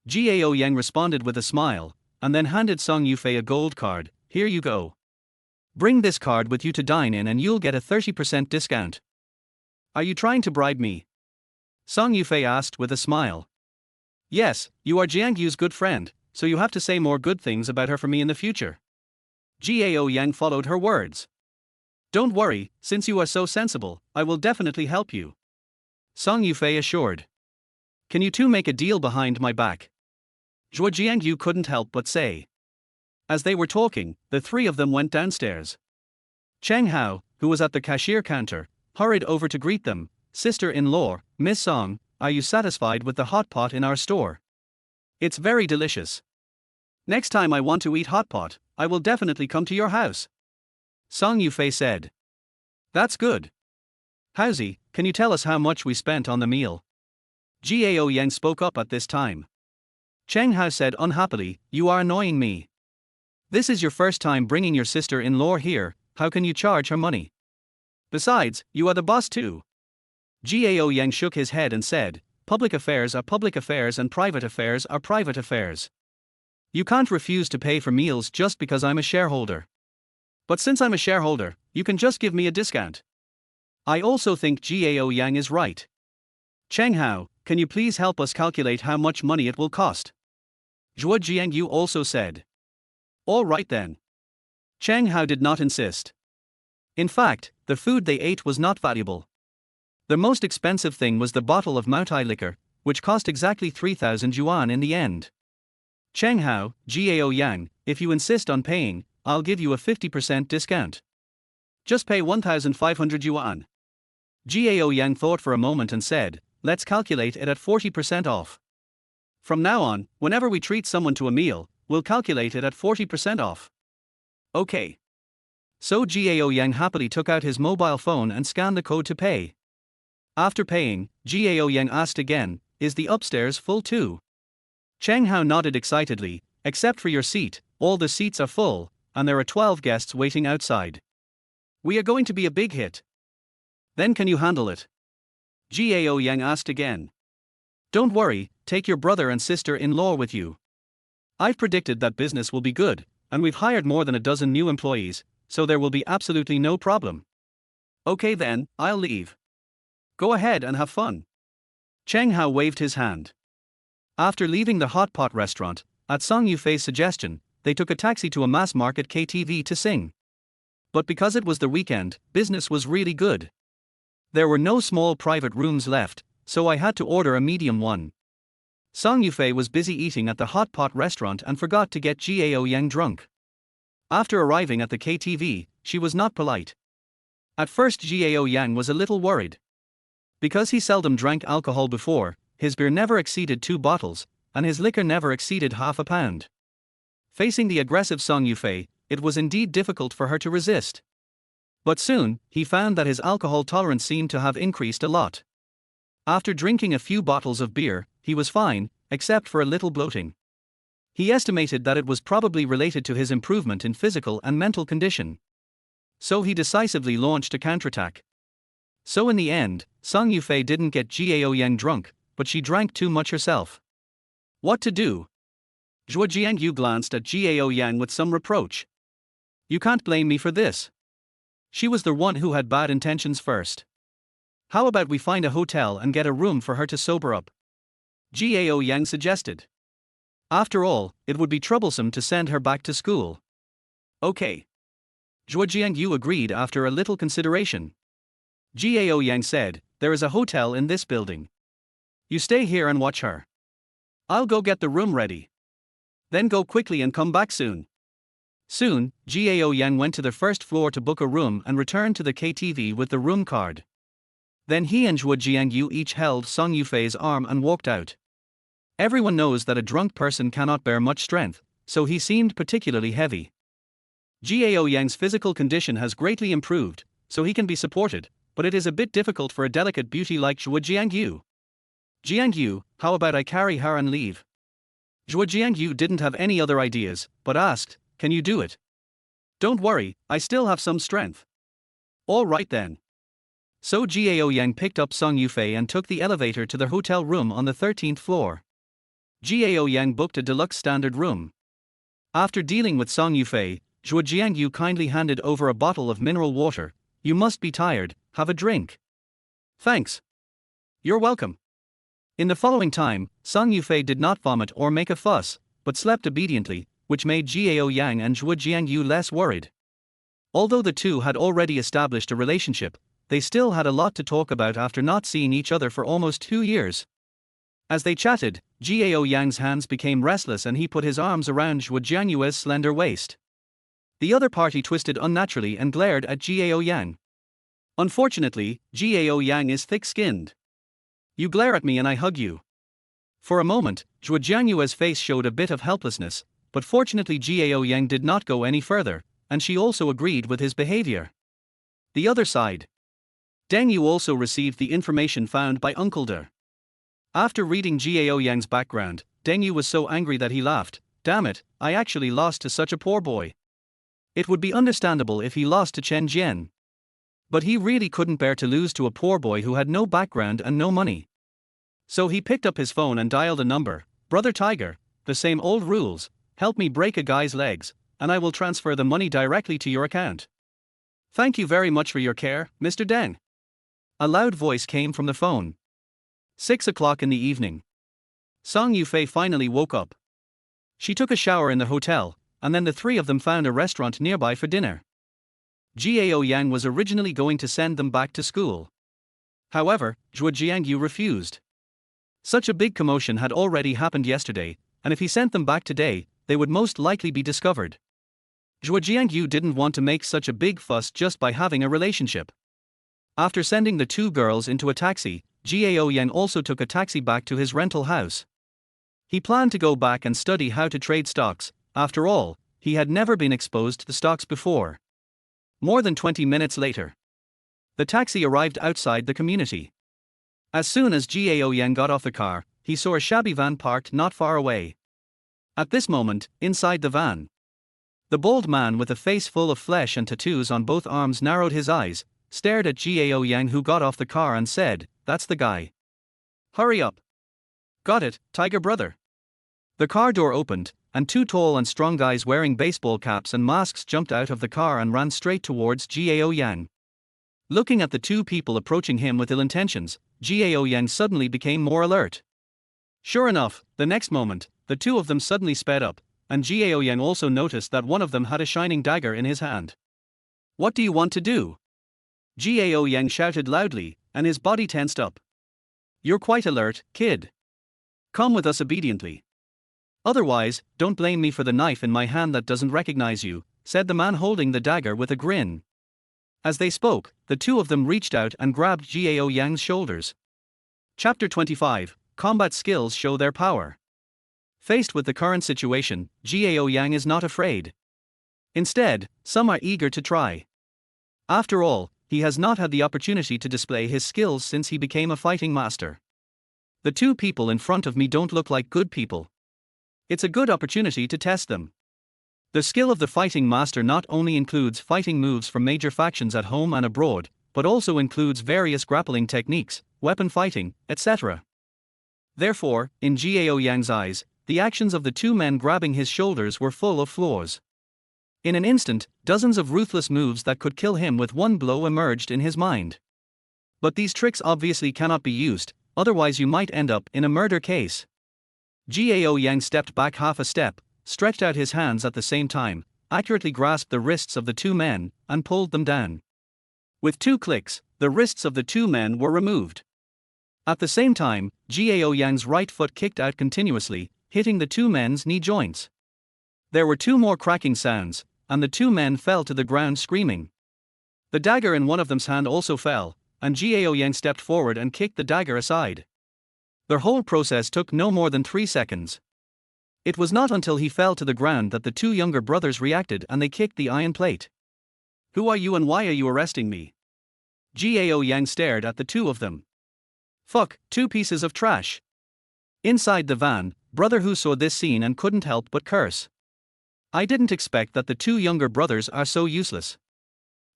Gao Yang responded with a smile, and then handed Song Yufei a gold card. "Here you go. Bring this card with you to dine in and you'll get a 30% discount." "Are you trying to bribe me?" Song Yufei asked with a smile. "Yes, you are Jiang Yu's good friend, so you have to say more good things about her for me in the future." Gao Yang followed her words. "Don't worry, since you are so sensible, I will definitely help you," Song Yufei assured. "Can you two make a deal behind my back?" Zhuo Jiangyu couldn't help but say. As they were talking, the three of them went downstairs. Cheng Hao, who was at the cashier counter, hurried over to greet them. "Sister-in-law, Miss Song, are you satisfied with the hot pot in our store? It's very delicious. Next time I want to eat hot pot, I will definitely come to your house," Song Yufei said. "That's good. Howsy, can you tell us how much we spent on the meal?" Gao Yang spoke up at this time. Cheng Hao said unhappily, "You are annoying me. This is your first time bringing your sister-in-law here, how can you charge her money? Besides, you are the boss too." Gao Yang shook his head and said, "Public affairs are public affairs and private affairs are private affairs. You can't refuse to pay for meals just because I'm a shareholder. But since I'm a shareholder, you can just give me a discount." I also think Gao Yang is right. "Cheng Hao, can you please help us calculate how much money it will cost?" Zhuo Jiangyu also said. "All right then." Cheng Hao did not insist. In fact, the food they ate was not valuable. The most expensive thing was the bottle of Moutai liquor, which cost exactly 3,000 yuan in the end. "Cheng Hao, Gao Yang, if you insist on paying, I'll give you a 50% discount. Just pay 1,500 yuan. Gao Yang thought for a moment and said, "Let's calculate it at 40% off. From now on, whenever we treat someone to a meal, we'll calculate it at 40% off." "Okay." So Gao Yang happily took out his mobile phone and scanned the code to pay. After paying, Gao Yang asked again, "Is the upstairs full too?" Cheng Hao nodded excitedly, "Except for your seat, all the seats are full, and there are 12 guests waiting outside. We are going to be a big hit." "Then can you handle it?" Gao Yang asked again. "Don't worry, take your brother and sister-in-law with you. I've predicted that business will be good, and we've hired more than a dozen new employees, so there will be absolutely no problem." "Okay then, I'll leave." Go ahead and have fun. Cheng Hao waved his hand. After leaving the hot pot restaurant, at Song Yufei's suggestion, they took a taxi to a mass market KTV to sing. But because it was the weekend, business was really good. There were no small private rooms left, so I had to order a medium one. Song Yufei was busy eating at the hot pot restaurant and forgot to get Gao Yan drunk. After arriving at the KTV, she was not polite. At first Gao Yan was a little worried. Because he seldom drank alcohol before, his beer never exceeded 2 bottles, and his liquor never exceeded half a pound. Facing the aggressive Song Yufei, it was indeed difficult for her to resist. But soon, he found that his alcohol tolerance seemed to have increased a lot. After drinking a few bottles of beer, he was fine, except for a little bloating. He estimated that it was probably related to his improvement in physical and mental condition. So he decisively launched a counterattack. So in the end, Song Yufei didn't get Gao Yang drunk, but she drank too much herself. What to do? Zhuo Jiangyu glanced at Gao Yang with some reproach. You can't blame me for this. She was the one who had bad intentions first. How about we find a hotel and get a room for her to sober up? Gao Yang suggested. After all, it would be troublesome to send her back to school. Okay. Zhuo Jiangyu agreed after a little consideration. Gao Yang said, there is a hotel in this building. You stay here and watch her. I'll go get the room ready. Then go quickly and come back soon. Soon, Gao Yang went to the first floor to book a room and returned to the KTV with the room card. Then he and Zhuo Jiangyu each held Song Yufei's arm and walked out. Everyone knows that a drunk person cannot bear much strength, so he seemed particularly heavy. Gao Yang's physical condition has greatly improved, so he can be supported, but it is a bit difficult for a delicate beauty like Zhuo Jiangyu. Jiangyu, how about I carry her and leave? Zhuo Jiangyu didn't have any other ideas, but asked, can you do it? Don't worry, I still have some strength. All right then. So Gao Yang picked up Song Yufei and took the elevator to the hotel room on the 13th floor. Gao Yang booked a deluxe standard room. After dealing with Song Yufei, Zhuo Jiangyu kindly handed over a bottle of mineral water. You must be tired, have a drink. Thanks. You're welcome. In the following time, Song Yufei did not vomit or make a fuss, but slept obediently, which made Gao Yang and Zhuo Jiangyu less worried. Although the two had already established a relationship, they still had a lot to talk about after not seeing each other for almost 2 years. As they chatted, Gao Yang's hands became restless and he put his arms around Zhuo Jiangyu's slender waist. The other party twisted unnaturally and glared at Gao Yang. Unfortunately, Gao Yang is thick-skinned. You glare at me and I hug you. For a moment, Zhuo Jiangyu's face showed a bit of helplessness, but fortunately Gao Yang did not go any further, and she also agreed with his behavior. The other side. Deng Yu also received the information found by Uncle De. After reading Gao Yang's background, Deng Yu was so angry that he laughed. Damn it, I actually lost to such a poor boy. It would be understandable if he lost to Chen Jian. But he really couldn't bear to lose to a poor boy who had no background and no money. So he picked up his phone and dialed a number. Brother Tiger, the same old rules, help me break a guy's legs, and I will transfer the money directly to your account. Thank you very much for your care, Mr. Deng. A loud voice came from the phone. 6 o'clock in the evening. Song Yufei finally woke up. She took a shower in the hotel, and then the three of them found a restaurant nearby for dinner. Gao Yang was originally going to send them back to school. However, Zhuo Jiangyu refused. Such a big commotion had already happened yesterday, and if he sent them back today, they would most likely be discovered. Zhuo Jiangyu didn't want to make such a big fuss just by having a relationship. After sending the two girls into a taxi, Gao Yang also took a taxi back to his rental house. He planned to go back and study how to trade stocks. After all, he had never been exposed to the stocks before. More than 20 minutes later, the taxi arrived outside the community. As soon as Gao Yang got off the car, he saw a shabby van parked not far away. At this moment, inside the van, the bald man with a face full of flesh and tattoos on both arms narrowed his eyes, stared at Gao Yang who got off the car and said, "That's the guy. Hurry up." "Got it, Tiger brother." The car door opened, and two tall and strong guys wearing baseball caps and masks jumped out of the car and ran straight towards Gao Yang. Looking at the two people approaching him with ill intentions, Gao Yan suddenly became more alert. Sure enough, the next moment, the two of them suddenly sped up, and Gao Yan also noticed that one of them had a shining dagger in his hand. What do you want to do? Gao Yan shouted loudly, and his body tensed up. You're quite alert, kid. Come with us obediently. Otherwise, don't blame me for the knife in my hand that doesn't recognize you, said the man holding the dagger with a grin. As they spoke, the two of them reached out and grabbed Gao Yan's shoulders. Chapter 25, Combat Skills Show Their Power. Faced with the current situation, Gao Yan is not afraid. Instead, some are eager to try. After all, he has not had the opportunity to display his skills since he became a fighting master. The two people in front of me don't look like good people. It's a good opportunity to test them. The skill of the fighting master not only includes fighting moves from major factions at home and abroad, but also includes various grappling techniques, weapon fighting, etc. Therefore, in Gao Yan's eyes, the actions of the two men grabbing his shoulders were full of flaws. In an instant, dozens of ruthless moves that could kill him with one blow emerged in his mind. But these tricks obviously cannot be used, otherwise you might end up in a murder case. Gao Yan stepped back half a step, stretched out his hands at the same time, accurately grasped the wrists of the two men, and pulled them down. With 2 clicks, the wrists of the two men were removed. At the same time, Gao Yan's right foot kicked out continuously, hitting the two men's knee joints. There were 2 more cracking sounds, and the two men fell to the ground screaming. The dagger in one of them's hand also fell, and Gao Yan stepped forward and kicked the dagger aside. Their whole process took no more than 3 seconds. It was not until he fell to the ground that the two younger brothers reacted and they kicked the iron plate. Who are you and why are you arresting me? Gao Yan stared at the two of them. Fuck, 2 pieces of trash. Inside the van, Brother Hu saw this scene and couldn't help but curse. I didn't expect that the two younger brothers are so useless.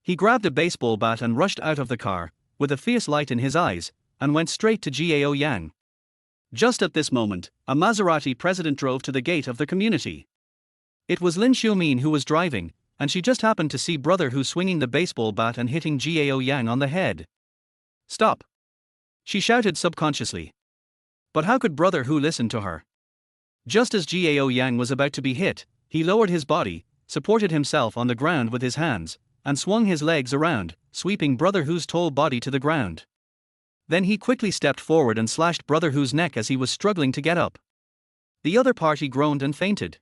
He grabbed a baseball bat and rushed out of the car, with a fierce light in his eyes, and went straight to Gao Yan. Just at this moment, a Maserati president drove to the gate of the community. It was Lin Xiumin who was driving, and she just happened to see Brother Hu swinging the baseball bat and hitting Gao Yan on the head. Stop! She shouted subconsciously. But how could Brother Hu listen to her? Just as Gao Yan was about to be hit, he lowered his body, supported himself on the ground with his hands, and swung his legs around, sweeping Brother Hu's tall body to the ground. Then he quickly stepped forward and slashed Brother Hu's neck as he was struggling to get up. The other party groaned and fainted.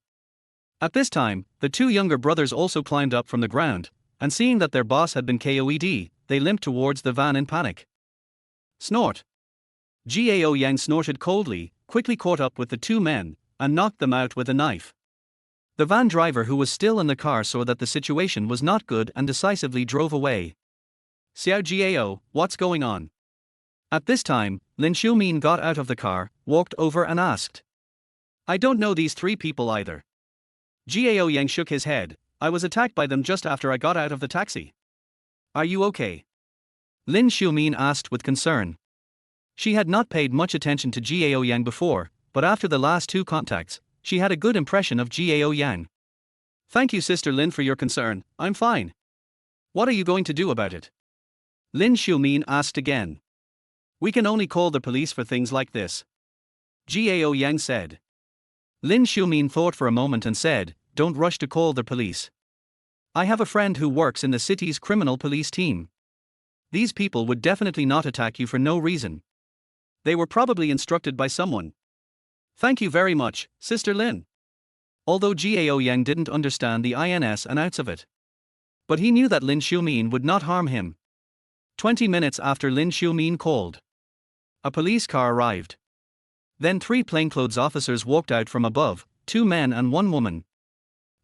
At this time, the two younger brothers also climbed up from the ground, and seeing that their boss had been KOED, they limped towards the van in panic. Snort! Gao Yan snorted coldly, quickly caught up with the two men, and knocked them out with a knife. The van driver who was still in the car saw that the situation was not good and decisively drove away. Xiao Gao, what's going on? At this time, Lin Xiumin got out of the car, walked over and asked. I don't know these 3 people either. Gao Yan shook his head. I was attacked by them just after I got out of the taxi. Are you okay? Lin Xiumin asked with concern. She had not paid much attention to Gao Yan before, but after the last 2 contacts, she had a good impression of Gao Yan. Thank you, Sister Lin, for your concern. I'm fine. What are you going to do about it? Lin Xiumin asked again. We can only call the police for things like this. Gao Yan said. Lin Xiumin thought for a moment and said, don't rush to call the police. I have a friend who works in the city's criminal police team. These people would definitely not attack you for no reason. They were probably instructed by someone. Thank you very much, Sister Lin. Although Gao Yan didn't understand the ins and outs of it. But he knew that Lin Xiumin would not harm him. 20 minutes after Lin Xiumin called, a police car arrived. Then 3 plainclothes officers walked out from above, 2 men and 1 woman.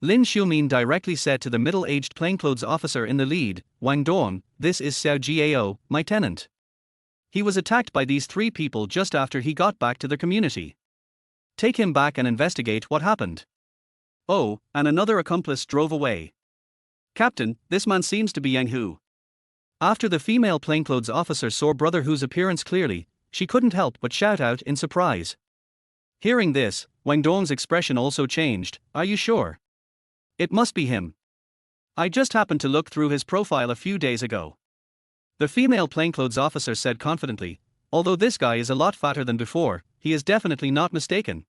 Lin Xiumin directly said to the middle-aged plainclothes officer in the lead, Wang Dong, this is Xiao Gao, my tenant. He was attacked by these 3 people just after he got back to the community. Take him back and investigate what happened. Oh, and another accomplice drove away. Captain, this man seems to be Yang Hu. After the female plainclothes officer saw Brother Hu's appearance clearly, she couldn't help but shout out in surprise. Hearing this, Wang Dong's expression also changed. Are you sure? It must be him. I just happened to look through his profile a few days ago. The female plainclothes officer said confidently, although this guy is a lot fatter than before, he is definitely not mistaken.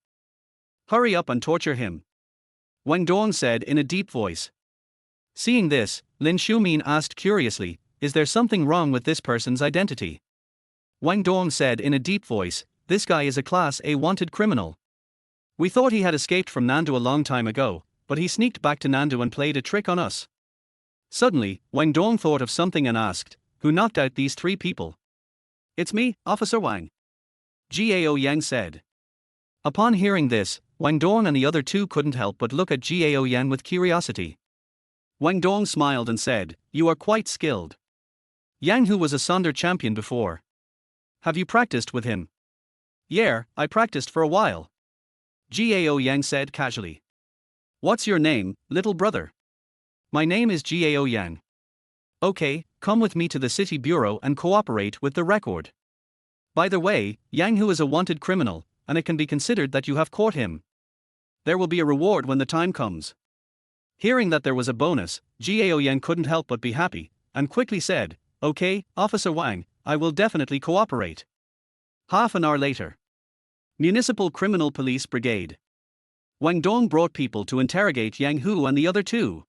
Hurry up and torture him, Wang Dong said in a deep voice. Seeing this, Lin Shumin asked curiously, is there something wrong with this person's identity? Wang Dong said in a deep voice, this guy is a Class A wanted criminal. We thought he had escaped from Nandu a long time ago, but he sneaked back to Nandu and played a trick on us. Suddenly, Wang Dong thought of something and asked, who knocked out these three people? It's me, Officer Wang, Gao Yan said. Upon hearing this, Wang Dong and the other two couldn't help but look at Gao Yan with curiosity. Wang Dong smiled and said, you are quite skilled. Yang Hu was a Sonder champion before. Have you practiced with him? Yeah, I practiced for a while, Gao Yang said casually. What's your name, little brother? My name is Gao Yang. Okay, come with me to the city bureau and cooperate with the record. By the way, Yang Hu is a wanted criminal, and it can be considered that you have caught him. There will be a reward when the time comes. Hearing that there was a bonus, Gao Yang couldn't help but be happy, and quickly said, okay, Officer Wang, I will definitely cooperate. Half an hour later. Municipal Criminal Police Brigade. Wang Dong brought people to interrogate Yang Hu and the other two.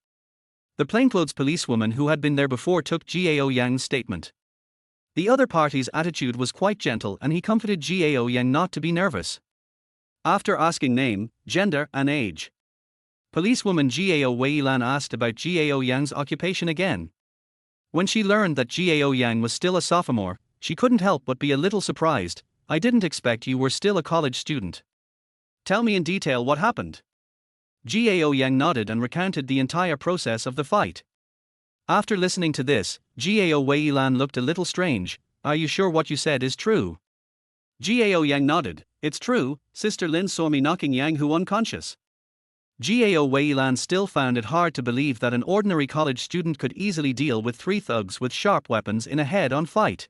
The plainclothes policewoman who had been there before took Gao Yang's statement. The other party's attitude was quite gentle and he comforted Gao Yang not to be nervous. After asking name, gender, and age, policewoman Gao Weilan asked about Gao Yang's occupation again. When she learned that Gao Yang was still a sophomore, she couldn't help but be a little surprised. I didn't expect you were still a college student. Tell me in detail what happened. Gao Yang nodded and recounted the entire process of the fight. After listening to this, Gao Weilan looked a little strange. Are you sure what you said is true? Gao Yang nodded. It's true, Sister Lin saw me knocking Yang Hu unconscious. Gao Weilan still found it hard to believe that an ordinary college student could easily deal with three thugs with sharp weapons in a head-on fight.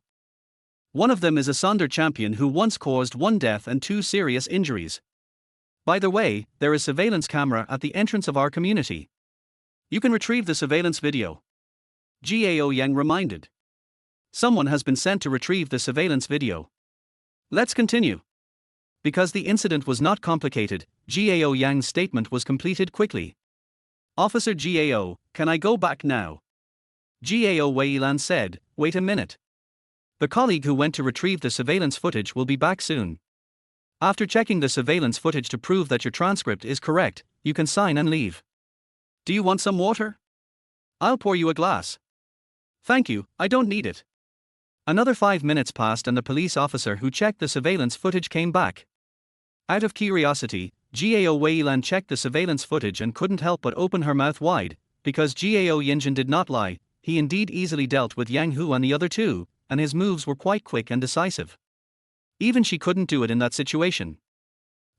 One of them is a Sonder champion who once caused 1 death and 2 serious injuries. By the way, there is surveillance camera at the entrance of our community. You can retrieve the surveillance video, Gao Yang reminded. Someone has been sent to retrieve the surveillance video. Let's continue. Because the incident was not complicated, Gao Yang's statement was completed quickly. Officer Gao, can I go back now? Gao Weilan said, wait a minute. The colleague who went to retrieve the surveillance footage will be back soon. After checking the surveillance footage to prove that your transcript is correct, you can sign and leave. Do you want some water? I'll pour you a glass. Thank you, I don't need it. Another 5 minutes passed and the police officer who checked the surveillance footage came back. Out of curiosity, Gao Weilan checked the surveillance footage and couldn't help but open her mouth wide, because Gao Yinjin did not lie, he indeed easily dealt with Yang Hu and the other two, and his moves were quite quick and decisive. Even she couldn't do it in that situation.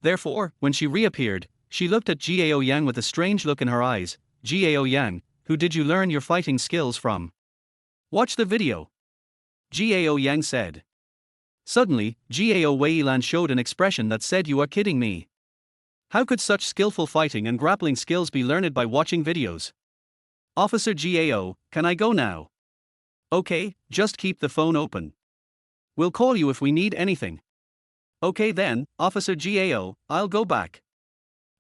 Therefore, when she reappeared, she looked at Gao Yang with a strange look in her eyes. Gao Yang, who did you learn your fighting skills from? Watch the video, Gao Yang said. Suddenly, Gao Weilan showed an expression that said, you are kidding me. How could such skillful fighting and grappling skills be learned by watching videos? Officer Gao, can I go now? Okay, just keep the phone open. We'll call you if we need anything. Okay then, Officer Gao, I'll go back.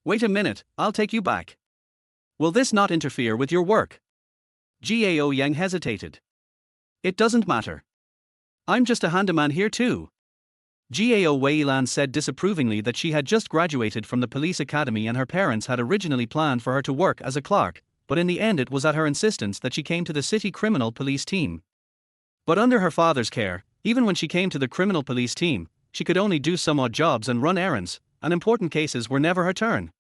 Wait a minute, I'll take you back. Will this not interfere with your work? Gao Yang hesitated. It doesn't matter. I'm just a handyman here too. Gao Weilan said disapprovingly that she had just graduated from the police academy and her parents had originally planned for her to work as a clerk, but in the end it was at her insistence that she came to the city criminal police team. But under her father's care, even when she came to the criminal police team, she could only do some odd jobs and run errands, and important cases were never her turn.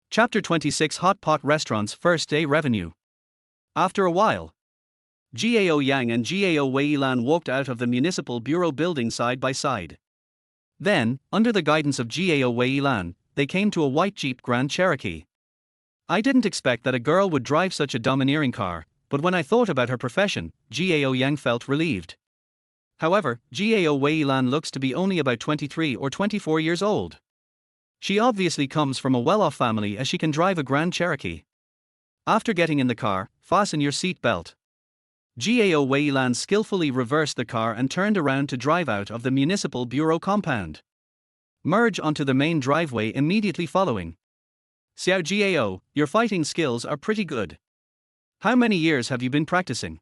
Chapter 26 Hot Pot Restaurants First Day Revenue. After a while, Gao Yang and Gao Weilan walked out of the municipal bureau building side by side. Then, under the guidance of Gao Weilan, they came to a white Jeep Grand Cherokee. I didn't expect that a girl would drive such a domineering car, but when I thought about her profession, Gao Yang felt relieved. However, Gao Weilan looks to be only about 23 or 24 years old. She obviously comes from a well-off family as she can drive a Grand Cherokee. After getting in the car, fasten your seat belt. Gao Weilan skillfully reversed the car and turned around to drive out of the municipal bureau compound. Merge onto the main driveway immediately following. Xiao Gao, your fighting skills are pretty good. How many years have you been practicing?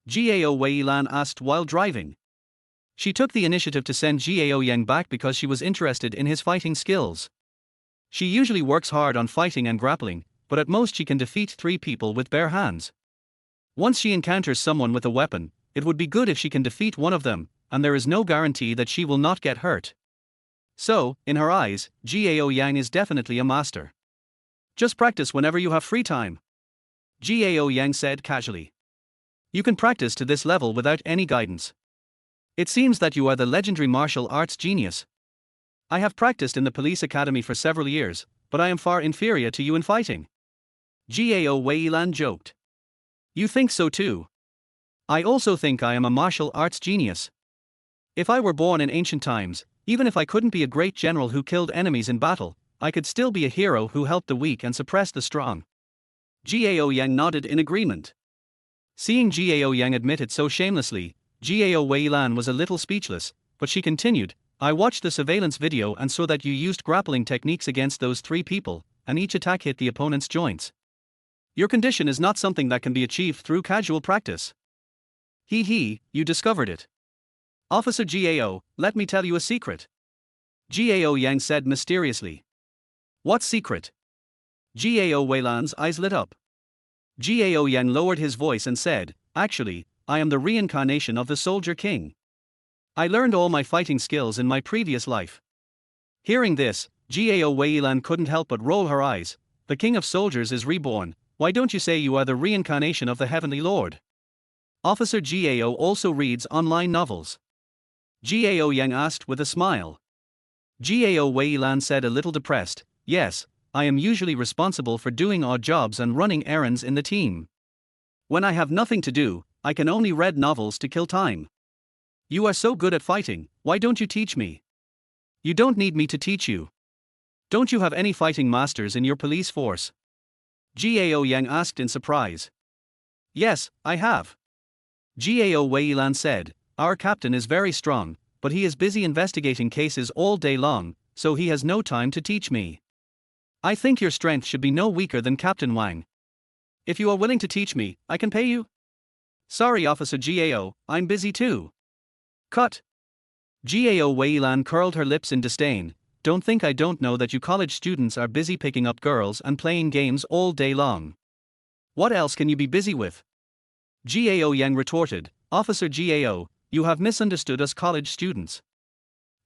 Gao Weilan asked while driving. She took the initiative to send Gao Yang back because she was interested in his fighting skills. She usually works hard on fighting and grappling, but at most she can defeat 3 people with bare hands. Once she encounters someone with a weapon, it would be good if she can defeat one of them, and there is no guarantee that she will not get hurt. So, in her eyes, Gao Yang is definitely a master. Just practice whenever you have free time, Gao Yang said casually. You can practice to this level without any guidance. It seems that you are the legendary martial arts genius. I have practiced in the police academy for several years, but I am far inferior to you in fighting. Gao Weilan joked. You think so too? I also think I am a martial arts genius. If I were born in ancient times, even if I couldn't be a great general who killed enemies in battle, I could still be a hero who helped the weak and suppressed the strong. Gao Yang nodded in agreement. Seeing Gao Yang admit it so shamelessly, Gao Weilan was a little speechless, but she continued, I watched the surveillance video and saw that you used grappling techniques against those 3 people, and each attack hit the opponent's joints. Your condition is not something that can be achieved through casual practice. You discovered it. Officer Gao, let me tell you a secret. Gao Yang said mysteriously. What secret? Gao Weilan's eyes lit up. Gao Yang lowered his voice and said, Actually, I am the reincarnation of the Soldier King. I learned all my fighting skills in my previous life. Hearing this, Gao Weilan couldn't help but roll her eyes. The King of Soldiers is reborn, why don't you say you are the reincarnation of the Heavenly Lord? Officer Gao also reads online novels. Gao Yang asked with a smile. Gao Weilan said a little depressed, Yes, I am usually responsible for doing odd jobs and running errands in the team. When I have nothing to do, I can only read novels to kill time. You are so good at fighting, why don't you teach me? You don't need me to teach you. Don't you have any fighting masters in your police force? Gao Yang asked in surprise. Yes, I have. Gao Weilan said, Our captain is very strong, but he is busy investigating cases all day long, so he has no time to teach me. I think your strength should be no weaker than Captain Wang. If you are willing to teach me, I can pay you. Sorry, Officer Gao, I'm busy too. Cut. Gao Weilan curled her lips in disdain. Don't think I don't know that you college students are busy picking up girls and playing games all day long. What else can you be busy with? Gao Yang retorted, Officer Gao, you have misunderstood us college students.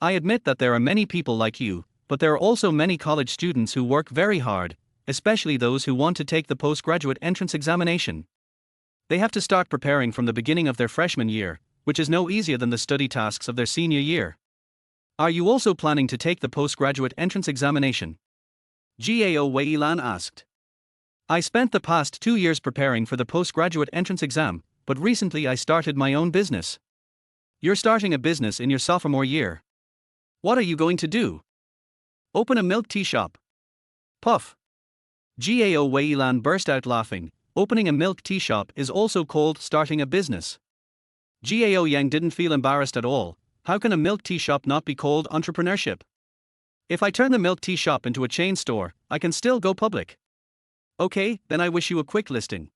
I admit that there are many people like you, but there are also many college students who work very hard, especially those who want to take the postgraduate entrance examination. They have to start preparing from the beginning of their freshman year, which is no easier than the study tasks of their senior year. Are you also planning to take the postgraduate entrance examination? Gao Weilan asked. I spent the past 2 years preparing for the postgraduate entrance exam, but recently I started my own business. You're starting a business in your sophomore year. What are you going to do? Open a milk tea shop. Puff. Gao Weilan burst out laughing. Opening a milk tea shop is also called starting a business. Gao Yang didn't feel embarrassed at all. How can a milk tea shop not be called entrepreneurship? If I turn the milk tea shop into a chain store, I can still go public. Okay, then I wish you a quick listing.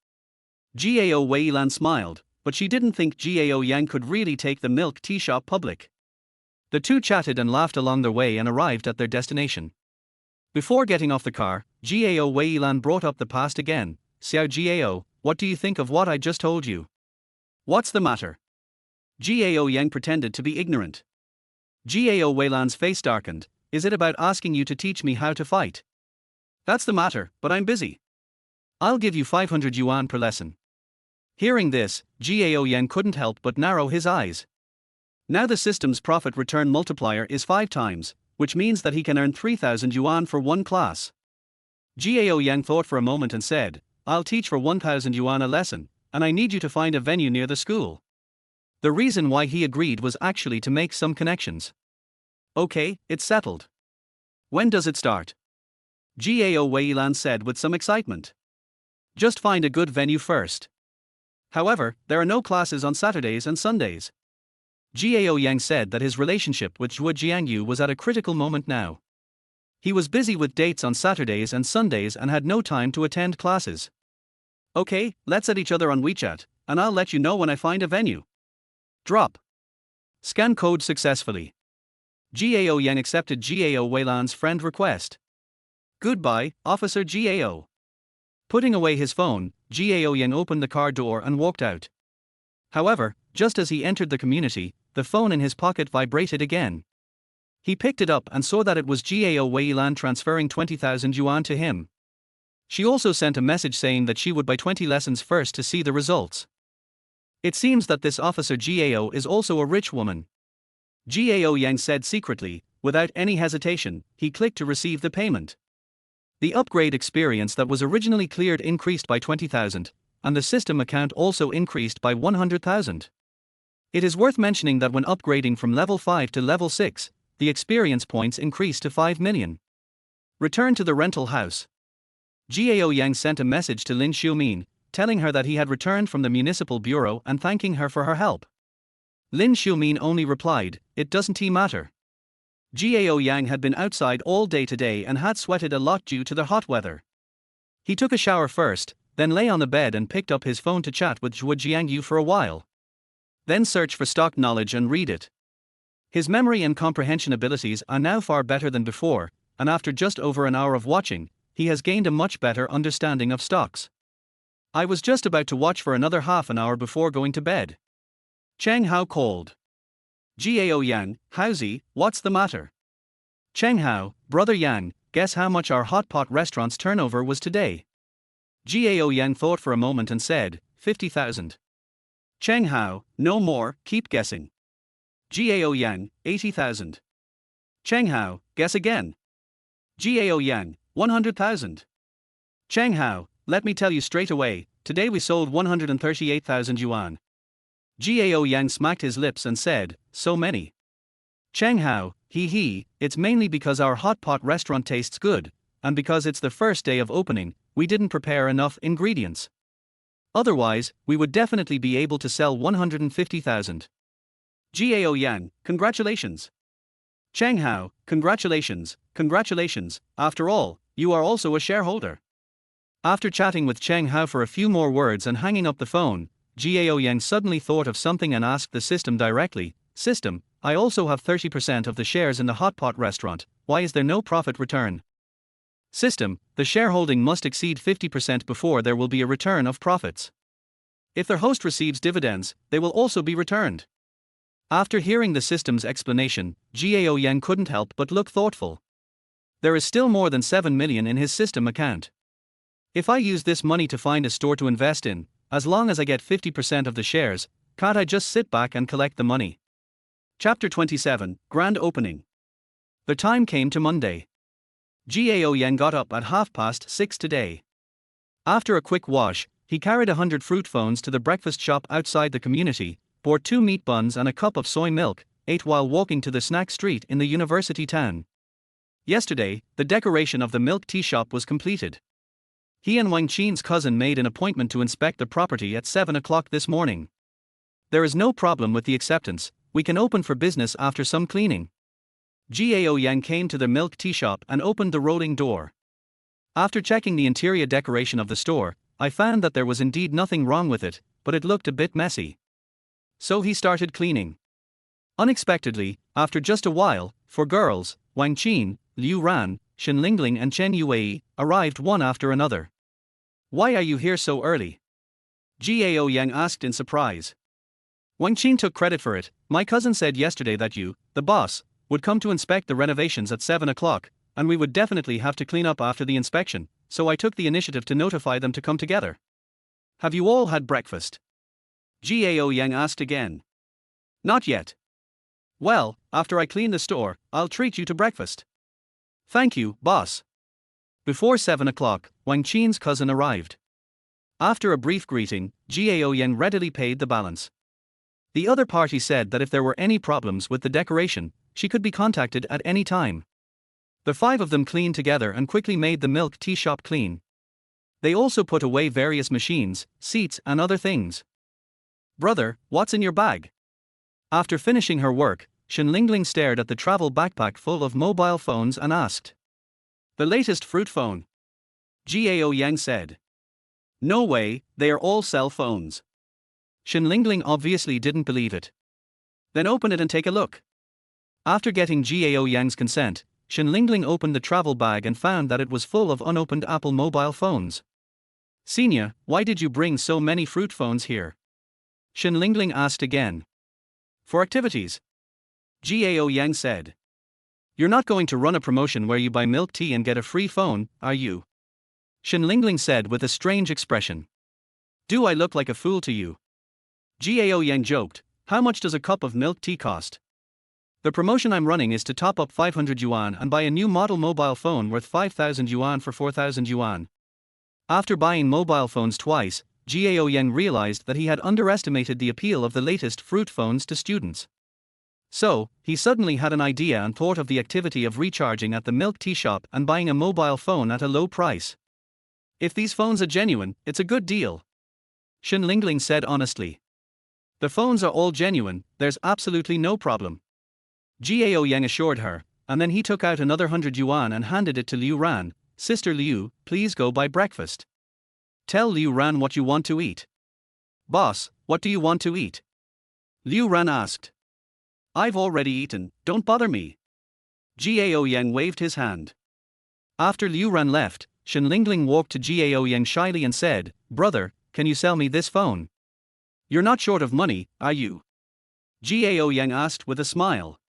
Gao Weilan smiled, but she didn't think Gao Yang could really take the milk tea shop public. The two chatted and laughed along their way and arrived at their destination. Before getting off the car, Gao Weilan brought up the past again. Xiao Gao, what do you think of what I just told you? What's the matter? Gao Yang pretended to be ignorant. Gao Weilan's face darkened. Is it about asking you to teach me how to fight? That's the matter, but I'm busy. I'll give you 500 yuan per lesson. Hearing this, Gao Yang couldn't help but narrow his eyes. Now the system's profit return multiplier is 5 times, which means that he can earn 3,000 yuan for one class. Gao Yang thought for a moment and said, I'll teach for 1,000 yuan a lesson, and I need you to find a venue near the school. The reason why he agreed was actually to make some connections. Okay, it's settled. When does it start? Gao Weilan said with some excitement. Just find a good venue first. However, there are no classes on Saturdays and Sundays. Gao Yang said that his relationship with Zhuo Jiangyu was at a critical moment now. He was busy with dates on Saturdays and Sundays and had no time to attend classes. Okay, let's add each other on WeChat, and I'll let you know when I find a venue. Drop. Scan code successfully. Gao Yang accepted Gao Weilan's friend request. Goodbye, Officer Gao. Putting away his phone, Gao Yang opened the car door and walked out. However, just as he entered the community, the phone in his pocket vibrated again. He picked it up and saw that it was Gao Weilan transferring 20,000 yuan to him. She also sent a message saying that she would buy 20 lessons first to see the results. It seems that this Officer Gao is also a rich woman. Gao Yang said secretly, without any hesitation, he clicked to receive the payment. The upgrade experience that was originally cleared increased by 20,000, and the system account also increased by 100,000. It is worth mentioning that when upgrading from level 5 to level 6, the experience points increased to 5 million. Return to the rental house. Gao Yang sent a message to Lin Xiumin, telling her that he had returned from the municipal bureau and thanking her for her help. Lin Xiumin only replied, "It doesn't matter." Gao Yang had been outside all day today and had sweated a lot due to the hot weather. He took a shower first, then lay on the bed and picked up his phone to chat with Zhuo Jiangyu for a while. Then search for stock knowledge and read it. His memory and comprehension abilities are now far better than before, and after just over an hour of watching, he has gained a much better understanding of stocks. I was just about to watch for another half an hour before going to bed. Cheng Hao called. Gao Yang, howsy, what's the matter? Cheng Hao, brother Yang, guess how much our hot pot restaurant's turnover was today? Gao Yang thought for a moment and said, 50,000. Cheng Hao, no more, keep guessing. Gao Yang, 80,000. Cheng Hao, guess again. Gao Yang, 100,000. Cheng Hao, let me tell you straight away, today we sold 138,000 yuan. Gao Yang smacked his lips and said, so many. Cheng Hao, it's mainly because our hot pot restaurant tastes good, and because it's the first day of opening, we didn't prepare enough ingredients. Otherwise, we would definitely be able to sell 150,000. Gao Yang, congratulations. Cheng Hao, congratulations, after all, you are also a shareholder. After chatting with Cheng Hao for a few more words and hanging up the phone, Gao Yang suddenly thought of something and asked the system directly, "System, I also have 30% of the shares in the hot pot restaurant, why is there no profit return?" System, the shareholding must exceed 50% before there will be a return of profits. If their host receives dividends, they will also be returned. After hearing the system's explanation, Gao Yang couldn't help but look thoughtful. There is still more than 7 million in his system account. If I use this money to find a store to invest in, as long as I get 50% of the shares, can't I just sit back and collect the money? Chapter 27, Grand Opening. The time came to Monday. Gao Yang got up at 6:30 today. After a quick wash, he carried 100 fruit phones to the breakfast shop outside the community, bought 2 meat buns and a cup of soy milk, ate while walking to the snack street in the university town. Yesterday, the decoration of the milk tea shop was completed. He and Wang Qin's cousin made an appointment to inspect the property at 7 o'clock this morning. There is no problem with the acceptance, we can open for business after some cleaning. Gao Yang came to the milk tea shop and opened the rolling door. After checking the interior decoration of the store, I found that there was indeed nothing wrong with it, but it looked a bit messy. So he started cleaning. Unexpectedly, after just a while, 4 girls, Wang Qin, Liu Ran, Shen Lingling and Chen Yuwei, arrived one after another. Why are you here so early? Gao Yang asked in surprise. Wang Qin took credit for it. My cousin said yesterday that you, the boss, would come to inspect the renovations at 7 o'clock, and we would definitely have to clean up after the inspection, so I took the initiative to notify them to come together. Have you all had breakfast? Gao Yang asked again. Not yet. Well, after I clean the store, I'll treat you to breakfast. Thank you, boss. Before 7 o'clock, Wang Qin's cousin arrived. After a brief greeting, Gao Yang readily paid the balance. The other party said that if there were any problems with the decoration, she could be contacted at any time. The 5 of them cleaned together and quickly made the milk tea shop clean. They also put away various machines, seats and other things. Brother, what's in your bag? After finishing her work, Shen Lingling stared at the travel backpack full of mobile phones and asked. The latest fruit phone. Gao Yang said. No way, they are all cell phones. Shen Lingling obviously didn't believe it. Then open it and take a look. After getting Gao Yang's consent, Shen Lingling opened the travel bag and found that it was full of unopened Apple mobile phones. Senior, why did you bring so many fruit phones here? Shen Lingling asked again. For activities. Gao Yang said. You're not going to run a promotion where you buy milk tea and get a free phone, are you? Shen Lingling said with a strange expression. Do I look like a fool to you? Gao Yang joked, how much does a cup of milk tea cost? The promotion I'm running is to top up 500 yuan and buy a new model mobile phone worth 5,000 yuan for 4,000 yuan. After buying mobile phones twice, Gao Yang realized that he had underestimated the appeal of the latest fruit phones to students. So, he suddenly had an idea and thought of the activity of recharging at the milk tea shop and buying a mobile phone at a low price. If these phones are genuine, it's a good deal. Shen Lingling said honestly. The phones are all genuine, there's absolutely no problem. Gao Yang assured her, and then he took out another 100 yuan and handed it to Liu Ran. Sister Liu, please go buy breakfast. Tell Liu Ran what you want to eat. Boss, what do you want to eat? Liu Ran asked. I've already eaten, don't bother me. Gao Yang waved his hand. After Liu Ran left, Shen Lingling walked to Gao Yang shyly and said, Brother, can you sell me this phone? You're not short of money, are you? Gao Yang asked with a smile.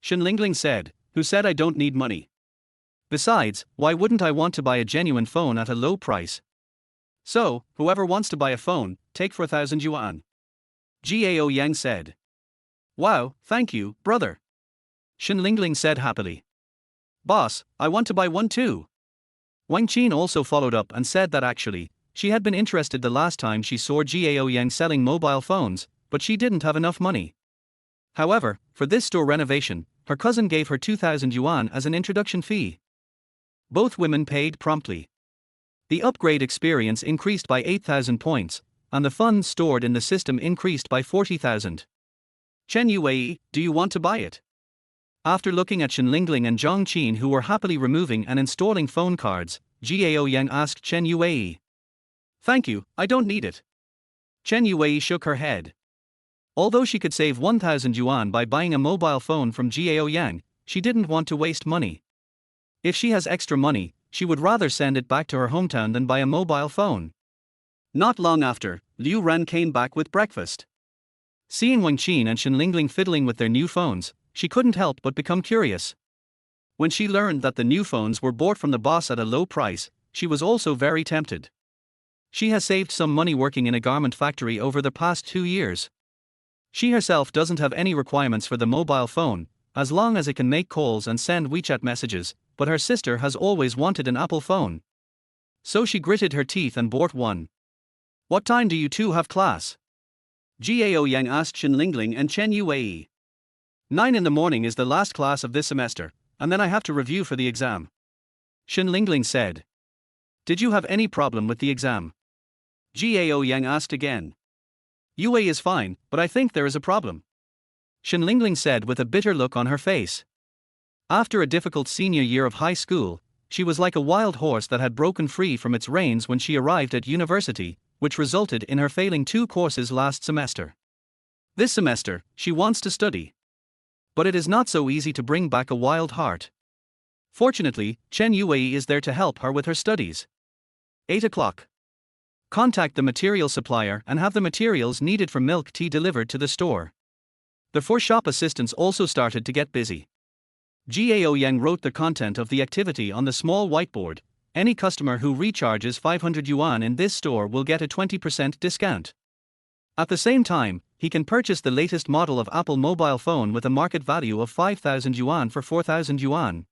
Shen Lingling said, who said I don't need money? Besides, why wouldn't I want to buy a genuine phone at a low price? So, whoever wants to buy a phone, take 4,000 yuan. Gao Yang said. Wow, thank you, brother. Shen Lingling said happily. Boss, I want to buy one too. Wang Qin also followed up and said that actually, she had been interested the last time she saw Gao Yang selling mobile phones, but she didn't have enough money. However, for this store renovation, her cousin gave her 2,000 yuan as an introduction fee. Both women paid promptly. The upgrade experience increased by 8,000 points, and the funds stored in the system increased by 40,000. Chen Yue, do you want to buy it? After looking at Shen Lingling and Zhang Qin who were happily removing and installing phone cards, Gao Yang asked Chen Yue. Thank you, I don't need it. Chen Yue shook her head. Although she could save 1,000 yuan by buying a mobile phone from Gao Yang, she didn't want to waste money. If she has extra money, she would rather send it back to her hometown than buy a mobile phone. Not long after, Liu Ran came back with breakfast. Seeing Wang Qin and Shen Lingling fiddling with their new phones, she couldn't help but become curious. When she learned that the new phones were bought from the boss at a low price, she was also very tempted. She has saved some money working in a garment factory over the past 2 years. She herself doesn't have any requirements for the mobile phone, as long as it can make calls and send WeChat messages, but her sister has always wanted an Apple phone. So she gritted her teeth and bought one. What time do you two have class? Gao Yang asked Shen Lingling and Chen Yue. 9 in the morning is the last class of this semester, and then I have to review for the exam. Shen Lingling said. Did you have any problem with the exam? Gao Yang asked again. Yue is fine, but I think there is a problem. Shen Lingling said with a bitter look on her face. After a difficult senior year of high school, she was like a wild horse that had broken free from its reins when she arrived at university, which resulted in her failing 2 courses last semester. This semester, she wants to study. But it is not so easy to bring back a wild heart. Fortunately, Chen Yue is there to help her with her studies. 8 o'clock. Contact the material supplier and have the materials needed for milk tea delivered to the store. The 4 shop assistants also started to get busy. Gao Yang wrote the content of the activity on the small whiteboard. Any customer who recharges 500 yuan in this store will get a 20% discount. At the same time, he can purchase the latest model of Apple mobile phone with a market value of 5,000 yuan for 4,000 yuan.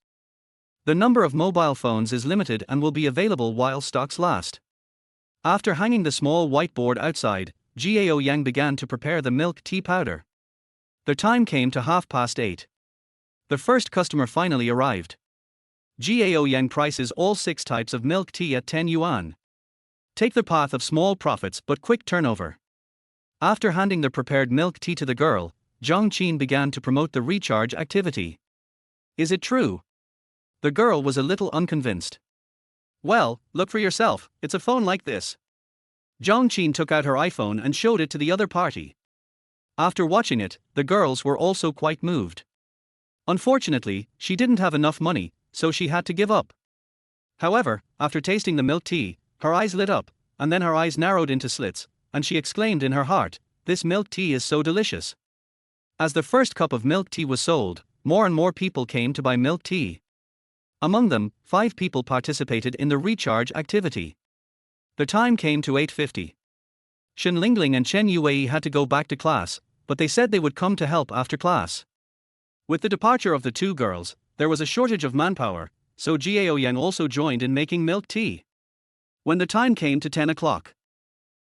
The number of mobile phones is limited and will be available while stocks last. After hanging the small whiteboard outside, Gao Yang began to prepare the milk tea powder. The time came to 8:30. The first customer finally arrived. Gao Yang prices all 6 types of milk tea at 10 yuan. Take the path of small profits but quick turnover. After handing the prepared milk tea to the girl, Zhang Qin began to promote the recharge activity. Is it true? The girl was a little unconvinced. Well, look for yourself, it's a phone like this. Zhang Qin took out her iPhone and showed it to the other party. After watching it, the girls were also quite moved. Unfortunately, she didn't have enough money, so she had to give up. However, after tasting the milk tea, her eyes lit up, and then her eyes narrowed into slits, and she exclaimed in her heart, "This milk tea is so delicious." As the first cup of milk tea was sold, more and more people came to buy milk tea. Among them, 5 people participated in the recharge activity. The time came to 8:50. Shen Lingling and Chen Yue had to go back to class, but they said they would come to help after class. With the departure of the 2 girls, there was a shortage of manpower, so Gao Yan also joined in making milk tea. When the time came to 10 o'clock,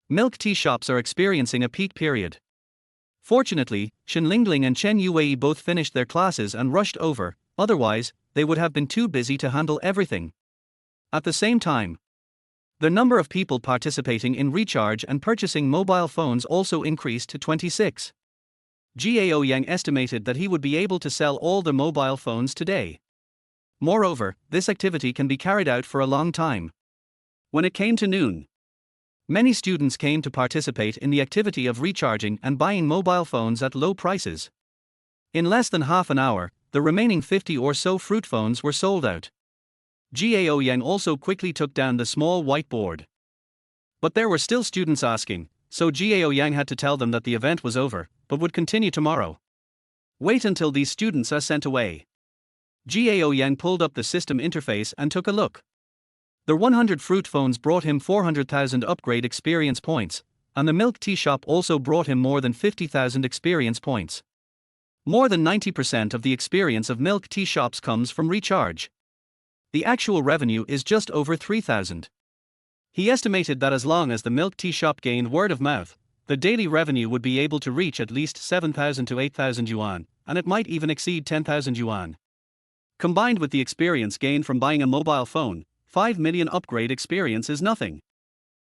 milk tea shops are experiencing a peak period. Fortunately, Shen Lingling and Chen Yue both finished their classes and rushed over, otherwise, they would have been too busy to handle everything. At the same time, the number of people participating in recharge and purchasing mobile phones also increased to 26. Gao Yang estimated that he would be able to sell all the mobile phones today. Moreover, this activity can be carried out for a long time. When it came to noon, many students came to participate in the activity of recharging and buying mobile phones at low prices. In less than half an hour, the remaining 50 or so fruit phones were sold out. Gao Yang also quickly took down the small whiteboard. But there were still students asking, so Gao Yang had to tell them that the event was over, but would continue tomorrow. Wait until these students are sent away. Gao Yang pulled up the system interface and took a look. The 100 fruit phones brought him 400,000 upgrade experience points, and the milk tea shop also brought him more than 50,000 experience points. More than 90% of the experience of milk tea shops comes from recharge. The actual revenue is just over 3,000. He estimated that as long as the milk tea shop gained word of mouth, the daily revenue would be able to reach at least 7,000 to 8,000 yuan, and it might even exceed 10,000 yuan. Combined with the experience gained from buying a mobile phone, 5 million upgrade experience is nothing.